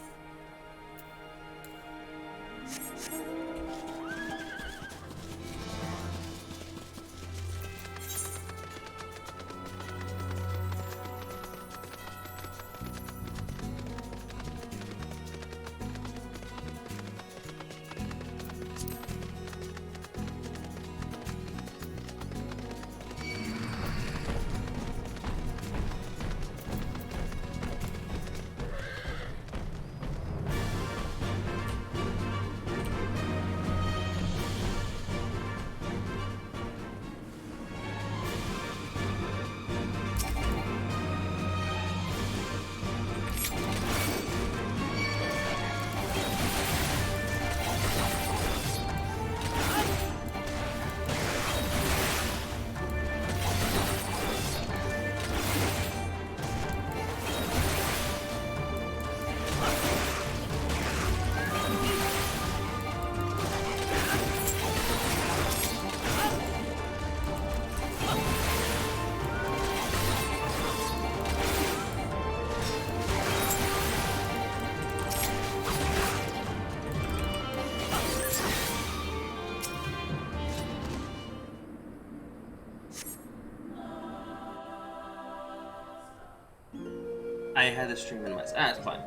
Speaker 1: I had the stream minimized. Ah, it's fine.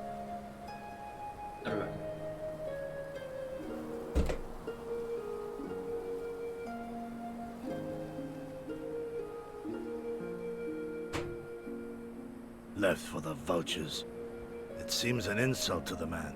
Speaker 1: Everybody.
Speaker 6: Left for the vultures. It seems an insult to the man.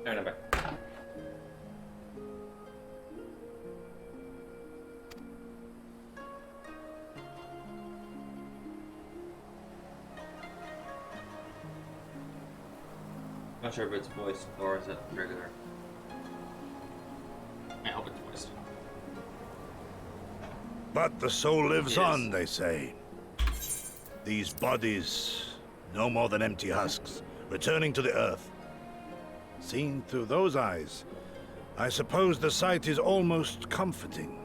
Speaker 1: Alright, I'm back. Not sure if it's voiced or is it regular. I hope it's voiced.
Speaker 6: But the soul lives on, they say. These bodies, no more than empty husks, returning to the earth. Seen through those eyes, I suppose the sight is almost comforting.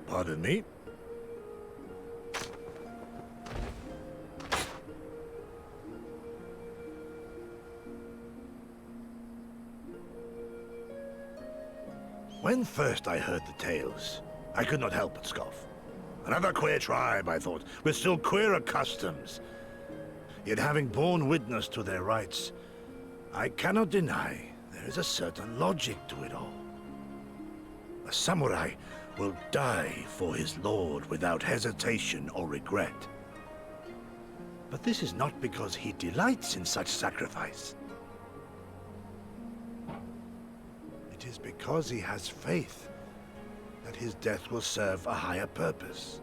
Speaker 6: Pardon me? When first I heard the tales, I could not help but scoff. Another queer tribe, I thought, with still queerer customs. Yet having borne witness to their rites, I cannot deny there is a certain logic to it all. A samurai will die for his lord without hesitation or regret. But this is not because he delights in such sacrifice. It is because he has faith that his death will serve a higher purpose.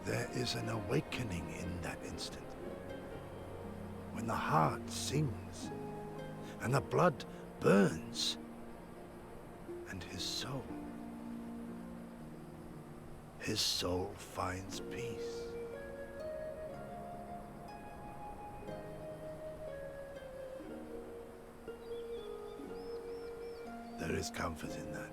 Speaker 6: There is an awakening in that instant. When the heart sings, and the blood burns, and his soul finds peace. There is comfort in that.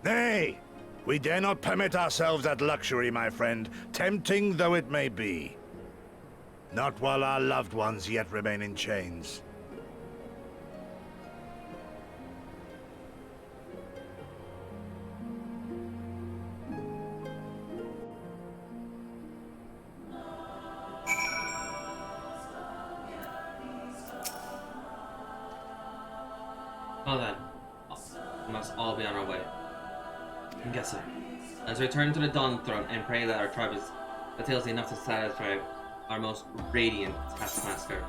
Speaker 6: Nay! We dare not permit ourselves that luxury, my friend, tempting though it may be. Not while our loved ones yet remain in chains.
Speaker 1: Well then, we must all be on our way. I'm guessing. Let's return to the Dawn Throne and pray that our tribe is details enough to satisfy our most radiant taskmaster.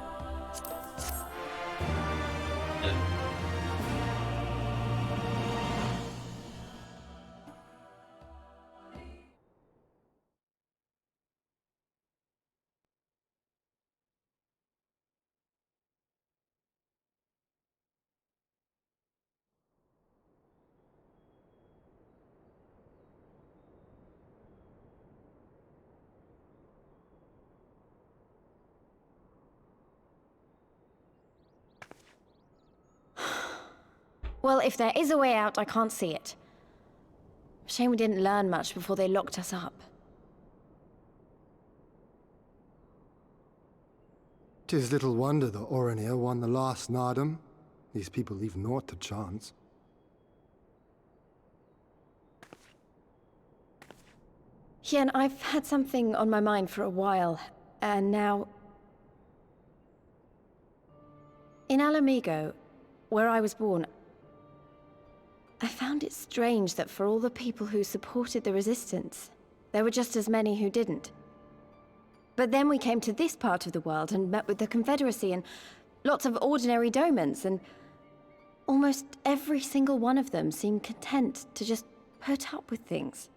Speaker 14: Well, if there is a way out, I can't see it. Shame we didn't learn much before they locked us up.
Speaker 18: 'Tis little wonder the Orinir won the last Nardum. These people leave naught to chance.
Speaker 14: Hien, I've had something on my mind for a while, and now... In Alamigo, where I was born, I found it strange that for all the people who supported the Resistance, there were just as many who didn't. But then we came to this part of the world and met with the Confederacy and lots of ordinary domans, and almost every single one of them seemed content to just put up with things,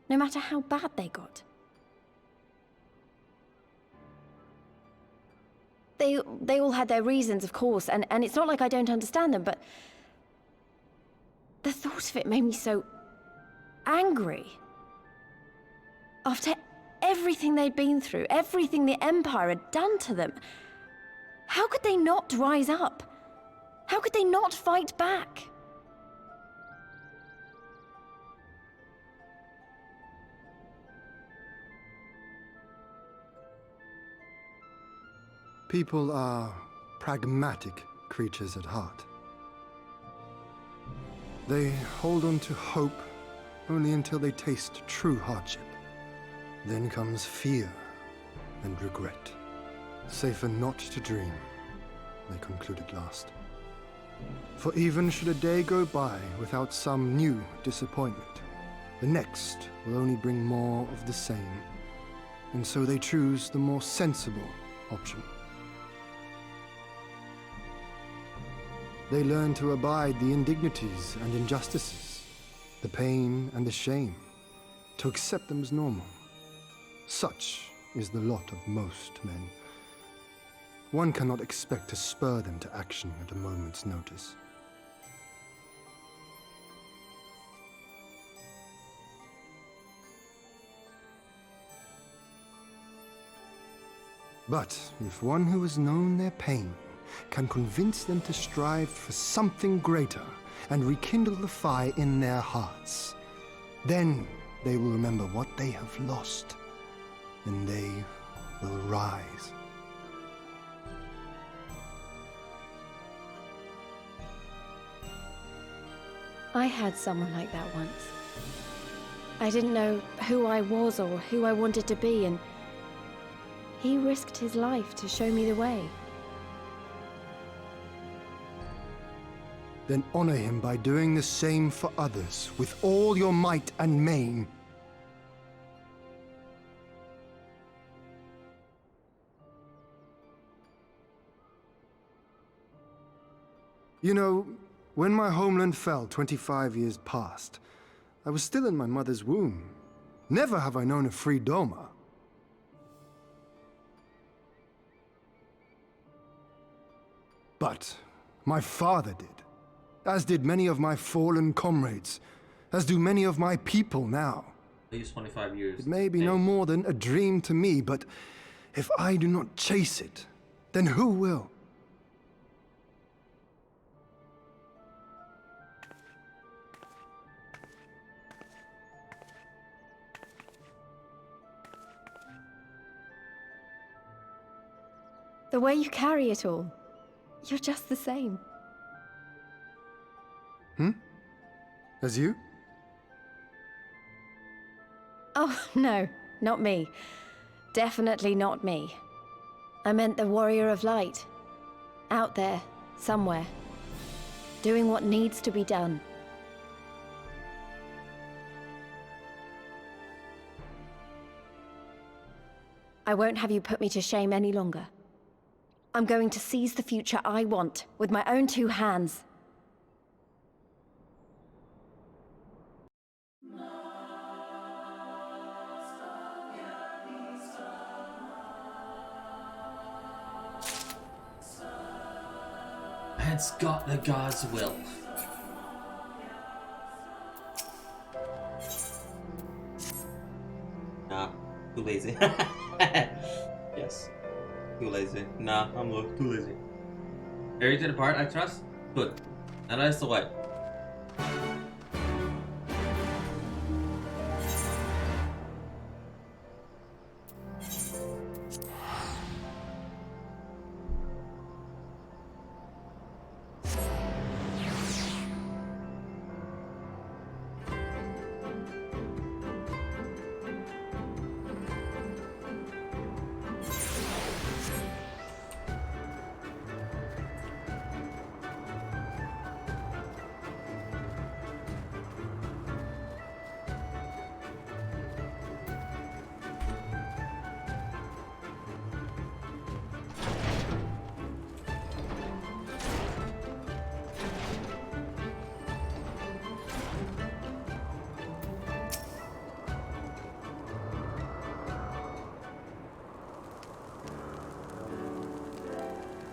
Speaker 14: no matter how bad they got. They all had their reasons, of course, and it's not like I don't understand them, but the thought of it made me so angry. After everything they'd been through, everything the Empire had done to them, how could they not rise up? How could they not fight back?
Speaker 18: People are pragmatic creatures at heart. They hold on to hope only until they taste true hardship. Then comes fear and regret. Safer not to dream, they conclude at last. For even should a day go by without some new disappointment, the next will only bring more of the same, and so they choose the more sensible option. They learn to abide the indignities and injustices, the pain and the shame, to accept them as normal. Such is the lot of most men. One cannot expect to spur them to action at a moment's notice. But if one who has known their pain can convince them to strive for something greater and rekindle the fire in their hearts, then they will remember what they have lost, and they will rise.
Speaker 14: I had someone like that once. I didn't know who I was or who I wanted to be, and he risked his life to show me the way.
Speaker 18: Then honor him by doing the same for others with all your might and main. You know, when my homeland fell 25 years past, I was still in my mother's womb. Never have I known a free Doma. But my father did. As did many of my fallen comrades, as do many of my people now.
Speaker 1: These 25 years.
Speaker 18: It may be no more than a dream to me, but if I do not chase it, then who will?
Speaker 14: The way you carry it all, you're just the same.
Speaker 18: As you?
Speaker 14: Oh, no, not me. Definitely not me. I meant the Warrior of Light. Out there, somewhere. Doing what needs to be done. I won't have you put me to shame any longer. I'm going to seize the future I want, with my own two hands.
Speaker 1: It's got the God's will. Nah, too lazy. Yes, too lazy. Nah, I'm too lazy. Are you to the part I trust? Good. And that's the way.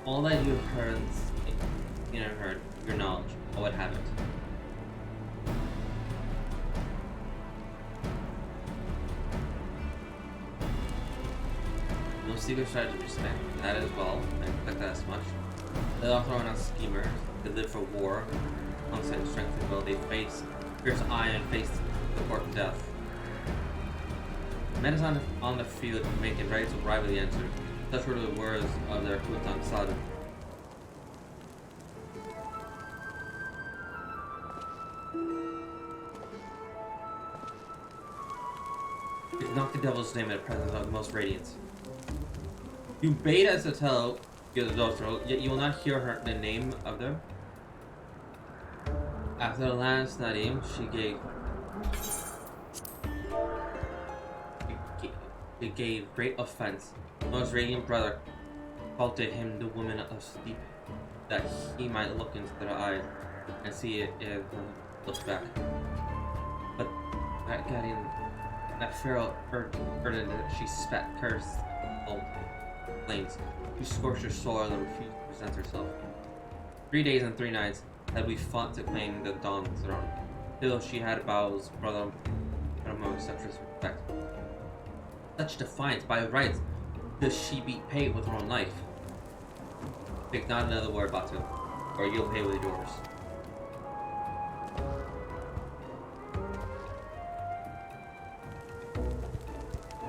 Speaker 1: all that you have heard and seen and heard, your knowledge, I would have it. No secret strategy spent. That as well. I expect that as much. They also are not schemers. They live for war. Constant strength and will. They face fierce eye and face the court of death. Men is on the field making ready to rival the answers. Such were the words of their Hutan Sada. It's not the devil's name in the presence of the most radiant. You bade us to tell you the daughter, yet you will not hear the name of them. After the last Nadim, she gave great offense. The most radiant brother called to him the woman of sleep, that he might look into their eyes and see it if look back. But that Guardian, that Pharaoh burdened that she spat cursed old flames. She scorched her soil and refused to present herself. 3 days and 3 nights had we fought to claim the Dawn throne, till she had Bao's brother with such respect. Such defiance, by rights, does she be paid with her own life? Speak not another word, Batu, or you'll pay with yours.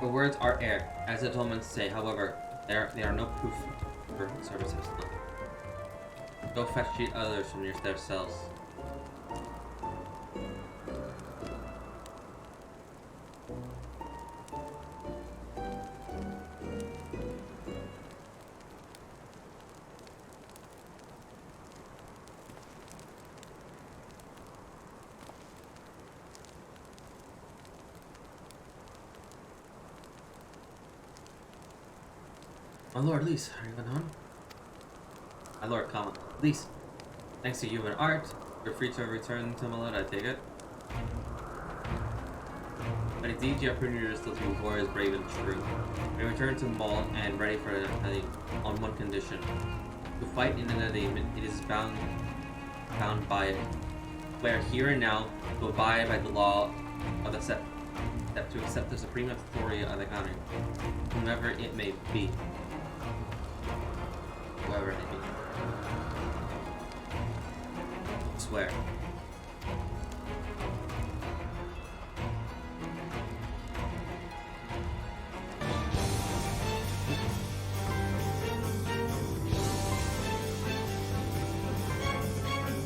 Speaker 1: The words are air, as the Tolmans say. However, they are no proof for services. Go fetch cheat others from their cells. My lord, Lys, are you even home? My lord, Kama. Lys, thanks to you and art, you're free to return to Malad, I take it. But indeed, you have proven your still to be warriors brave and true. We return to Maul and ready for Nadim on one condition. To fight in the Nadim, it is bound by it. We are here and now to abide by the law of the Sept, to accept the supreme authority of the country, whomever it may be. Whoever it may be. Swear.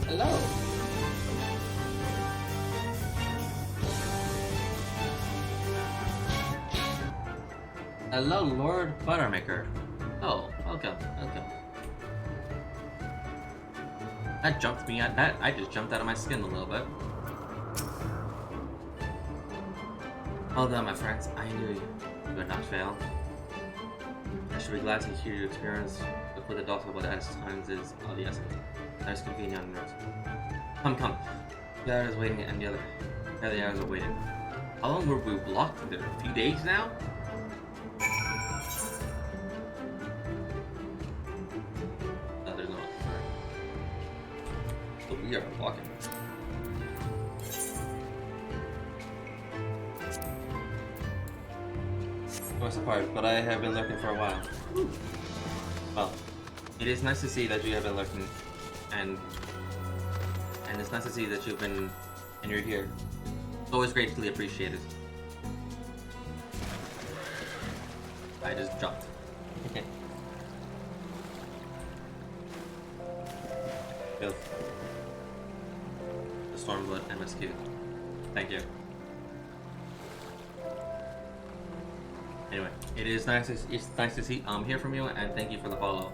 Speaker 1: Hello. Hello, Lord Buttermaker. Oh, welcome. That jumped me at that. I just jumped out of my skin a little bit. Well done, my friends. I knew you would not fail. I should be glad to hear your experience with the doctor, but at times is of the essence. That is convenient on nerves. Come. The hour is waiting, and the other hours are waiting. How long were we blocked? A few days now? There's no. So we are walking. I'm surprised, but I have been lurking for a while. Well, it is nice to see that you have been lurking, and it's nice to see that you've been and you're here. It's always greatly appreciated. I just jumped. Build the Stormblood MSQ. Thank you. Anyway, it's nice to hear from you, and thank you for the follow.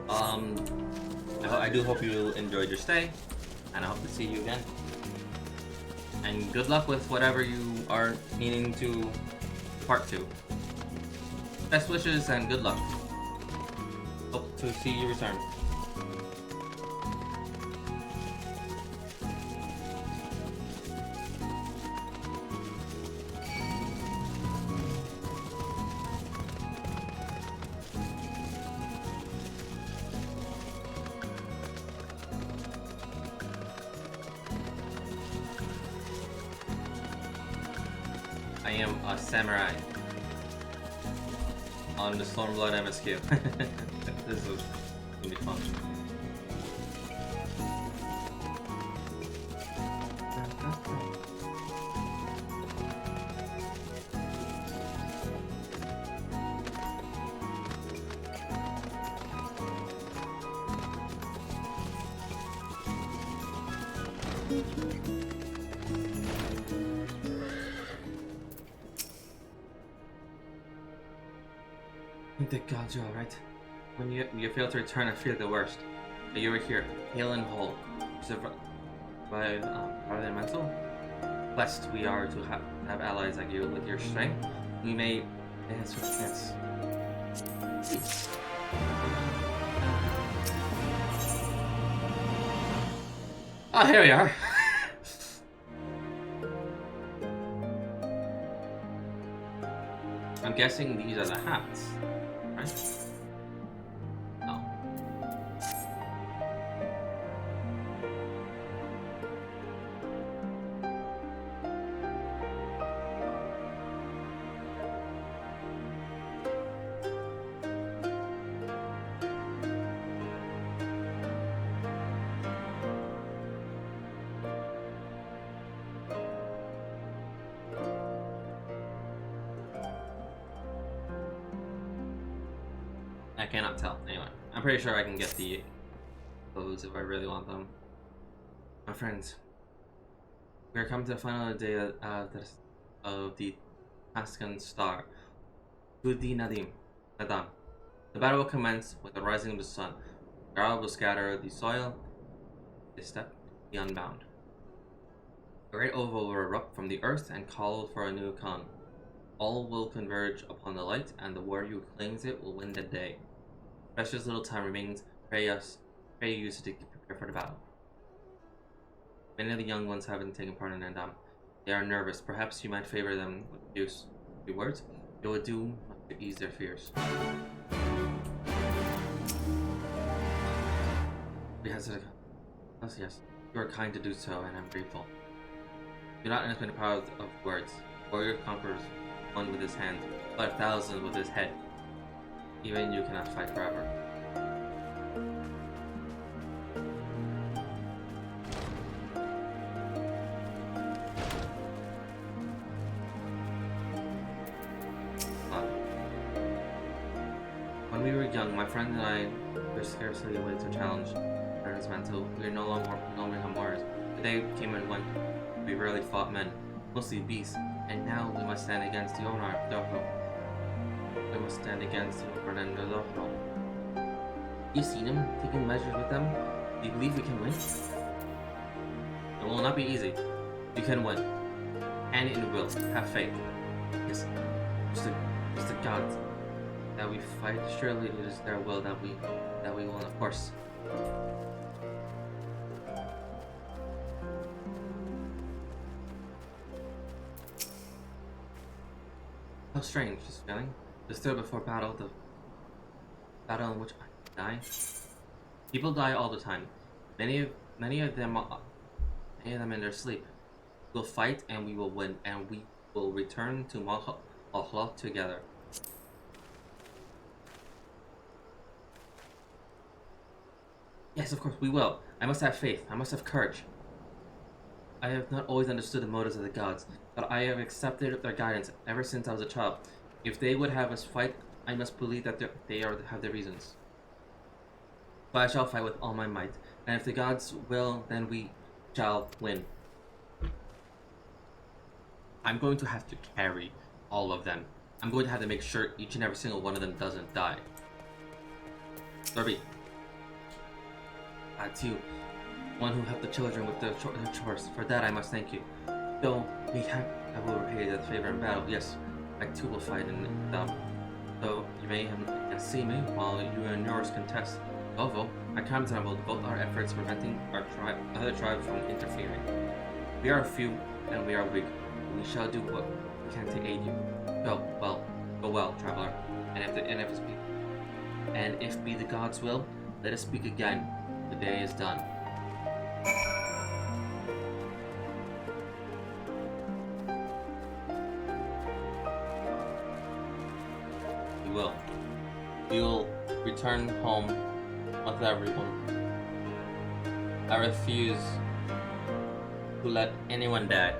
Speaker 1: I do hope you enjoyed your stay, and I hope to see you again. And good luck with whatever you are needing to part to. Best wishes and good luck. Hope to see you return. am a samurai on the Stormblood MSQ. This is gonna be fun. Thank God you're alright. When you failed to return, I feared the worst. But you were here, hale and whole. By mental blessed we are to have allies like you. With your strength, we may dance with chance. Oh, here we are. I'm guessing these are the hats, right? No. I cannot tell. Anyway, I'm pretty sure I can get the clothes if I really want them. My friends, we are coming to the final day of the Tuscan Star. Gudi Nadam. The battle will commence with the rising of the sun. God will scatter the soil, the steppe, the unbound. A great oval will erupt from the earth and call for a new Khan. All will converge upon the light, and the warrior who claims it will win the day. Precious little time remains. Pray you to prepare for the battle. Many of the young ones haven't taken part in Nandam. They are nervous. Perhaps you might favor them with a few words. It would do much to ease their fears. Yes, you are kind to do so, and I'm grateful. Do not underestimate the power of words. Warrior conquers one with his hand, but 1,000 with his head. Even you cannot fight forever. When we were young, my friend and I were scarcely away to challenge Aaron's mental. We are no longer warriors. The day came and went. We rarely fought men, mostly beasts, and now we must stand against the owner. We must stand against the Fernando. You seen him taking measures with them? Do you believe we can win? It will not be easy. We can win. And in will. Have faith. Yes. It's the gods that we fight. Surely it is their will that we will, of course. How strange this feeling. To still before battle, the battle in which I die. People die all the time. Many of them in their sleep. We'll fight and we will win, and we will return to Mahal together. Yes, of course we will. I must have faith. I must have courage. I have not always understood the motives of the gods, but I have accepted their guidance ever since I was a child. If they would have us fight, I must believe that they have their reasons. So I shall fight with all my might, and if the gods will, then we shall win. I'm going to have to carry all of them. I'm going to have to make sure each and every single one of them doesn't die. Derby. That's you. One who helped the children with their chores. For that I must thank you. Though I will repay the favor in battle. Yes, I too will fight in them. Though you may have seen me while you and yours contest. Although I count on will devote our efforts preventing our other tribes from interfering. We are few and we are weak. We shall do what we can to aid you. Go well, traveler. And if be the gods' will, let us speak again. The day is done. will. We will return home with everyone. I refuse to let anyone die.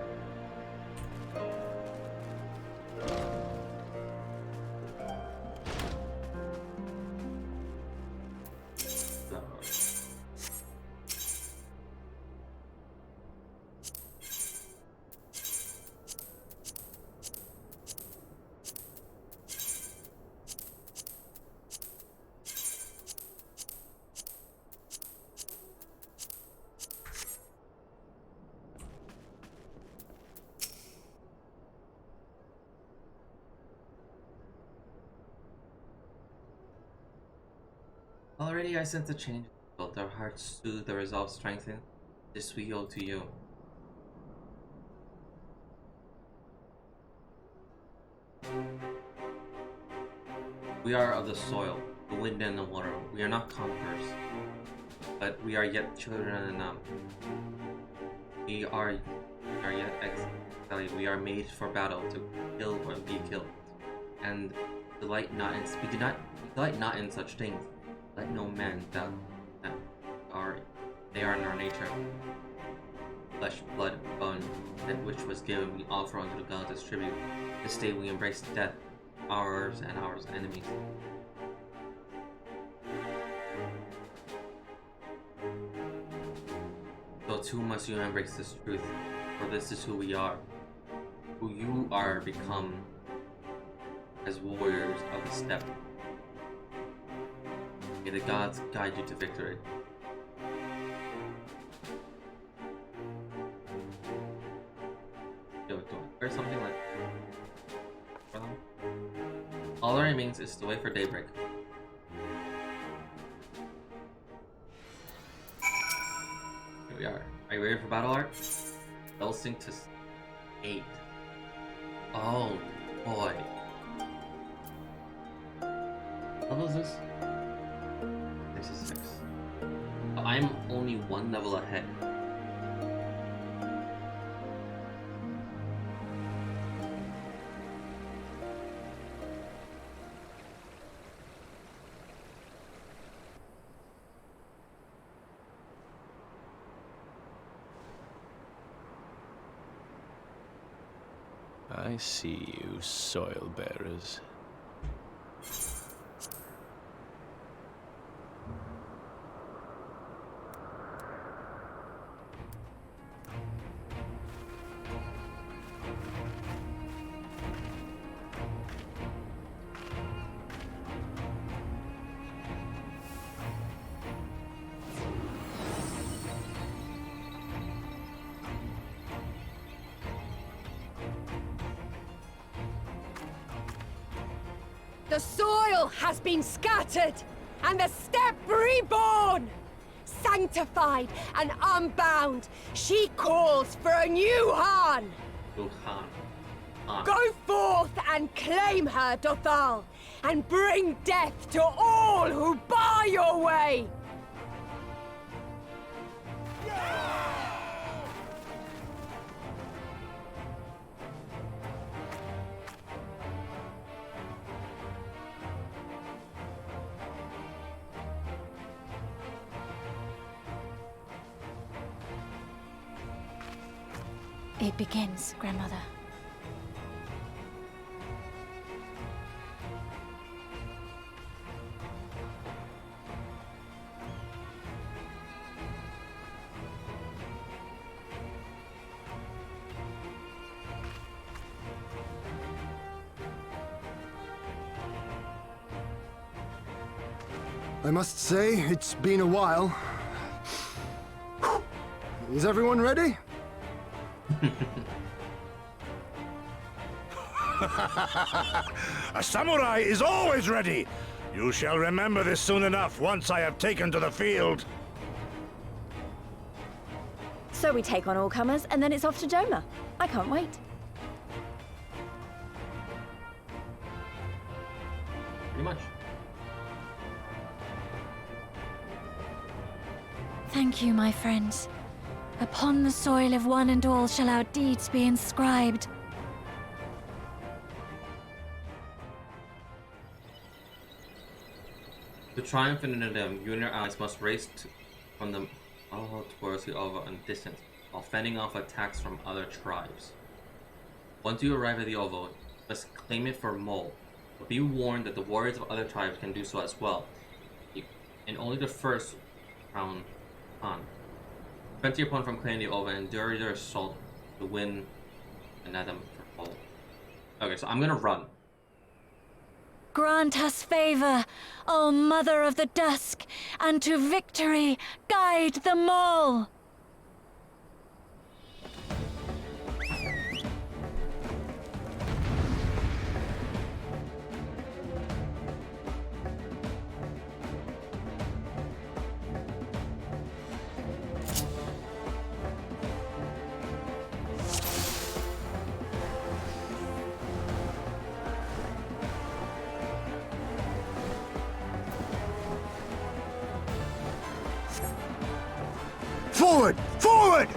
Speaker 1: Already I sense a change. Felt our hearts soothe, the resolve strengthen. This we owe to you. We are of the soil, the wind and the water. We are not conquerors, but we are yet children enough. We are yet exiled. We are made for battle, to kill or be killed, and we delight not in such things. Let no man doubt that they are in our nature. Flesh, blood, bone, that which was given we offer unto the gods as tribute. This day we embrace death, ours and ours enemies. So too must you embrace this truth, for this is who we are, who you are become as warriors of the steppe. May the gods guide you to victory. Yo, or something like for them. All that remains is to wait for daybreak. Here we are. Are you ready for battle art? They'll sink to 8. Oh boy. What level is this? 66. I'm only 1 level ahead.
Speaker 13: I see you, soil bearers.
Speaker 21: The soil has been scattered, and the steppe reborn! Sanctified and unbound, she calls for a new Han! Go forth and claim her, Dothal, and bring death to all who bar your way!
Speaker 15: It begins, Grandmother.
Speaker 18: I must say, it's been a while. Is everyone ready?
Speaker 6: A samurai is always ready. You shall remember this soon enough once I have taken to the field.
Speaker 14: So we take on all comers, and then it's off to Doma. I can't wait.
Speaker 1: Pretty much.
Speaker 15: Thank you, my friends. Upon the soil of one and all shall our deeds be inscribed.
Speaker 1: To triumph in them, you and your allies must race from the towards the Ovo in distance, while fending off attacks from other tribes. Once you arrive at the Ovo, you must claim it for Mole, but be warned that the warriors of other tribes can do so as well, and only the first round on. Prevent your opponent from claiming the Ovo and endure their assault to win another for Mole. Okay, so I'm gonna run.
Speaker 21: Grant us favor, O Mother of the Dusk, and to victory guide them all!
Speaker 6: Forward! Forward!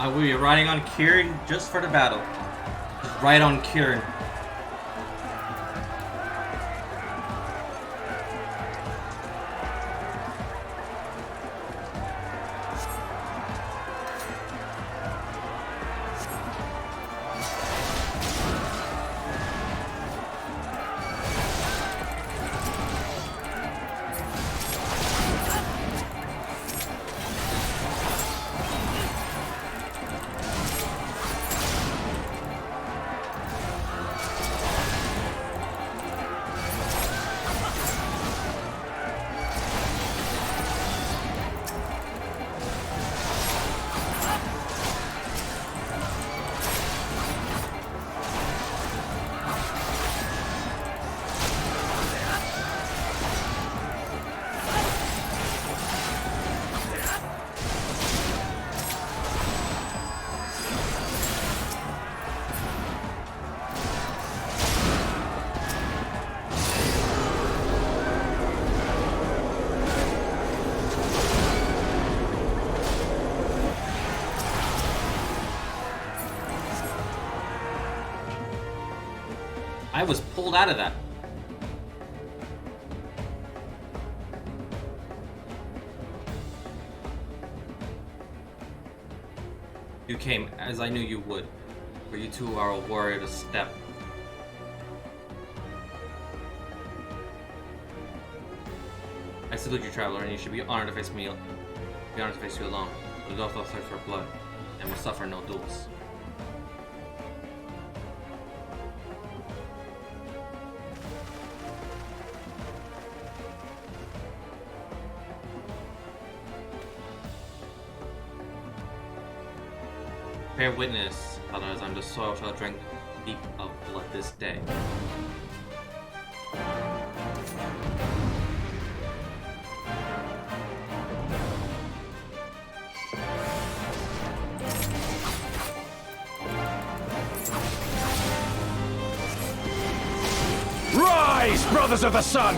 Speaker 1: We'll be riding on Kieran just for the battle. Just ride on Kieran. I was pulled out of that. You came, as I knew you would, for you two are a warrior to step. I salute you, traveler, and you should be honored to face me. Be honored to face you alone. The Doth will thirst for blood, and will suffer no duels. Bear witness, others, I'm the soil shall drink deep of blood this day.
Speaker 16: Rise, brothers of the sun!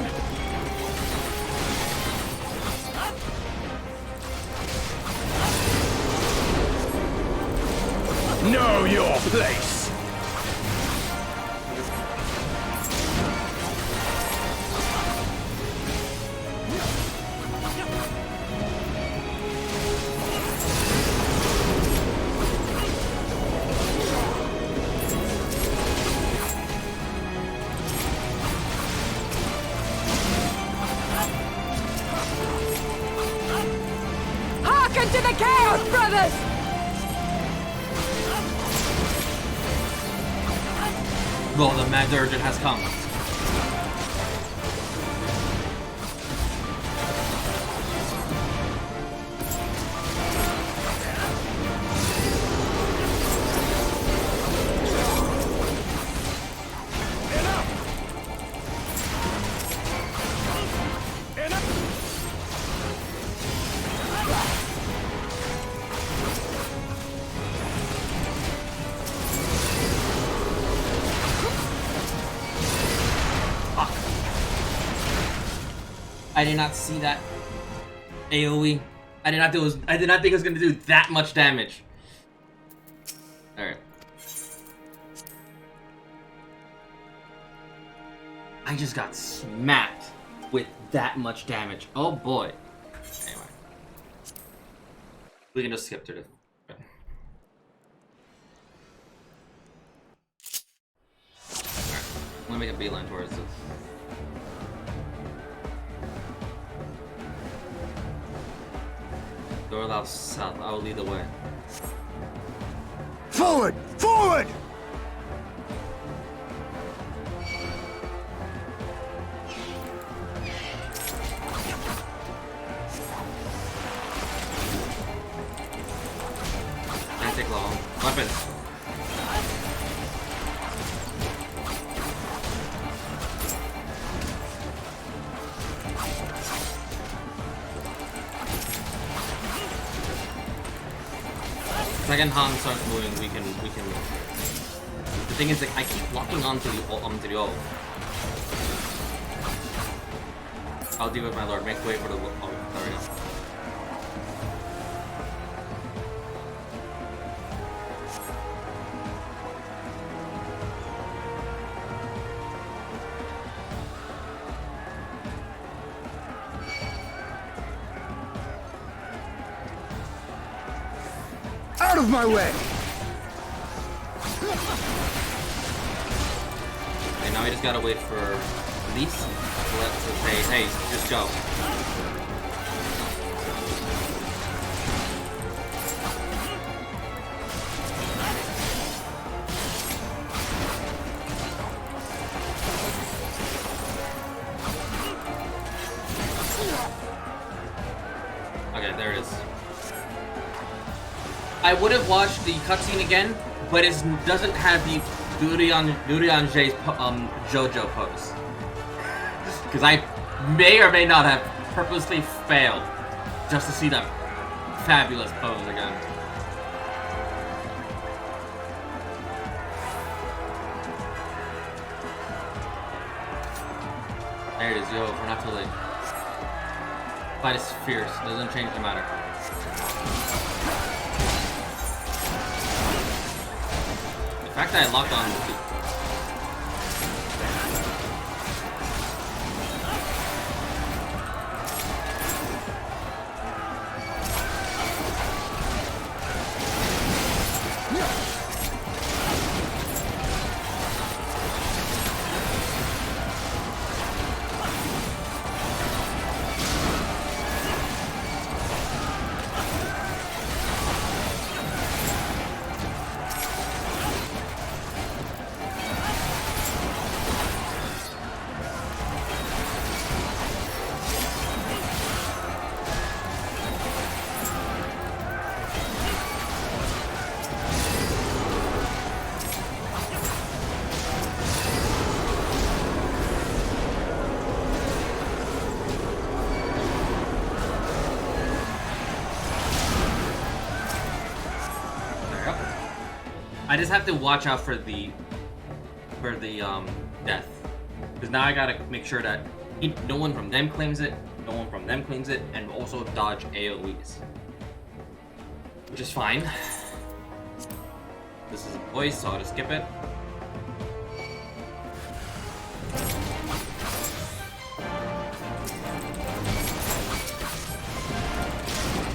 Speaker 16: Know your place!
Speaker 2: Hearken to the Chaos Brothers!
Speaker 1: Well, the Mad Urgent has come. I did not see that AoE. I did not think it was gonna do that much damage. Alright. I just got smacked with that much damage. Oh boy. Anyway. We can just skip through this. Okay. Alright. I'm gonna make a beeline towards this. Door allows south. I will lead the way.
Speaker 6: Forward! Forward!
Speaker 1: Can't take long. Weapons. Second Han starts moving, we can. The thing is, like, I keep locking onto the ult. I'll deal with my lord. Make way for the. Oh, there we go.
Speaker 18: Out of my way!
Speaker 1: Okay, now we just gotta wait for Lise to say, hey, just go. Okay, there it is. I would have watched the cutscene again, but it doesn't have the Durian J's JoJo pose. Because I may or may not have purposely failed just to see that fabulous pose again. There it is, yo, we're not too late. Fight is fierce, doesn't change the matter. The fact that I locked on with I just have to watch out for the death, because now I gotta make sure that no one from them claims it, no one from them claims it, and also dodge AoEs, which is fine. This is a voice, so I'll just skip it.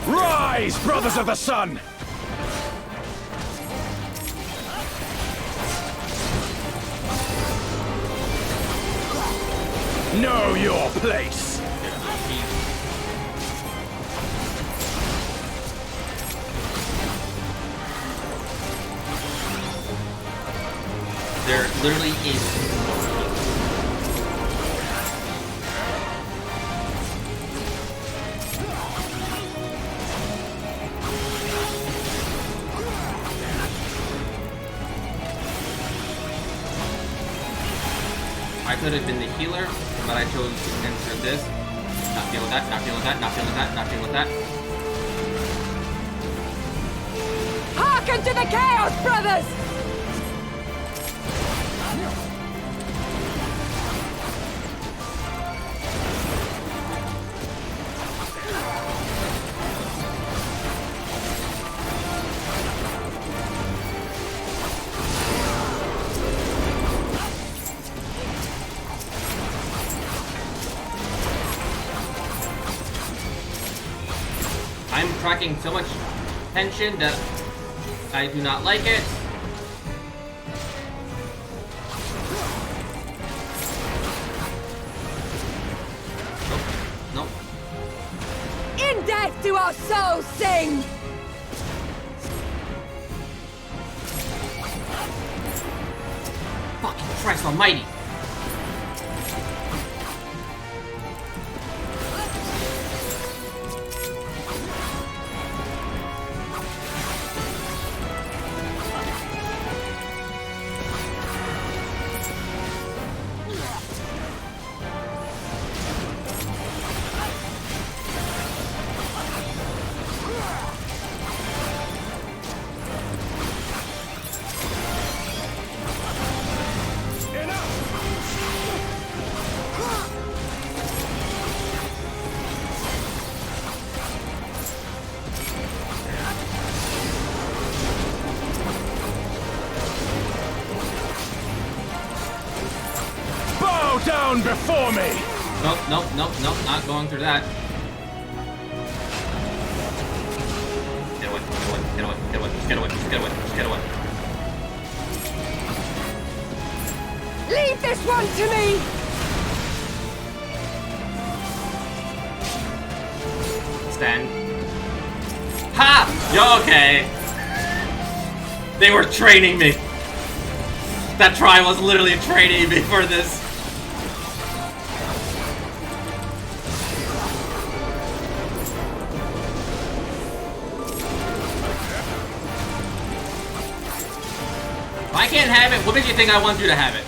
Speaker 16: Rise, brothers of the sun! Know your place!
Speaker 1: There literally is. I could have been the healer, but I chose to enter this. Not feeling that, not feeling that, not feeling that, not feeling that.
Speaker 21: Hearken to the chaos, brothers!
Speaker 1: I'm tracking so much tension that I do not like it. Nope.
Speaker 21: In death do our souls sing!
Speaker 1: Fucking Christ almighty.
Speaker 16: Down before me!
Speaker 1: Nope, nope, nope, nope, not going through that. Get away, get away, get away, get away, get away, get away.
Speaker 21: Leave this one to me!
Speaker 1: Stand. Ha! Yo, okay. They were training me. That try was literally training me for this. If I can't have it, what makes you think I want you to have it?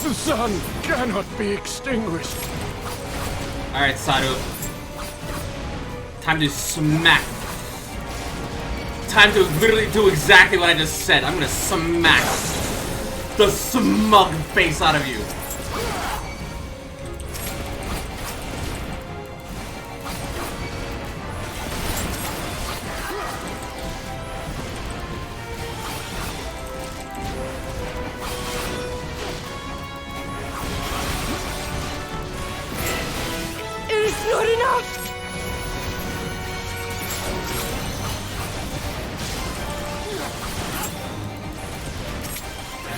Speaker 16: The sun cannot be extinguished.
Speaker 1: Alright, Sadu. Time to smack. Time to literally do exactly what I just said. I'm gonna smack the smug face out of you.
Speaker 21: It's not enough!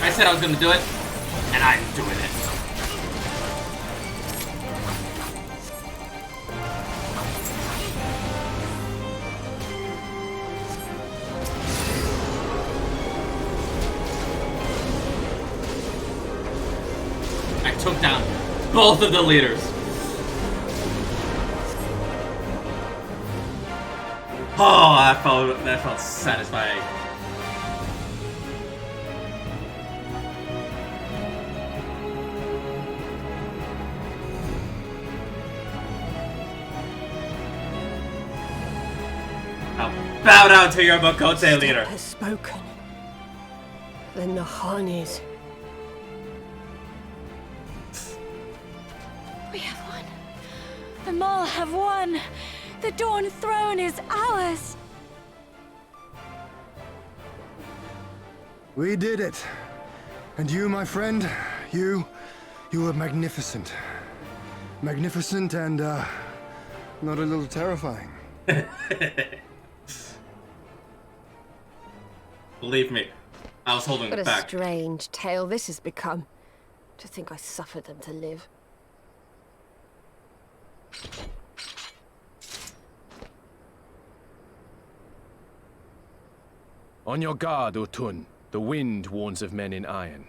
Speaker 1: I said I was gonna do it, and I'm doing it. I took down both of the leaders. Oh, that felt satisfying. I'll bow down to your Bokote leader.
Speaker 21: Has spoken. Then the Hanis.
Speaker 22: We have won. The Mall have won. The Dawn Throne is ours.
Speaker 18: We did it. And you, my friend, you were magnificent. Magnificent and, not a little terrifying.
Speaker 1: Believe me, I was holding
Speaker 21: What
Speaker 1: it
Speaker 21: a
Speaker 1: back.
Speaker 21: strange tale this has become. To think I suffered them to live.
Speaker 13: On your guard, Otun. The wind warns of men in iron.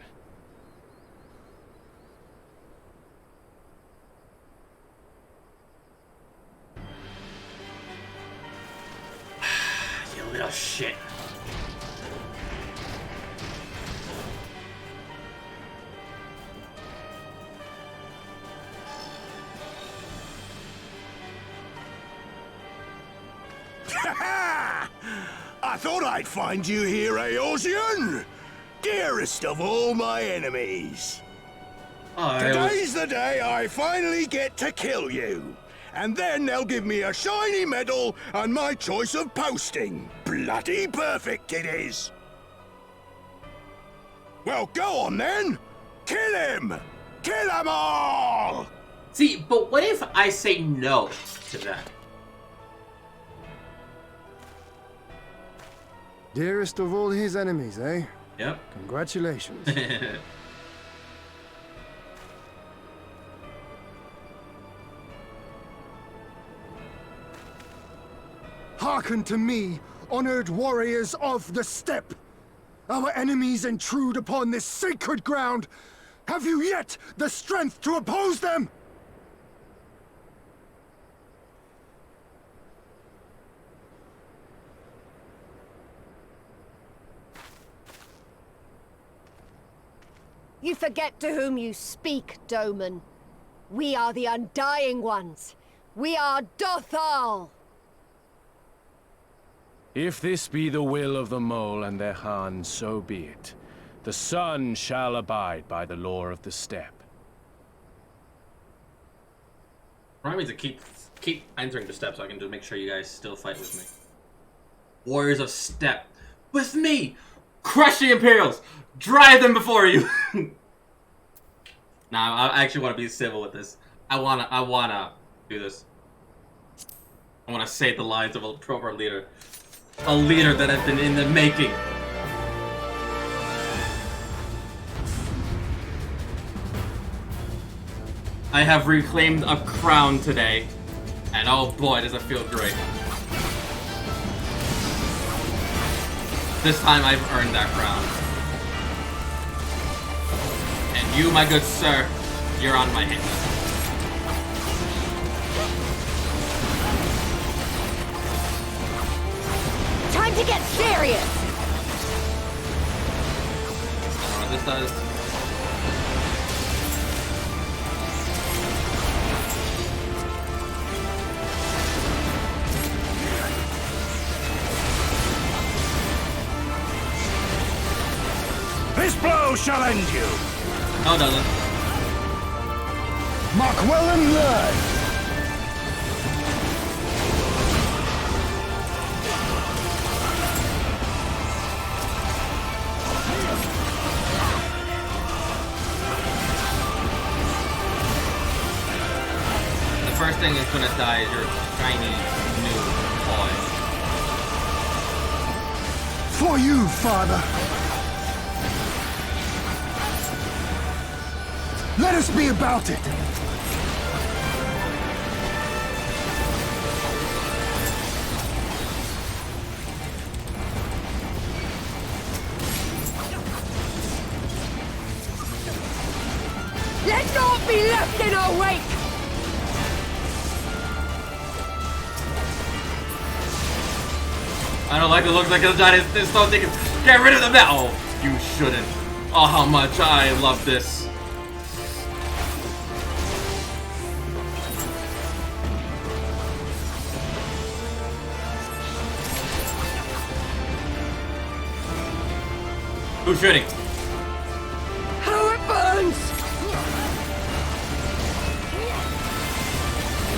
Speaker 1: You little shit.
Speaker 6: I thought I'd find you here, Eorzean! Dearest of all my enemies. Today's the day I finally get to kill you. And then they'll give me a shiny medal and my choice of posting. Bloody perfect it is. Well, go on then. Kill him! Kill them all!
Speaker 1: See, but what if I say no to that?
Speaker 18: Dearest of all his enemies, eh?
Speaker 1: Yep.
Speaker 18: Congratulations. Hearken to me, honored warriors of the steppe! Our enemies intrude upon this sacred ground! Have you yet the strength to oppose them?
Speaker 21: You forget to whom you speak, Doman. We are the Undying Ones. We are Dothal.
Speaker 13: If this be the will of the Mole and their Khan, so be it. The sun shall abide by the law of the steppe.
Speaker 1: Remind me to keep entering the steppe so I can just make sure you guys still fight with me. Warriors of steppe. With me! Crush the Imperials! Drive them before you! Nah, I actually want to be civil with this. I wanna do this. I wanna say the lines of a proper leader. A leader that has been in the making. I have reclaimed a crown today, and oh boy, does it feel great. This time I've earned that crown. And you, my good sir, you're on my hit list.
Speaker 21: Time to get serious!
Speaker 1: I don't know what this does.
Speaker 6: This blow shall end you!
Speaker 1: No, it doesn't.
Speaker 6: Mark well and learn!
Speaker 1: The first thing that's gonna die is your shiny new toy.
Speaker 18: For you, father! Let us be about it!
Speaker 21: Let's not be left in our wake!
Speaker 1: I don't like the looks like the giant is so thinking, get rid of the metal! Oh, you shouldn't. Oh, how much I love this. Who's shooting?
Speaker 21: How it burns!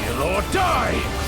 Speaker 6: Kill or die!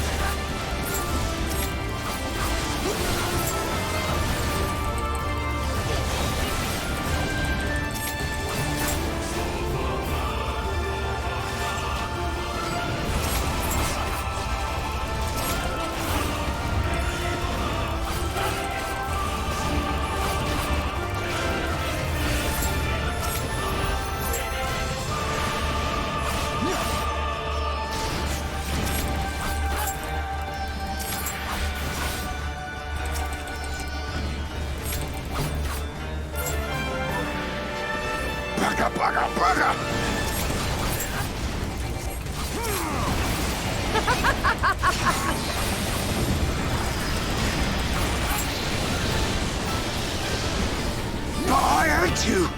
Speaker 6: I hate you!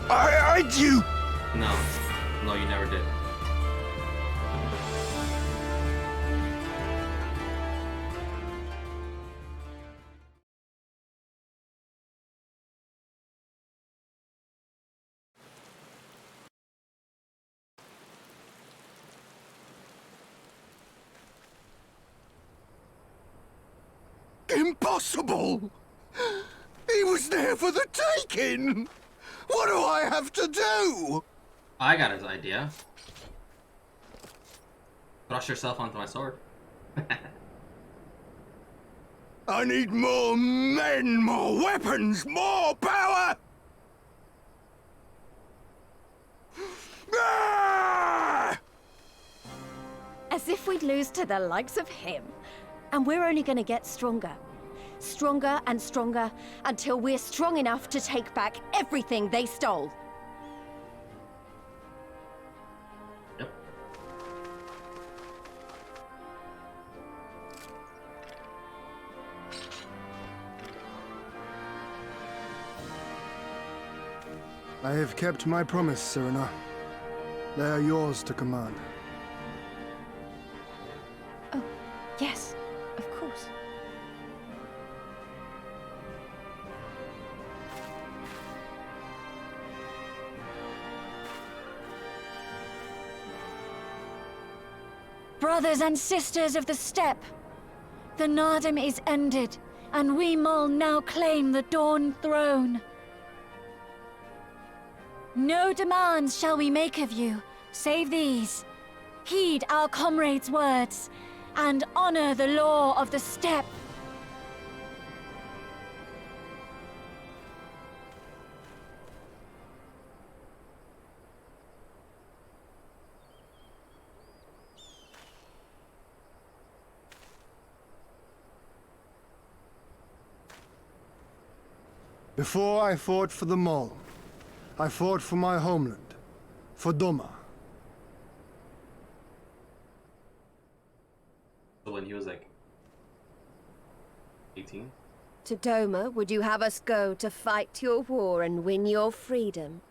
Speaker 6: I hate you!
Speaker 1: No. No, you never did.
Speaker 6: Impossible! He was there for the taking! What do I have to do?
Speaker 1: I got his idea. Thrust yourself onto my sword.
Speaker 6: I need more men, more weapons, more power! Ah!
Speaker 14: As if we'd lose to the likes of him. And we're only gonna get stronger. Stronger and stronger until we're strong enough to take back everything they stole.
Speaker 1: Yep.
Speaker 18: I have kept my promise, Serena. They are yours to command.
Speaker 14: Oh, yes, of course.
Speaker 21: Brothers and sisters of the steppe, the Nardum is ended, and we Mol now claim the Dawn Throne. No demands shall we make of you, save these. Heed our comrades' words, and honor the law of the steppe.
Speaker 18: Before I fought for the Mol, I fought for my homeland, for Doma.
Speaker 1: So when he was like 18?
Speaker 21: To Doma, would you have us go to fight your war and win your freedom?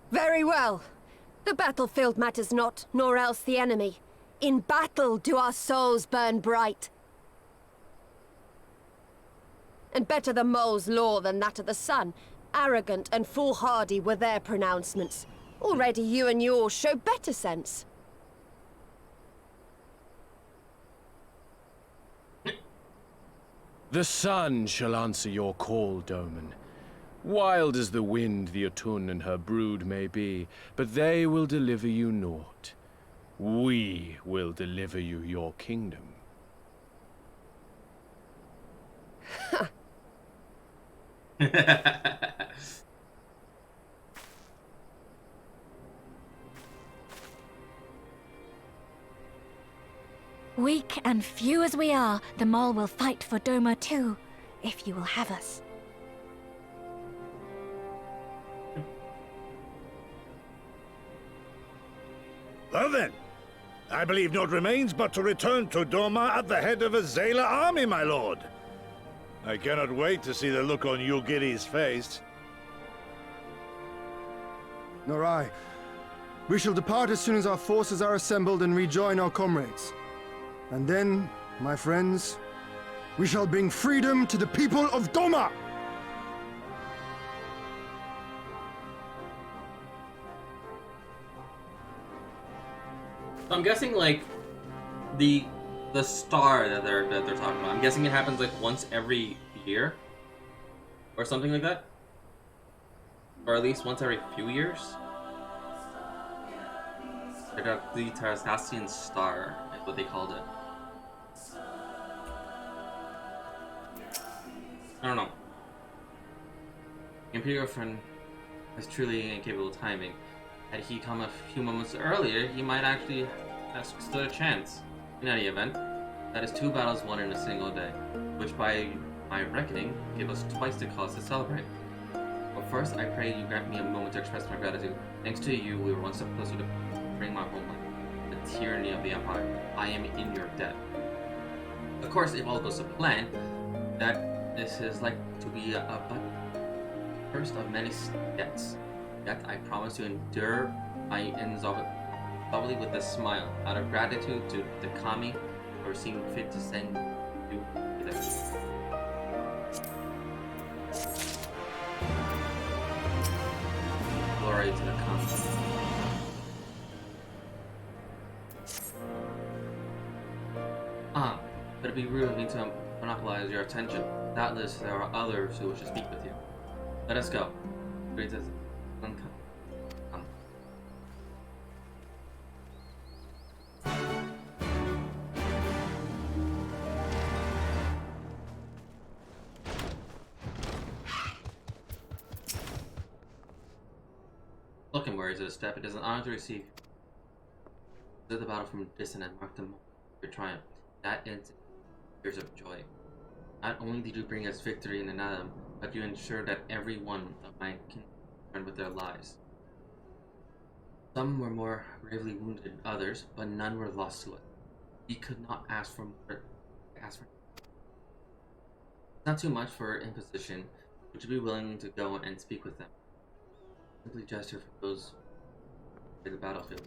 Speaker 21: Very well. The battlefield matters not, nor else the enemy. In battle do our souls burn bright. And better the Mol's law than that of the sun. Arrogant and foolhardy were their pronouncements. Already you and yours show better sense.
Speaker 13: The sun shall answer your call, Doman. Wild as the wind the Otun and her brood may be, but they will deliver you naught. We will deliver you your kingdom.
Speaker 21: Weak and few as we are, the Mol will fight for Doma too, if you will have us.
Speaker 6: Well then, I believe naught remains but to return to Doma at the head of a Zayla army, my lord. I cannot wait to see the look on Yugiri's face.
Speaker 18: Nor I. We shall depart as soon as our forces are assembled and rejoin our comrades. And then My friends, we shall bring freedom to the people of Doma!
Speaker 1: I'm guessing like the star that they're talking about. I'm guessing it happens like once every year, or something like that, or at least once every few years. I got the Tarsassian star, like what they called it. I don't know. Imperial friend is truly incapable of timing. Had he come a few moments earlier, he might actually have stood a chance. In any event, that is 2 battles won in a single day, which by my reckoning give us twice the cause to celebrate. But first, I pray you grant me a moment to express my gratitude. Thanks to you, we were one step closer to bring my homeland. The tyranny of the Empire. I am in your debt. Of course, if all goes to plan, that this is like to be a first of many debts. Yet I promise to endure my ends of it, probably with a smile, out of gratitude to the Kami for seeing fit to send you today. Glory to the Kami. But it'd be rude of me to monopolize your attention. Doubtless there are others who wish to speak with you. Let us go. Greetings. Welcome, warriors of the steppe. It is an honor to receive the battle from distant and mark the moment of your triumph. That ends years of joy. Not only did you bring us victory in Anadam, but you ensured that every one of my kin returned with their lives. Some were more gravely wounded than others, but none were lost to us. We could not ask for more. Not too much for imposition. Would you be willing to go and speak with them? Simply gesture for those in the battlefield.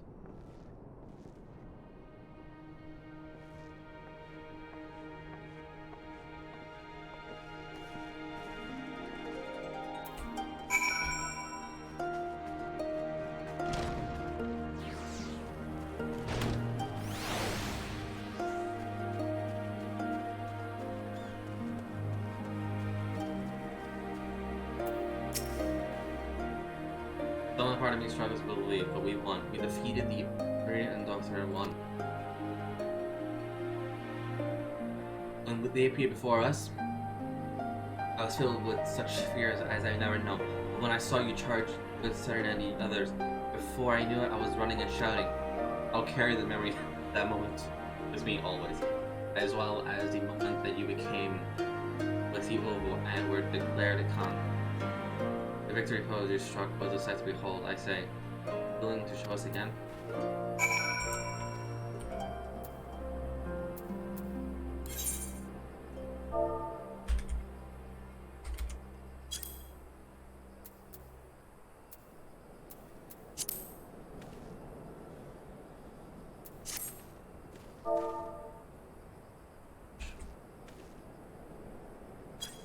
Speaker 1: Some part of me struggles to believe, but we won. We defeated the Imperial and Doctor and won. When they appeared before us, I was filled with such fears as I never know. But when I saw you charge with serenity others, before I knew it, I was running and shouting. I'll carry the memory of that moment with me always, as well as the moment that you became with the Oval and were declared a Khan. The victory pose you struck was a sight to behold, I say. Willing to show us again?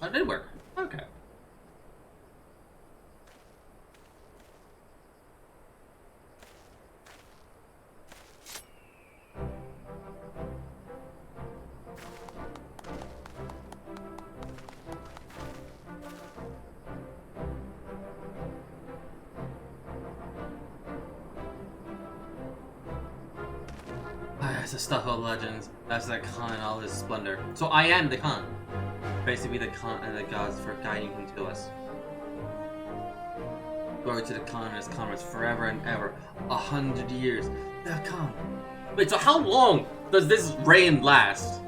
Speaker 1: That did work. Okay. That's the stuff of legends. That's the Khan in all his splendor. So I am the Khan. Basically the Khan and the gods for guiding him to us. Glory to the Khan and his comrades forever and ever. 100 years. The Khan. Wait, so how long does this reign last?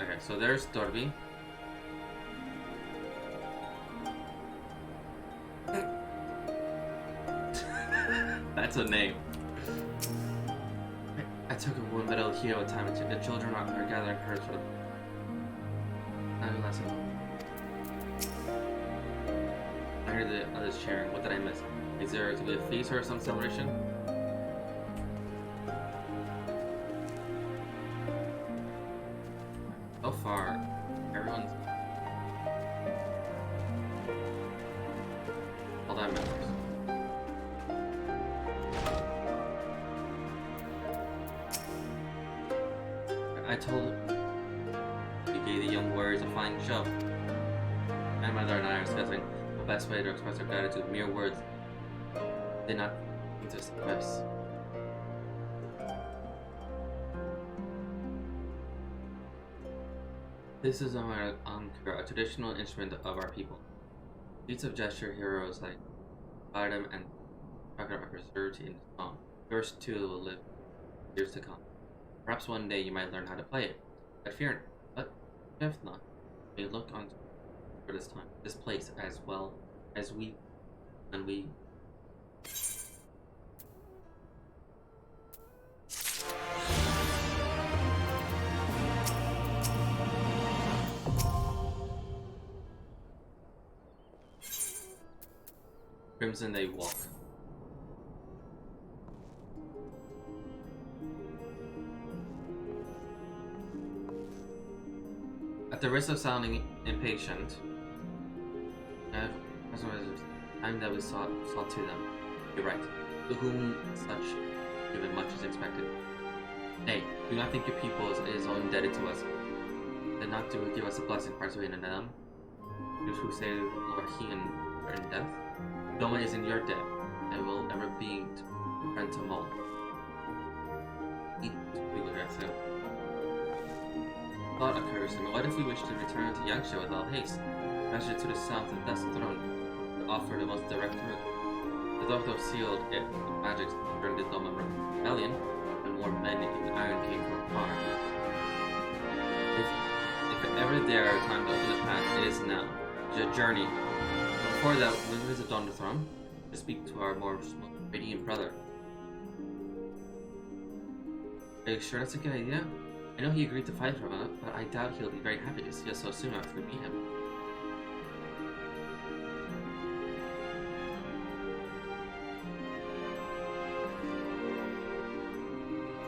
Speaker 1: Okay, so there's Dorby. That's a name. I took a wound, but it'll heal with time. The children are gathering herds for the lesson. I heard the others cheering. What did I miss? Is there to be a feast or some celebration? So far, everyone's all that matters. I told him we gave the young warriors a fine show. My mother and I are discussing the best way to express our gratitude. Mere words did not seem to suffice. This is our a traditional instrument of our people. Feats of gesture heroes like Adam and Dragon are preserved in song. Yours too will live years to come. Perhaps one day you might learn how to play it. But fear not. But if not, we look on for this time, this place as well as we and we. Crimson they walk. At the risk of sounding impatient, time that we saw to them. You're right. To whom such given much is expected. Nay, do not think your people is all indebted to us. Did not do give us a blessing participating in them. Those who say Lord he and are in death. No one is in your debt, and will ever be friend to all. Thought occurs to me, what if we wish to return to Yangsha with all haste? Measure to the south and thus throne, to offer the most direct route. The doctor sealed it with magic during the Dome Rebellion, and more men in iron came from far. If ever there are time to open the path, it is now. It's a journey. Before that, when we visit on the throne, to speak to our more radiant brother. Are you sure that's a good idea? I know he agreed to fight for us, but I doubt he'll be very happy to see us so soon after we meet him.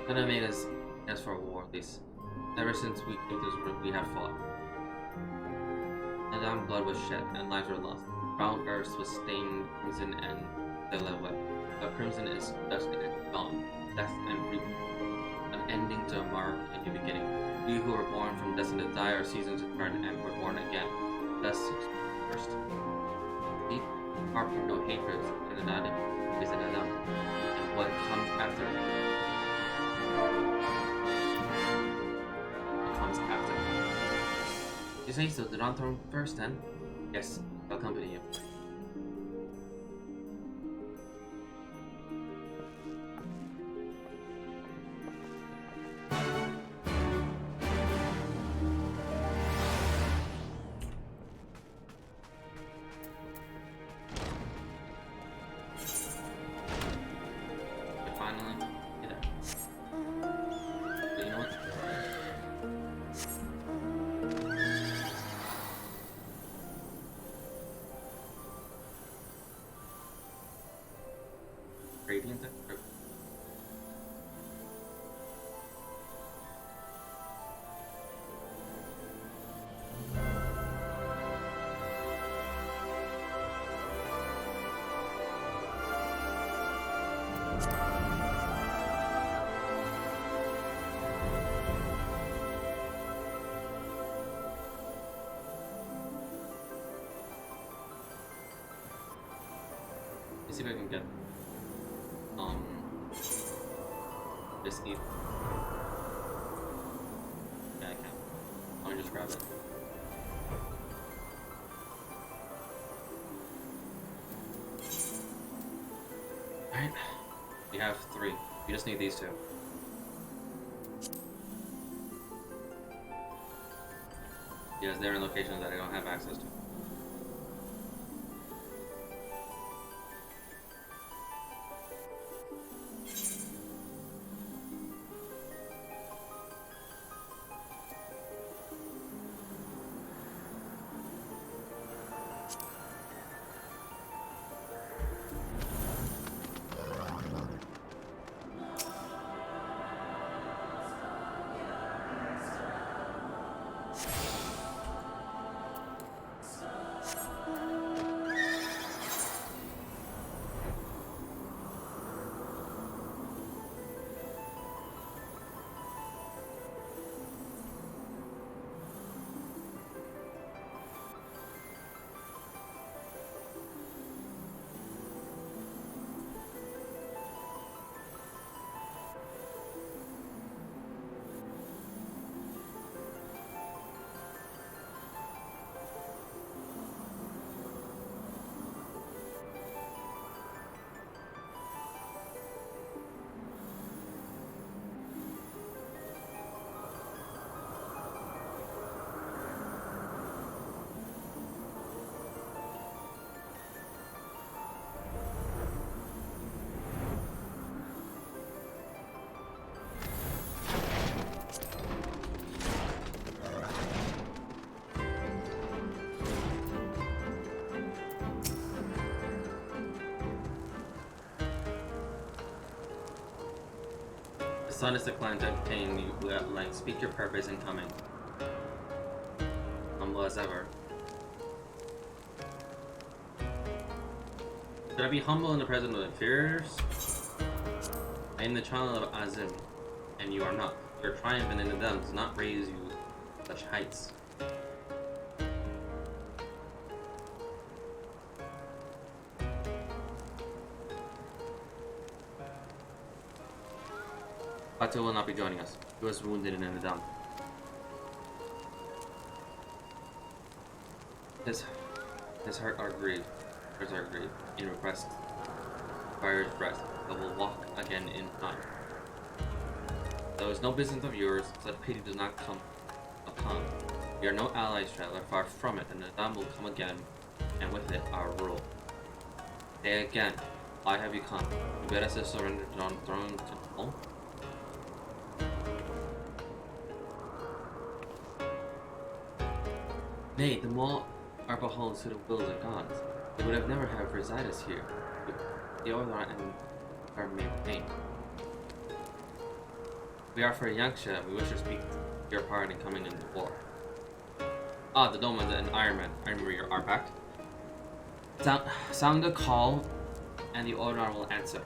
Speaker 1: Then I made us for a war, at least. Ever since we came to this world, we have fought. And blood was shed, and lives were lost. Brown earth was stained crimson and the lead wet. But crimson is dust and gone, death and grief. An ending to a mark, a new beginning. We who were born from destined to die are seasoned to turn and were born again. Thus first. Deep heart from no hatred in the Adam is an Adam. And what comes after? What comes after? You say so, the Dawn Throne first then? Yes, I'll accompany you. Radiant Extra. Let's see if I can get this need. Yeah, I can. Let me just grab it. Alright. We have 3. We just need these 2. Yes, they're in locations that I don't have access to. sun is declined to entertain you at length. Speak your purpose in coming. Humble as ever. Should I be humble in the presence of inferiors? I am the child of Azim, and you are not. Your triumphant in them does not raise you to such heights. Bato will not be joining us. He was wounded in the dump. His heart are grieved. Hers are grieved. In request, fire's breath, but will walk again in time. Though it's no business of yours, such pity does not come upon. We are no allies, traveler, far from it, and the Dam will come again, and with it our rule. Say again, why have you come? You bid us to surrender the throne to Paul? Nay, the Maul are beholden to the will of the gods. They would have never have resided here. The order and our main name. We are for Yangsha, and we wish to speak your part in coming into war. Ah, the Domas and Ironman. I remember your Arpact. Sound the call, and the order will answer.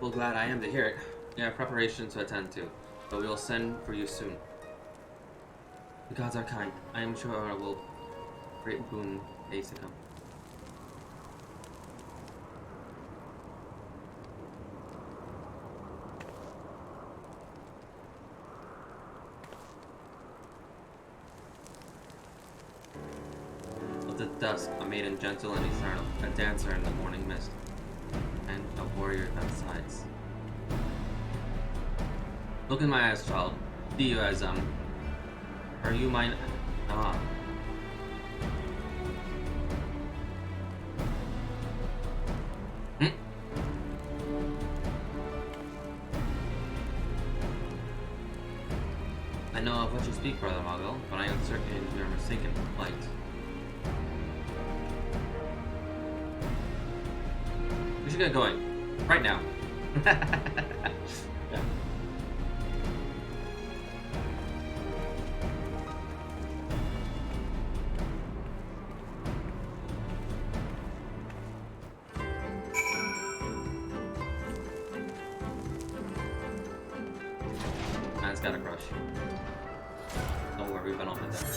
Speaker 1: Well, glad I am to hear it. We have preparations to attend to, but we will send for you soon. The gods are kind. I am sure I will great boon days to come. Of the dusk, a maiden gentle and eternal, a dancer in the morning mist, and a warrior that sighs. Look in my eyes, child. See you as are you mine? Ah. I know of what you speak, Brother Mogul, but I am certain you are mistaken in flight. We should get going. Right now. Yeah. Man's got a crush. Don't worry, we've been on with that.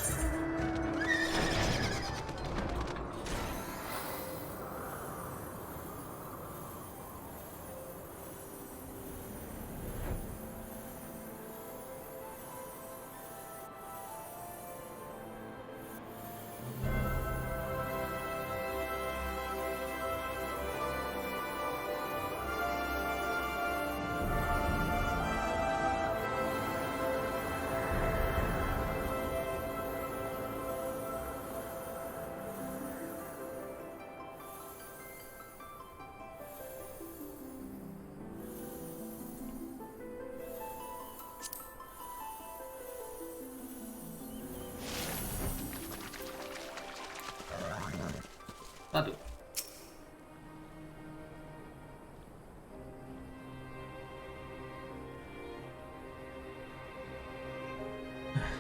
Speaker 1: Badu.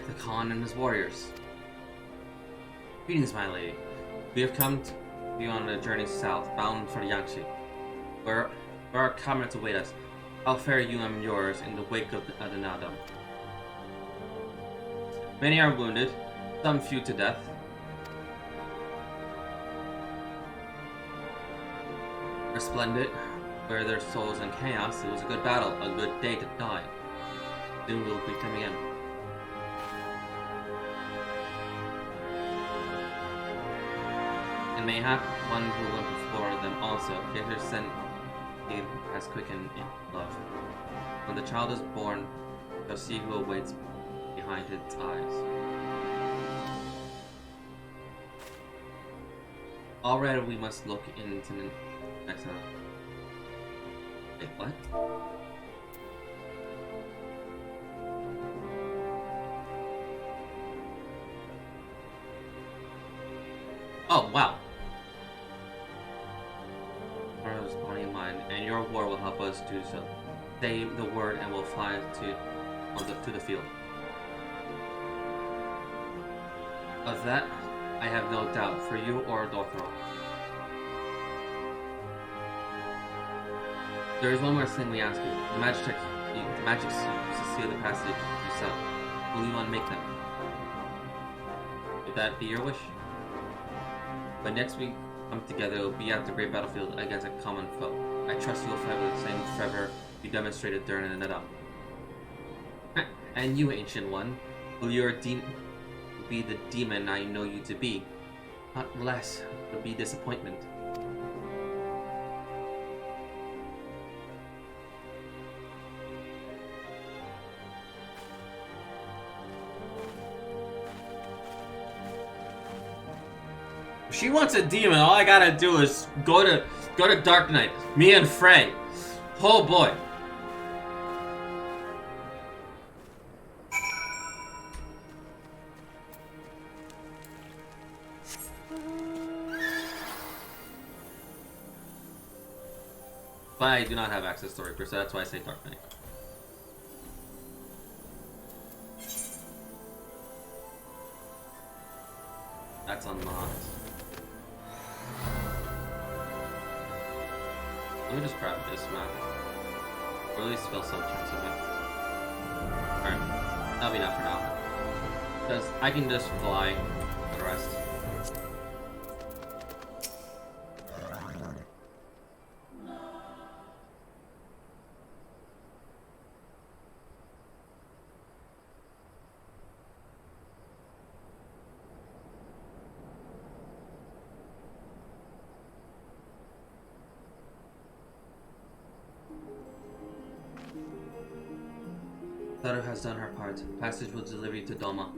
Speaker 1: The Khan and his warriors. Greetings, my lady. We have come to be on a journey south, bound for Yangtze, where our comrades await us. How fare you and yours in the wake of the Nadam? Many are wounded, some few to death. Resplendent, where their souls in chaos, it was a good battle, a good day to die. Soon we'll greet them again. And mayhap one who went before them also, yet her scent has quickened in love. When the child is born, they'll see who awaits behind its eyes. Already we must look into the next time. Wait, what? Oh, wow. this body of mine, and your war will help us do so. Say the word and we'll fly to the field. Of that, I have no doubt for you or Dorthro. There is one more thing we ask you. The magic to seal the passage yourself. Will you unmake them? Would that be your wish? But next week, come together, we'll be at the great battlefield against a common foe. I trust you will fight with the same fervor you demonstrated during the Neda. And you, Ancient One, will be the demon I know you to be? Not less, will be disappointment. If she wants a demon, all I gotta do is go to Dark Knight. Me and Frey. Oh boy. But I do not have access to Reaper, so that's why I say Dark Knight. That's unlocked. Let me just grab this map. Or at least fill some chunks of it. Alright, that'll be enough for now. Because I can just fly for the rest. Thutter has done her part. Passage will deliver you to Doma.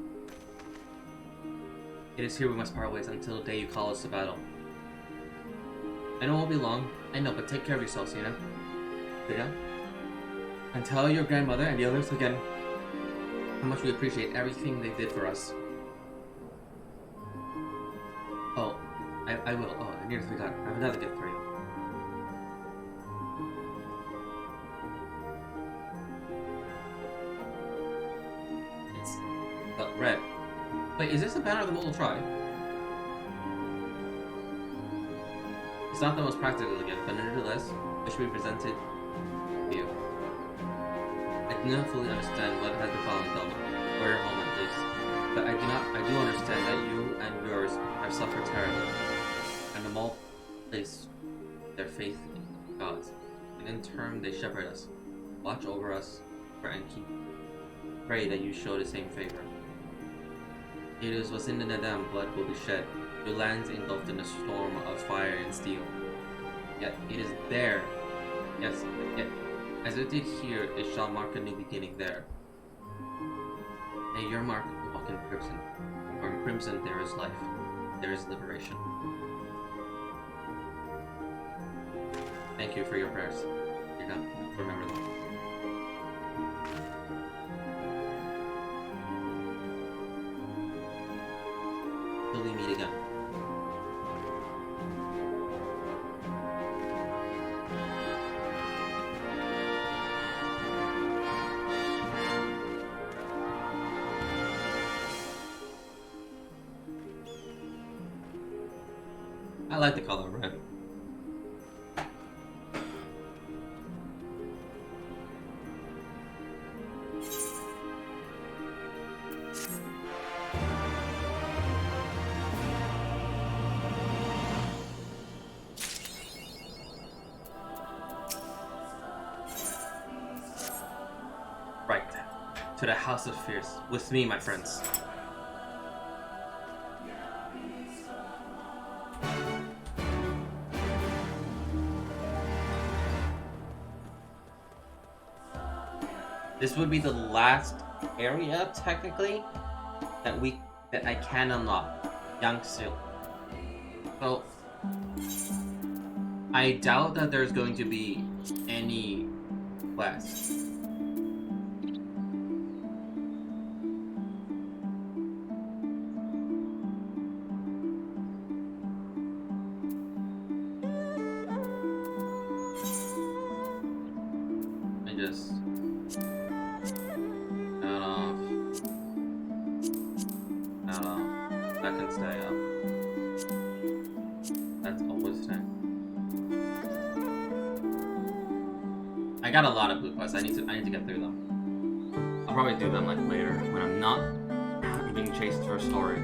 Speaker 1: It is here we must part ways until the day you call us to battle. I know it won't be long. I know, but take care of yourselves, Cena. Yeah? And tell your grandmother and the others again how much we appreciate everything they did for us. Oh, I will. Oh, I nearly forgot. I have another gift for you. Red. Wait, is this a banner of the Mortal Tribe? It's not the most practical gift, but nevertheless, it should be presented to you. I do not fully understand what has befallen Doma, or your home at least, but I do understand that you and yours have suffered terribly, and the Maul place their faith in gods, and in turn they shepherd us, watch over us, and pray that you show the same favor. It is what's in the Nedam blood will be shed, your lands engulfed in a storm of fire and steel. Yet it is there, yes, yet as it did here, it shall mark a new beginning there. May your mark walk in crimson, for in crimson there is life, there is liberation. Thank you for your prayers. You're not remember them. Till we meet again. I like the color red. Right, to the House of Fears, with me, my friends. This would be the last area, technically, that I can unlock. Yangtze. So, I doubt that there's going to be any quest. just out off. That can stay up. That's always staying. I got a lot of blue quests. I need to get through them. I'll probably do them like later when I'm not being chased for a story.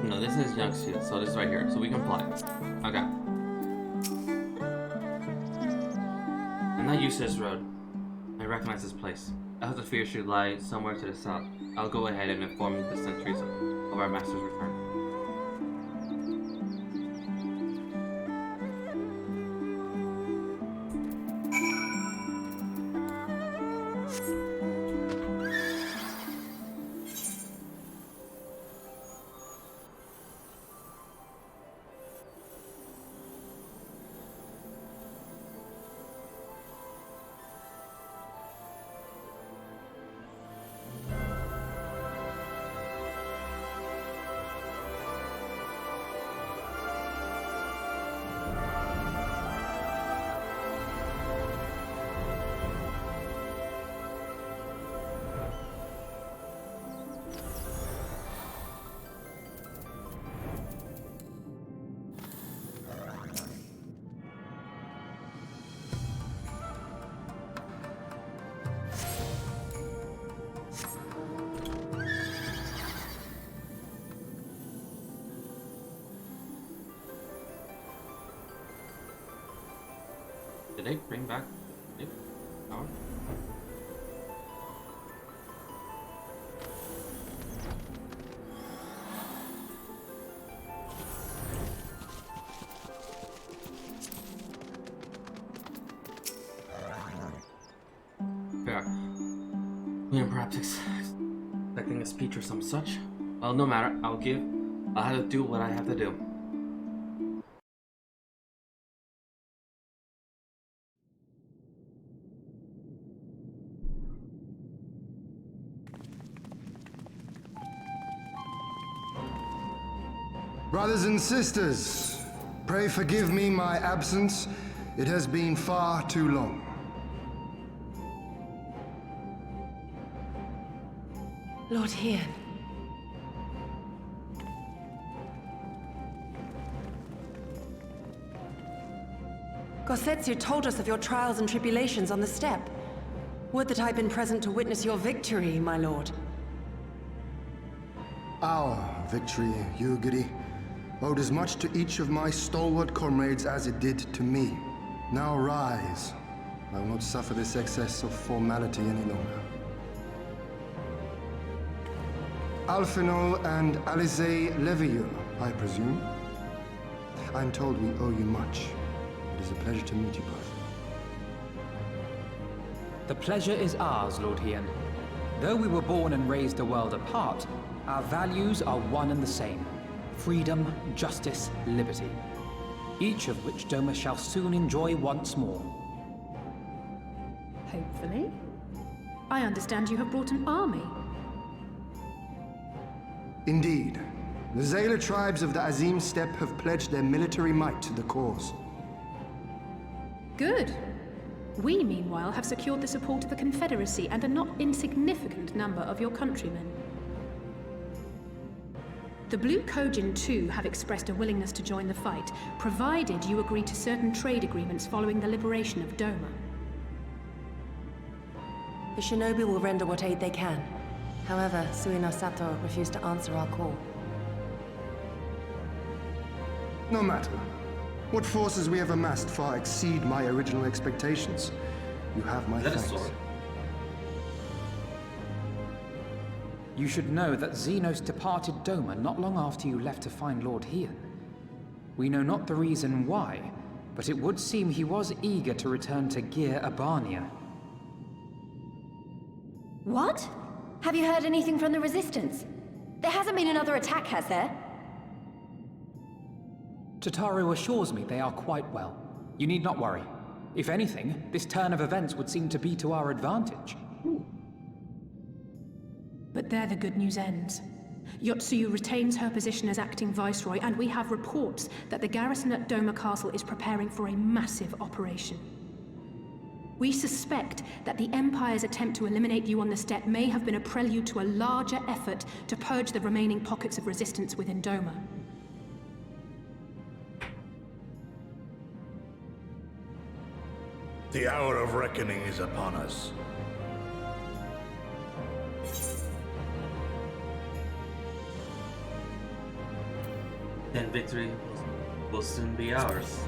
Speaker 1: No, this is Youngsu, so this is right here, so we can fly. Okay. I'm not used to this road. I recognize this place. I have the fear should lie somewhere to the south. I'll go ahead and inform the sentries of our master's return. Did they bring back the power? Fair. William perhaps expecting a speech or some such. Well, no matter. I'll have to do what I have to do.
Speaker 18: Brothers and sisters, pray forgive me my absence. It has been far too long.
Speaker 2: Lord Hian. Gosetsu told us of your trials and tribulations on the steppe. Would that I'd been present to witness your victory, my lord.
Speaker 18: Our victory, Yugiri, owed as much to each of my stalwart comrades as it did to me. Now rise. I will not suffer this excess of formality any longer. Alphino and Alizé Levieux, I presume. I'm told we owe you much. It is a pleasure to meet you both.
Speaker 12: The pleasure is ours, Lord Hian. Though we were born and raised a world apart, our values are one and the same. Freedom, justice, liberty. Each of which Doma shall soon enjoy once more.
Speaker 8: Hopefully. I understand you have brought an army.
Speaker 18: Indeed. The Zayla tribes of the Azim Steppe have pledged their military might to the cause.
Speaker 8: Good. We, meanwhile, have secured the support of the Confederacy and a not insignificant number of your countrymen. The Blue Kojin, too, have expressed a willingness to join the fight, provided you agree to certain trade agreements following the liberation of Doma.
Speaker 2: The shinobi will render what aid they can. However, Suino Sato refused to answer our call.
Speaker 18: No matter. What forces we have amassed far exceed my original expectations. You have my thanks.
Speaker 12: You should know that Xenos departed Doma not long after you left to find Lord Hian. We know not the reason why, but it would seem he was eager to return to Gear Abania.
Speaker 14: What? Have you heard anything from the Resistance? There hasn't been another attack, has there?
Speaker 12: Tataru assures me they are quite well. You need not worry. If anything, this turn of events would seem to be to our advantage.
Speaker 8: But there the good news ends. Yotsuyu retains her position as acting viceroy, and we have reports that the garrison at Doma Castle is preparing for a massive operation. We suspect that the Empire's attempt to eliminate you on the steppe may have been a prelude to a larger effort to purge the remaining pockets of resistance within Doma.
Speaker 6: The hour of reckoning is upon us.
Speaker 1: Then victory will soon be ours.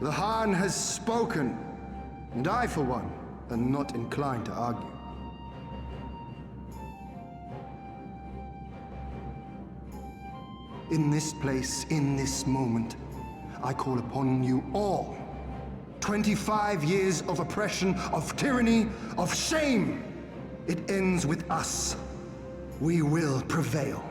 Speaker 18: The Khan has spoken, and I, for one, am not inclined to argue. In this place, in this moment, I call upon you all. 25 years of oppression, of tyranny, of shame. It ends with us. We will prevail.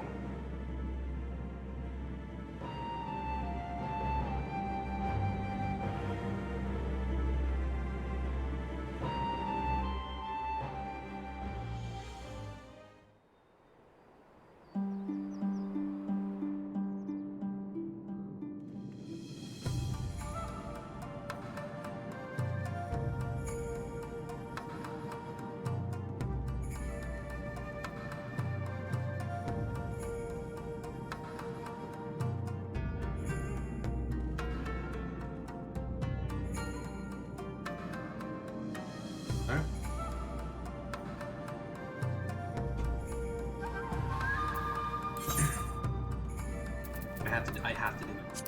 Speaker 1: I have to do it.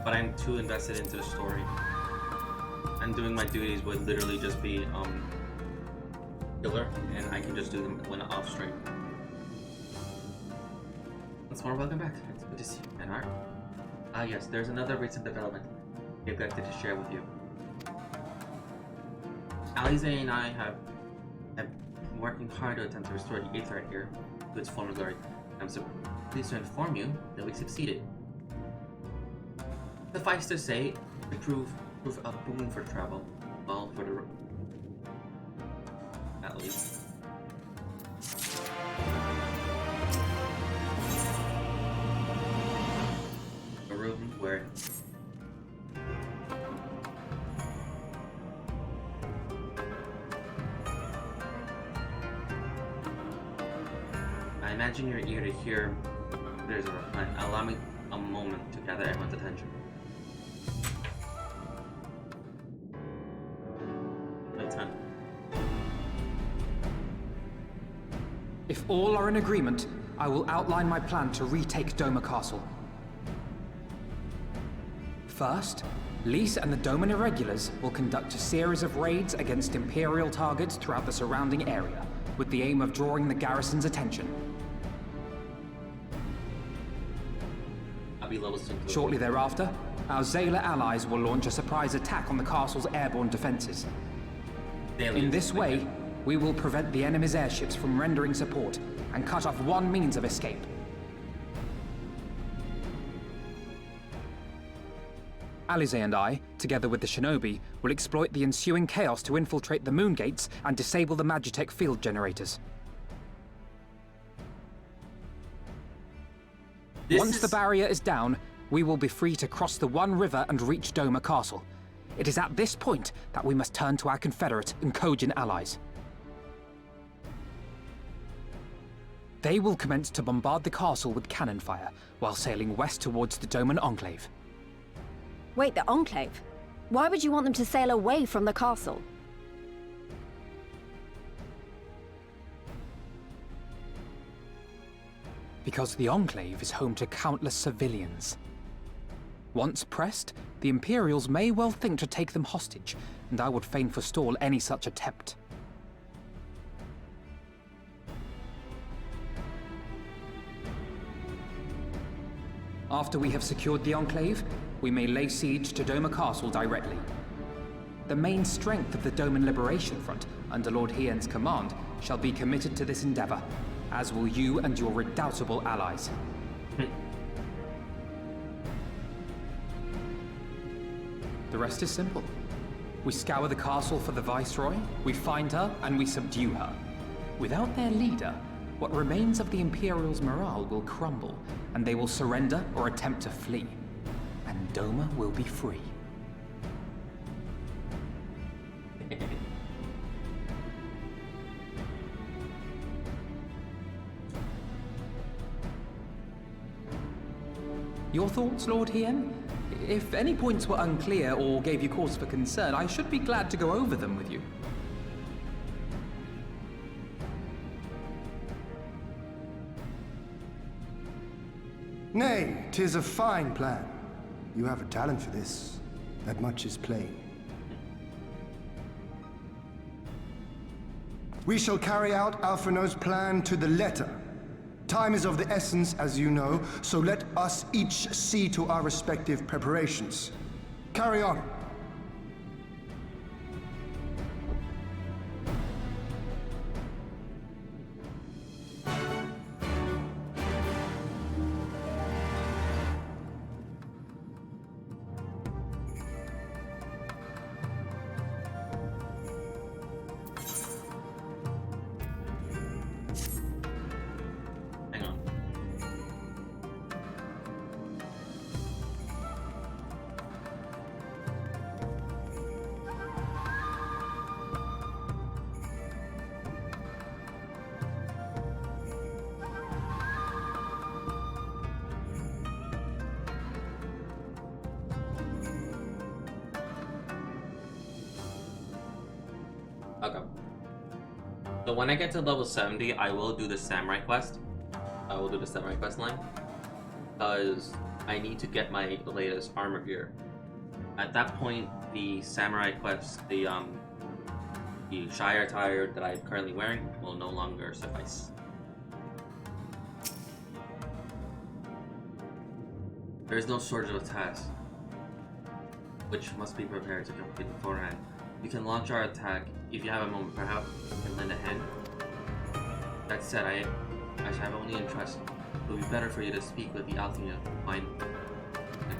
Speaker 1: But I'm too invested into the story. And doing my duties would literally just be killer, and I can just do them when off stream. Once more, welcome back. It's good to see you, Manhart. Ah yes, there's another recent development I neglected to share with you. Alize and I have been working hard to attempt to restore the Aether here to its former glory. I'm so pleased to inform you that we succeeded. Suffice to say, it proved a boon for travel. Well, for the at least. A room where I imagine you're eager to hear there's a reply. Allow me a moment to gather everyone's attention.
Speaker 12: If all are in agreement, I will outline my plan to retake Doma Castle. First, Lys and the Doman Irregulars will conduct a series of raids against Imperial targets throughout the surrounding area, with the aim of drawing the garrison's attention.
Speaker 1: I'll be level soon.
Speaker 12: Shortly thereafter, our Zayla allies will launch a surprise attack on the castle's airborne defenses. In this way, we will prevent the enemy's airships from rendering support and cut off one means of escape. Alize and I, together with the Shinobi, will exploit the ensuing chaos to infiltrate the moon gates and disable the Magitech field generators. Once the barrier is down, we will be free to cross the One River and reach Doma Castle. It is at this point that we must turn to our Confederate and Kojin allies. They will commence to bombard the castle with cannon fire, while sailing west towards the Doman Enclave.
Speaker 14: Wait, the Enclave? Why would you want them to sail away from the castle?
Speaker 12: Because the Enclave is home to countless civilians. Once pressed, the Imperials may well think to take them hostage, and I would fain forestall any such attempt. After we have secured the Enclave, we may lay siege to Doma Castle directly. The main strength of the Doman Liberation Front, under Lord Hien's command, shall be committed to this endeavor, as will you and your redoubtable allies. The rest is simple. We scour the castle for the Viceroy, we find her, and we subdue her. Without their leader, what remains of the Imperial's morale will crumble, and they will surrender or attempt to flee. And Doma will be free. Your thoughts, Lord Hien? If any points were unclear or gave you cause for concern, I should be glad to go over them with you.
Speaker 18: Nay, 'tis a fine plan. You have a talent for this. That much is plain. We shall carry out Alphinaud's plan to the letter. Time is of the essence, as you know, so let us each see to our respective preparations. Carry on.
Speaker 1: Okay. So when I get to level 70, I will do the samurai quest. I will do the samurai quest line. Because I need to get my latest armor gear. At that point, the samurai quest, the Shire attire that I'm currently wearing will no longer suffice. There is no shortage of tasks, which must be prepared to complete beforehand. We can launch our attack if you have a moment. Perhaps you can lend a hand. That said, I have only interest. It would be better for you to speak with the Althea to find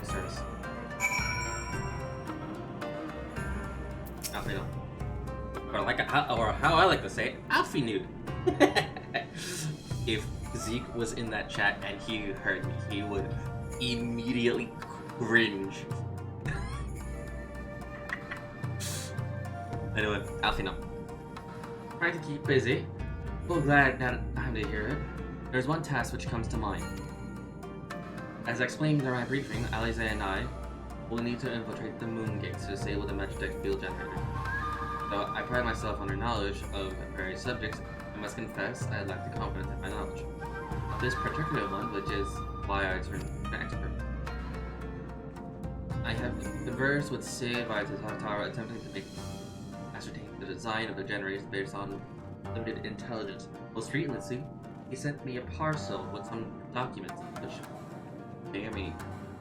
Speaker 1: the service. Althea. Or how I like to say it, Alfie knew. If Zeke was in that chat and he heard me, he would immediately cringe. Anyway, Alfina. Trying to keep busy. Well, glad that I'm to hear it. There's one task which comes to mind. As I explained during my briefing, Alize and I will need to infiltrate the moon gates to disable the Magitech field generator. Though I pride myself on her knowledge of various subjects, I must confess I lack the confidence in my knowledge of this particular one, which is why I turned an expert. I have conversed with Seva Tatara, attempting to ascertain the design of the generators based on limited intelligence. Most recently, he sent me a parcel with some documents which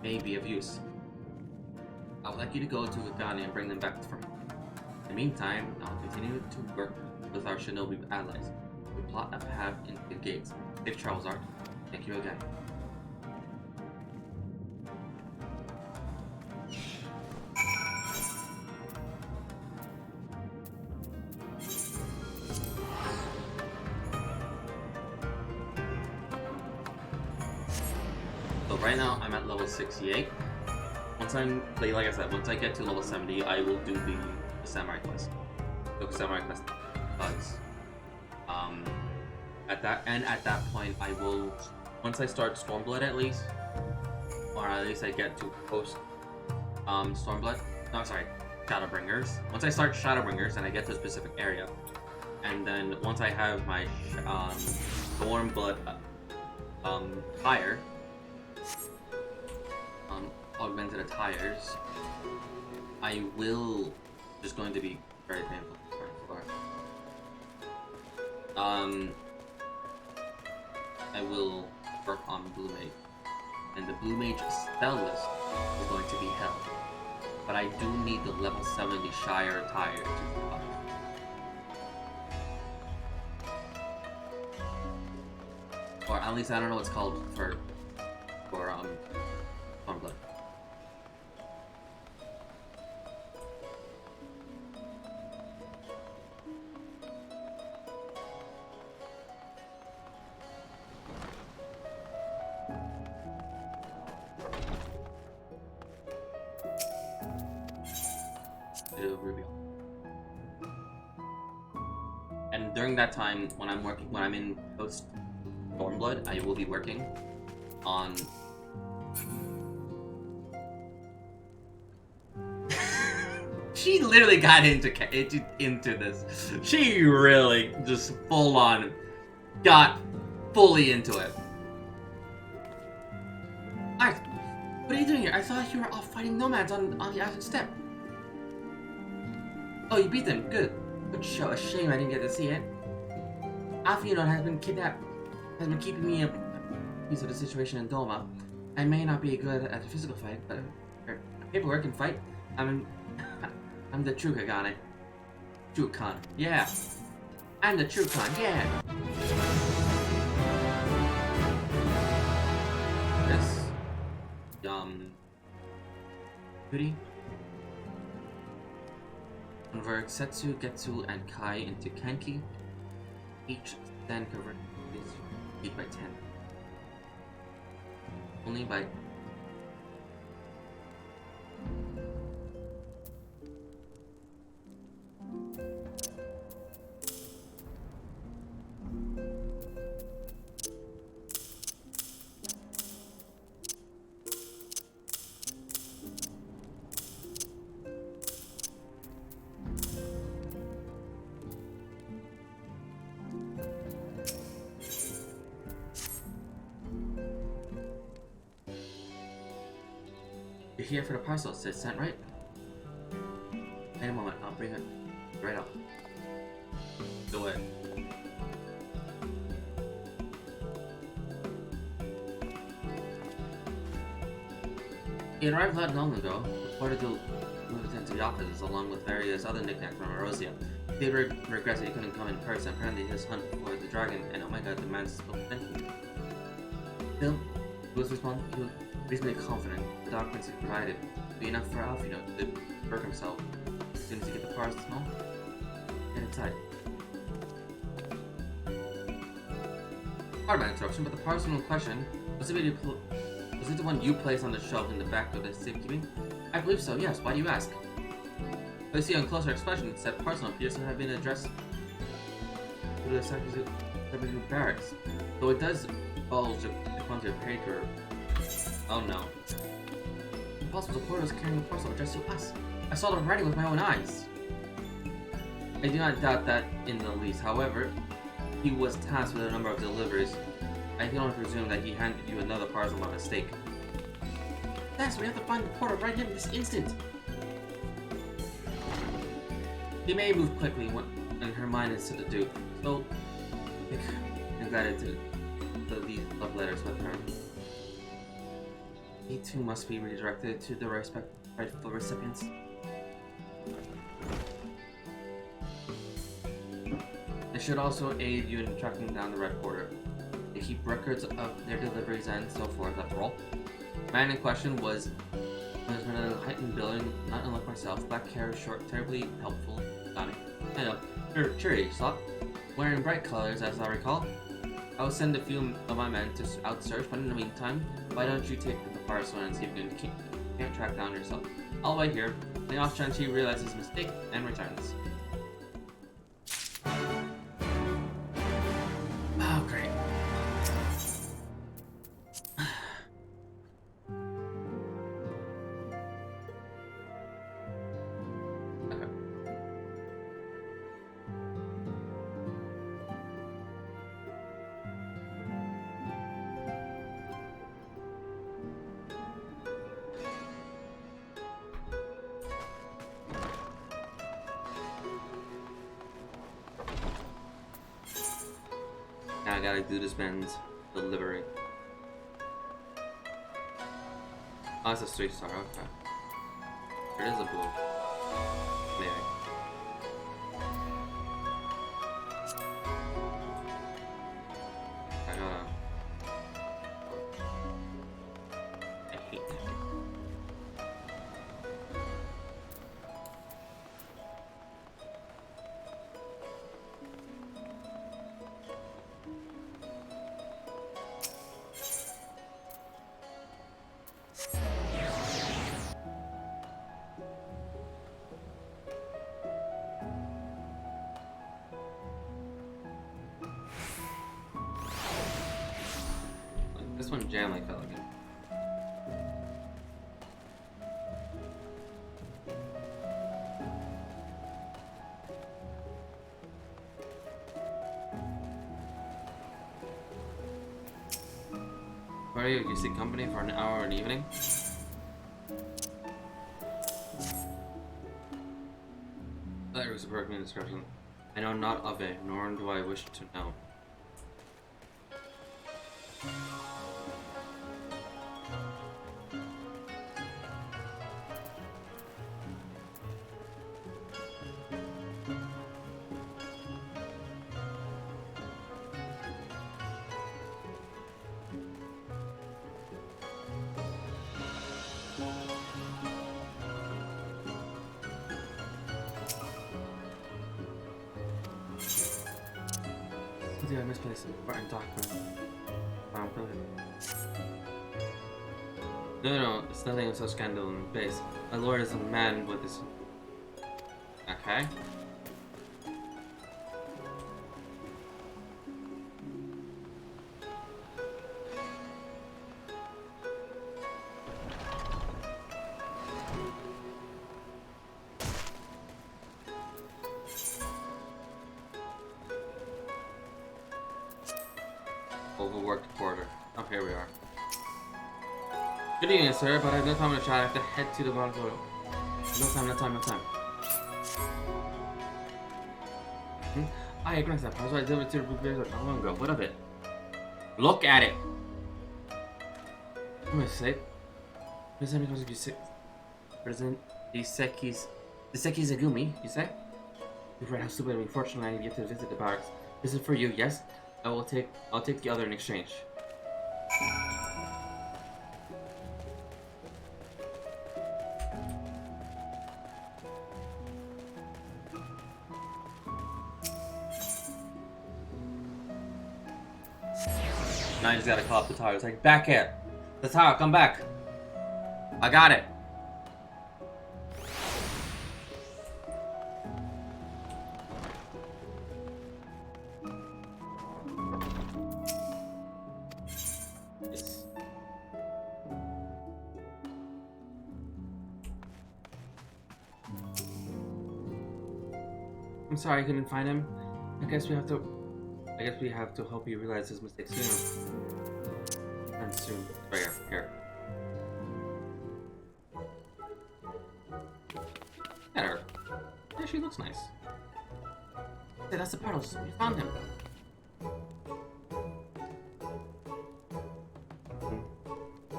Speaker 1: may be of use. I would like you to go to Ghana and bring them back for me. In the meantime, I'll continue to work with our shinobi allies. We plot a path into the gates. Safe travels, Art. Thank you again. So right now I'm at level 68. Once like I said, once I get to level 70, I will do the samurai quest. The samurai quest because at that point I will, once I start Stormblood at least, or at least I get to post Stormblood. No, sorry, Shadowbringers. Once I start Shadowbringers and I get to a specific area, and then once I have my Stormblood tire. Augmented attires, I will just going to be very painful. I will work on Blue Mage, and the Blue Mage spell list is going to be hell. But I do need the level 70 Shire attire to survive. Or at least I don't know what's called for Stormblood. And during that time, when I'm in post Stormblood, I will be working on. She literally got into this. She really just full on got fully into it. Alright, what are you doing here? I thought you were off fighting nomads on the Azure Steppe. Oh, you beat them. Good. Good show. A shame I didn't get to see it. Alfino has been kidnapped. Has been keeping me a piece of the situation in Doma. I may not be good at the physical fight, but paperwork and fight. I'm the true Kagane. True Khan. Yeah. I'm the true Khan. Yeah. Yes. Beauty. Convert Setsu, Getsu, and Kai into Kenki. Each then convert is 8 by 10. Only by You're here for the parcel, it's sent, right? Wait a moment, I'll bring it right up. Do it. He arrived not long ago, reported to move into the offices along with various other knickknacks from Erosia. He regrets that he couldn't come in person. Apparently his hunt for the dragon and oh my god demands his full attention. Still, he was reasonably confident the documents he provided would be enough for Alfino to work himself. As soon as he get the parcels home, get inside. Pardon my interruption, but the parcel in question, was it the one you placed on the shelf in the back of the safekeeping? I believe so, yes. Why do you ask? But you see on closer inspection, said parcel appears to have been addressed to the Secretary Barracks. Though it does bulge the quantity of paper. Oh no. Impossible supporters carrying a parcel addressed to us. I saw the writing with my own eyes. I do not doubt that in the least. However, he was tasked with a number of deliveries. I can only presume that he handed you another parcel by mistake. Yes, we have to find the porter right here this instant. He may move quickly when her mind is to the Duke, so I'm glad to leave love letters with her. He too must be redirected to the rightful recipients. It should also aid you in tracking down the Red Porter. They keep records of their deliveries and so forth, after all. The man in question was in a heightened building, not unlike myself, black hair, short, terribly helpful, Donnie. I know, cheery, slop, wearing bright colors as I recall. I will send a few of my men to outsearch, but in the meantime, why don't you take the parcel and see if you can't track down yourself. I'll wait here. On the off chance he realizes his mistake and returns. Oh, great. Okay. Now I gotta do this man's delivery. Oh, it's a 3-star, okay. It is a blue. Maybe. I hate that. This one jammed like that again. Where are you? You seek company for an hour in the evening? That was a perfect description. I know not of it, nor do I wish to know. I misplaced an important document. Wow, no, it's nothing of such scandal in base. My lord is a man with his... Okay. Overworked porter. Oh, here we are. Good evening, sir, but I have no time to chat. I have to head to the bar. No time. I agree with that. I delivered to the blueberries not long ago. What of it? Look at it! I'm gonna say. President Iseki's Agumi, you say? You've read how stupid and unfortunate I get to visit the barracks. This is for you, yes? I'll take the other in exchange. Now I just gotta call up the tower. It's like, back here. The tower, come back. I got it. I'm sorry I couldn't find him. I guess we have to hope he realizes his mistake sooner. And soon. Right here. At her. Yeah, she looks nice. Hey, that's the Pearls. We found him.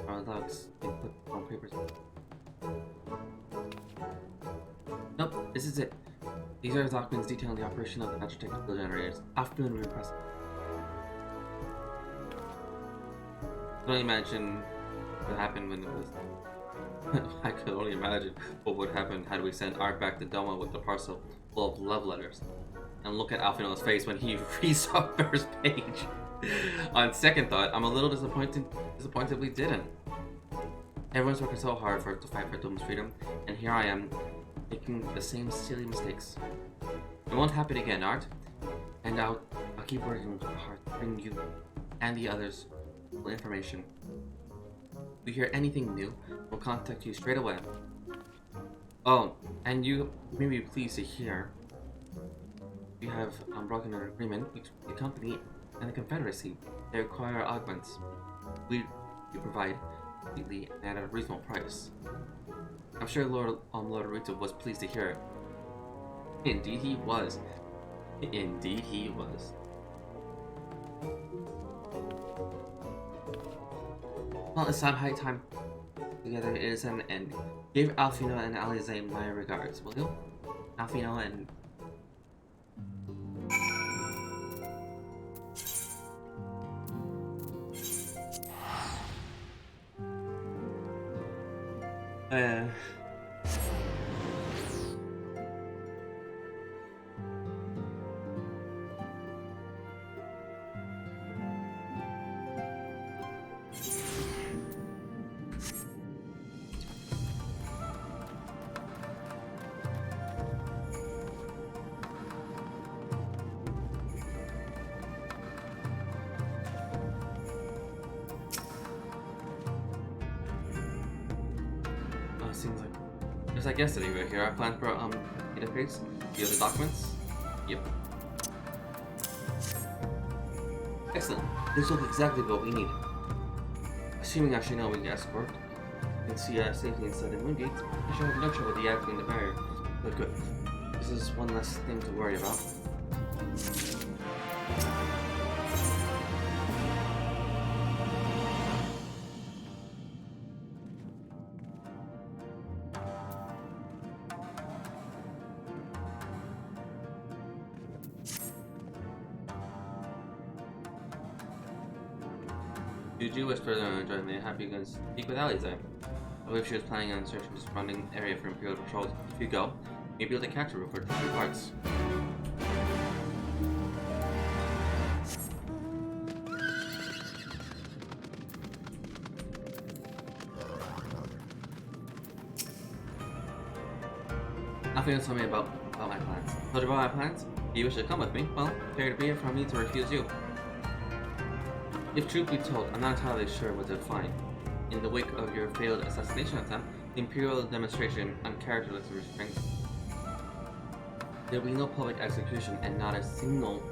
Speaker 1: Our logs. They put on papers. Nope, this is it. These are the documents detailing the operation of the natural technical generators. Afternoon, we request. I can only imagine what happened when it was. I could only imagine what would happen had we sent Art back to Doma with the parcel full of love letters. And look at Alfino's face when he reads our first page. On second thought, I'm a little disappointed we didn't. Everyone's working so hard to fight for Doma's freedom, and here I am, making the same silly mistakes. It won't happen again, Art. And I'll keep working hard to bring you and the others full information. If we hear anything new, we'll contact you straight away. Oh, and you may be pleased to hear we have broken an agreement between the company and the Confederacy. They require augments. We provide completely and at a reasonable price. I'm sure Lord Aruto was pleased to hear it. Indeed he was. Indeed he was. Well, it's high time together it is an end. Give Alfino and Alize my regards, will you? Alfino and... I guessed it, here I plan for interface. You have the documents? Yep. Excellent. This will be exactly what we need. Assuming I should know we get escort and see safety inside the moon gate, I should have no trouble deactivating the barrier. But good. This is one less thing to worry about. Juju was further enjoying the happy you can speak with Ali's there. I believe she was planning on searching the surrounding area for Imperial patrols. If you go, you'll be able to catch her before she departs. Nothing to tell me about my plans. Told you about my plans? You wish to come with me? Well, fair to be it for me to refuse you. If truth be told, I'm not entirely sure what to find. In the wake of your failed assassination attempt, the Imperial demonstration on characterless restraint, there will be no public execution and not a single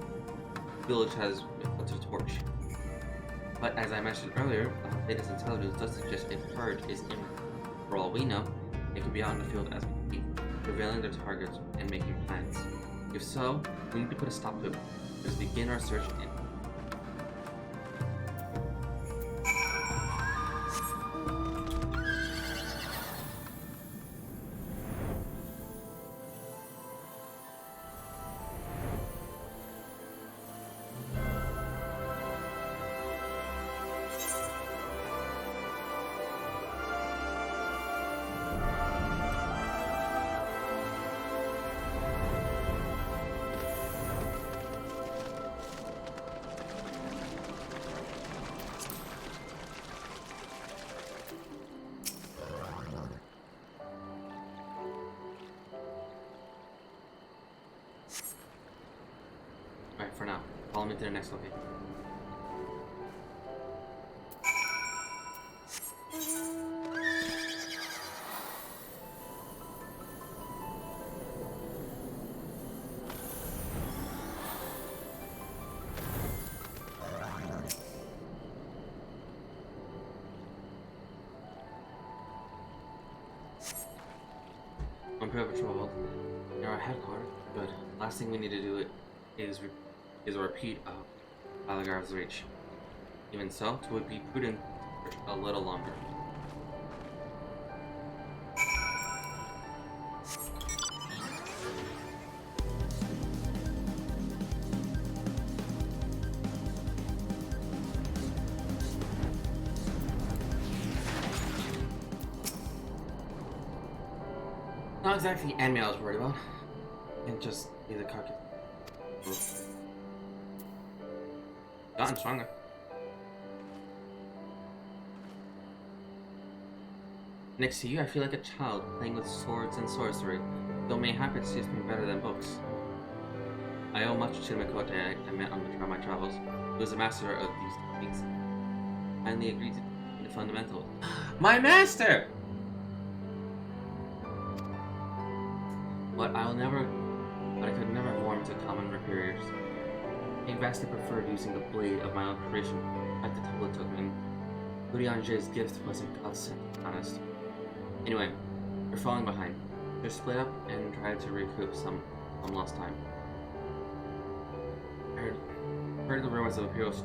Speaker 1: village has put a torch. But as I mentioned earlier, latest intelligence does suggest a purge is imminent. For all we know, it could be out in the field as we speak, revealing their targets and making plans. If so, we need to put a stop to it. Let's begin our search in. Alright, for now. Follow me to the next location. Imperial Patrol. Near our headquarters. Good. Last thing we need to do is a repeat of Balagar's reach. Even so, it would be prudent to search a little longer. Not exactly the enemy I was worried about. And just be the carcass. Gotten stronger. Next to you, I feel like a child playing with swords and sorcery, though mayhap it suits me better than books. I owe much to the Makote I met on my travels, who was a master of these techniques. I finally agreed to the fundamentals. My master! But I could never warm to common superiors. I vastly preferred using the blade of my own creation at the temple it took me. Urianje's gift wasn't godsend, honest. Anyway, we're falling behind. Just split up and try to recoup some lost time. I heard the rumors of Imperials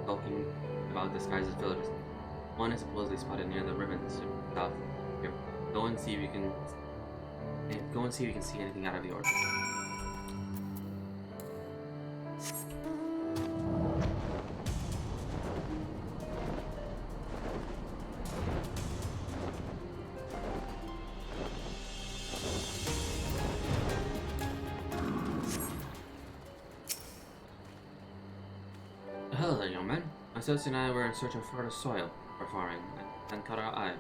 Speaker 1: talking about disguised villages. One is supposedly spotted near the ribbons south. Here, go and see if you can see anything out of the order. Hello there, young man. My associate and I were in search of fertile soil for farming and caught our eye.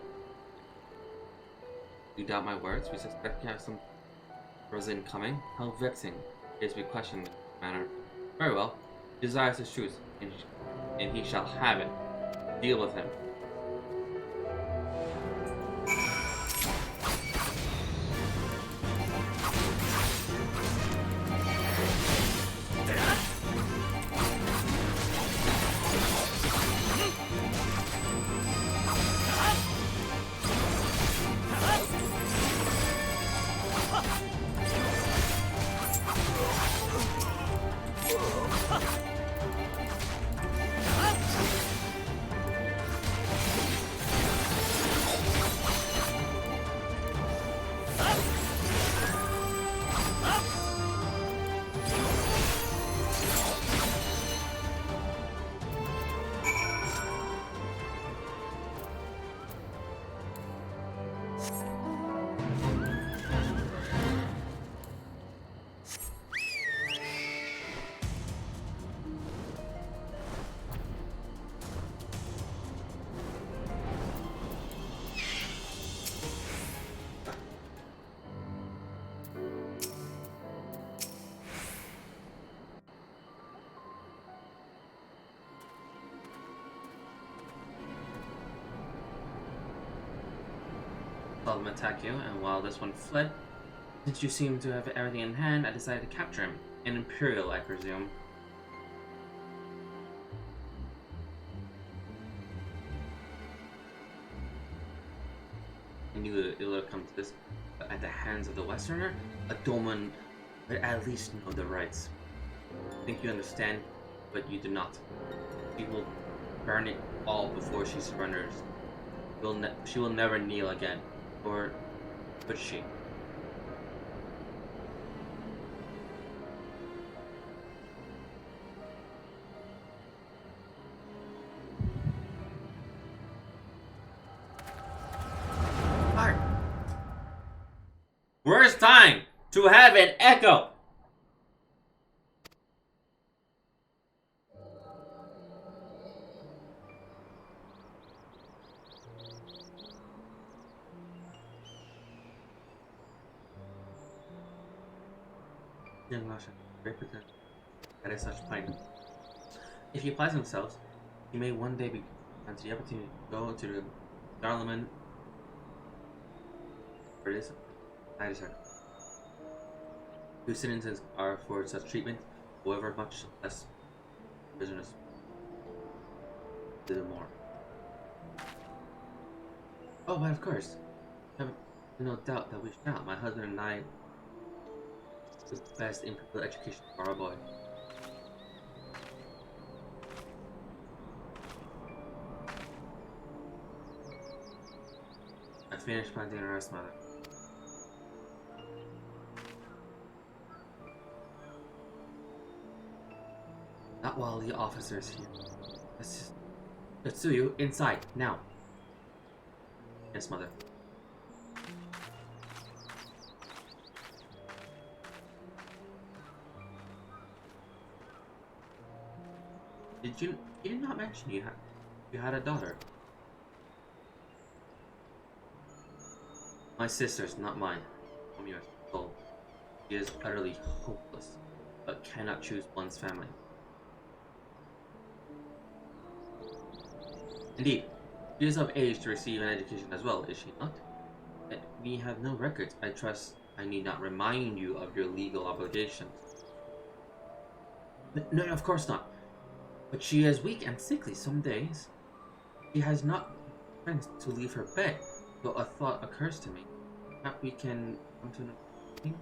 Speaker 1: You doubt my words? We suspect you have some resin coming? How vexing is we question the matter. Very well. He desires his truth, and he shall have it. Deal with him. felt him attack you, and while this one fled, since you seem to have everything in hand, I decided to capture him. An Imperial, I presume. I knew it would have come to this, but at the hands of the Westerner, a Dolman would at least know the rights. I think you understand, but you do not. She will burn it all before she surrenders. She will never kneel again, or would she? Worst time to have an echo. Young Russia, very protected. That is such plight. If he applies himself, he may one day be granted the opportunity to go to the Parliament. For this, I decide. Two sentences are for such treatment, however much less prisoners do more. Oh, but of course, I have no doubt that we shall. My husband and I, the best imperial education for our boy. I finished planting the rest, mother. Not while the officers here. Let's do you inside now. Yes, mother. You did not mention you had a daughter. My sister's, not mine. From your soul. She is utterly hopeless, but cannot choose one's family. Indeed, she is of age to receive an education as well, is she not? We have no records. I trust I need not remind you of your legal obligations. No, of course not. But she is weak and sickly some days. She has not strength to leave her bed, though a thought occurs to me. Perhaps we can come to an understanding?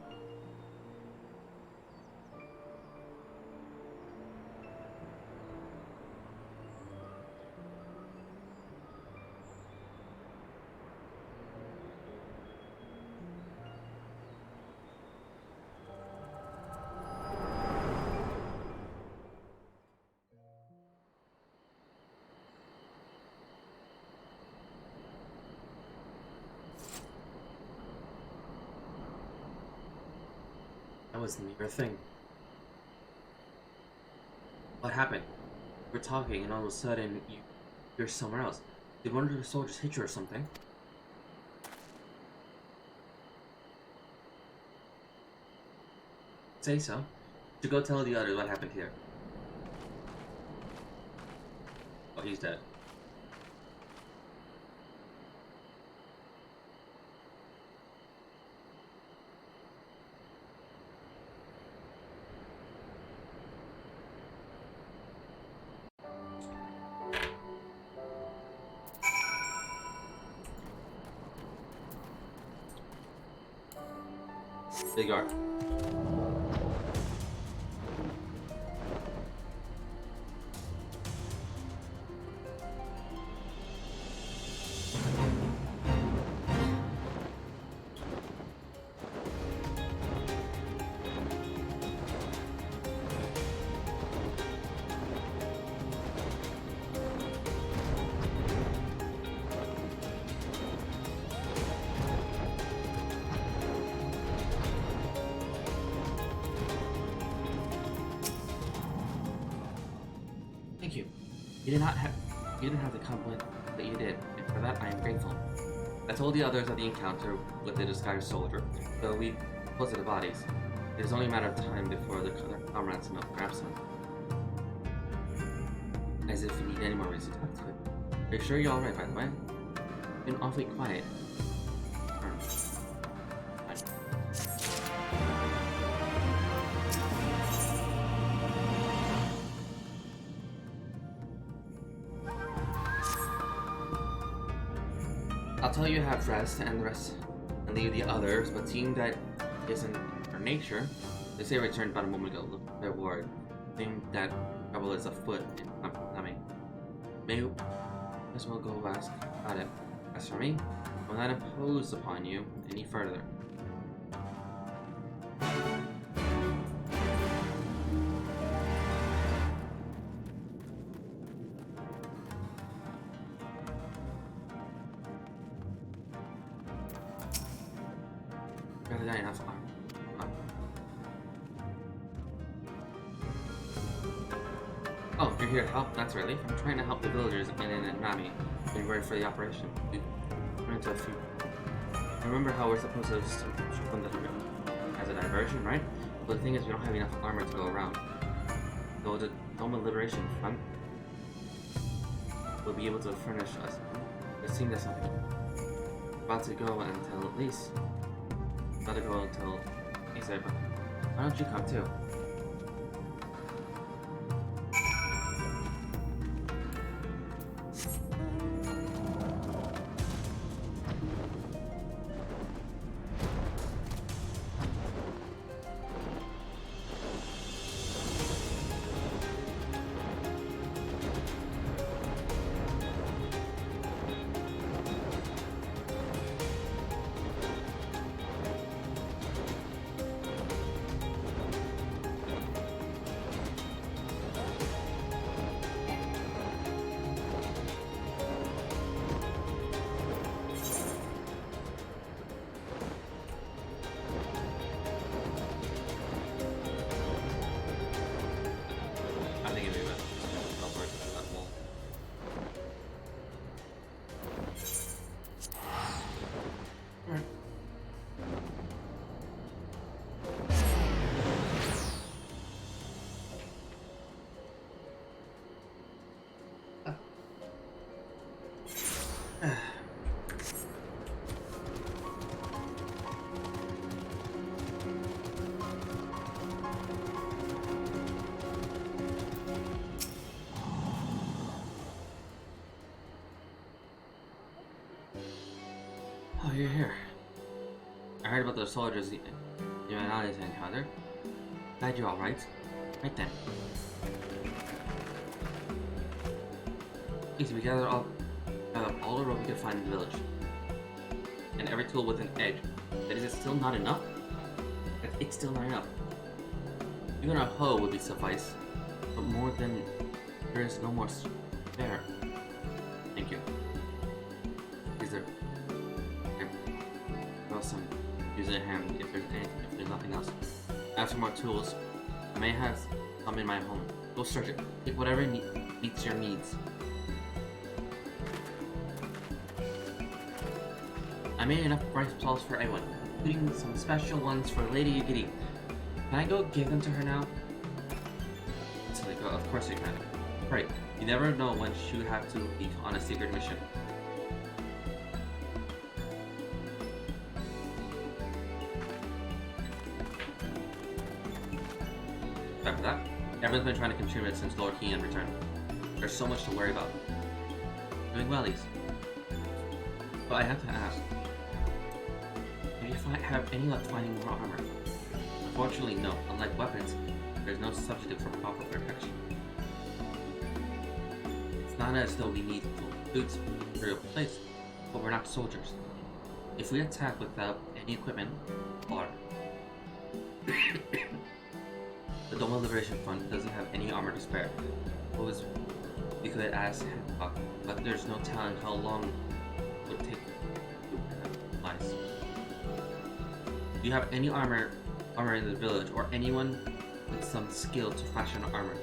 Speaker 1: That was the mere thing. What happened? We're talking and all of a sudden you're somewhere else. Did one of the soldiers hit you or something? Say so. To go tell the others what happened here. Oh, he's dead. Big R. Thank you. You didn't have the compliment that you did, and for that I am grateful. I told the others of the encounter with the disguised soldier, though we close to the bodies. It is only a matter of time before their comrades know perhaps some. As if we need any more reason to talk to it. Are you sure you're alright, by the way? You've been awfully quiet. I'll tell you have rest and leave the others, but seeing that isn't our nature, they say returned about a moment ago. Look, they're worried. Think that trouble is afoot and coming. Maybe as well go ask about it. As for me, I will not impose upon you any further. Enough armor. Oh, you're here to help? That's a relief. I'm trying to help the villagers and Nami getting ready for the operation. We run into a few. Remember how we're supposed to shoot them as a diversion, right? But the thing is, we don't have enough armor to go around. Though the Doma Liberation Front will be able to furnish us. It seems that's something. About to go until at least. About to go until he said, but why don't you come too? Oh, you're here. I heard about those soldiers you and Ali's encountered. Glad you're alright. Right then. Easy, we gathered up all the rope we could find in the village. And every tool with an edge. That is it still not enough? It's still not enough. Even a hoe would be suffice. But more than there is no more spare. Thank you. Is there some use a hand if there's anything, if there's nothing else. As for more tools, I may have some in my home. Go search it. Take whatever meets your needs. I made enough bright balls for everyone, including some special ones for Lady Yugiri. Can I go give them to her now? So they go, of course you can. Right, you never know when she would have to leave on a secret mission. After that, everyone's been trying to contribute since Lord Kian returned. There's so much to worry about. Doing well, Elise. But I have to ask, do you have any luck finding more armor? Unfortunately, no. Unlike weapons, there's no substitute for proper protection. It's not as though we need full boots to replace, but we're not soldiers. If we attack without any equipment, or the Doma Liberation Front doesn't have any armor to spare. We could ask Hancock, but there's no telling how long it would take to supplies. Do you have any armor in the village, or anyone with some skill to fashion armor?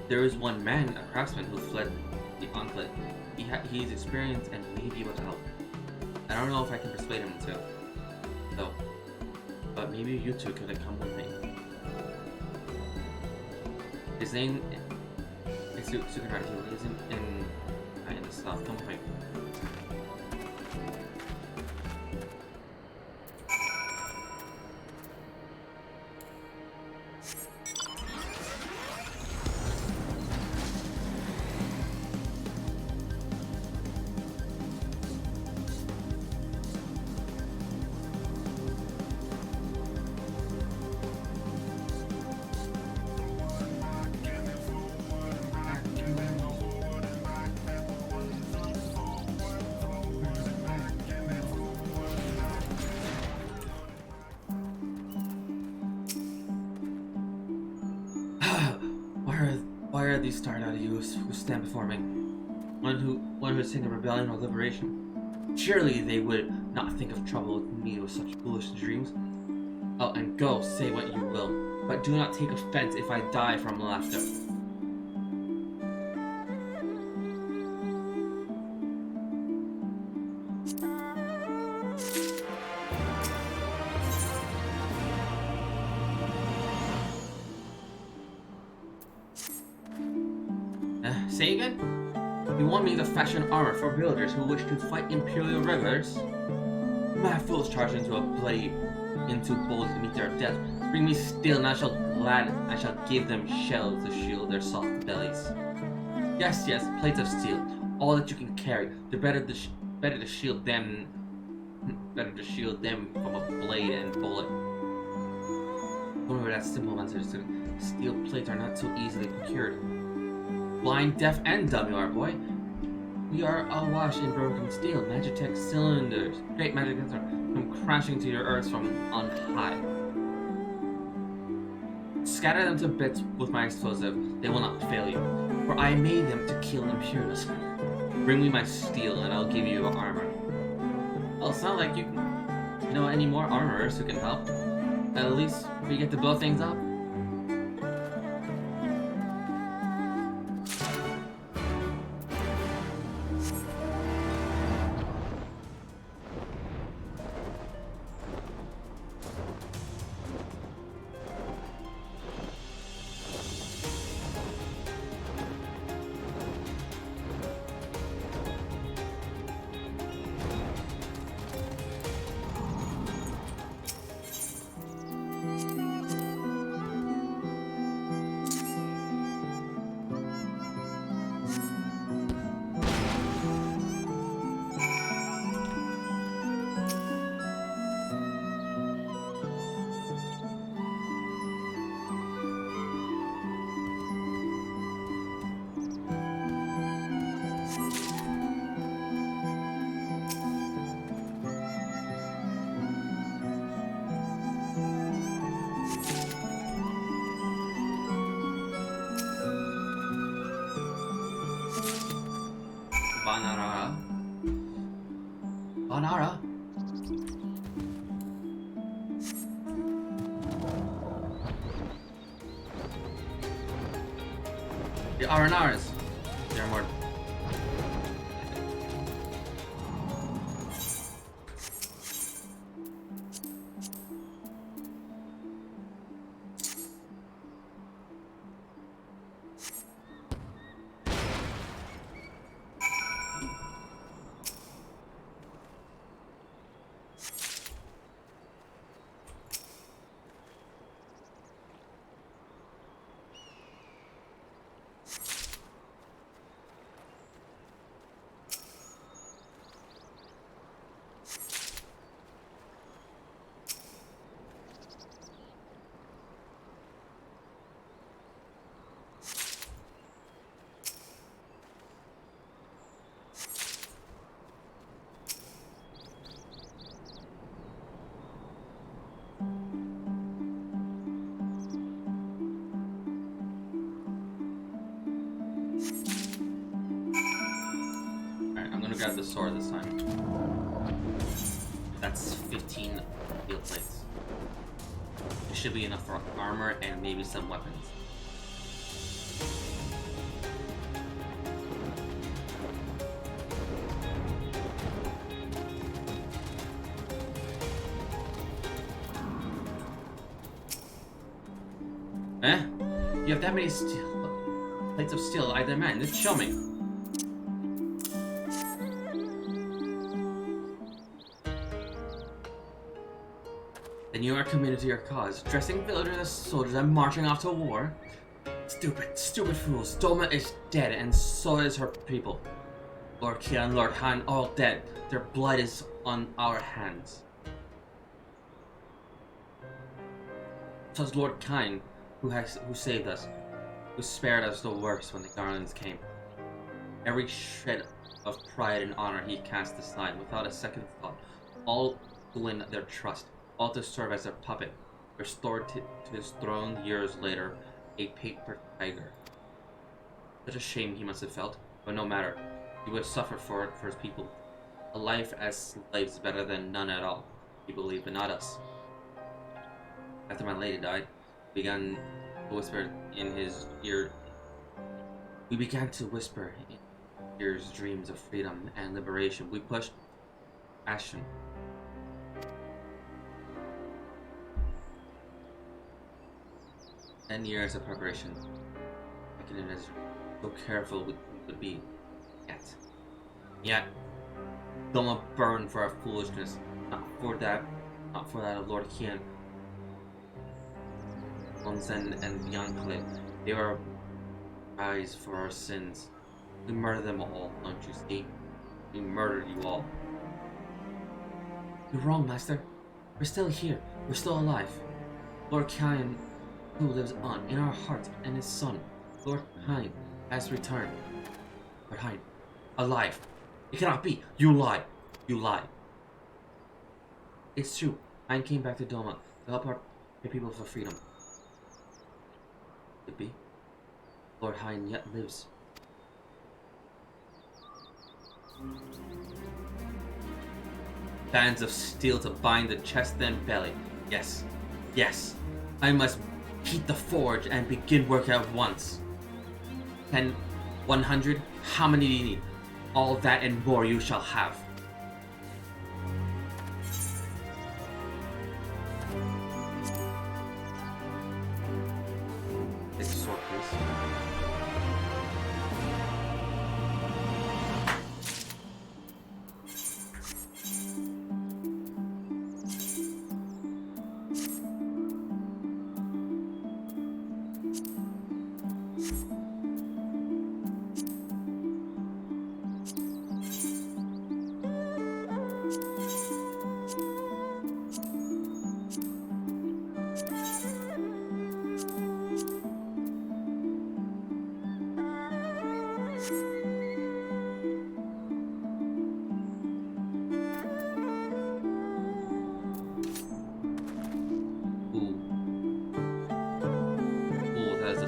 Speaker 1: There is one man, a craftsman, who fled the Enclave. He's experienced and may be able to help. I don't know if I can persuade him to, though. But maybe you two could come with me. His name is Sukunara. He lives in the south. Come with me. are these starred-out youths who stand before me? One who is thinking of rebellion or liberation? Surely they would not think of trouble with me with such foolish dreams. Oh, and go, say what you will, but do not take offense if I die from laughter. Say again? You want me to fashion armor for villagers who wish to fight Imperial regulars? Mad fools charge into bowls to meet their death. Bring me steel and I shall give them shells to shield their soft bellies. Yes, plates of steel, all that you can carry. They're better to shield them from a blade and bullet. Remember that simple message: steel plates are not so easily procured. Blind, deaf, and dumb you are, boy. We are awash in broken steel, Magitech cylinders. Great magic come crashing to your earth from on high. Scatter them to bits with my explosive. They will not fail you, for I made them to kill Imperials. Bring me my steel, and I'll give you armor. Well, it's not like you know any more armorers who can help. At least we get to blow things up. Banara? The Aranaras. They're more. Grab the sword this time. That's 15 steel plates. It should be enough for armor and maybe some weapons. Eh? You have that many plates of steel, I demand. Just show me. Then you are committed to your cause, dressing villagers as soldiers and marching off to war? Stupid fools. Dolma is dead, and so is her people. Lord Kia and Lord Han all dead. Their blood is on our hands. It was Lord Kine who saved us, who spared us the worst when the Garlands came. Every shred of pride and honor he cast aside without a second thought, all to win their trust. All to serve as a puppet, restored to his throne years later, a paper tiger. Such a shame he must have felt, but no matter. He would have suffered for it for his people. A life as slaves is better than none at all, he believed, but not us. After my lady died, we began to whisper in his ear. We began to whisper in his ears dreams of freedom and liberation. We pushed action. Ten years of preparation, making it as so careful we could be. Yet, Doma burned for our foolishness, not for that of Lord Kian. Onsen and Biancle, they were eyes for our sins. We murdered them all, don't you see? We murdered you all. You're wrong, Master. We're still here. We're still alive. Lord Kian, who lives on in our hearts, and his son, Lord Hein, has returned. Lord Hein, alive. It cannot be. You lie. You lie. It's true. Hein came back to Doma to help our people for freedom. Could be. Lord Hein yet lives. Bands of steel to bind the chest and belly. Yes. Yes. I must heat the forge and begin work at once. 10, 100, how many do you need? All that and more you shall have. Take the sword, please.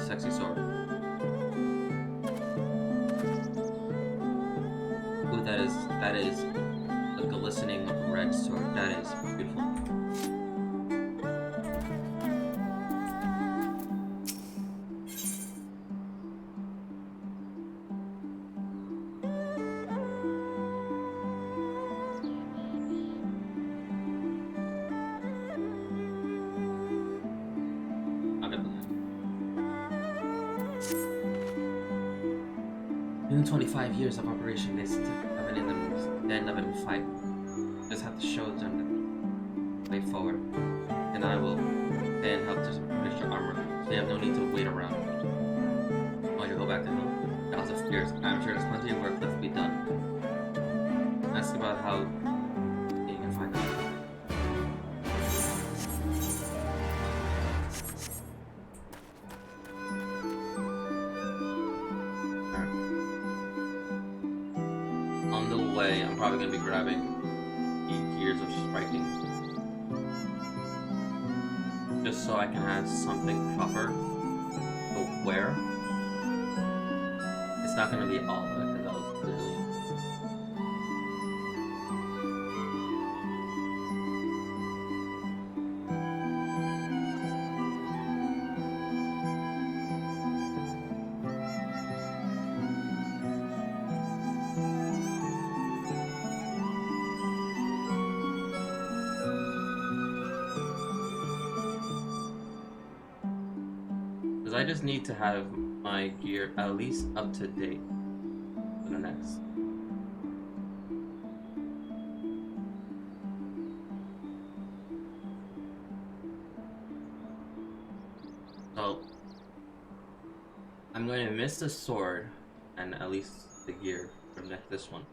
Speaker 1: Sexy sword. Ooh, that is a glistening red sword. That is beautiful. In 25 years of operation, they still haven't end up in a fight. Just have to show them the way forward. And I will then help to finish your armor, so you have no need to wait around. While you go back to home, House of Fears, I'm sure there's plenty of work left to be done. Ask about how you can find them. I'm probably going to be grabbing 8 years of striking, just so I can have something proper to wear. It's not going to be all of it, because that was literally... I just need to have my gear at least up to date for the next. So I'm going to miss the sword and at least the gear from this one,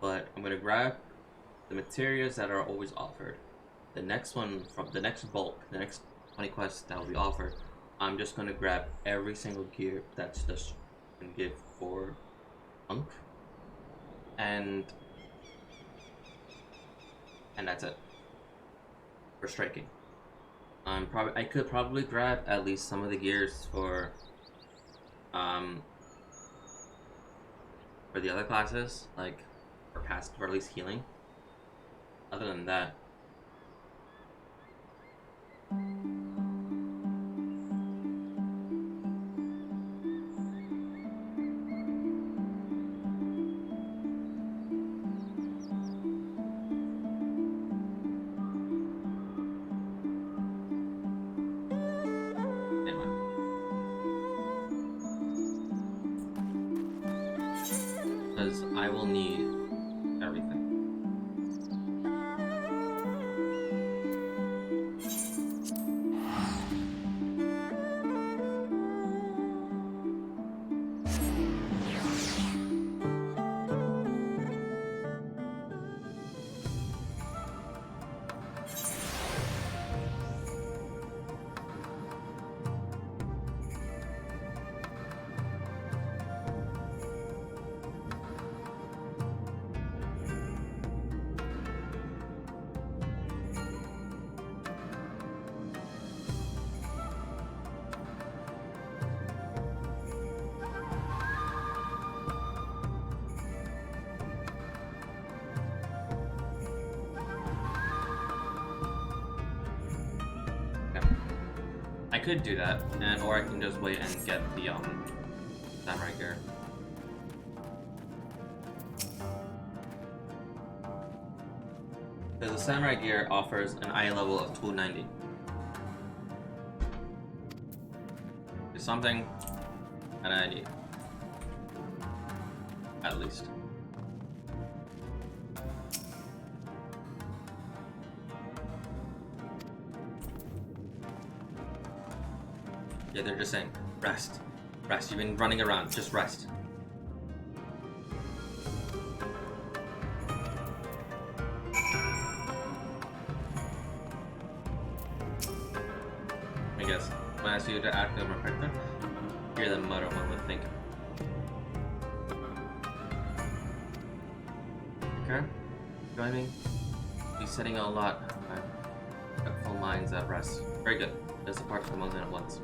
Speaker 1: but I'm going to grab the materials that are always offered. The next one, from the next bulk, the next 20 quests that will be offered, I'm just gonna grab every single gear that's just can give for Monk, and that's it for striking. I could probably grab at least some of the gears for for the other classes, like for passive or at least healing. Other than that. Because I will need everything. I could do that, or I can just wait and get the samurai gear. Because the samurai gear offers an eye level of 290. It's something that I need, at least. Yeah, they're just saying, rest. Rest. You've been running around. Just rest. I guess. When I ask you to act on my character, hear the mutter, one would think. Okay. Join me. Be setting a lot. I've got full minds at rest. Very good. Just apart from one at once.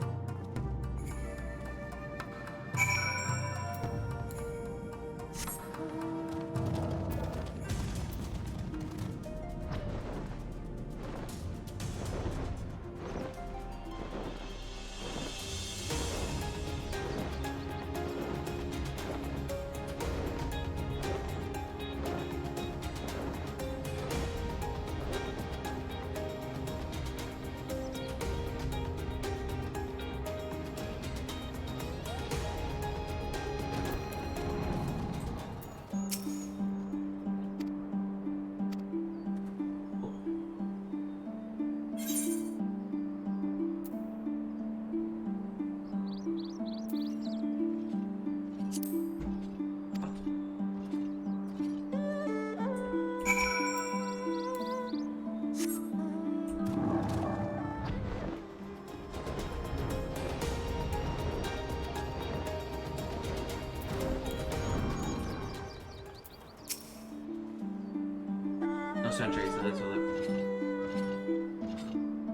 Speaker 1: No sentries, so that's all it.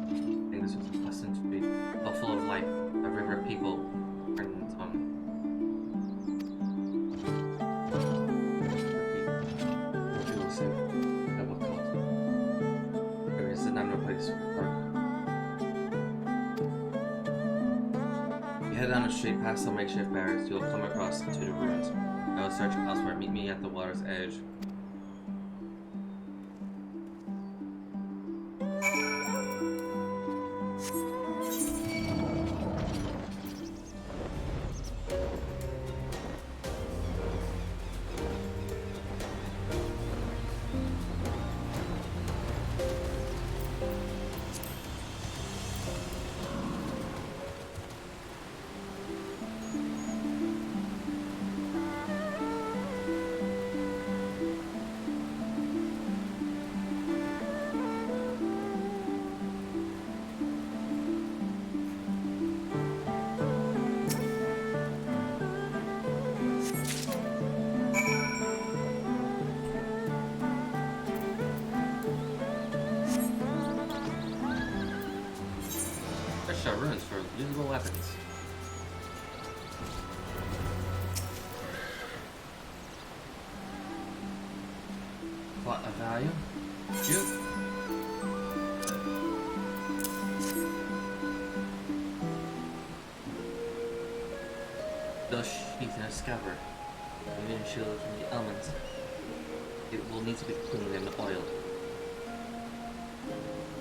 Speaker 1: I think this was a lesson to be all full of life, a river of people, and you will save at what cost. There is another place for you head down the street past some makeshift barriers, you will come across to the ruins. I will search elsewhere, meet me at the water's edge. Ruins for usable weapons. Plot of value. Shoot. The sheath in a scabbard. Immune shield from the elements. It will need to be cleaned and oiled.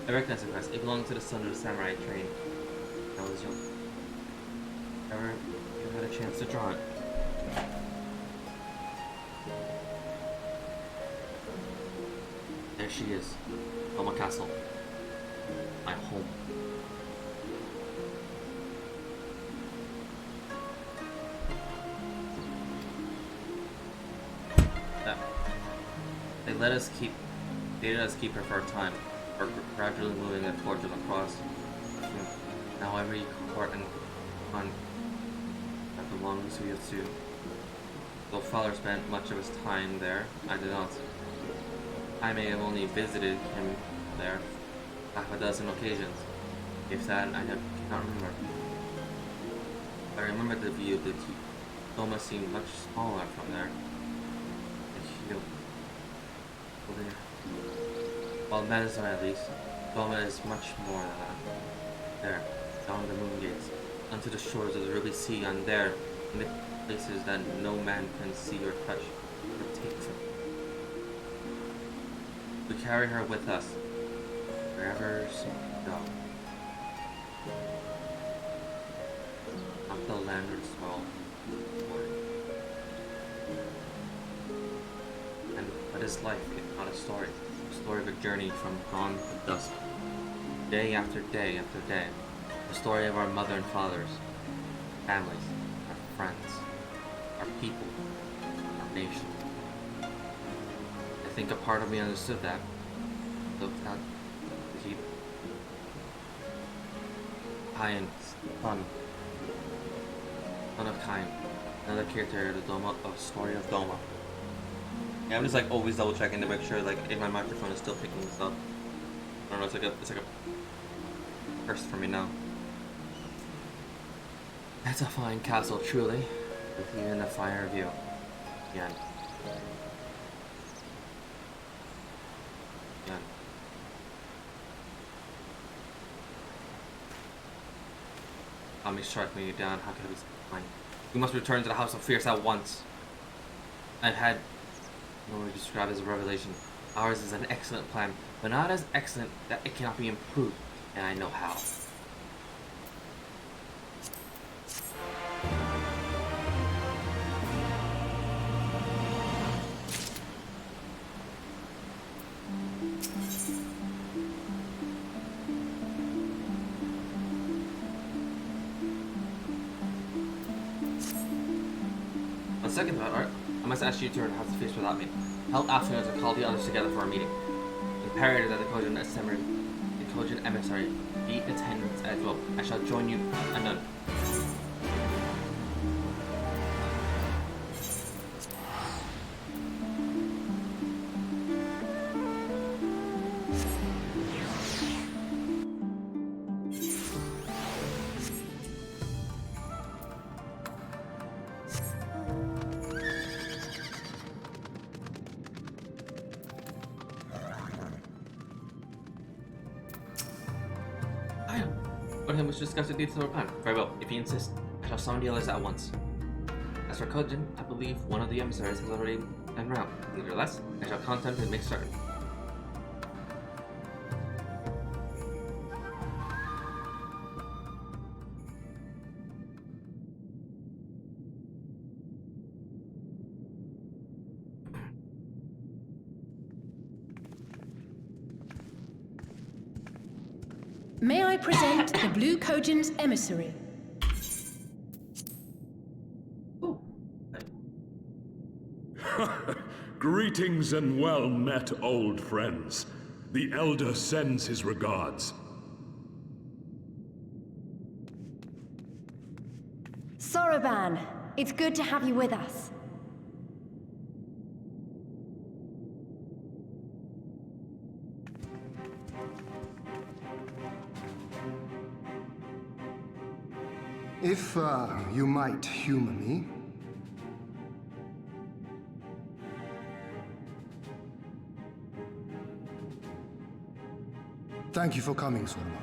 Speaker 1: I recognize the crest. It belonged to the son of the samurai trained when I was young. Ever you had a chance to draw it? There she is. Doma Castle. My home. They let us keep her for a time, or gradually moving the fortune across. Now every court and hunt that belongs to Yotsu. Though father spent much of his time there, I did not. I may have only visited him there half a dozen occasions. If that, I cannot remember. I remember the view of the Doma seemed much smaller from there. Well, that is at least. Doma is much more than that. There, down the moon gates, onto the shores of the Ruby Sea, and there, in the places that no man can see or touch or take from. We carry her with us, wherever she go. Not the land or the soil. And what is life if not a story? A story of a journey from dawn to dusk. Day after day after day. The story of our mother and fathers, families, our friends, our people, our nation. I think a part of me understood that. Looked at the heat. Kind, fun. One of kind. Another character of the Doma, a story of Doma. Yeah, I'm just like always double checking to make sure like if my microphone is still picking this up. I don't know, it's like a first for me now. That's a fine castle, truly, with even a finer view. Again. Again. Let me strike me down. How can I be fine? We must return to the House of Fierce at once. I've had what we describe as a revelation. Ours is an excellent plan, but not as excellent that it cannot be improved, and I know how. On second thought, Art, I must ask you to return to House of Fierce without me. Tell Afternoon to call the others together for a meeting. Imperative that the Kojin emissary be attendant as well. I shall join you anon. Let him discuss the details of our plan. Very well. If he insists, I shall summon the others at once. As for Kojin, I believe one of the emissaries has already been round. Nevertheless, I shall contact and make certain.
Speaker 8: May I present the Blue Kojin's emissary?
Speaker 9: Greetings and well met, old friends. The Elder sends his regards.
Speaker 14: Soroban, it's good to have you with us.
Speaker 18: If, you might humor me. Thank you for coming, Sorma.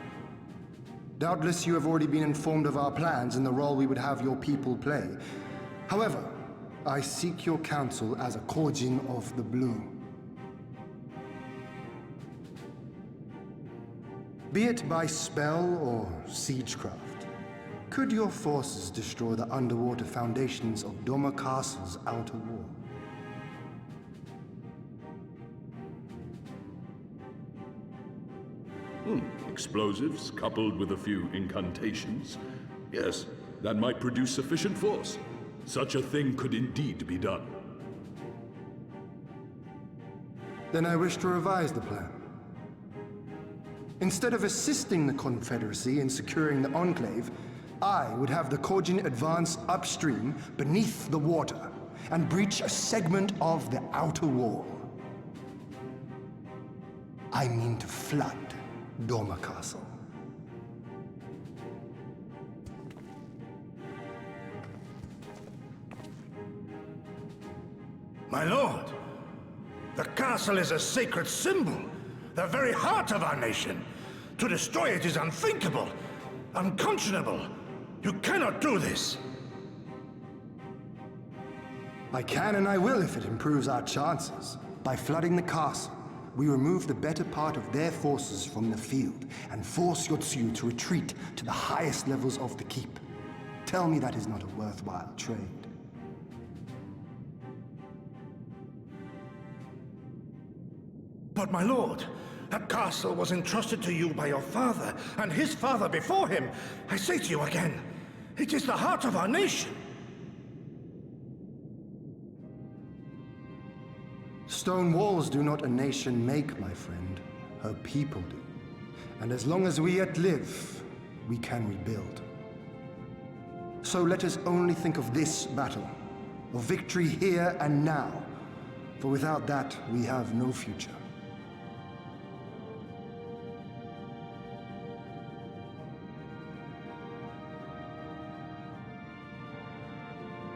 Speaker 18: Doubtless you have already been informed of our plans and the role we would have your people play. However, I seek your counsel as a Korjin of the Blue. Be it by spell or siegecraft, could your forces destroy the underwater foundations of Doma Castle's outer wall?
Speaker 9: Explosives coupled with a few incantations. Yes, that might produce sufficient force. Such a thing could indeed be done.
Speaker 18: Then I wish to revise the plan. Instead of assisting the Confederacy in securing the Enclave, I would have the Korjin advance upstream beneath the water and breach a segment of the outer wall. I mean to flood Doma Castle.
Speaker 6: My lord, the castle is a sacred symbol, the very heart of our nation. To destroy it is unthinkable, unconscionable. You cannot do this.
Speaker 18: I can and I will if it improves our chances. By flooding the castle, we remove the better part of their forces from the field and force Yotsuyu to retreat to the highest levels of the keep. Tell me that is not a worthwhile trade.
Speaker 6: But my lord, that castle was entrusted to you by your father, and his father before him. I say to you again, it is the heart of our nation.
Speaker 18: Stone walls do not a nation make, my friend. Her people do. And as long as we yet live, we can rebuild. So let us only think of this battle, of victory here and now, for without that, we have no future.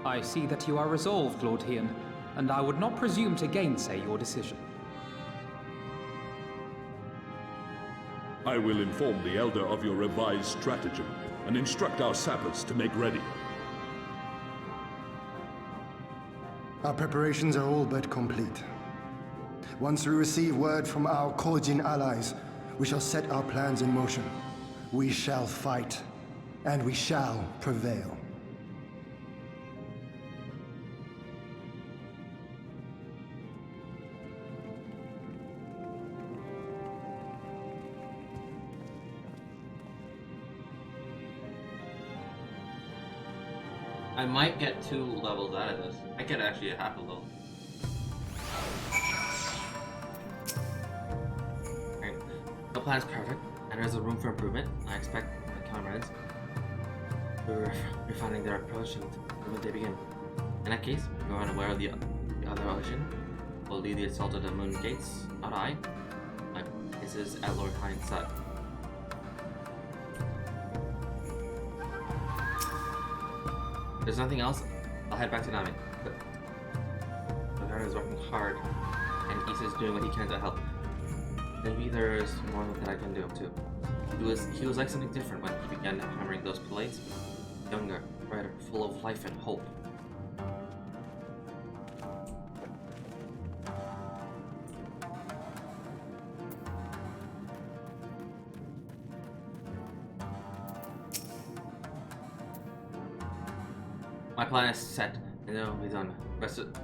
Speaker 12: I see that you are resolved, Lord Hian, and I would not presume to gainsay your decision.
Speaker 9: I will inform the Elder of your revised stratagem and instruct our sappers to make ready.
Speaker 18: Our preparations are all but complete. Once we receive word from our Korjin allies, we shall set our plans in motion. We shall fight, and we shall prevail.
Speaker 1: I might get 2 levels out of this. I get actually a half a level. Alright, the plan's perfect, and there's a room for improvement. I expect my comrades who are refining their approach and when they begin. In that case, you are unaware of the other ocean. Will lead the assault of the moon gates, not I. This is at Lord Hind's side. There's nothing else, I'll head back to Nami. But the guard is working hard, and Issa is doing what he can to help. Maybe there's more that I can do too. He was like something different when he began hammering those plates. Younger, brighter, full of life and hope. My plan is set, and it will be done.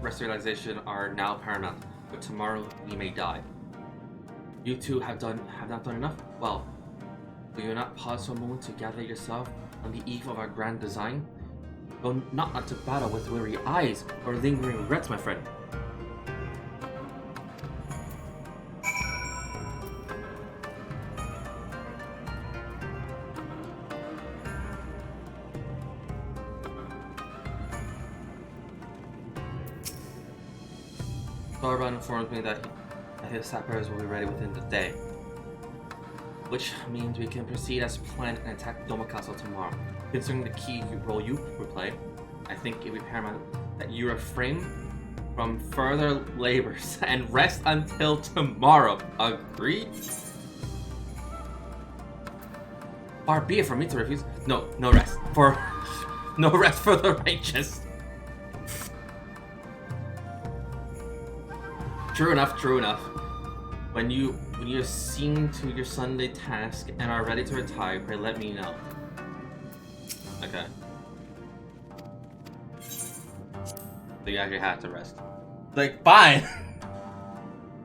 Speaker 1: Restoration are now paramount, but tomorrow we may die. You two have not done enough? Well, will you not pause for a moment to gather yourself on the eve of our grand design? Go not to battle with weary eyes or lingering regrets, my friend. Stormblood informs me that his sappers will be ready within the day. Which means we can proceed as planned and attack Doma Castle tomorrow. Considering the key role you will play, I think it would be paramount that you refrain from further labors and rest until tomorrow. Agreed? Far be it from me to refuse. No rest for the righteous. True enough. When you're seen to your Sunday task and are ready to retire, pray let me know. Okay. So you actually have to rest. Like, fine!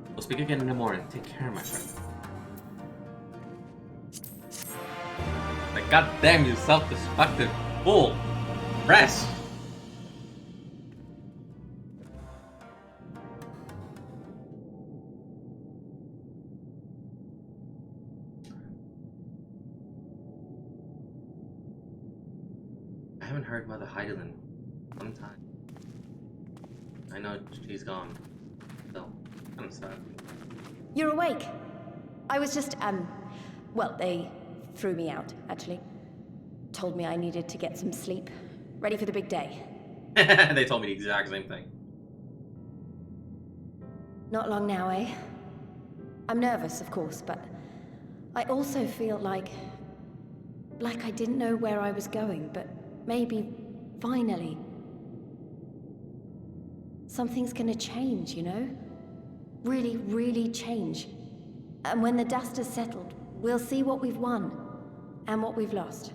Speaker 1: We'll speak again in the morning. Take care, my friend. Like, goddamn you self-destructive fool! Rest! I haven't heard Mother Heidelin in some time. I know she's gone. So, I'm sad.
Speaker 14: You're awake. I was just, well, they threw me out, actually. Told me I needed to get some sleep. Ready for the big day.
Speaker 1: They told me the exact same thing.
Speaker 14: Not long now, eh? I'm nervous, of course, but I also feel like I didn't know where I was going, but maybe, finally, something's gonna change, you know? Really, really change. And when the dust has settled, we'll see what we've won and what we've lost.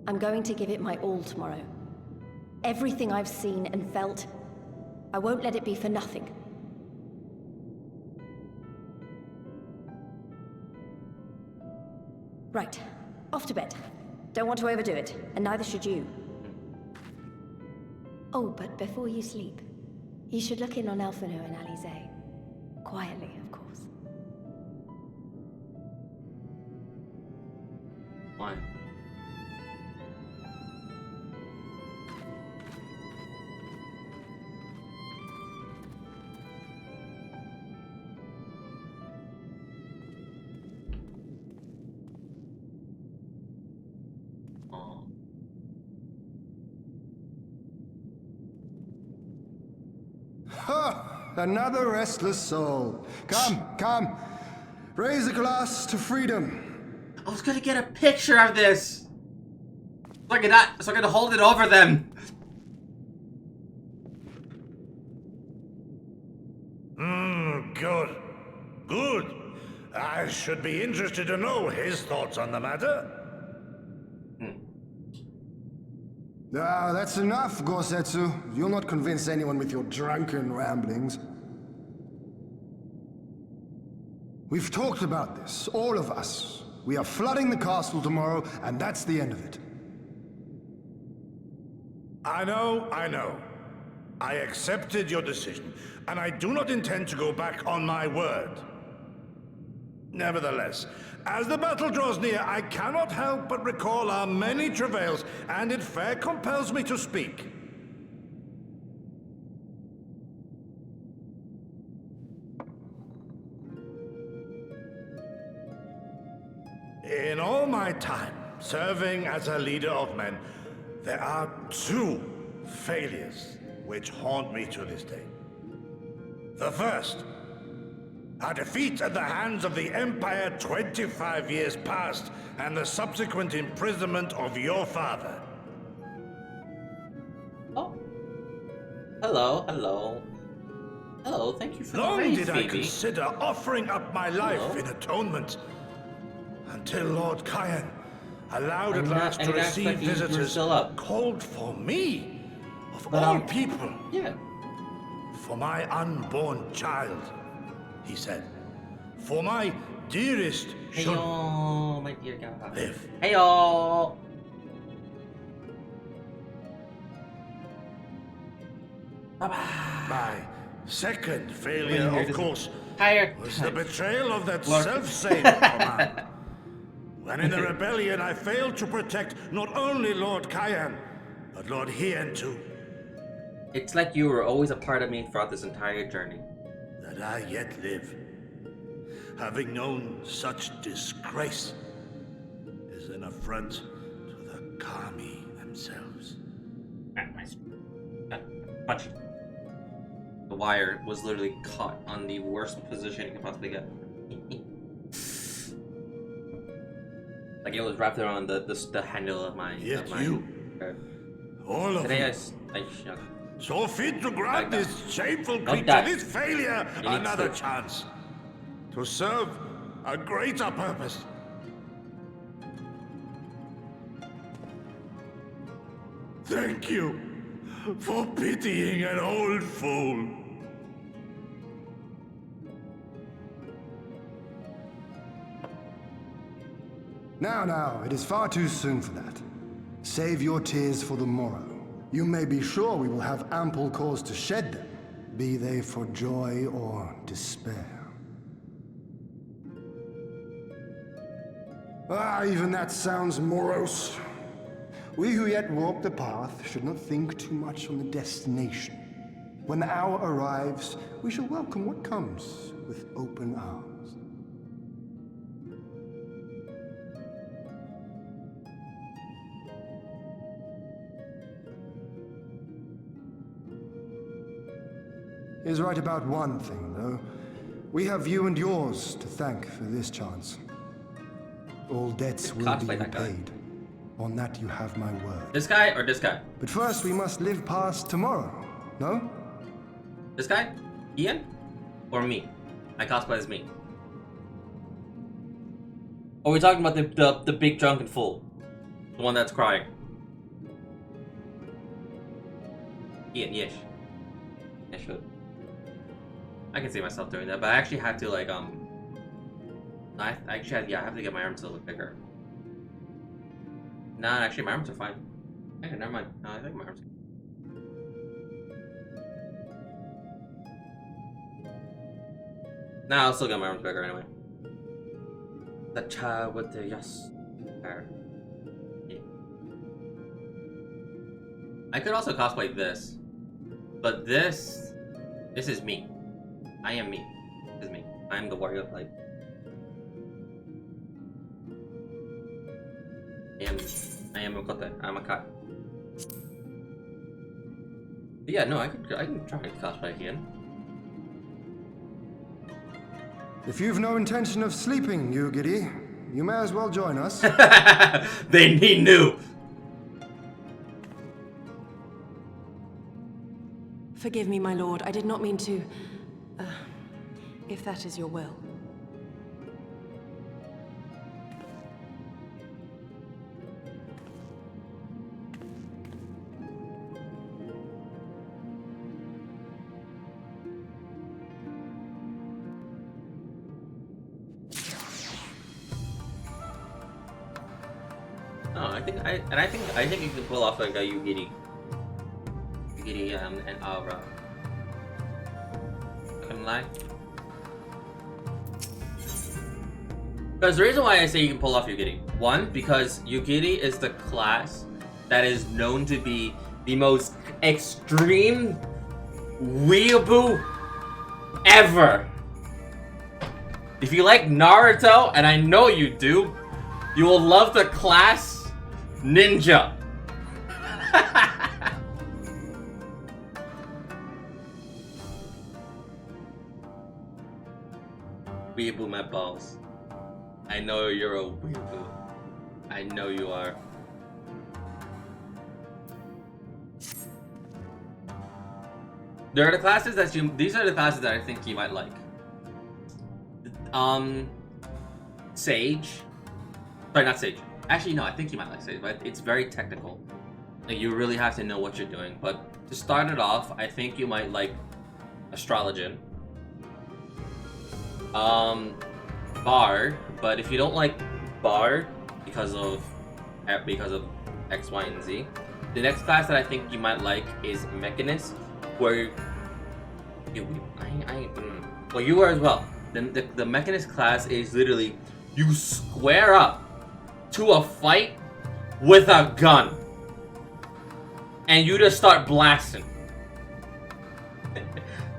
Speaker 14: I'm going to give it my all tomorrow. Everything I've seen and felt, I won't let it be for nothing. Right, off to bed. Don't want to overdo it, and neither should you. Oh, but before you sleep, you should look in on Elfino and Alize. Quietly, of course.
Speaker 1: Why?
Speaker 18: Ha! Another restless soul. Come. Raise a glass to freedom.
Speaker 1: I was gonna get a picture of this! So I could hold it over them!
Speaker 6: Good. I should be interested to know his thoughts on the matter.
Speaker 18: Ah, that's enough, Gosetsu. You'll not convince anyone with your drunken ramblings. We've talked about this, all of us. We are flooding the castle tomorrow, and that's the end of it.
Speaker 6: I know. I accepted your decision, and I do not intend to go back on my word. Nevertheless, as the battle draws near, I cannot help but recall our many travails, and it fair compels me to speak. In all my time serving as a leader of men, there are two failures which haunt me to this day. The first, a defeat at the hands of the Empire 25 years past, and the subsequent imprisonment of your father.
Speaker 1: Oh. Hello, thank you for the
Speaker 6: Long
Speaker 1: raise,
Speaker 6: did I
Speaker 1: Phoebe.
Speaker 6: consider offering up my life in atonement, until Lord Kyan allowed at last to receive visitors called for me, of all people.
Speaker 1: Yeah.
Speaker 6: For my unborn child, he said. For my dearest should
Speaker 1: my dear God.
Speaker 6: live.
Speaker 1: Heyo!
Speaker 6: My second failure, of course, was the betrayal of that self-same command. When in the rebellion I failed to protect not only Lord Kyan, but Lord Hien too.
Speaker 1: It's like you were always a part of me throughout this entire journey.
Speaker 6: That I yet live, having known such disgrace, is an affront to the Kami themselves.
Speaker 1: Punch. The wire was literally caught on the worst position you could possibly get. Like it was wrapped around the handle of my.
Speaker 6: Yet
Speaker 1: of my
Speaker 6: you, all of
Speaker 1: Today
Speaker 6: you, so fit to grant this shameful creature, this failure, another chance to serve a greater purpose. Thank you for pitying an old fool.
Speaker 18: Now, it is far too soon for that. Save your tears for the morrow. You may be sure we will have ample cause to shed them, be they for joy or despair. Even that sounds morose. We who yet walk the path should not think too much on the destination. When the hour arrives, we shall welcome what comes with open arms. He is right about one thing, though. We have you and yours to thank for this chance. All debts will be repaid. On that you have my word.
Speaker 1: This guy or this guy?
Speaker 18: But first we must live past tomorrow, no?
Speaker 1: This guy? Ian? Or me? I cosplay as me. Or are we talking about the big drunken fool? The one that's crying. Ian, yes. I should. I can see myself doing that, but I actually have to like I have to get my arms to look bigger. Nah, actually my arms are fine. Okay, never mind. No, I think my arms. Nah, I'll still get my arms bigger anyway. The child with the yes. Yeah. I could also cosplay this, but this is me. I am me. This is me. I am the warrior of light. I am a kote. I'm a cat. But yeah, no, I can try to cosplay again.
Speaker 18: If you've no intention of sleeping, you giddy, you may as well join us.
Speaker 1: He knew.
Speaker 2: Forgive me, my lord. I did not mean to... if that is your will.
Speaker 1: I think you can pull off like a Yugiri and Aura. I'm like, because the reason why I say you can pull off Yugiri, one, because Yugiri is the class that is known to be the most extreme weeaboo ever. If you like Naruto, and I know you do, you will love the class Ninja. Weeaboo my balls. I know you're a weeaboo. I know you are. There are the classes that these are the classes that I think you might like. Sage. Sorry, not Sage. Actually, no, I think you might like Sage, but it's very technical. Like, you really have to know what you're doing. But to start it off, I think you might like Astrologian. Bard, but if you don't like Bard because of X, Y, and Z, the next class that I think you might like is Mechanist, where well, you are as well. The Mechanist class is literally you square up to a fight with a gun, and you just start blasting.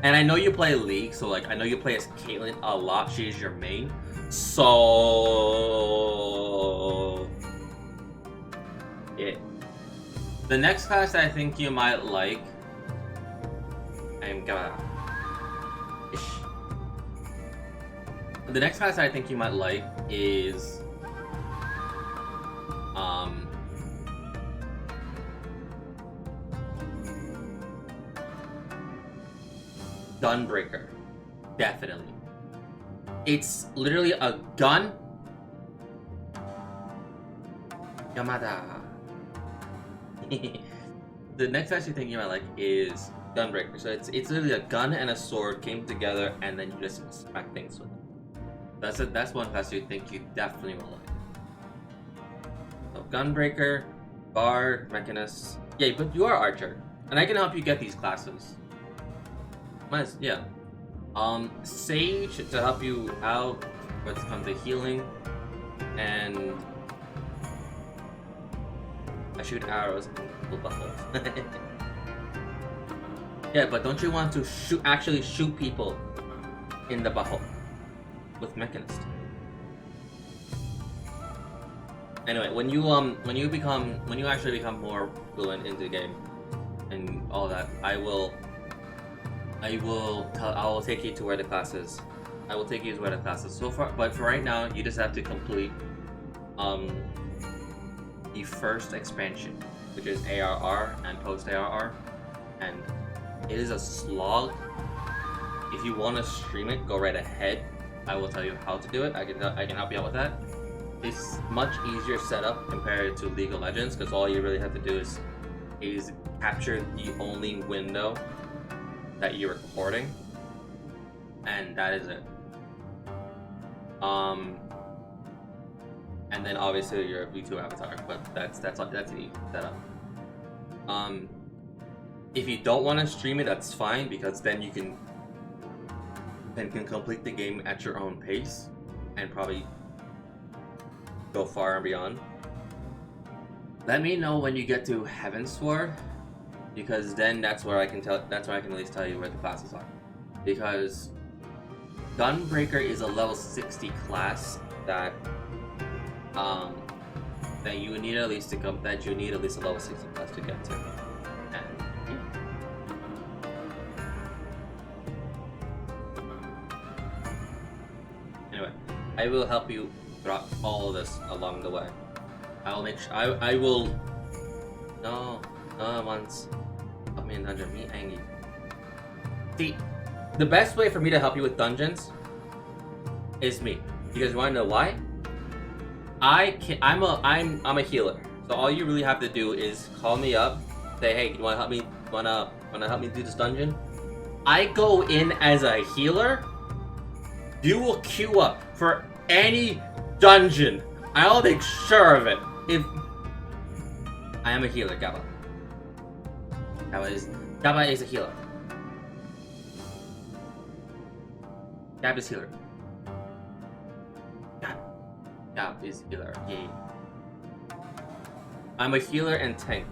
Speaker 1: And I know you play League, so like I know you play as Caitlyn a lot. She is your main, so yeah. The next class that I think you might like, The next class I think you might like is Gunbreaker. Definitely. It's literally a gun. Yamada. The next class you think you might like is Gunbreaker. So it's literally a gun and a sword came together, and then you just smack things with it. That's one class you think you definitely will like. So Gunbreaker, Bard, Mechanist. Yeah, but you are Archer, and I can help you get these classes. Yeah. Sage to help you out when it comes to healing, and I shoot arrows in the buttholes. Yeah, but don't you want to actually shoot people in the butthole with Mechanist? Anyway, when you actually become more fluent into the game and all that, I will take you to where the class is. I will take you to where the class is. So far, but for right now, you just have to complete the first expansion, which is ARR and post ARR, and it is a slog. If you want to stream it, go right ahead. I will tell you how to do it. I can help you out with that. It's much easier setup compared to League of Legends, because all you really have to do is capture the only window that you're recording, and that is it. And then obviously your V2 avatar, but that's the easy setup. If you don't want to stream it, that's fine, because then you can complete the game at your own pace and probably go far and beyond. Let me know when you get to Heavensward, because then that's where I can at least tell you where the classes are. Because Gunbreaker is a level 60 class that you need at least a level 60 class to get to. Anyway, I will help you throughout all of this along the way. I will make sure I will. No, once. Help me in dungeon. Me, Angie. See, the best way for me to help you with dungeons is me. You guys want to know why? I'm a healer. So all you really have to do is call me up, say, hey, you want to help me? Wanna help me do this dungeon? I go in as a healer. You will queue up for any dungeon. I'll make sure of it. If I am a healer, Gabba. Gabba is a healer. Gab is healer. Gab is healer. Yay. I'm a healer and tank.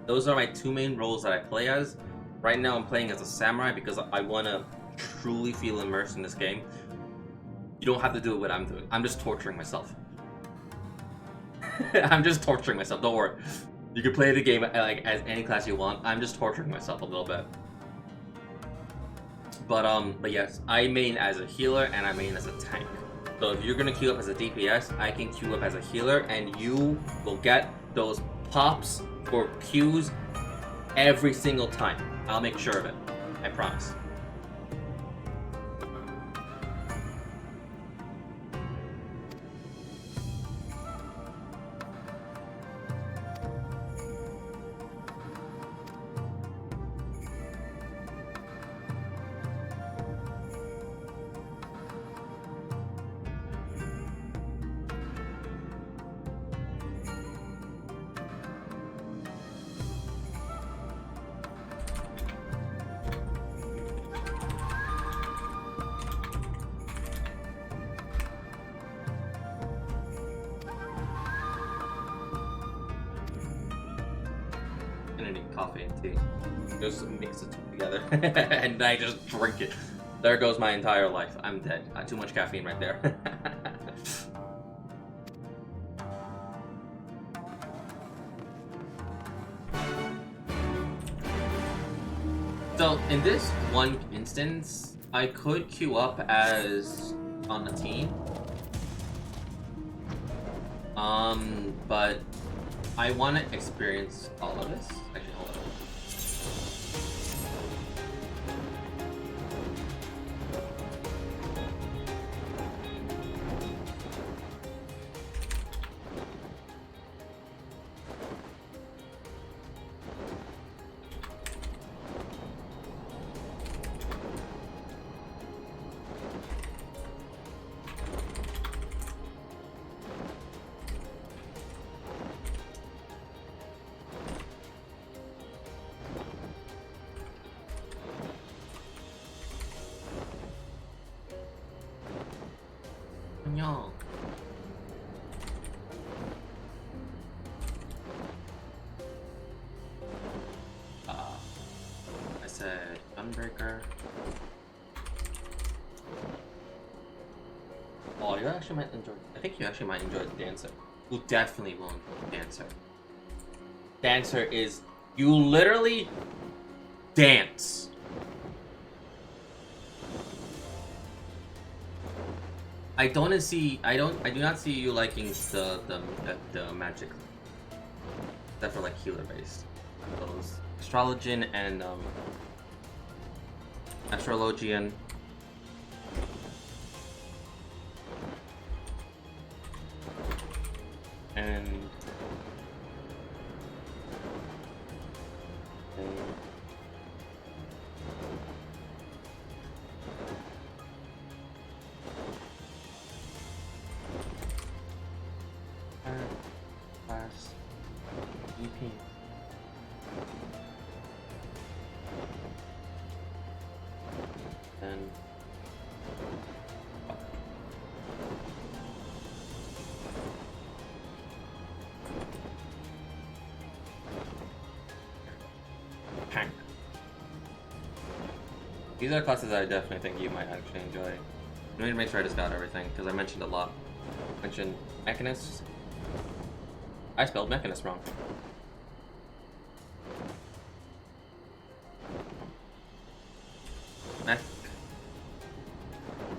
Speaker 1: Those are my two main roles that I play as. Right now I'm playing as a samurai because I want to truly feel immersed in this game. You don't have to do what I'm doing. I'm just torturing myself. I'm just torturing myself. Don't worry. You can play the game like as any class you want. I'm just torturing myself a little bit. But yes, I main as a healer and I main as a tank. So if you're gonna queue up as a DPS, I can queue up as a healer, and you will get those pops for queues every single time. I'll make sure of it. I promise. Coffee and tea. Just mix the two together and I just drink it. There goes my entire life. I'm dead. Too much caffeine right there. So in this one instance, I could queue up as on the team. But I want to experience all of this. Actually, hold on. No. I said Unbreaker. Oh, you actually might enjoy. I think you actually might enjoy the Dancer. You definitely will enjoy Dancer. Dancer is you literally dance. I do not see you liking the magic. Except for like healer based. Those Astrologian and Astrologian. And class EP. Then Hank. These are classes that I definitely think you might actually enjoy. I need to make sure I just got everything because I mentioned a lot. I mentioned Mechanist. I spelled Mechanist wrong.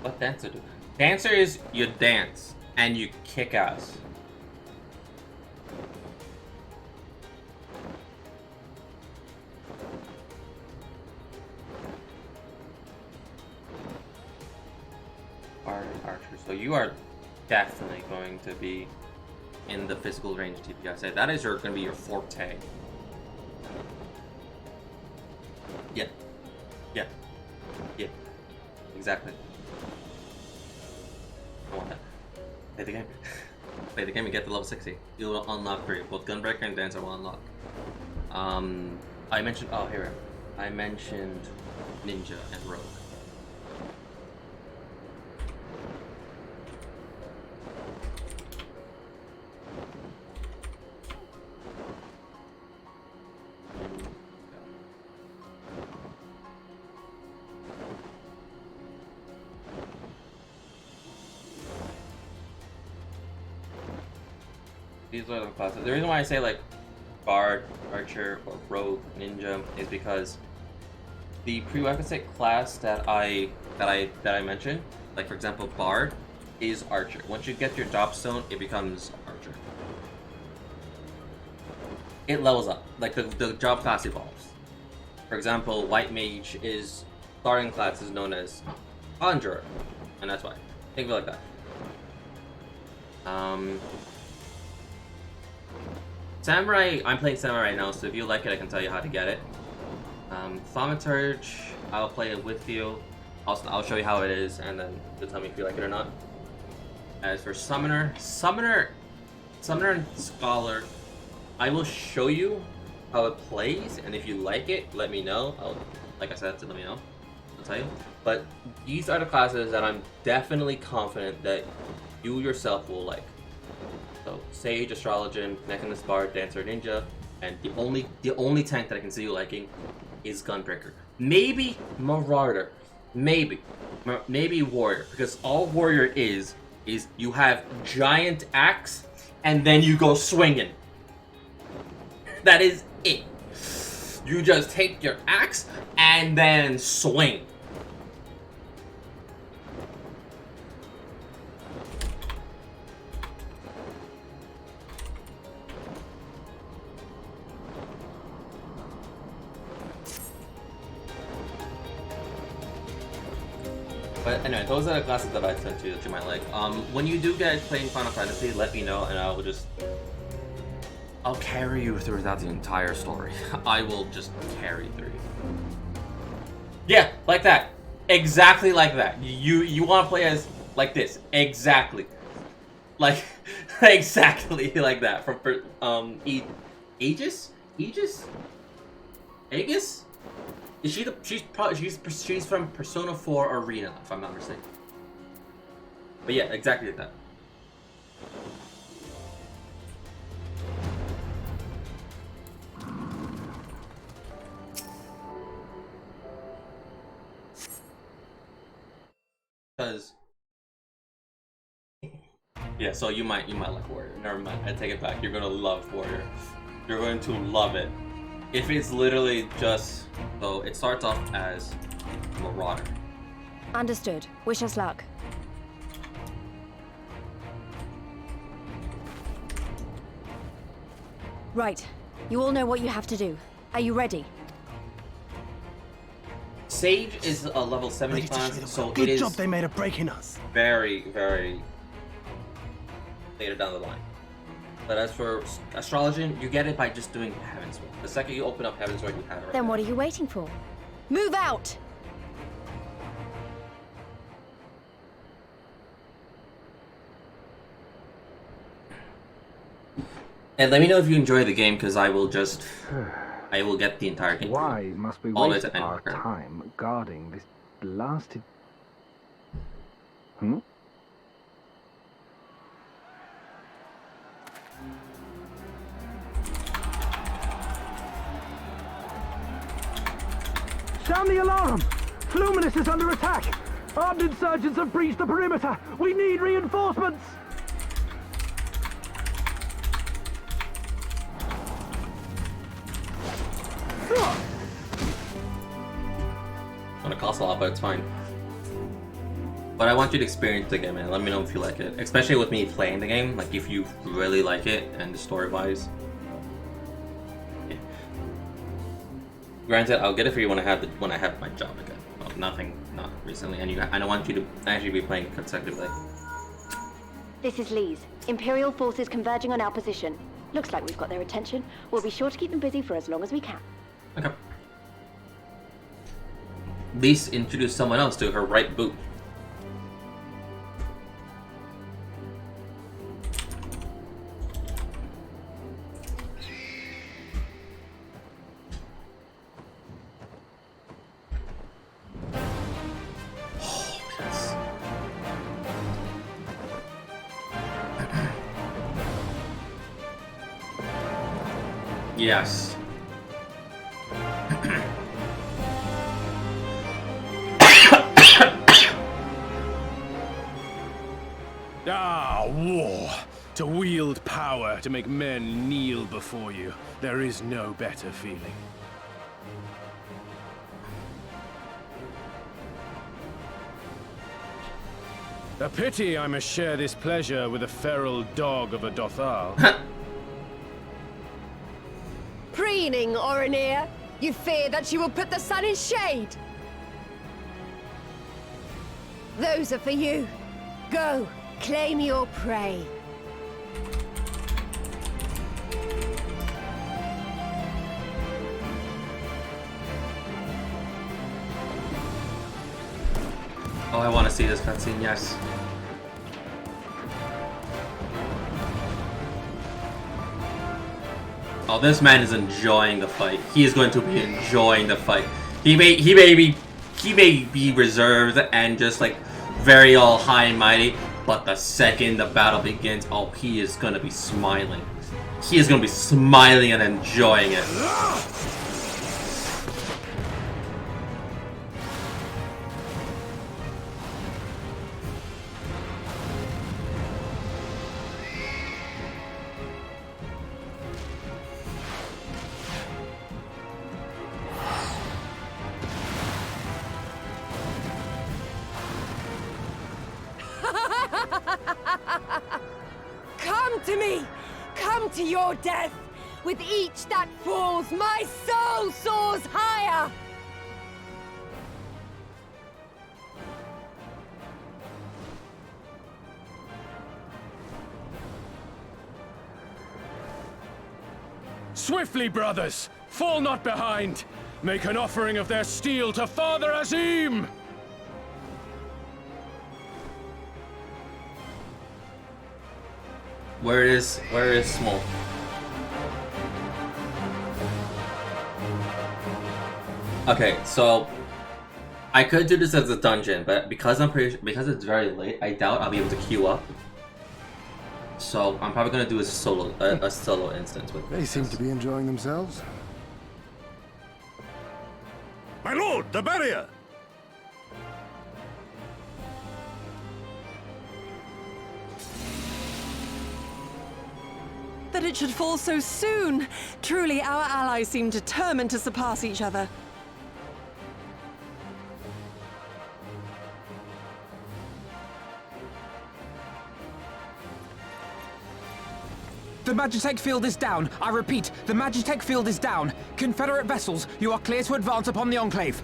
Speaker 1: What Dancer do? Dancer is you dance and you kick ass. Archer. So you are definitely going to be in the physical range DPS. That is going to be your forte. Yeah. Yeah. Yeah. Exactly. I want that. Play the game. Play the game and get to level 60. You will unlock 3. Both Gunbreaker and Dancer will unlock. I mentioned... Oh, here. I mentioned Ninja and Rogue. These are the classes. The reason why I say like Bard, Archer, or Rogue, Ninja is because the prerequisite class that I mentioned, like for example Bard, is Archer. Once you get your job stone, it becomes Archer. It levels up. Like the job class evolves. For example, White Mage is starting class is known as Conjurer, and that's why. Think of it like that. Samurai, I'm playing Samurai right now, so if you like it, I can tell you how to get it. Thaumaturge, I'll play it with you. I'll show you how it is, and then you'll tell me if you like it or not. As for Summoner and Scholar, I will show you how it plays, and if you like it, let me know. Like I said, let me know. I'll tell you. But these are the classes that I'm definitely confident that you yourself will like. So Sage, Astrologian, Mechanist, Bard, Dancer, Ninja, and the only tank that I can see you liking is Gunbreaker. Maybe Marauder, maybe Warrior, because all Warrior is you have giant axe and then you go swinging. That is it. You just take your axe and then swing. But anyway, those are the classes that I sent to that you might like. When you do get playing Final Fantasy, let me know and I'll carry you throughout the entire story. I will just carry through. Yeah, like that. Exactly like that. You want to play as like this. Exactly. Like exactly like that. From Aegis? Aegis? Aegis? Is she she's from Persona 4 Arena, if I'm not mistaken. But yeah, exactly like that. Because yeah, so you might like Warrior. Never mind, I take it back. You're gonna love Warrior. You're going to love it. If it's literally just so, it starts off as Marauder.
Speaker 14: Understood. Wish us luck. Right. You all know what you have to do. Are you ready?
Speaker 1: Sage is a level 70 class, so
Speaker 5: Good
Speaker 1: it is
Speaker 5: job they made a break in us.
Speaker 1: very, very later down the line. But as for astrology, you get it by just doing Heaven's Word. The second you open up Heaven's Word, you have it right.
Speaker 14: Then what are you waiting for? Move out!
Speaker 1: And let me know if you enjoy the game, because I will get the entire game.
Speaker 4: Why must we
Speaker 1: All
Speaker 4: waste
Speaker 1: the way to
Speaker 4: our
Speaker 1: end.
Speaker 4: time guarding this blasted... Hmm?
Speaker 17: Sound the alarm! Fluminous is under attack! Armed insurgents have breached the perimeter! We need reinforcements!
Speaker 1: It's gonna cost a lot, but it's fine. But I want you to experience the game, and let me know if you like it. Especially with me playing the game, like if you really like it and the story-wise. Yeah. Granted, I'll get it for you when I have my job again. Well, not recently, and I don't want you to actually be playing consecutively.
Speaker 14: This is Lee's. Imperial forces converging on our position. Looks like we've got their attention. We'll be sure to keep them busy for as long as we can.
Speaker 1: Okay. At least introduce someone else to her right boot. Yes.
Speaker 13: War. To wield power, to make men kneel before you. There is no better feeling. A pity I must share this pleasure with a feral dog of a Dothal.
Speaker 21: Preening, Oreneer. You fear that she will put the sun in shade. Those are for you. Go, claim your prey.
Speaker 1: Oh, I want to see this cutscene, yes. Oh, this man is enjoying the fight. He is going to be enjoying the fight. He may be reserved and just like very all high and mighty, but the second the battle begins, oh, he is gonna be smiling. He is gonna be smiling and enjoying it.
Speaker 21: Come to me! Come to your death! With each that falls, my soul soars higher!
Speaker 13: Swiftly, brothers! Fall not behind! Make an offering of their steel to Father Azim!
Speaker 1: Where is Smoke? Okay, so I could do this as a dungeon, but because because it's very late, I doubt I'll be able to queue up. So I'm probably gonna do a solo instance with
Speaker 18: They seem to be enjoying themselves.
Speaker 6: My lord, the barrier!
Speaker 2: That it should fall so soon! Truly, our allies seem determined to surpass each other.
Speaker 12: The Magitech field is down. I repeat, the Magitech field is down. Confederate vessels, you are clear to advance upon the Enclave.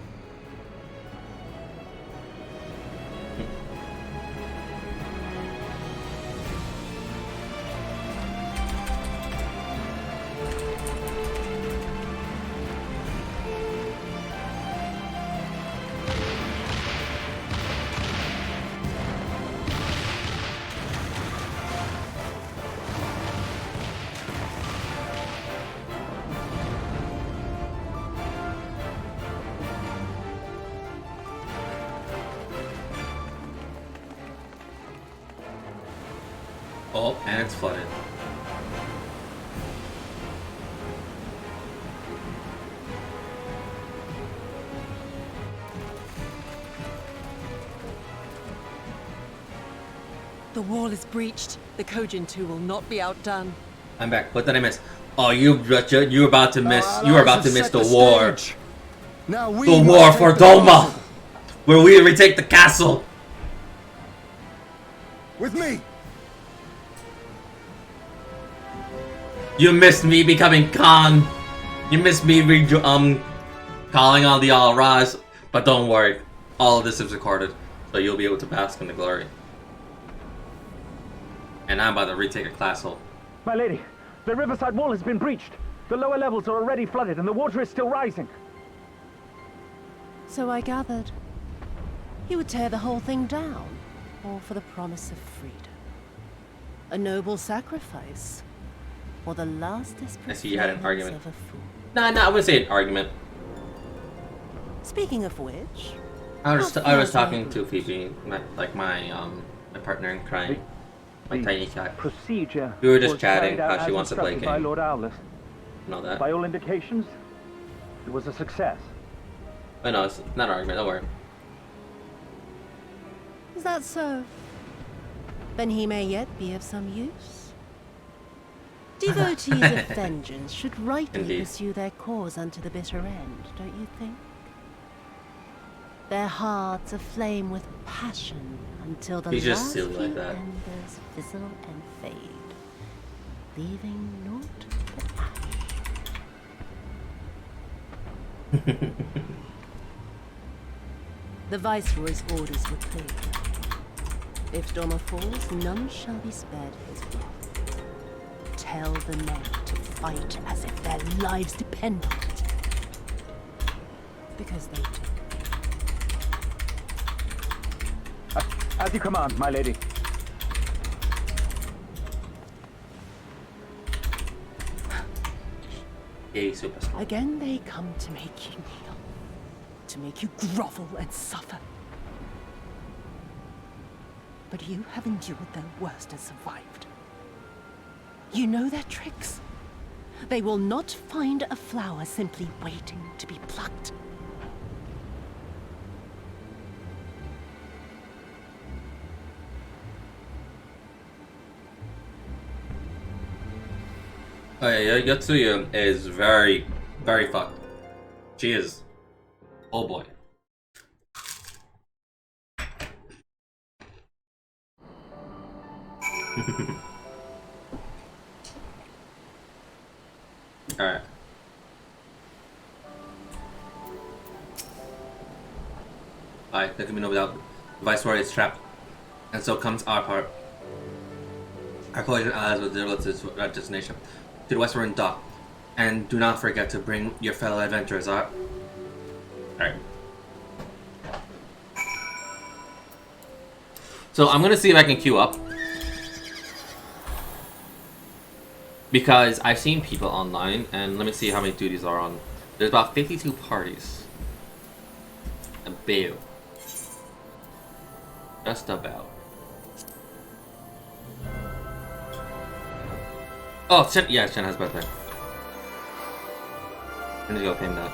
Speaker 1: Oh, and it's flooded.
Speaker 2: The wall is breached. The Kojin 2 will not be outdone.
Speaker 1: I'm back. What did I miss? Oh, you're about to miss. You were about to miss the war.
Speaker 18: Now we
Speaker 1: The war for Doma, where we retake the castle.
Speaker 18: With me.
Speaker 1: You missed me becoming Khan. You missed me calling on the Al-Raz. But don't worry, all of this is recorded, so you'll be able to bask in the glory. And I'm about to retake a castle.
Speaker 17: My lady, the riverside wall has been breached. The lower levels are already flooded and the water is still rising.
Speaker 10: So I gathered. You would tear the whole thing down, all for the promise of freedom. A noble sacrifice. Or the last desperate
Speaker 1: I see you had an argument.
Speaker 10: of a fool.
Speaker 1: Nah, I wouldn't say an argument.
Speaker 10: Speaking of which,
Speaker 1: I was talking to Phoebe, my partner in crime, my tiny cat.
Speaker 17: Procedure.
Speaker 1: We were just
Speaker 17: was
Speaker 1: chatting
Speaker 17: carried out
Speaker 1: how she
Speaker 17: as
Speaker 1: wants to play a
Speaker 17: instructed by
Speaker 1: game.
Speaker 17: Lord Owless.
Speaker 1: Know that.
Speaker 17: By all indications, it was a success.
Speaker 1: Oh no, it's not an argument. Don't worry.
Speaker 10: is that so? Then he may yet be of some use. Devotees of vengeance should rightly
Speaker 1: Indeed.
Speaker 10: pursue their cause unto the bitter end, don't you think? Their hearts aflame with passion until the
Speaker 1: He's just
Speaker 10: last
Speaker 1: silly like
Speaker 10: few
Speaker 1: that.
Speaker 10: embers fizzle and fade, leaving naught but ash. The Viceroy's orders were clear. If Doma falls, none shall be spared his wrath. Tell the men to fight as if their lives depend on it. Because they do.
Speaker 17: As you command, my lady.
Speaker 1: Yay, super smart.
Speaker 10: Again they come to make you kneel. To make you grovel and suffer. But you have endured their worst and survived. You know their tricks. They will not find a flower simply waiting to be plucked.
Speaker 1: Oh yeah, Yotsuya is very, very fucked. She is. Oh boy. Alright. Alright, there can be no doubt. The Viceroy is trapped. And so comes our part. Our coalition allies with their relative destination. To the westward dock. And do not forget to bring your fellow adventurers up. Alright. So I'm gonna see if I can queue up. Because I've seen people online, and let me see how many duties are on. There's about 52 parties. A boo. Just about. Oh, Shen, yeah, Shen has birthday. I need to go pin that.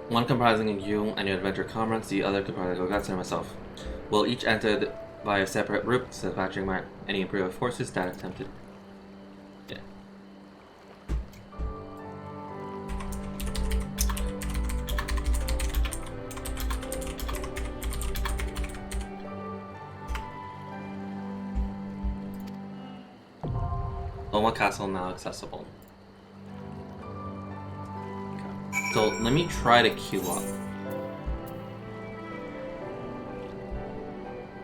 Speaker 1: One comprising you and your adventure comrades, the other comprising Gogatsu and myself. We'll each enter by a separate route, says Patrick Mark. Any Imperial forces that attempted. Yeah. Loma Castle now accessible. So let me try to queue up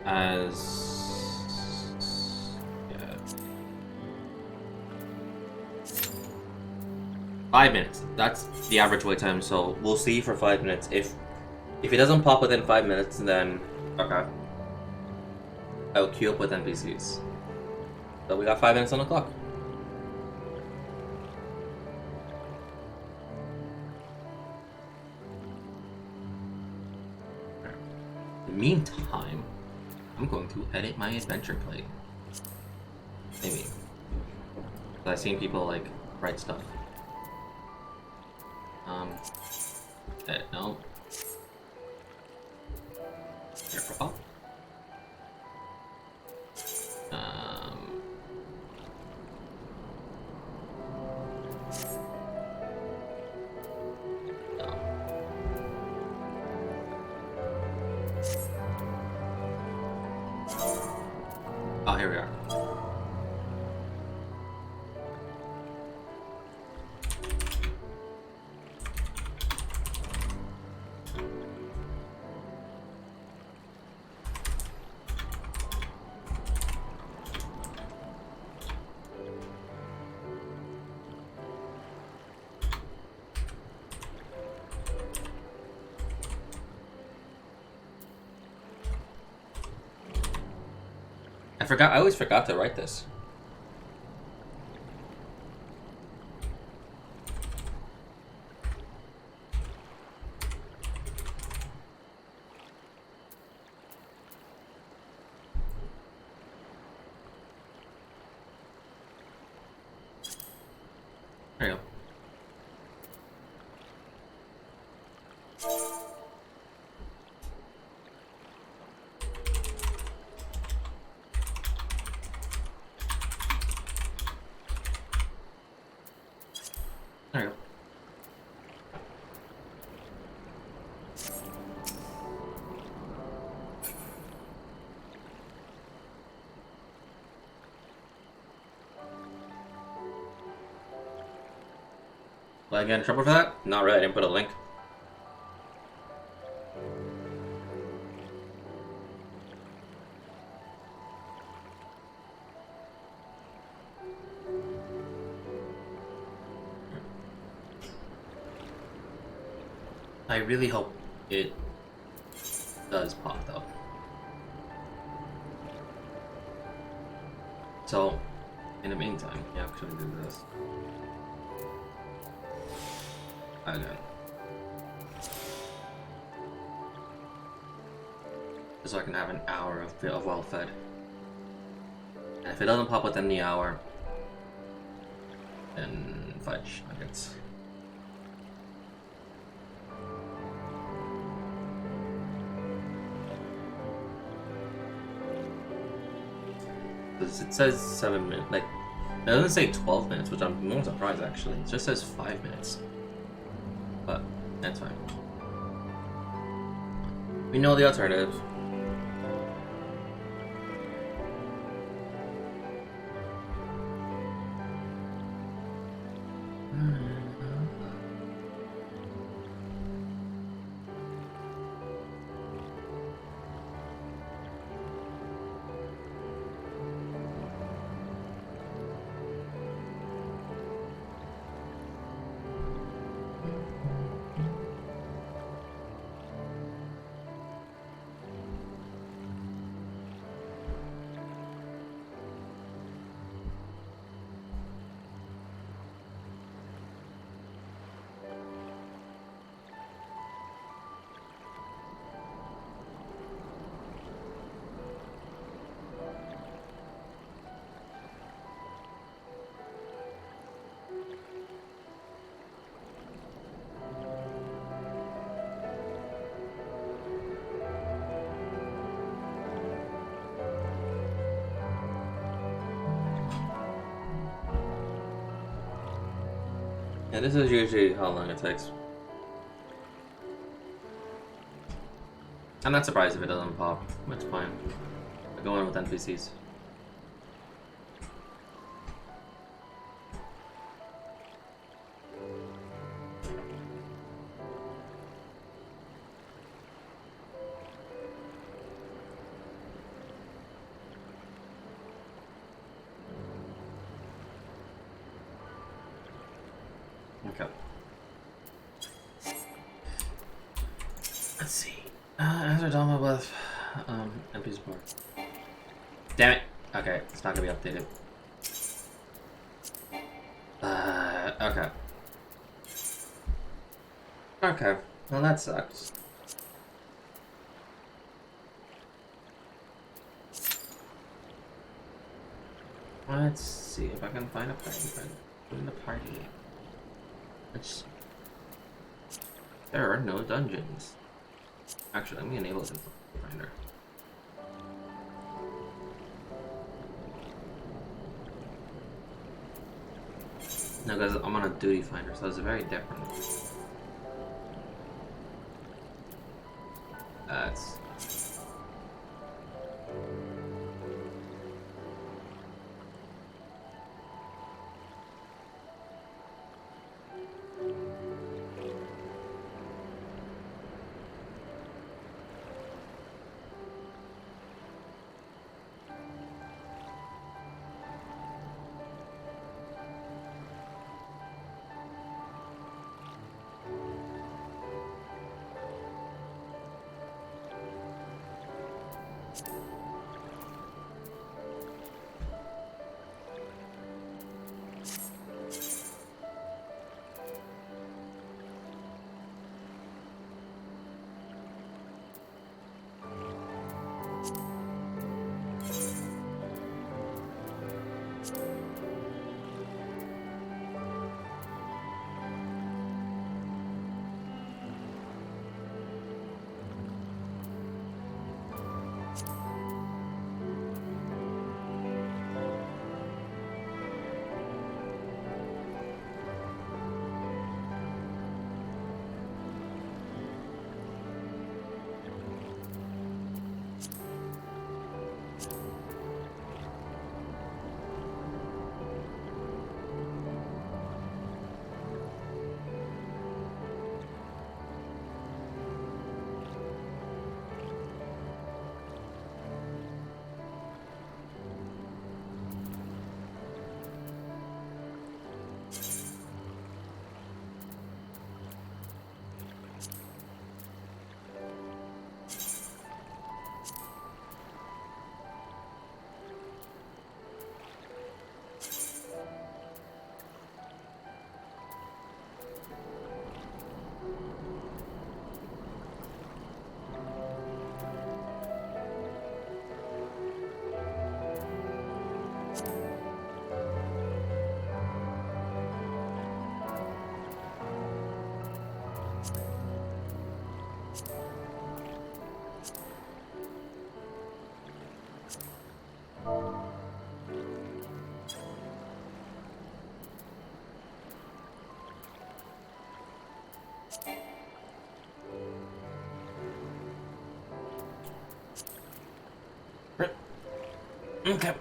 Speaker 1: as 5 minutes. That's the average wait time. So we'll see for 5 minutes. If it doesn't pop within 5 minutes, then okay, I'll queue up with NPCs. So we got 5 minutes on the clock. In the meantime, I'm going to edit my adventure plate. Maybe. I've seen people like write stuff. Edit, no. Here, profile. Oh, here we are. I always forgot to write this. There you go. There you go. Will I get in trouble for that? Not really, I didn't put a link. I really hope it does pop though. So, in the meantime, yeah, I'm gonna do this. Okay. So I can have an hour of well fed. And if it doesn't pop within the hour, then fudge nuggets. It says 7 minutes, like, it doesn't say 12 minutes, which I'm more surprised actually. It just says 5 minutes. But, that's fine. We know the alternative. Yeah, this is usually how long it takes. I'm not surprised if it doesn't pop. It's fine. I go in with NPCs. Okay. Let's see. Answer Dama with NPC board. Damn it! Okay, it's not gonna be updated. Okay. Okay, well that sucks. Let's see if I can find a party friend. Join the party. Let's... There are no dungeons. Actually, let me enable the finder. No, guys, I'm on a duty finder, so it's very different. That's... Okay.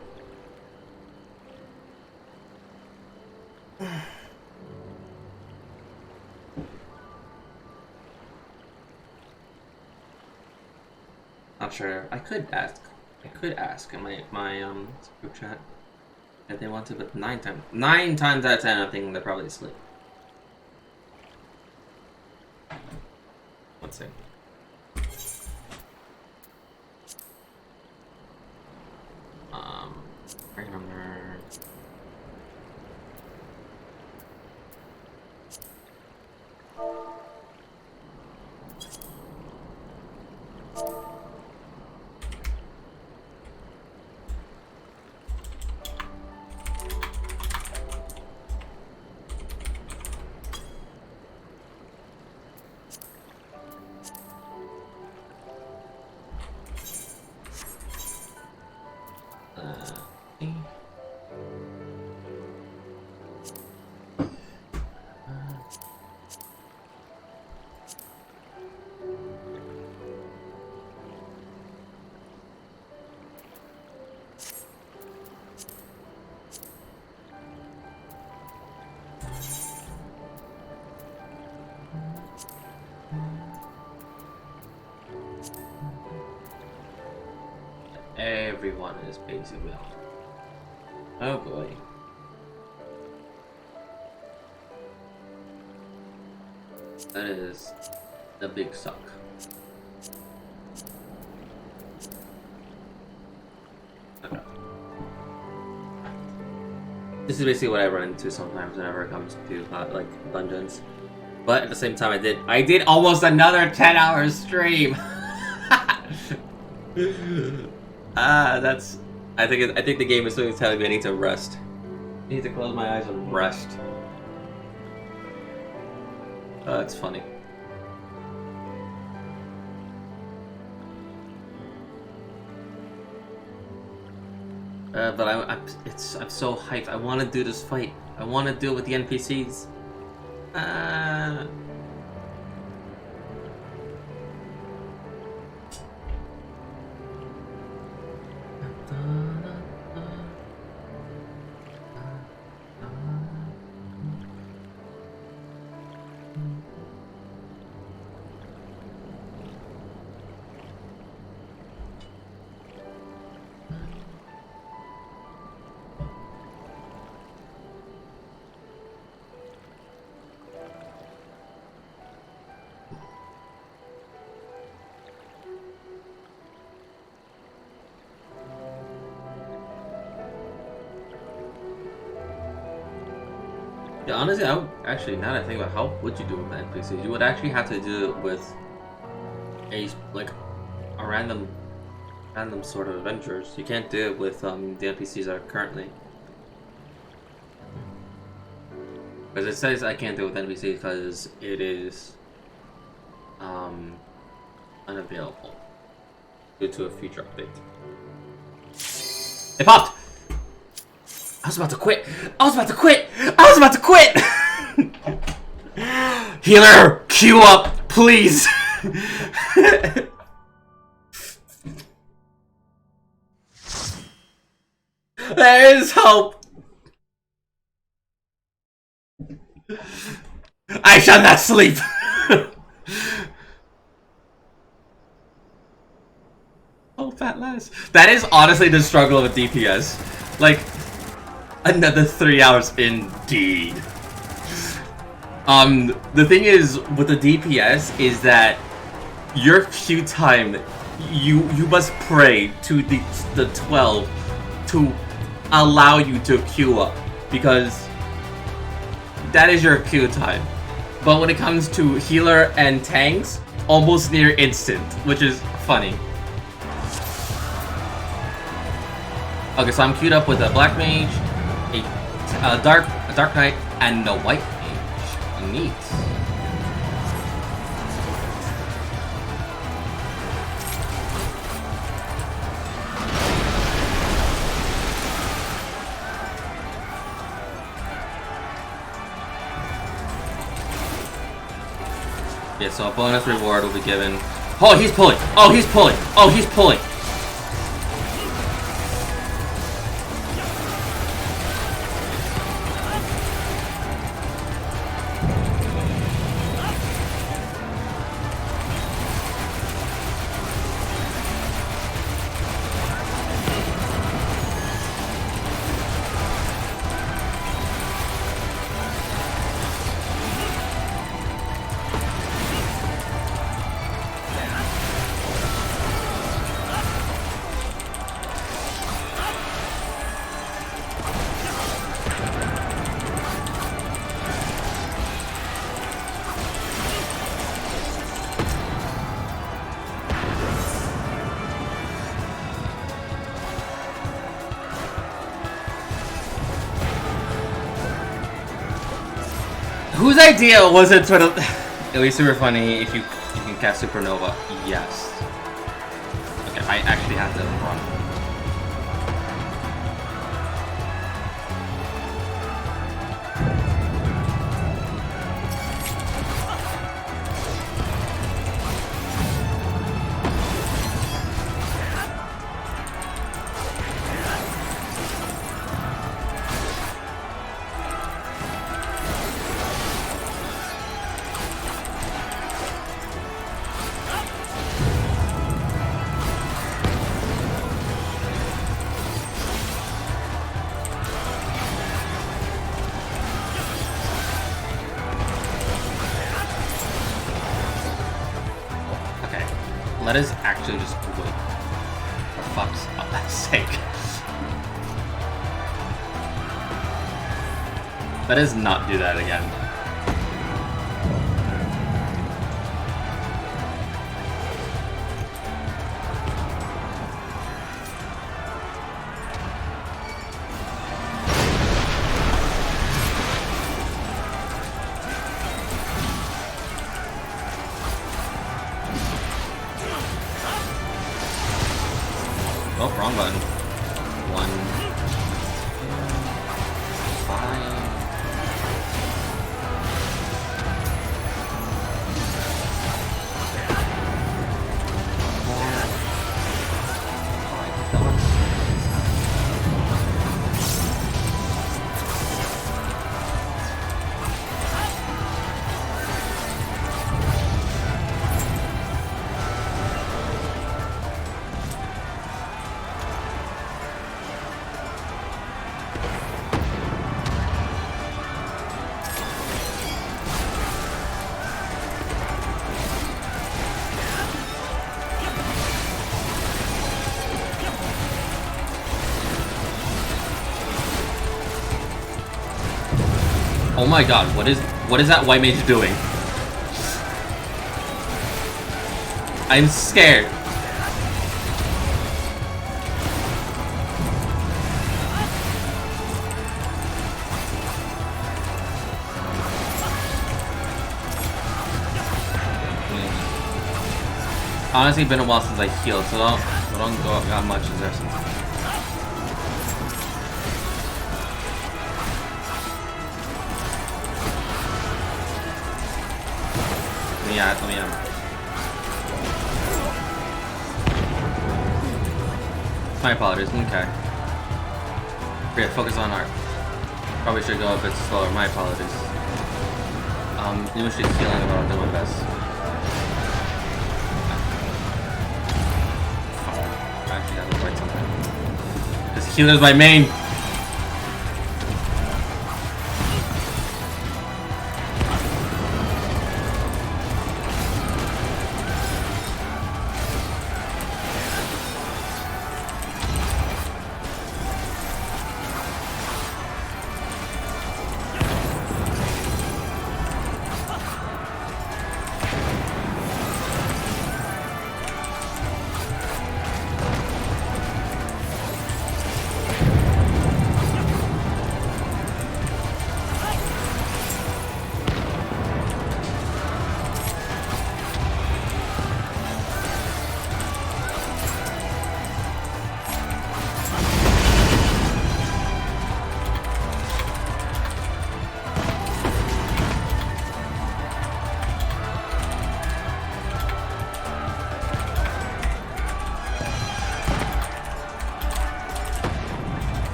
Speaker 1: Not sure. I could ask in my group chat if they want to, but 9 times out of 10 I think they're probably asleep. Let's see. I remember. everyone is basically on. Oh boy. That is the big suck. Okay. This is basically what I run into sometimes whenever it comes to like dungeons. But at the same time, I did almost another 10-hour stream. That's. I think the game is telling me I need to rest. I need to close my eyes and rest. That's funny. But I'm so hyped. I want to do this fight. I want to do it with the NPCs. Yeah, honestly, I would actually, now that I think about how would you do it with NPCs, you would actually have to do it with a random sort of adventures. You can't do it with the NPCs that are currently. Because it says I can't do it with NPCs because it is unavailable due to a future update. It popped! I was about to quit! I was about to quit! I was about to quit! Healer! Queue up! Please! There is hope! I shall not sleep! Oh, fat lass. That is honestly the struggle with DPS. Like, another 3 hours indeed. The thing is with the DPS is that your queue time, you must pray to the 12 to allow you to queue up, because that is your queue time. But when it comes to healer and tanks, almost near instant, which is funny. Okay, so I'm queued up with a black mage, a dark knight, and a white mage. Neat. Yeah, so a bonus reward will be given. Oh, he's pulling! Oh, he's pulling! Oh, he's pulling! Whose idea was it sort of... It'll be super funny if you can cast Supernova. Yes. Okay, I actually have to run. That is actually just wait. For fuck's sake. That is not do that again. Oh, wrong button. 1, 5. Oh my god, what is that white mage doing? I'm scared. Honestly, been a while since I healed, so don't go up that much as there since. Yeah, let me out. My apologies, okay. Great, focus on art. Probably should go a bit slower, my apologies. Usually healing, but I'll do my best. I actually gotta write something. Because healer's my main!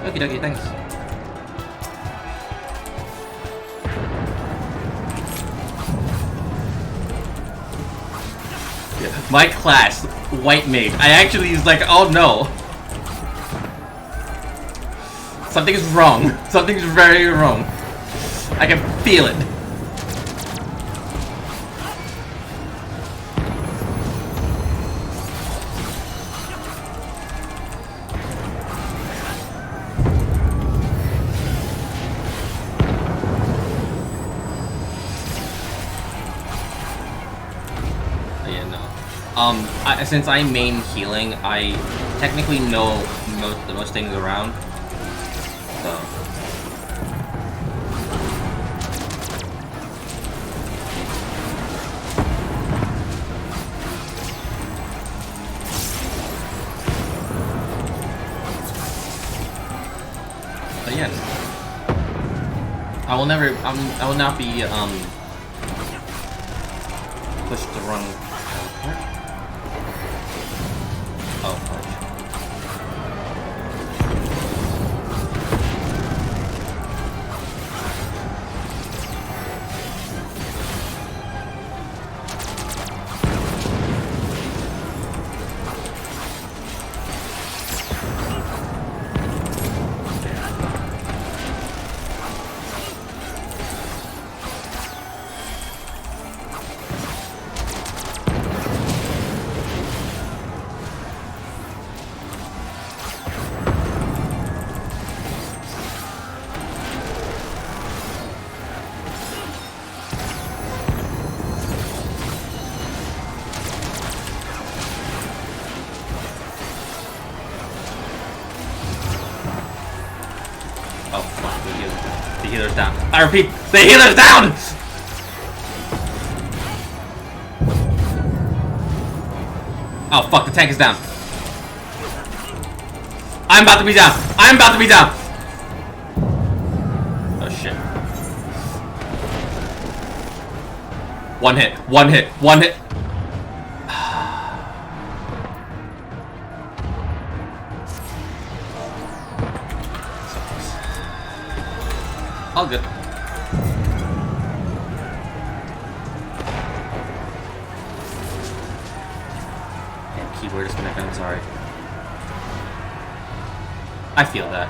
Speaker 1: Okie dokie, thanks. Yeah. My class, white mage. I actually was like, oh no. Something's wrong. Something's very wrong. I can feel it. Since I main healing, I technically know most things around. So. But yeah, I will not be pushed to run. Oh, fudge. I repeat, the healer's down! Oh fuck, the tank is down. I'm about to be down. I'm about to be down. Oh shit. One hit, one hit, one hit. All good. Yeah, keyboard disconnected, I'm sorry. I feel that.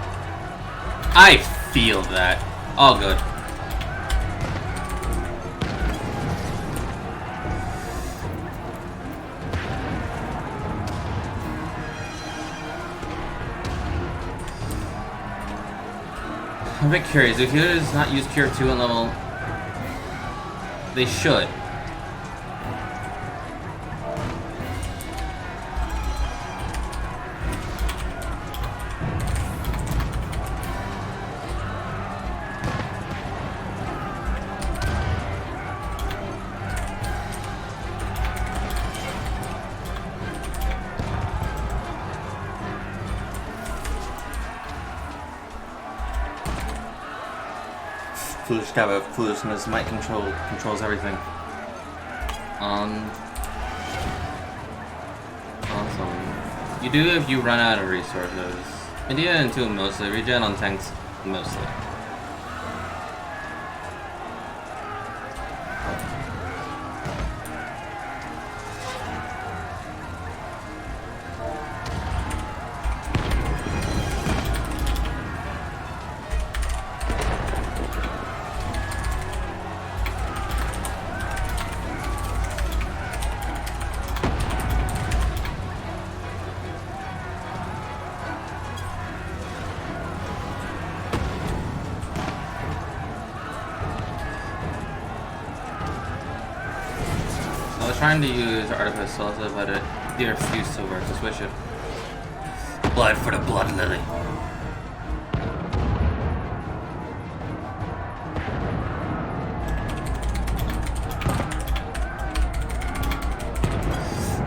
Speaker 1: I feel that. All good. I'm a bit curious. If healers not use Cure 2 on level... They should. Foolish guy with foolishness might controls everything. Awesome. You do if you run out of resources. India and 2 mostly. Regen on tanks mostly. Trying to use Artifice also, but they refused to work to switch it. Blood for the Blood Lily.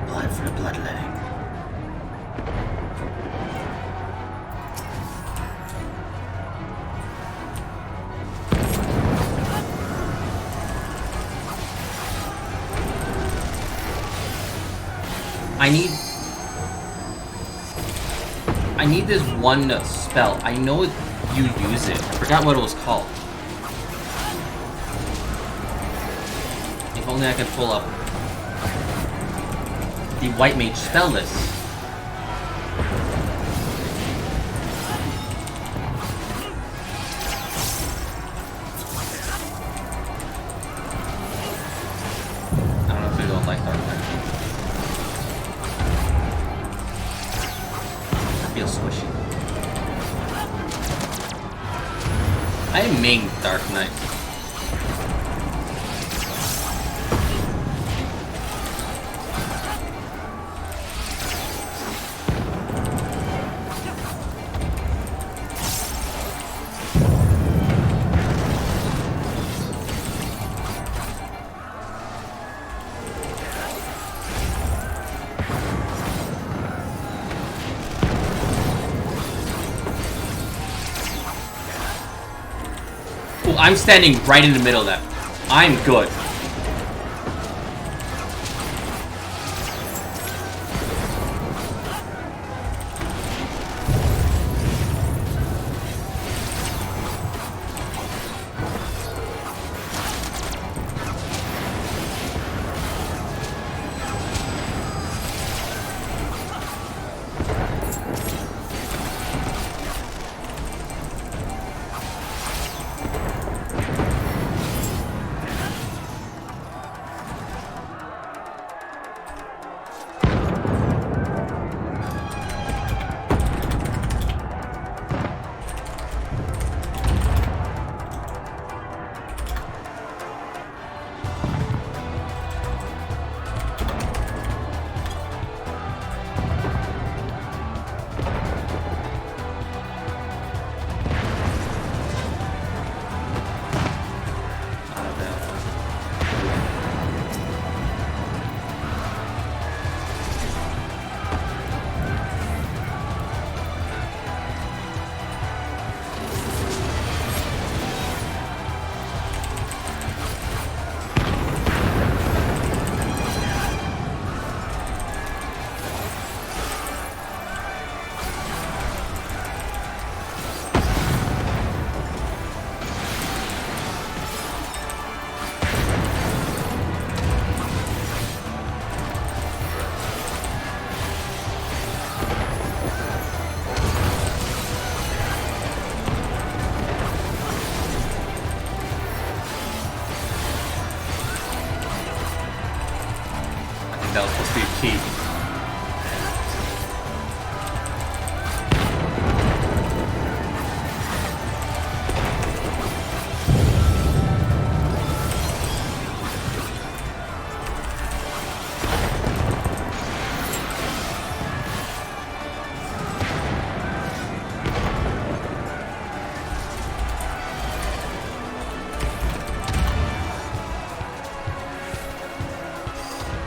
Speaker 1: Blood for the Blood Lily. I need this one spell. I know you use it. I forgot what it was called. If only I could pull up the White Mage spell list. I don't know if you don't like Dark Knight. Feels squishy. I main Dark Knight. I'm standing right in the middle of that. I'm good. that was supposed to be key.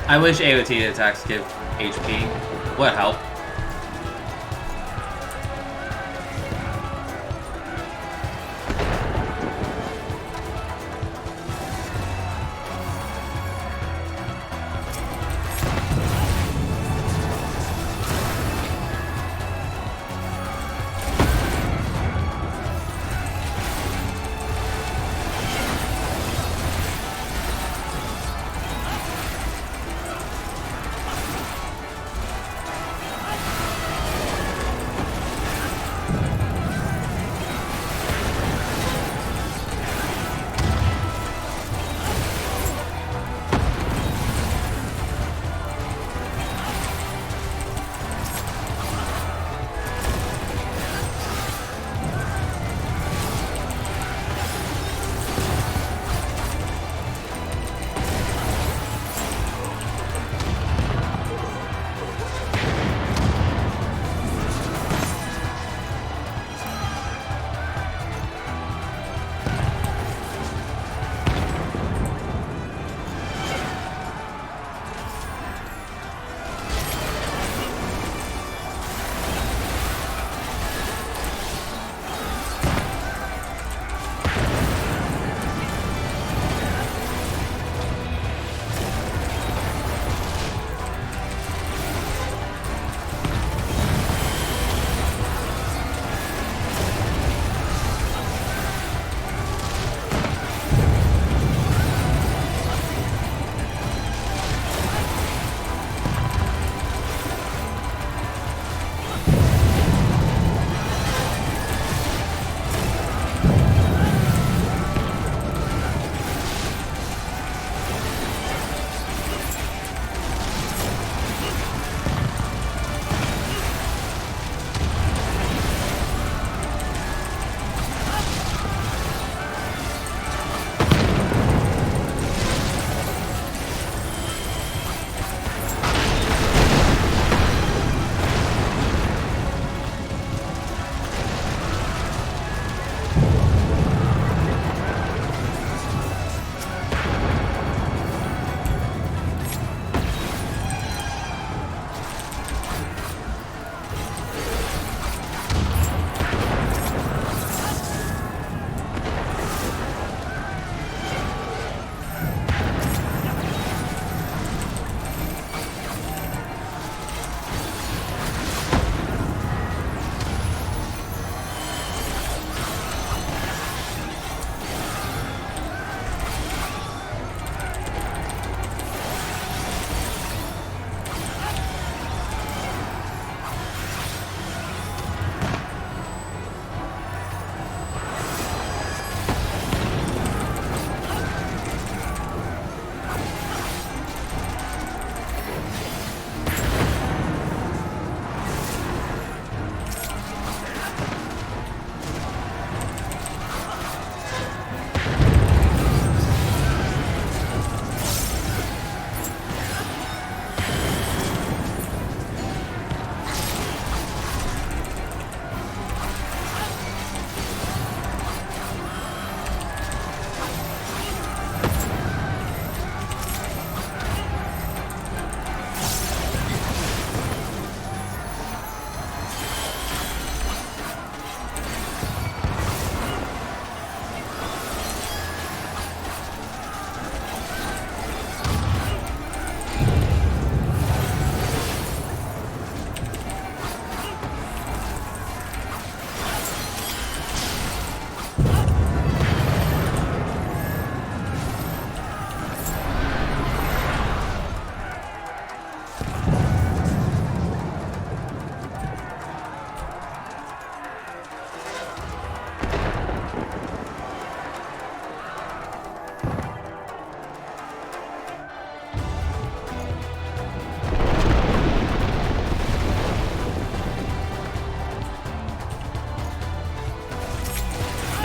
Speaker 1: I wish AOT attacks give HP. Would help.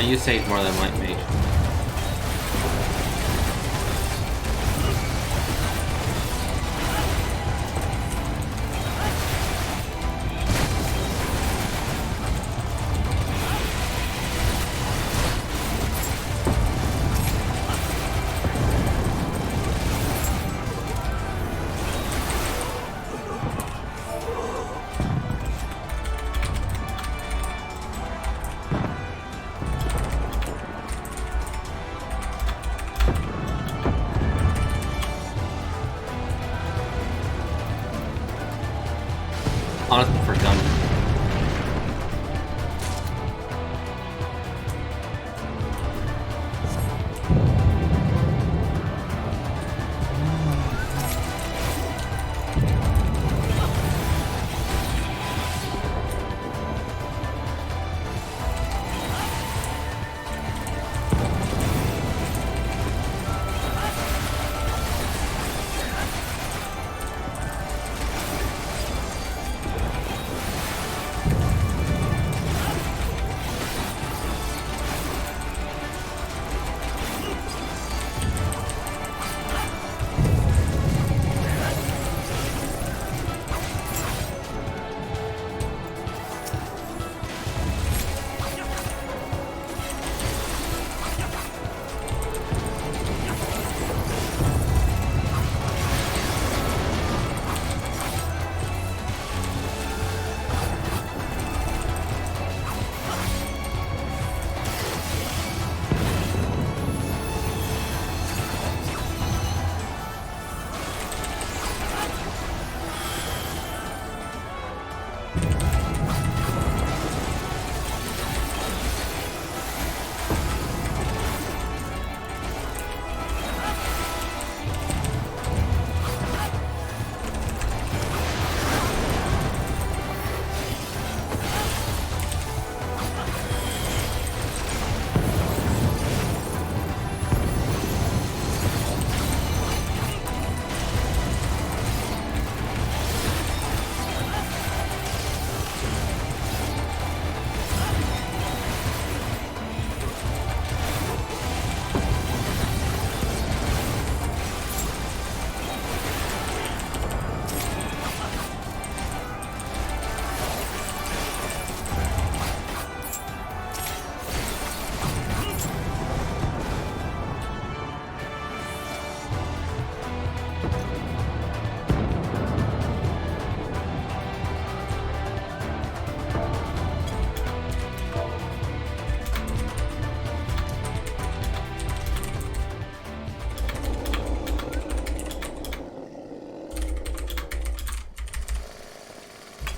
Speaker 1: use Sage more than White Mage. Honestly, for dumb.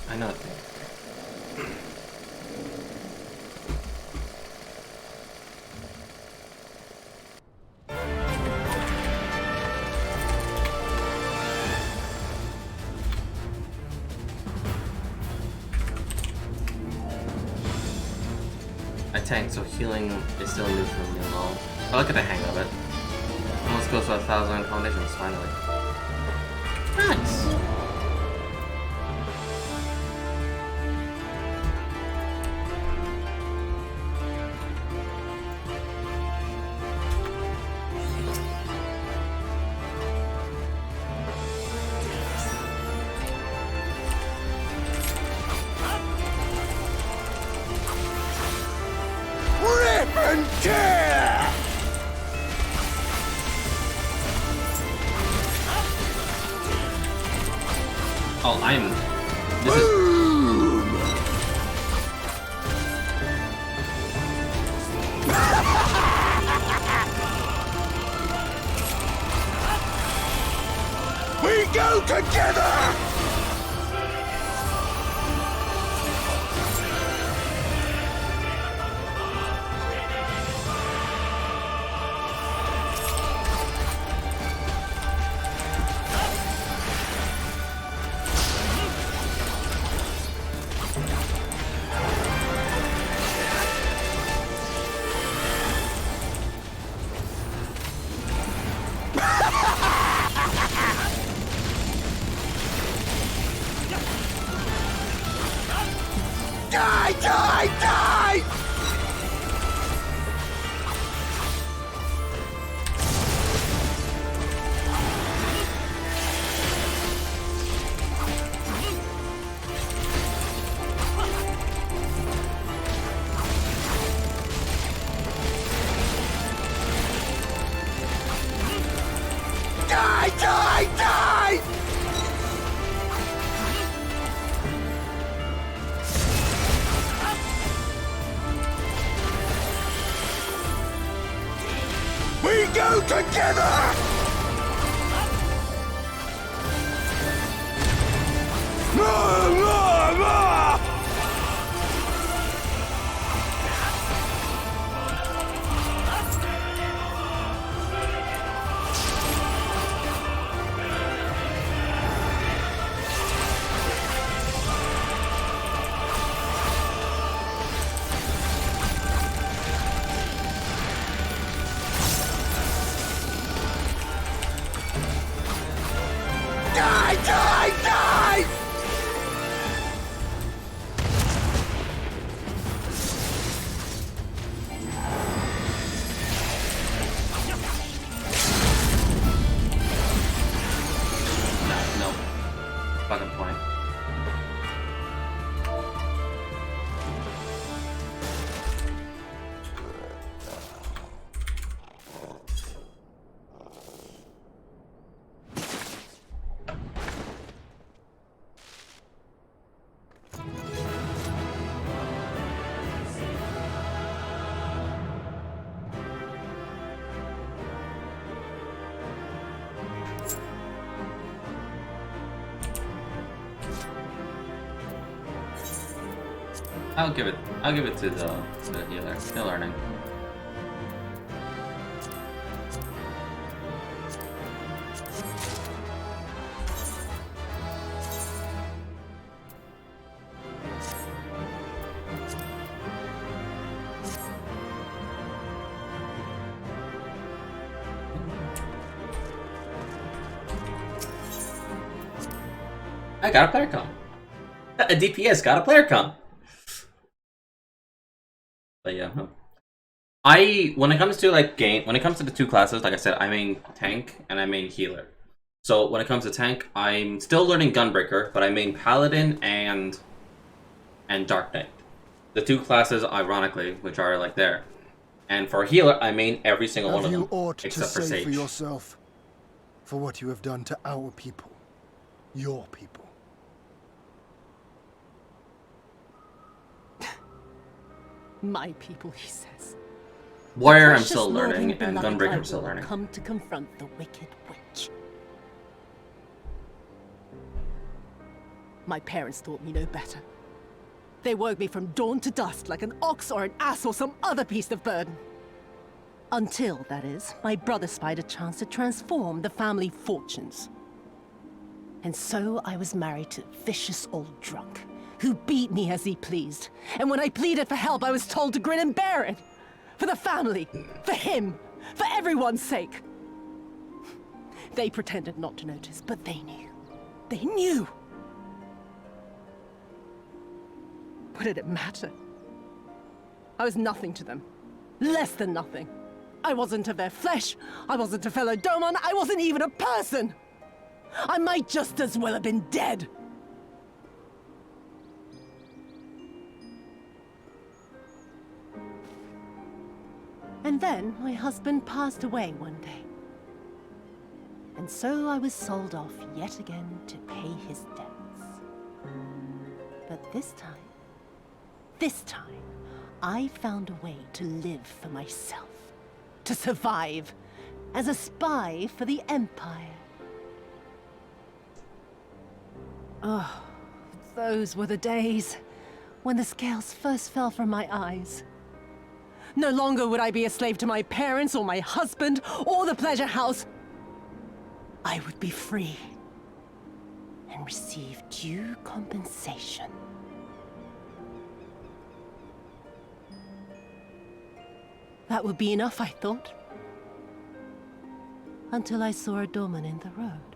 Speaker 1: I know that thing. I tank, so healing is still new for me. Well, I look at the hang of it. Almost close to 1,000 foundations, finally. Nice!
Speaker 6: Rip and tear!
Speaker 1: Oh, I'm... This is...
Speaker 6: We go together! Die, die, die! Die! Die! Die! We go together! Die! Die! Die!
Speaker 1: No. Fucking point. I'll give it to the healer. Still learning. I got a player comp. A DPS got a player comp. But yeah, when it comes to the two classes, like I said, I main tank and I main healer. So when it comes to tank, I'm still learning Gunbreaker, but I main Paladin and Dark Knight. The two classes, ironically, which are like there. And for healer, I main every single one of them, except for Sage.
Speaker 18: For yourself, for what you have done to our people, your people.
Speaker 10: My people, he says.
Speaker 1: Warrior, I'm still learning, and Gunbreaker, I'm still learning.
Speaker 10: Come to confront the wicked witch. My parents taught me no better. They worked me from dawn to dusk like an ox or an ass or some other beast of burden. Until, that is, my brother spied a chance to transform the family fortunes. And so I was married to a vicious old drunk who beat me as he pleased. And when I pleaded for help, I was told to grin and bear it. For the family, for him, for everyone's sake. They pretended not to notice, but they knew. They knew. What did it matter? I was nothing to them. Less than nothing. I wasn't of their flesh. I wasn't a fellow Domon. I wasn't even a person. I might just as well have been dead. And then my husband passed away one day. And so I was sold off yet again to pay his debts. But this time, I found a way to live for myself. To survive as a spy for the Empire. Oh, those were the days when the scales first fell from my eyes. No longer would I be a slave to my parents or my husband or the pleasure house. I would be free and receive due compensation. That would be enough, I thought. Until I saw a doorman in the road,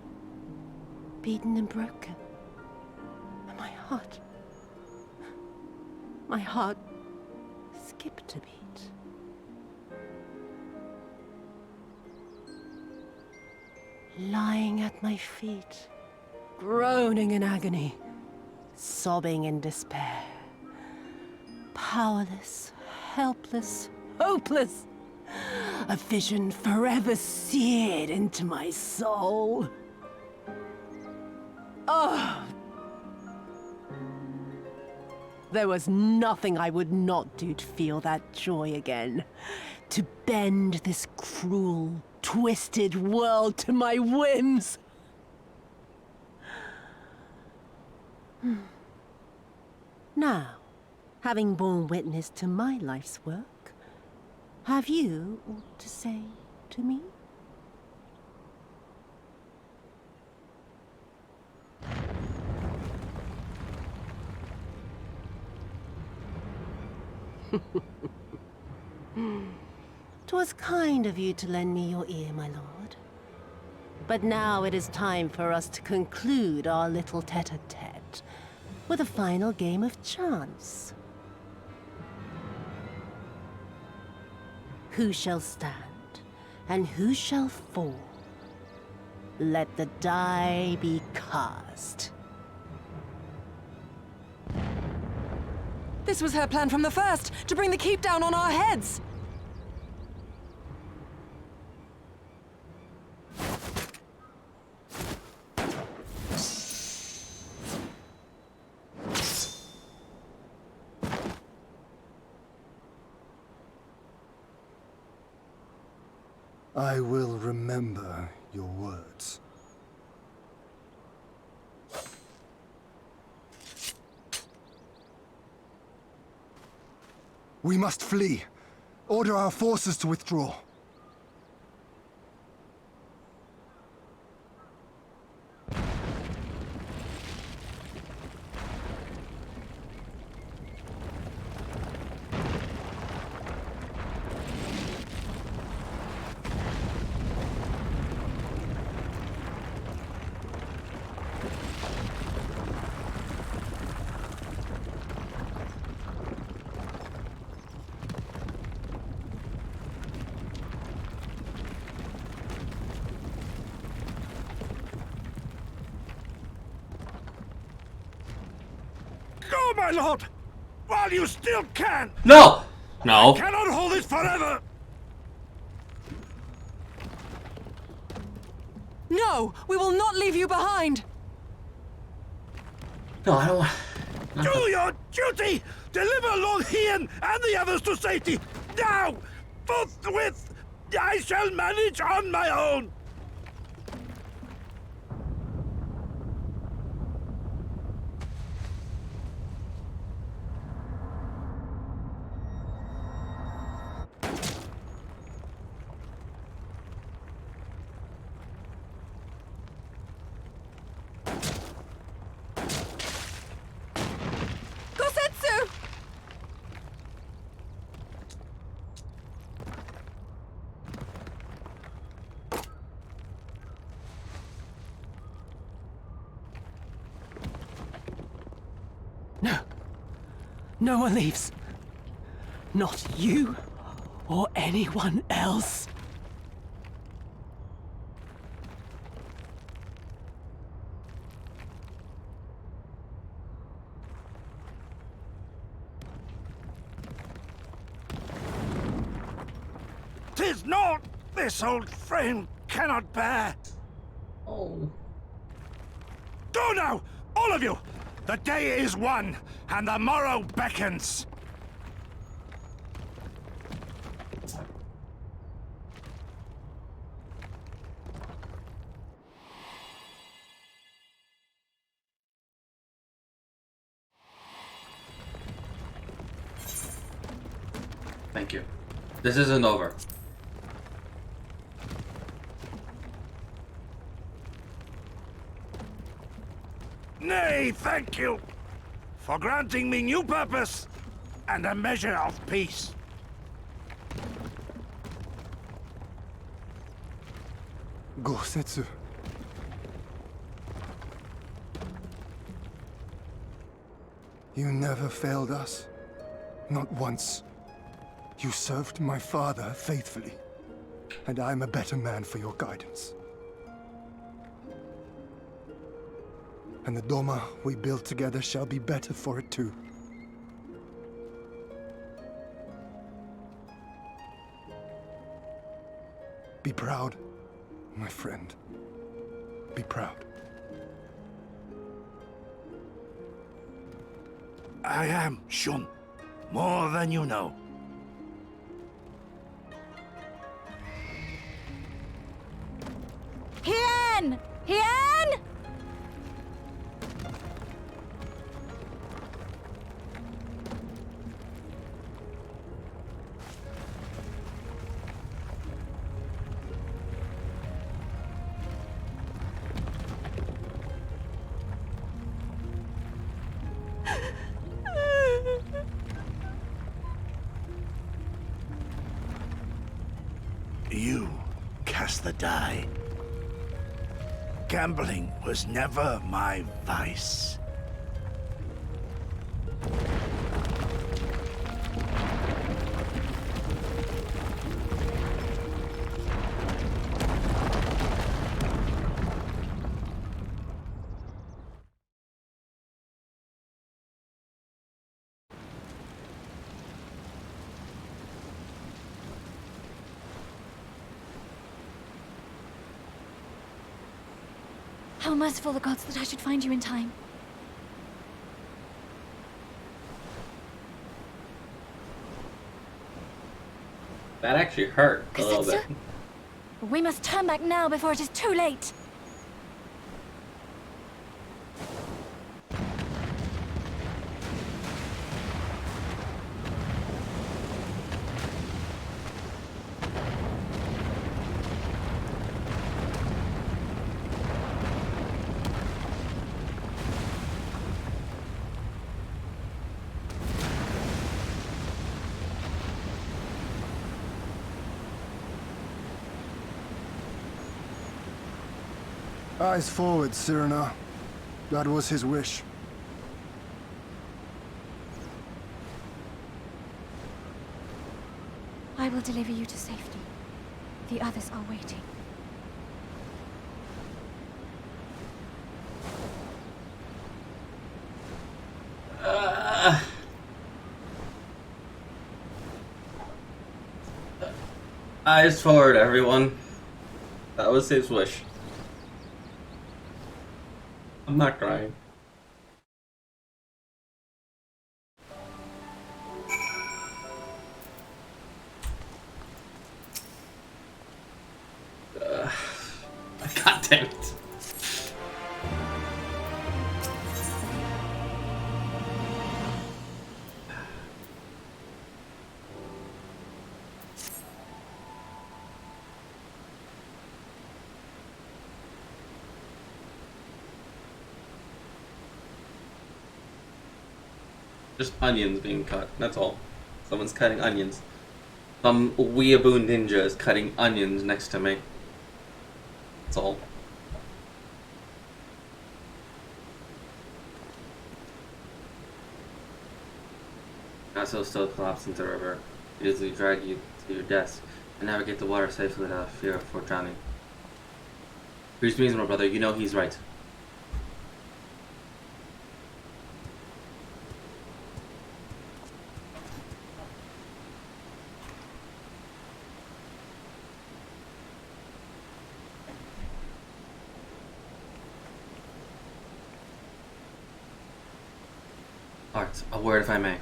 Speaker 10: beaten and broken. And my heart skipped a beat. Lying at my feet, groaning in agony, sobbing in despair. Powerless, helpless, hopeless.
Speaker 19: A vision forever seared into my soul. Oh! There was nothing I would not do to feel that joy again. To bend this cruel, twisted world to my whims. Now, having borne witness to my life's work, have you aught to say to me? "'Twas kind of you to lend me your ear, my lord. But now it is time for us to conclude our little tete-a-tete with a final game of chance. Who shall stand, and who shall fall? Let the die be cast."
Speaker 2: This was her plan from the first, to bring the keep down on our heads!
Speaker 18: I will remember your words. We must flee. Order our forces to withdraw.
Speaker 6: Go, my lord! While you still can!
Speaker 1: No! No.
Speaker 6: I cannot hold it forever!
Speaker 2: No! We will not leave you behind!
Speaker 1: No, I don't...
Speaker 6: Do your duty! Deliver Lord Hien and the others to safety! Now! Forthwith! I shall manage on my own!
Speaker 19: No one leaves. Not you or anyone else.
Speaker 6: "'Tis not this old frame cannot bear.
Speaker 1: Oh.
Speaker 6: Go now, all of you! The day is won, and the morrow beckons.
Speaker 1: Thank you. This isn't over.
Speaker 6: Nay, thank you for granting me new purpose and a measure of peace.
Speaker 18: Gosetsu. You never failed us. Not once. You served my father faithfully, and I'm a better man for your guidance. And the Doma we build together shall be better for it too. Be proud, my friend. Be proud.
Speaker 6: I am, Shun. More than you know.
Speaker 21: Hien! Hien!
Speaker 6: You cast the die. Gambling was never my vice.
Speaker 21: How merciful the gods that I should find you in time.
Speaker 1: That actually hurt a little bit.
Speaker 21: We must turn back now before it is too late.
Speaker 18: Eyes forward, Cyrano. That was his wish.
Speaker 21: I will deliver you to safety. The others are waiting.
Speaker 1: Eyes forward, everyone. That was his wish. I'm not crying. God damn it. Just onions being cut, that's all. Someone's cutting onions. Some weeaboo ninja is cutting onions next to me. That's all. Castle still collapsed into the river. It easily drag you to your death and navigate the water safely without fear of drowning. Bruce means, my brother, you know he's right. Art, a word if I may.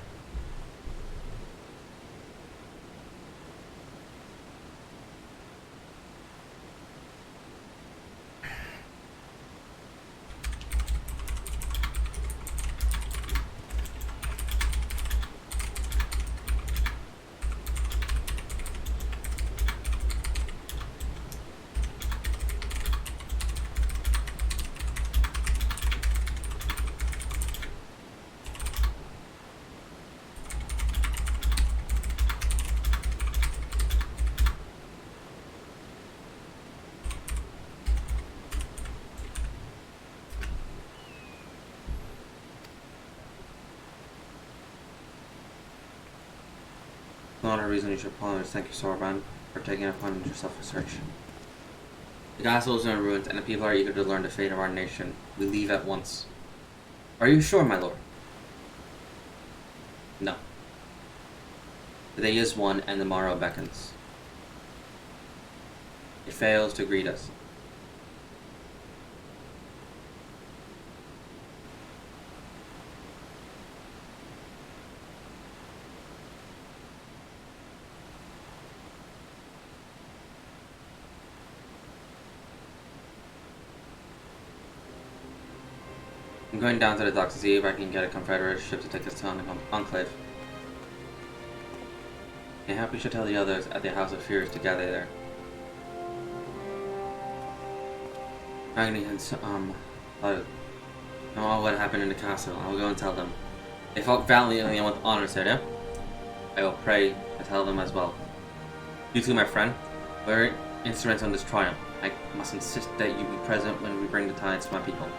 Speaker 1: Not a reason you should apologize. Thank you, Sorban, for taking it upon yourself research. The castle is in ruins, and the people are eager to learn the fate of our nation. We leave at once. Are you sure, my lord? No. The day is one, and the morrow beckons. It fails to greet us. I'm going down to the docks to see if I can get a Confederate ship to take us to the Enclave. Mayhap we should tell the others at the House of Fears to gather there. Agni had know all what happened in the castle. I will go and tell them. They fought valiantly and with honor, said I. I will pray and tell them as well. You too, my friend, were instrumental in this triumph. I must insist that you be present when we bring the tidings to my people.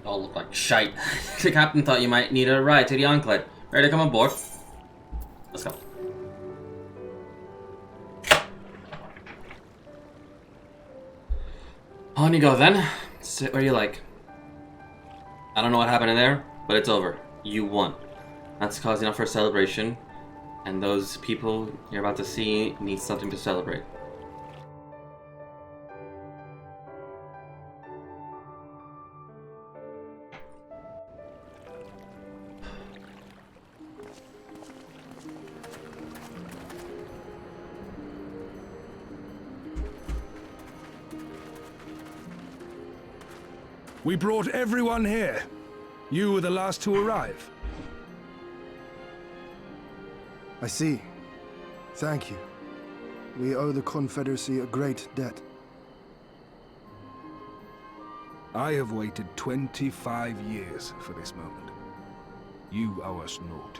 Speaker 1: All look like shite. The captain thought you might need a ride to the Enclave. Ready to come aboard? Let's go. On you go then. Sit where you like. I don't know what happened in there, but it's over. You won. That's cause enough for a celebration, and those people you're about to see need something to celebrate.
Speaker 6: We brought everyone here. You were the last to arrive.
Speaker 18: I see. Thank you. We owe the Confederacy a great debt.
Speaker 6: I have waited 25 years for this moment. You owe us naught.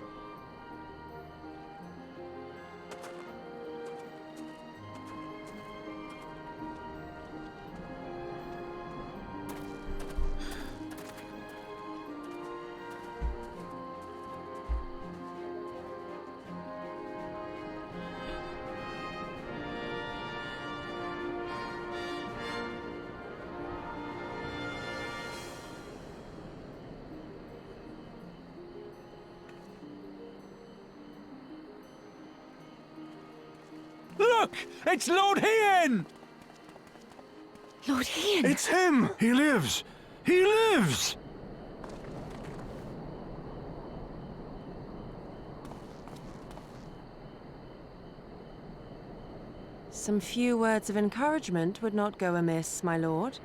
Speaker 16: Look! It's Lord Hien!
Speaker 21: Lord Hien!
Speaker 6: It's him! He lives! He lives!
Speaker 2: Some few words of encouragement would not go amiss, my lord.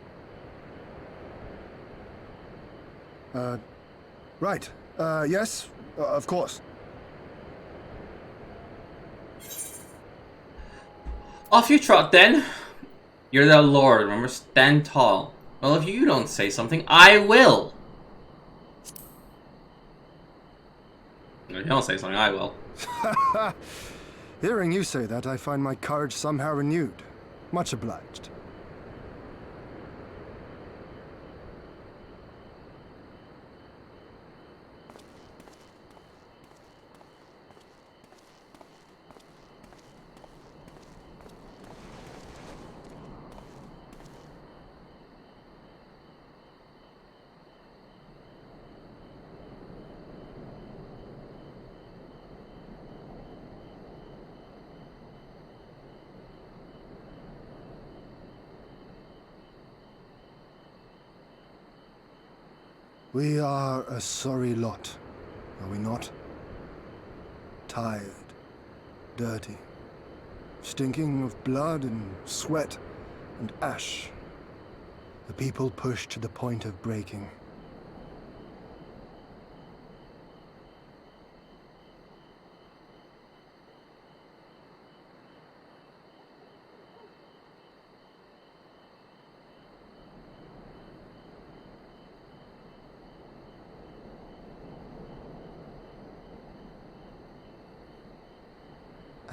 Speaker 18: Right. Yes, of course.
Speaker 1: Off you trot then. You're the lord, remember? Stand tall. Well, if you don't say something, I will. If you don't say something, I will.
Speaker 18: Hearing you say that, I find my courage somehow renewed. Much obliged. We are a sorry lot, are we not? Tired, dirty, stinking of blood and sweat and ash. The people pushed to the point of breaking.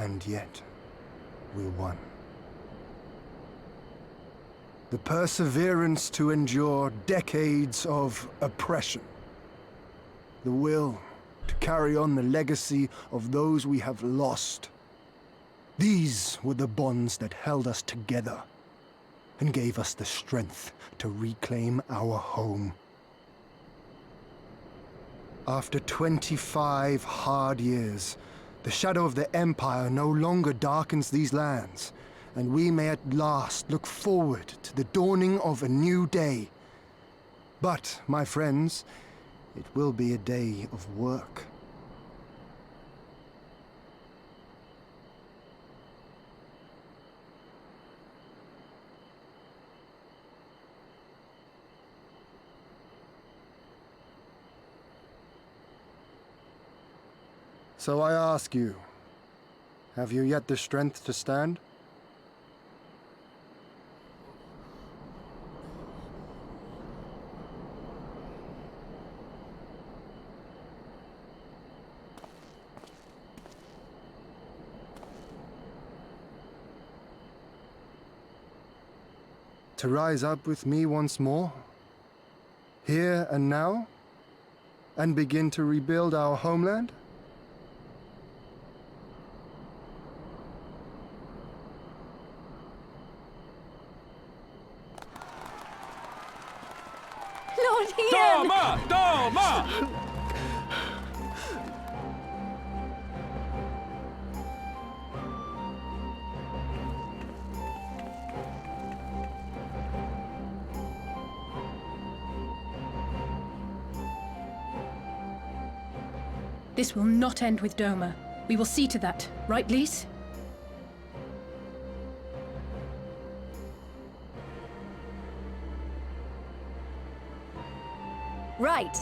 Speaker 18: and yet we won. The perseverance to endure decades of oppression. The will to carry on the legacy of those we have lost. These were the bonds that held us together and gave us the strength to reclaim our home. After 25 hard years, the shadow of the Empire no longer darkens these lands, and we may at last look forward to the dawning of a new day. But, my friends, it will be a day of work. So I ask you, have you yet the strength to stand? To rise up with me once more, here and now, and begin to rebuild our homeland?
Speaker 21: Lord Ian!
Speaker 16: Dharma! Dharma!
Speaker 8: This will not end with Doma. We will see to that, right, Lise?
Speaker 21: Right.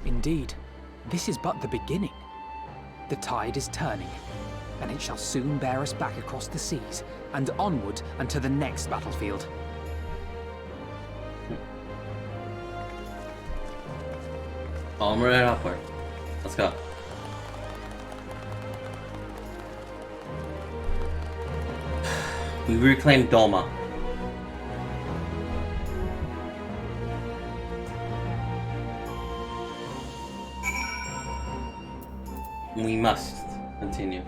Speaker 12: Indeed, this is but the beginning. The tide is turning, and it shall soon bear us back across the seas and onward and to the next battlefield.
Speaker 1: I'm right upward. Let's go. We reclaimed Doma. We must continue.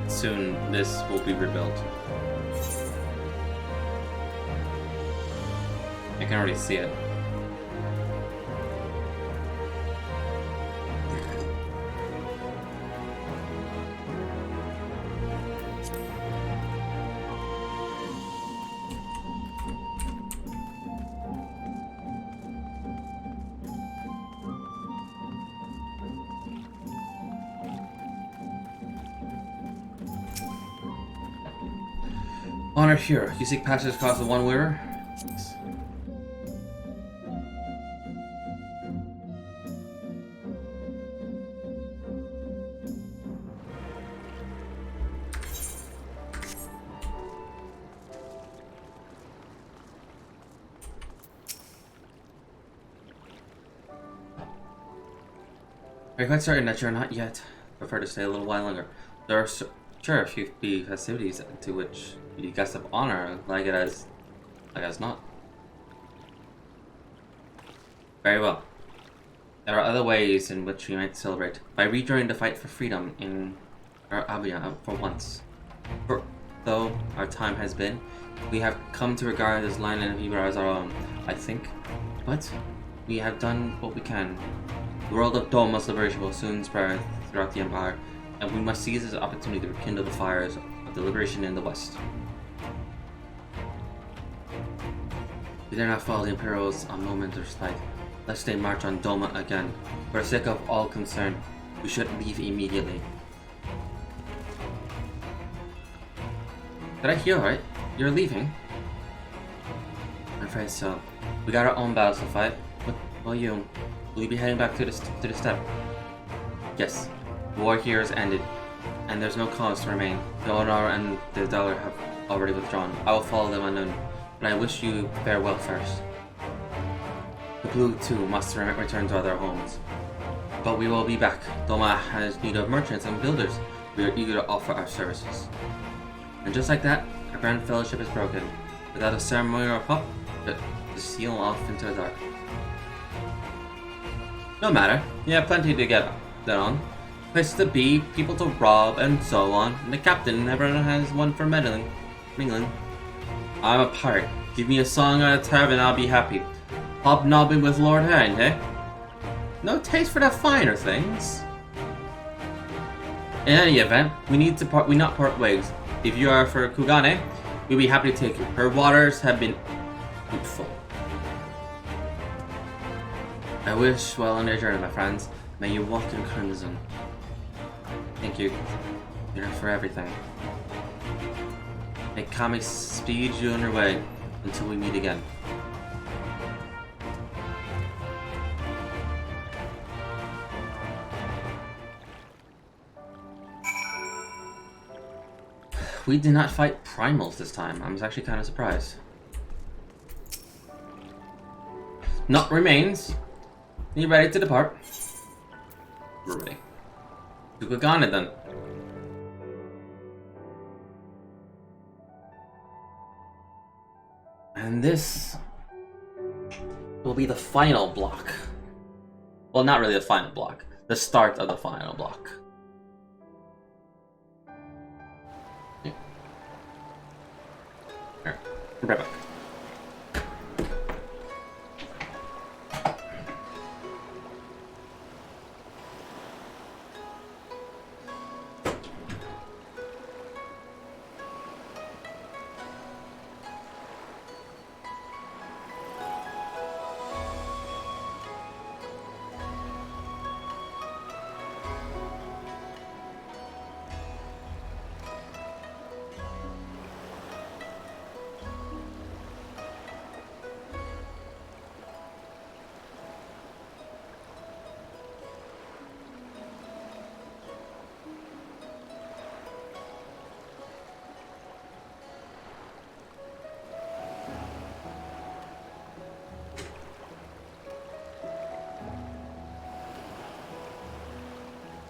Speaker 1: Soon, this will be rebuilt. I can already see it. Honor here. You seek passage across the One River? Are you quite certain that you're not yet? Prefer to stay a little while longer. There are sure a few festivities to which you guests of honor, like as not. Very well. There are other ways in which we might celebrate. By rejoining the fight for freedom in Arabia for once. For though our time has been, we have come to regard this land of Ibra as our own, I think. But we have done what we can. The world of Doma's liberation will soon spread throughout the Empire, and we must seize this opportunity to rekindle the fires of deliberation in the west. We dare not follow the Imperials a moment or slight, lest they march on Doma again. For the sake of all concerned, we should leave immediately. Did I hear right? You're leaving? I'm afraid so. We got our own battles to fight. Will you be heading back to the steppe? Yes. War here is ended, and there's no cause to remain. The Honor and the Dollar have already withdrawn. I will follow them unknown, but I wish you farewell first. The Blue, too, must return to their homes. But we will be back. Doma has need of merchants and builders. We are eager to offer our services. And just like that, our grand fellowship is broken. Without a ceremony or a pop, the seal off into the dark. No matter, you have plenty to get on. Places to be, people to rob, and so on. And the captain never has one for mingling. I'm a pirate. Give me a song at a tavern, I'll be happy. Hobnobbing with Lord Hand, eh? No taste for the finer things. In any event, we not part ways. If you are for Kugane, we'll be happy to take you. Her waters have been fruitful. I wish well on your journey, my friends. May you walk in crimson. Thank you, for everything. May Kami speed you on your way until we meet again. We did not fight primals this time. I was actually kind of surprised. Naught remains. You ready to depart? We're ready. To Kugane then. And this will be the final block. Well, not really the final block. The start of the final block. Here, right back.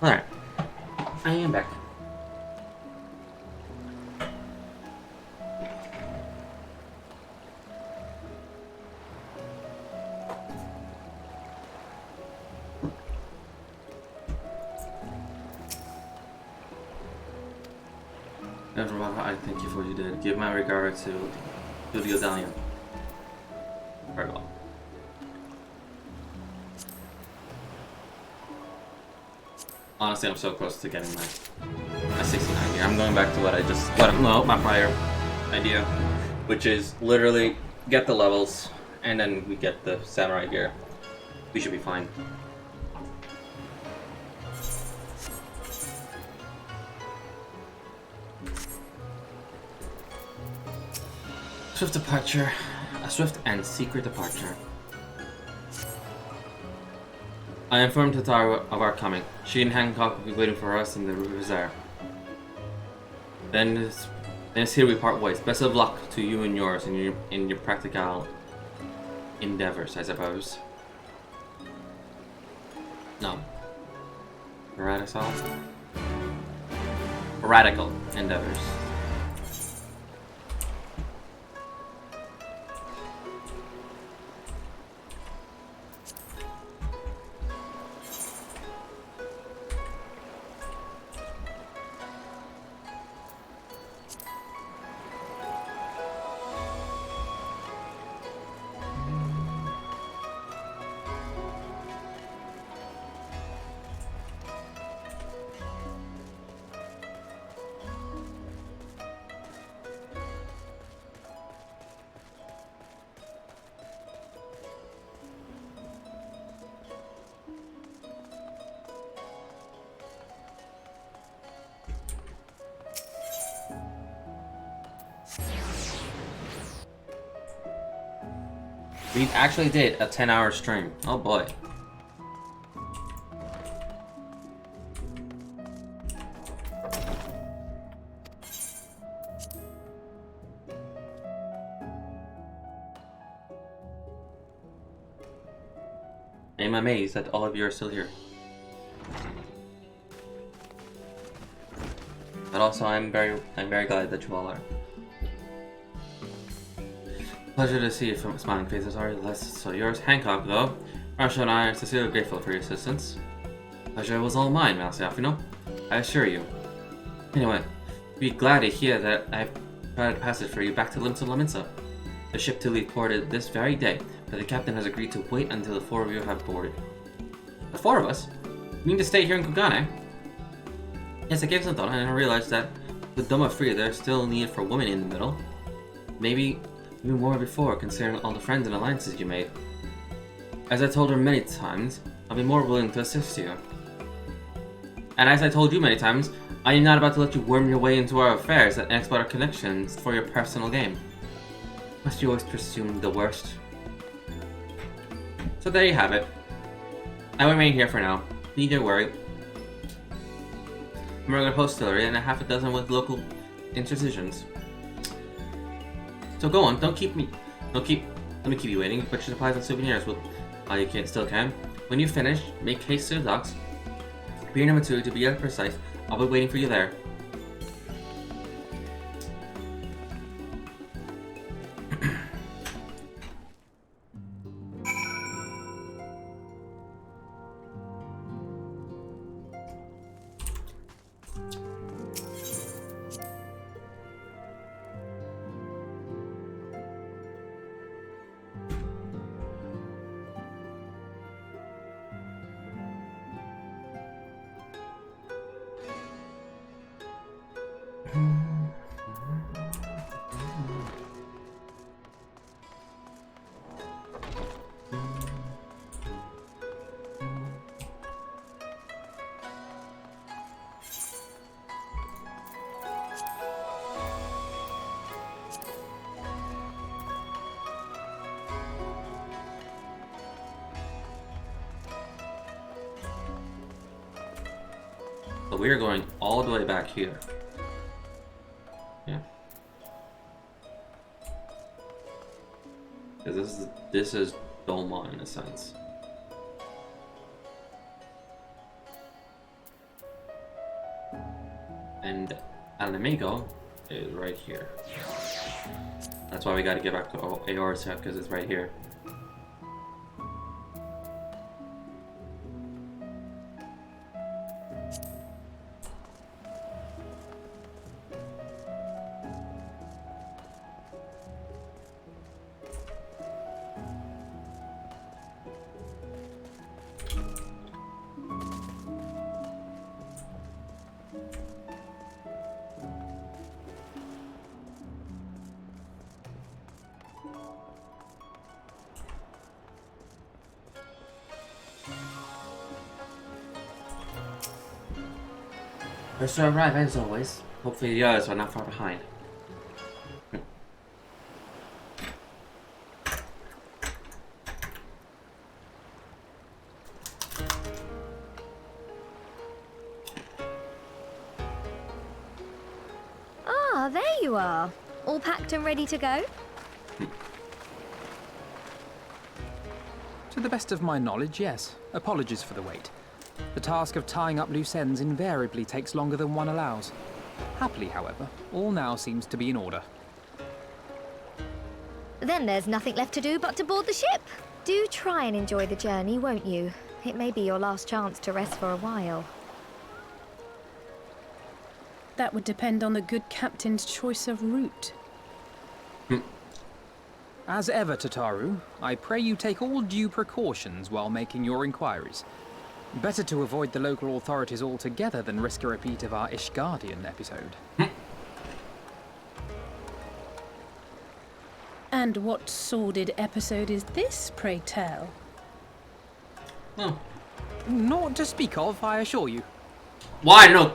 Speaker 1: Alright, I am back. Everyone, I thank you for what you did. Give my regard to the Odalian. Very well. Honestly, I'm so close to getting my 69 gear. I'm going back to my prior idea, which is literally get the levels, and then we get the samurai gear. We should be fine. Swift departure. A swift and secret departure. I informed Tataru of our coming. She and Hancock will be waiting for us in the Rue Bazaar. Then it's here we part ways. Best of luck to you and yours in your practical endeavors, I suppose. No. Radical endeavors. We actually did a 10-hour stream. Oh boy. I'm amazed that all of you are still here. But also, I'm very glad that you all are. Pleasure to see you from smiling faces are less so yours. Hancock, though. Russia and I are sincerely grateful for your assistance. Pleasure was all mine, Malsiafino. I assure you. Anyway, be glad to hear that I've provided passage for you back to Limsa Laminsa. The ship to leave ported this very day, but the captain has agreed to wait until the 4 of you have boarded. The 4 of us? You mean to stay here in Kugane? Yes, I gave some thought and I realized that with Doma free, there's still need for women in the middle. Maybe even more before, considering all the friends and alliances you made. As I told her many times, I'll be more willing to assist you. And as I told you many times, I am not about to let you worm your way into our affairs and exploit our connections for your personal gain. Must you always presume the worst? So there you have it. I will remain here for now. Need to worry. I'm a regular hostillery and a half a dozen with local intercisions. So go on, let me keep you waiting. But your supplies and souvenirs will, you still can. When you finish, make haste to the docks. Pier number 2 to be precise. I'll be waiting for you there. But we are going all the way back here. Yeah. Because this is Doma in a sense. And Alamigo is right here. That's why we gotta get back to Aor's hut, because it's right here. First to arrive, as always. Hopefully the others are not far behind.
Speaker 22: Ah, there you are. All packed and ready to go?
Speaker 12: To the best of my knowledge, yes. Apologies for the wait. The task of tying up loose ends invariably takes longer than one allows. Happily, however, all now seems to be in order.
Speaker 22: Then there's nothing left to do but to board the ship. Do try and enjoy the journey, won't you? It may be your last chance to rest for a while.
Speaker 8: That would depend on the good captain's choice of route.
Speaker 12: As ever, Tataru, I pray you take all due precautions while making your inquiries. Better to avoid the local authorities altogether than risk a repeat of our Ishgardian episode.
Speaker 8: And what sordid episode is this, pray tell?
Speaker 12: Oh. Naught to speak of, I assure you.
Speaker 1: Why no?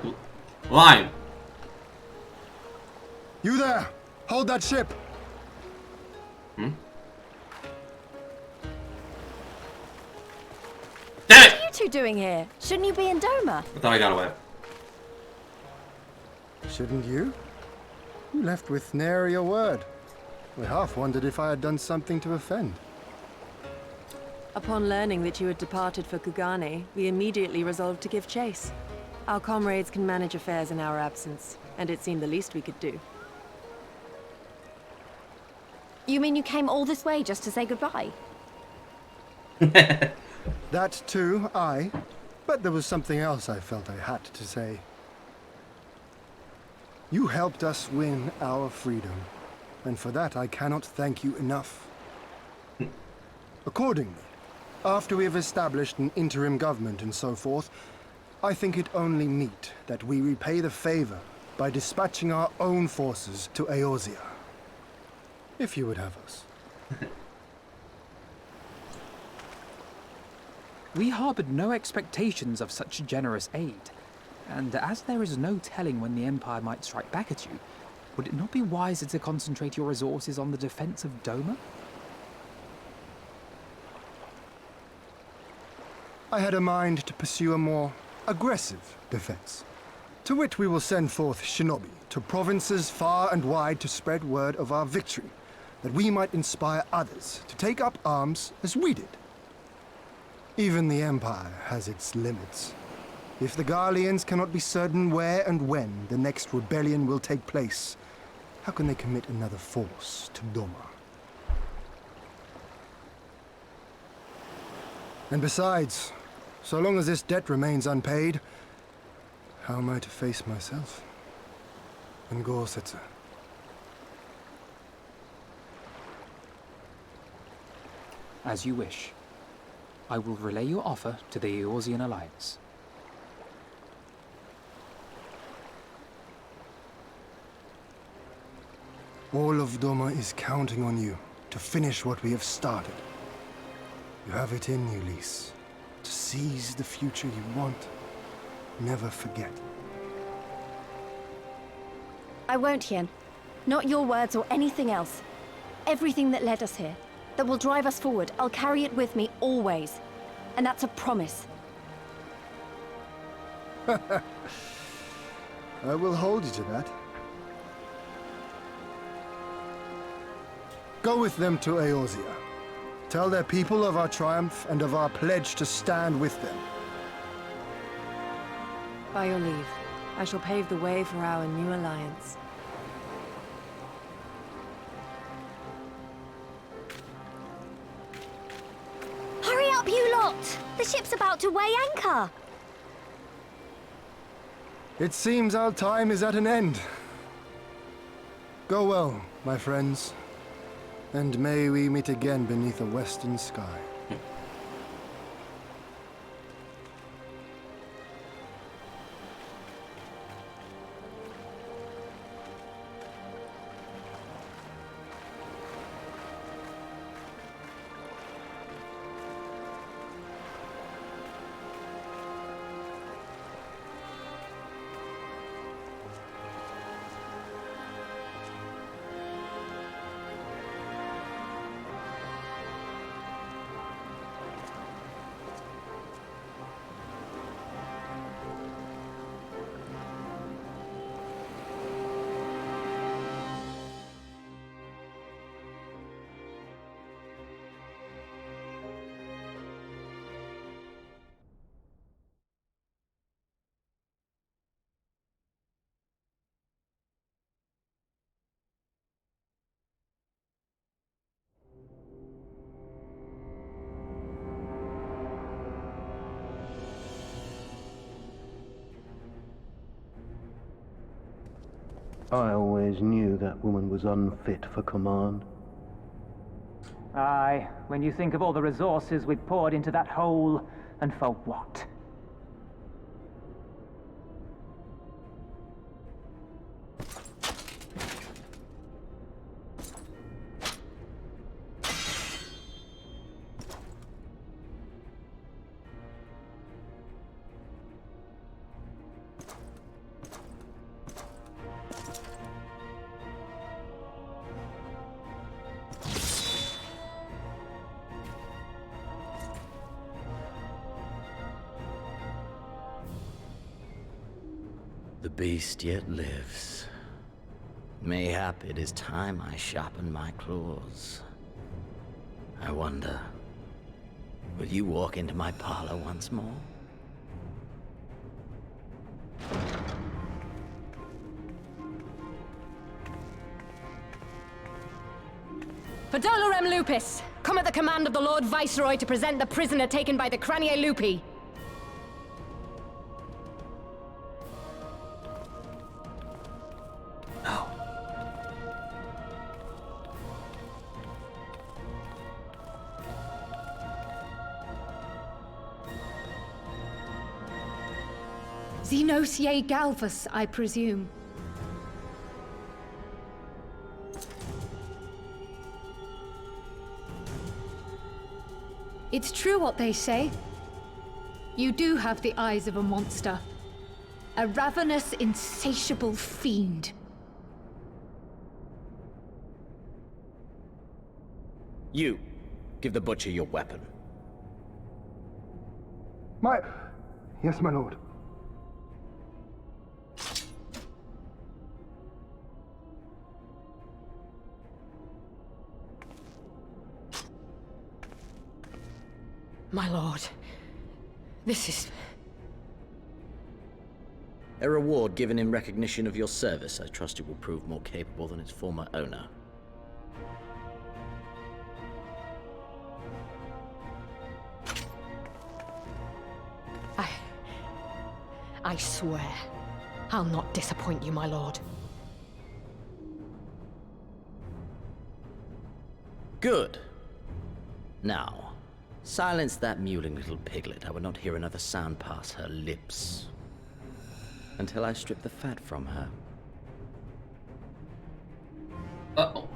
Speaker 1: Why?
Speaker 18: You there! Hold that ship!
Speaker 22: What are you two doing here? Shouldn't you be in Doma?
Speaker 1: I thought I got away.
Speaker 18: Shouldn't you? You left with nary a word. We half wondered if I had done something to offend.
Speaker 2: Upon learning that you had departed for Kugane, we immediately resolved to give chase. Our comrades can manage affairs in our absence, and it seemed the least we could do.
Speaker 22: You mean you came all this way just to say goodbye?
Speaker 18: That too, aye. But there was something else I felt I had to say. You helped us win our freedom, and for that I cannot thank you enough. Accordingly, after we have established an interim government and so forth, I think it only meet that we repay the favor by dispatching our own forces to Eorzea. If you would have us.
Speaker 12: We harbored no expectations of such generous aid, and as there is no telling when the Empire might strike back at you, would it not be wiser to concentrate your resources on the defense of Doma?
Speaker 18: I had a mind to pursue a more aggressive defense, to which we will send forth shinobi to provinces far and wide to spread word of our victory, that we might inspire others to take up arms as we did. Even the Empire has its limits. If the Garleans cannot be certain where and when the next rebellion will take place, how can they commit another force to Doma? And besides, so long as this debt remains unpaid, how am I to face myself and Gorsetzer?
Speaker 12: As you wish. I will relay your offer to the Eorzean Alliance.
Speaker 18: All of Doma is counting on you to finish what we have started. You have it in you, Lys, to seize the future you want. Never forget.
Speaker 22: I won't, Hien. Not your words or anything else. Everything that led us here, that will drive us forward, I'll carry it with me always. And that's a promise.
Speaker 18: I will hold you to that. Go with them to Eorzea. Tell their people of our triumph and of our pledge to stand with them.
Speaker 2: By your leave, I shall pave the way for our new alliance.
Speaker 22: Hurry up, you lot! The ship's about to weigh anchor!
Speaker 18: It seems our time is at an end. Go well, my friends. And may we meet again beneath a western sky.
Speaker 4: I always knew that woman was unfit for command.
Speaker 7: Aye, when you think of all the resources we've poured into that hole, and for what?
Speaker 11: beast yet lives. Mayhap it is time I sharpen my claws. I wonder, will you walk into my parlor once more?
Speaker 22: For Dolorem Lupus, come at the command of the Lord Viceroy to present the prisoner taken by the Cranier Lupi. Xenosier Galvus, I presume. It's true what they say. You do have the eyes of a monster. A ravenous, insatiable fiend.
Speaker 11: You, give the butcher your weapon.
Speaker 18: Yes, my lord.
Speaker 22: My lord, this is...
Speaker 11: A reward given in recognition of your service. I trust it will prove more capable than its former owner.
Speaker 22: I swear, I'll not disappoint you, my lord.
Speaker 11: Good. Now, silence that mewling little piglet. I would not hear another sound pass her lips. Until I strip the fat from her.
Speaker 1: Uh-oh.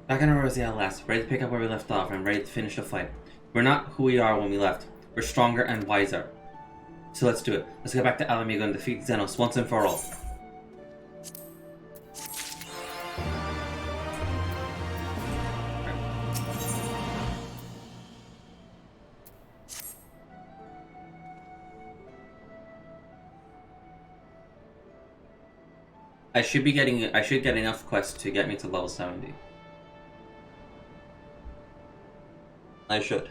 Speaker 1: Back in our rosy at last, ready to pick up where we left off and ready to finish the fight. We're not who we are when we left. We're stronger and wiser. So let's do it. Let's get back to Alamigo and defeat Xenos once and for all. I should get enough quests to get me to level 70. I should.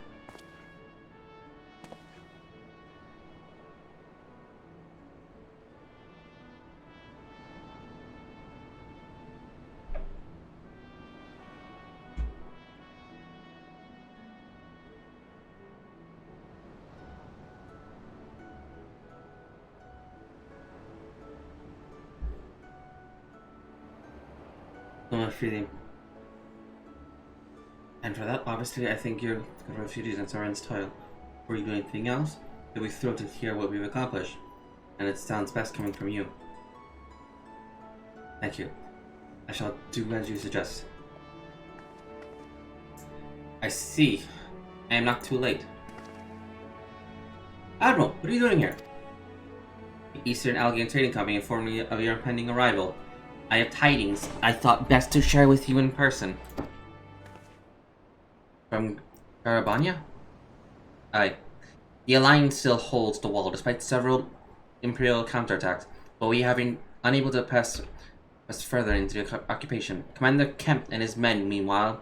Speaker 1: So much feeling. And for that, obviously, I think you're good refugees in Soren's toil. Before you do anything else, you'll be thrilled to hear what we've accomplished. And it sounds best coming from you. Thank you. I shall do as you suggest. I see. I am not too late. Admiral, what are you doing here? The Eastern Algian Trading Company informed me of your impending arrival. I have tidings I thought best to share with you in person. From Garabania? Aye. The Alliance still holds the wall despite several Imperial counterattacks, but we have been unable to press further into the occupation. Commander Kemp and his men, meanwhile,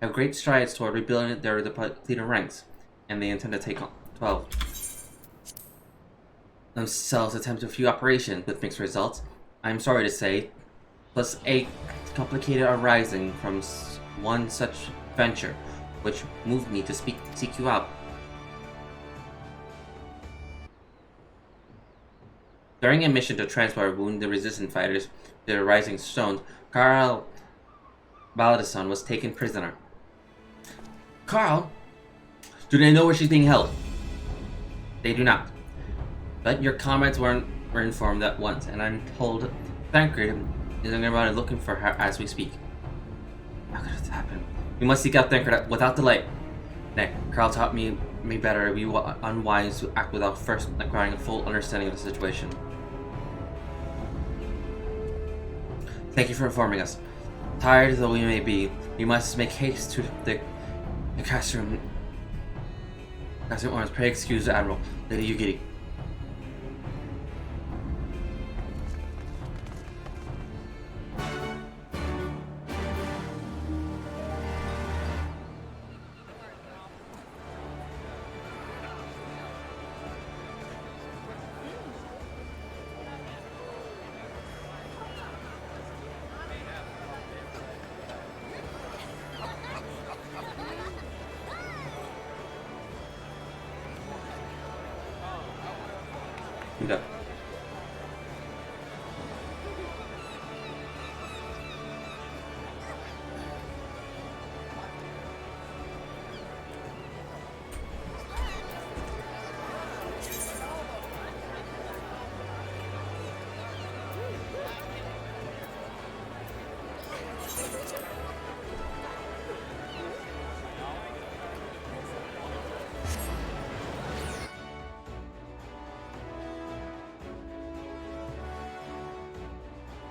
Speaker 1: have great strides toward rebuilding their depleted ranks, and they intend to take on 12. Themselves attempt a few operations with mixed results, I'm sorry to say, plus a complicated arising from one such venture, which moved me to seek you out. During a mission to transport wounded resistance fighters to the Rising Stones, Carl Baladison was taken prisoner. Carl? Do they know where she's being held? They do not. But your comrades were informed at once, and I'm told Thancred is nearby looking for her as we speak. How could this happen? We must seek out Thancred without delay. Nay, Carl taught me better. It would be unwise to act without first acquiring a full understanding of the situation. Thank you for informing us. Tired though we may be, we must make haste to the Castrium. Castrium, pray excuse the Admiral, Lady Yugiri. Okay.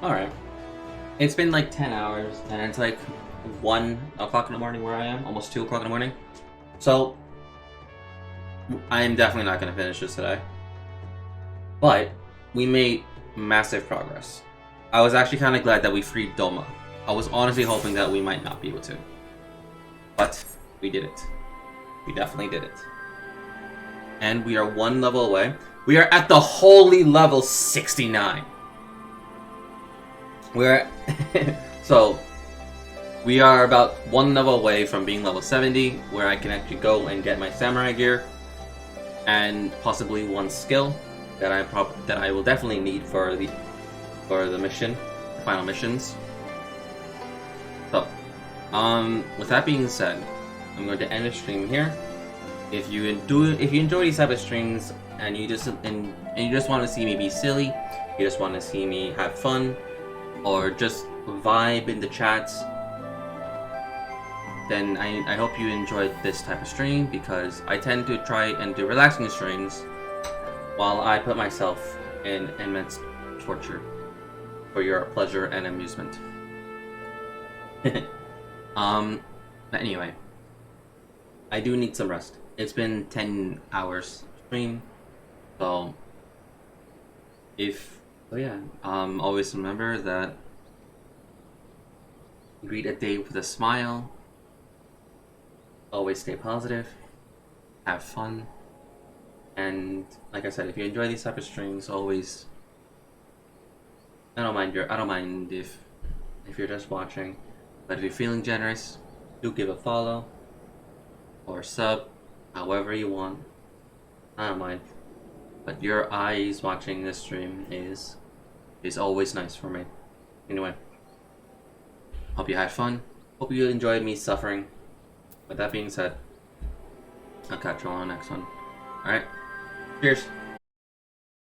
Speaker 1: Alright. It's been like 10 hours, and it's like 1 o'clock in the morning where I am, almost 2 o'clock in the morning. So, I am definitely not going to finish this today. But, we made massive progress. I was actually kind of glad that we freed Doma. I was honestly hoping that we might not be able to. But, we did it. We definitely did it. And we are 1 level away. We are at the holy level 69. We're so we are about 1 level away from being level 70, where I can actually go and get my samurai gear, and possibly 1 skill that I will definitely need for the mission, the final missions. So, with that being said, I'm going to end the stream here. If you enjoy these type of streams and you just want to see me be silly, you just want to see me have fun, or just vibe in the chats, then I hope you enjoyed this type of stream, because I tend to try and do relaxing streams while I put myself in immense torture for your pleasure and amusement. But anyway, I do need some rest. It's been 10 hours stream, so always remember that greet a day with a smile, always stay positive, have fun, and like I said, if you enjoy these type of streams, always, I don't mind if you're just watching, but if you're feeling generous, do give a follow or sub, however you want. I don't mind, but your eyes watching this stream is always nice for me. Anyway, hope you had fun. Hope you enjoyed me suffering. With that being said, I'll catch you on the next one. Alright, cheers.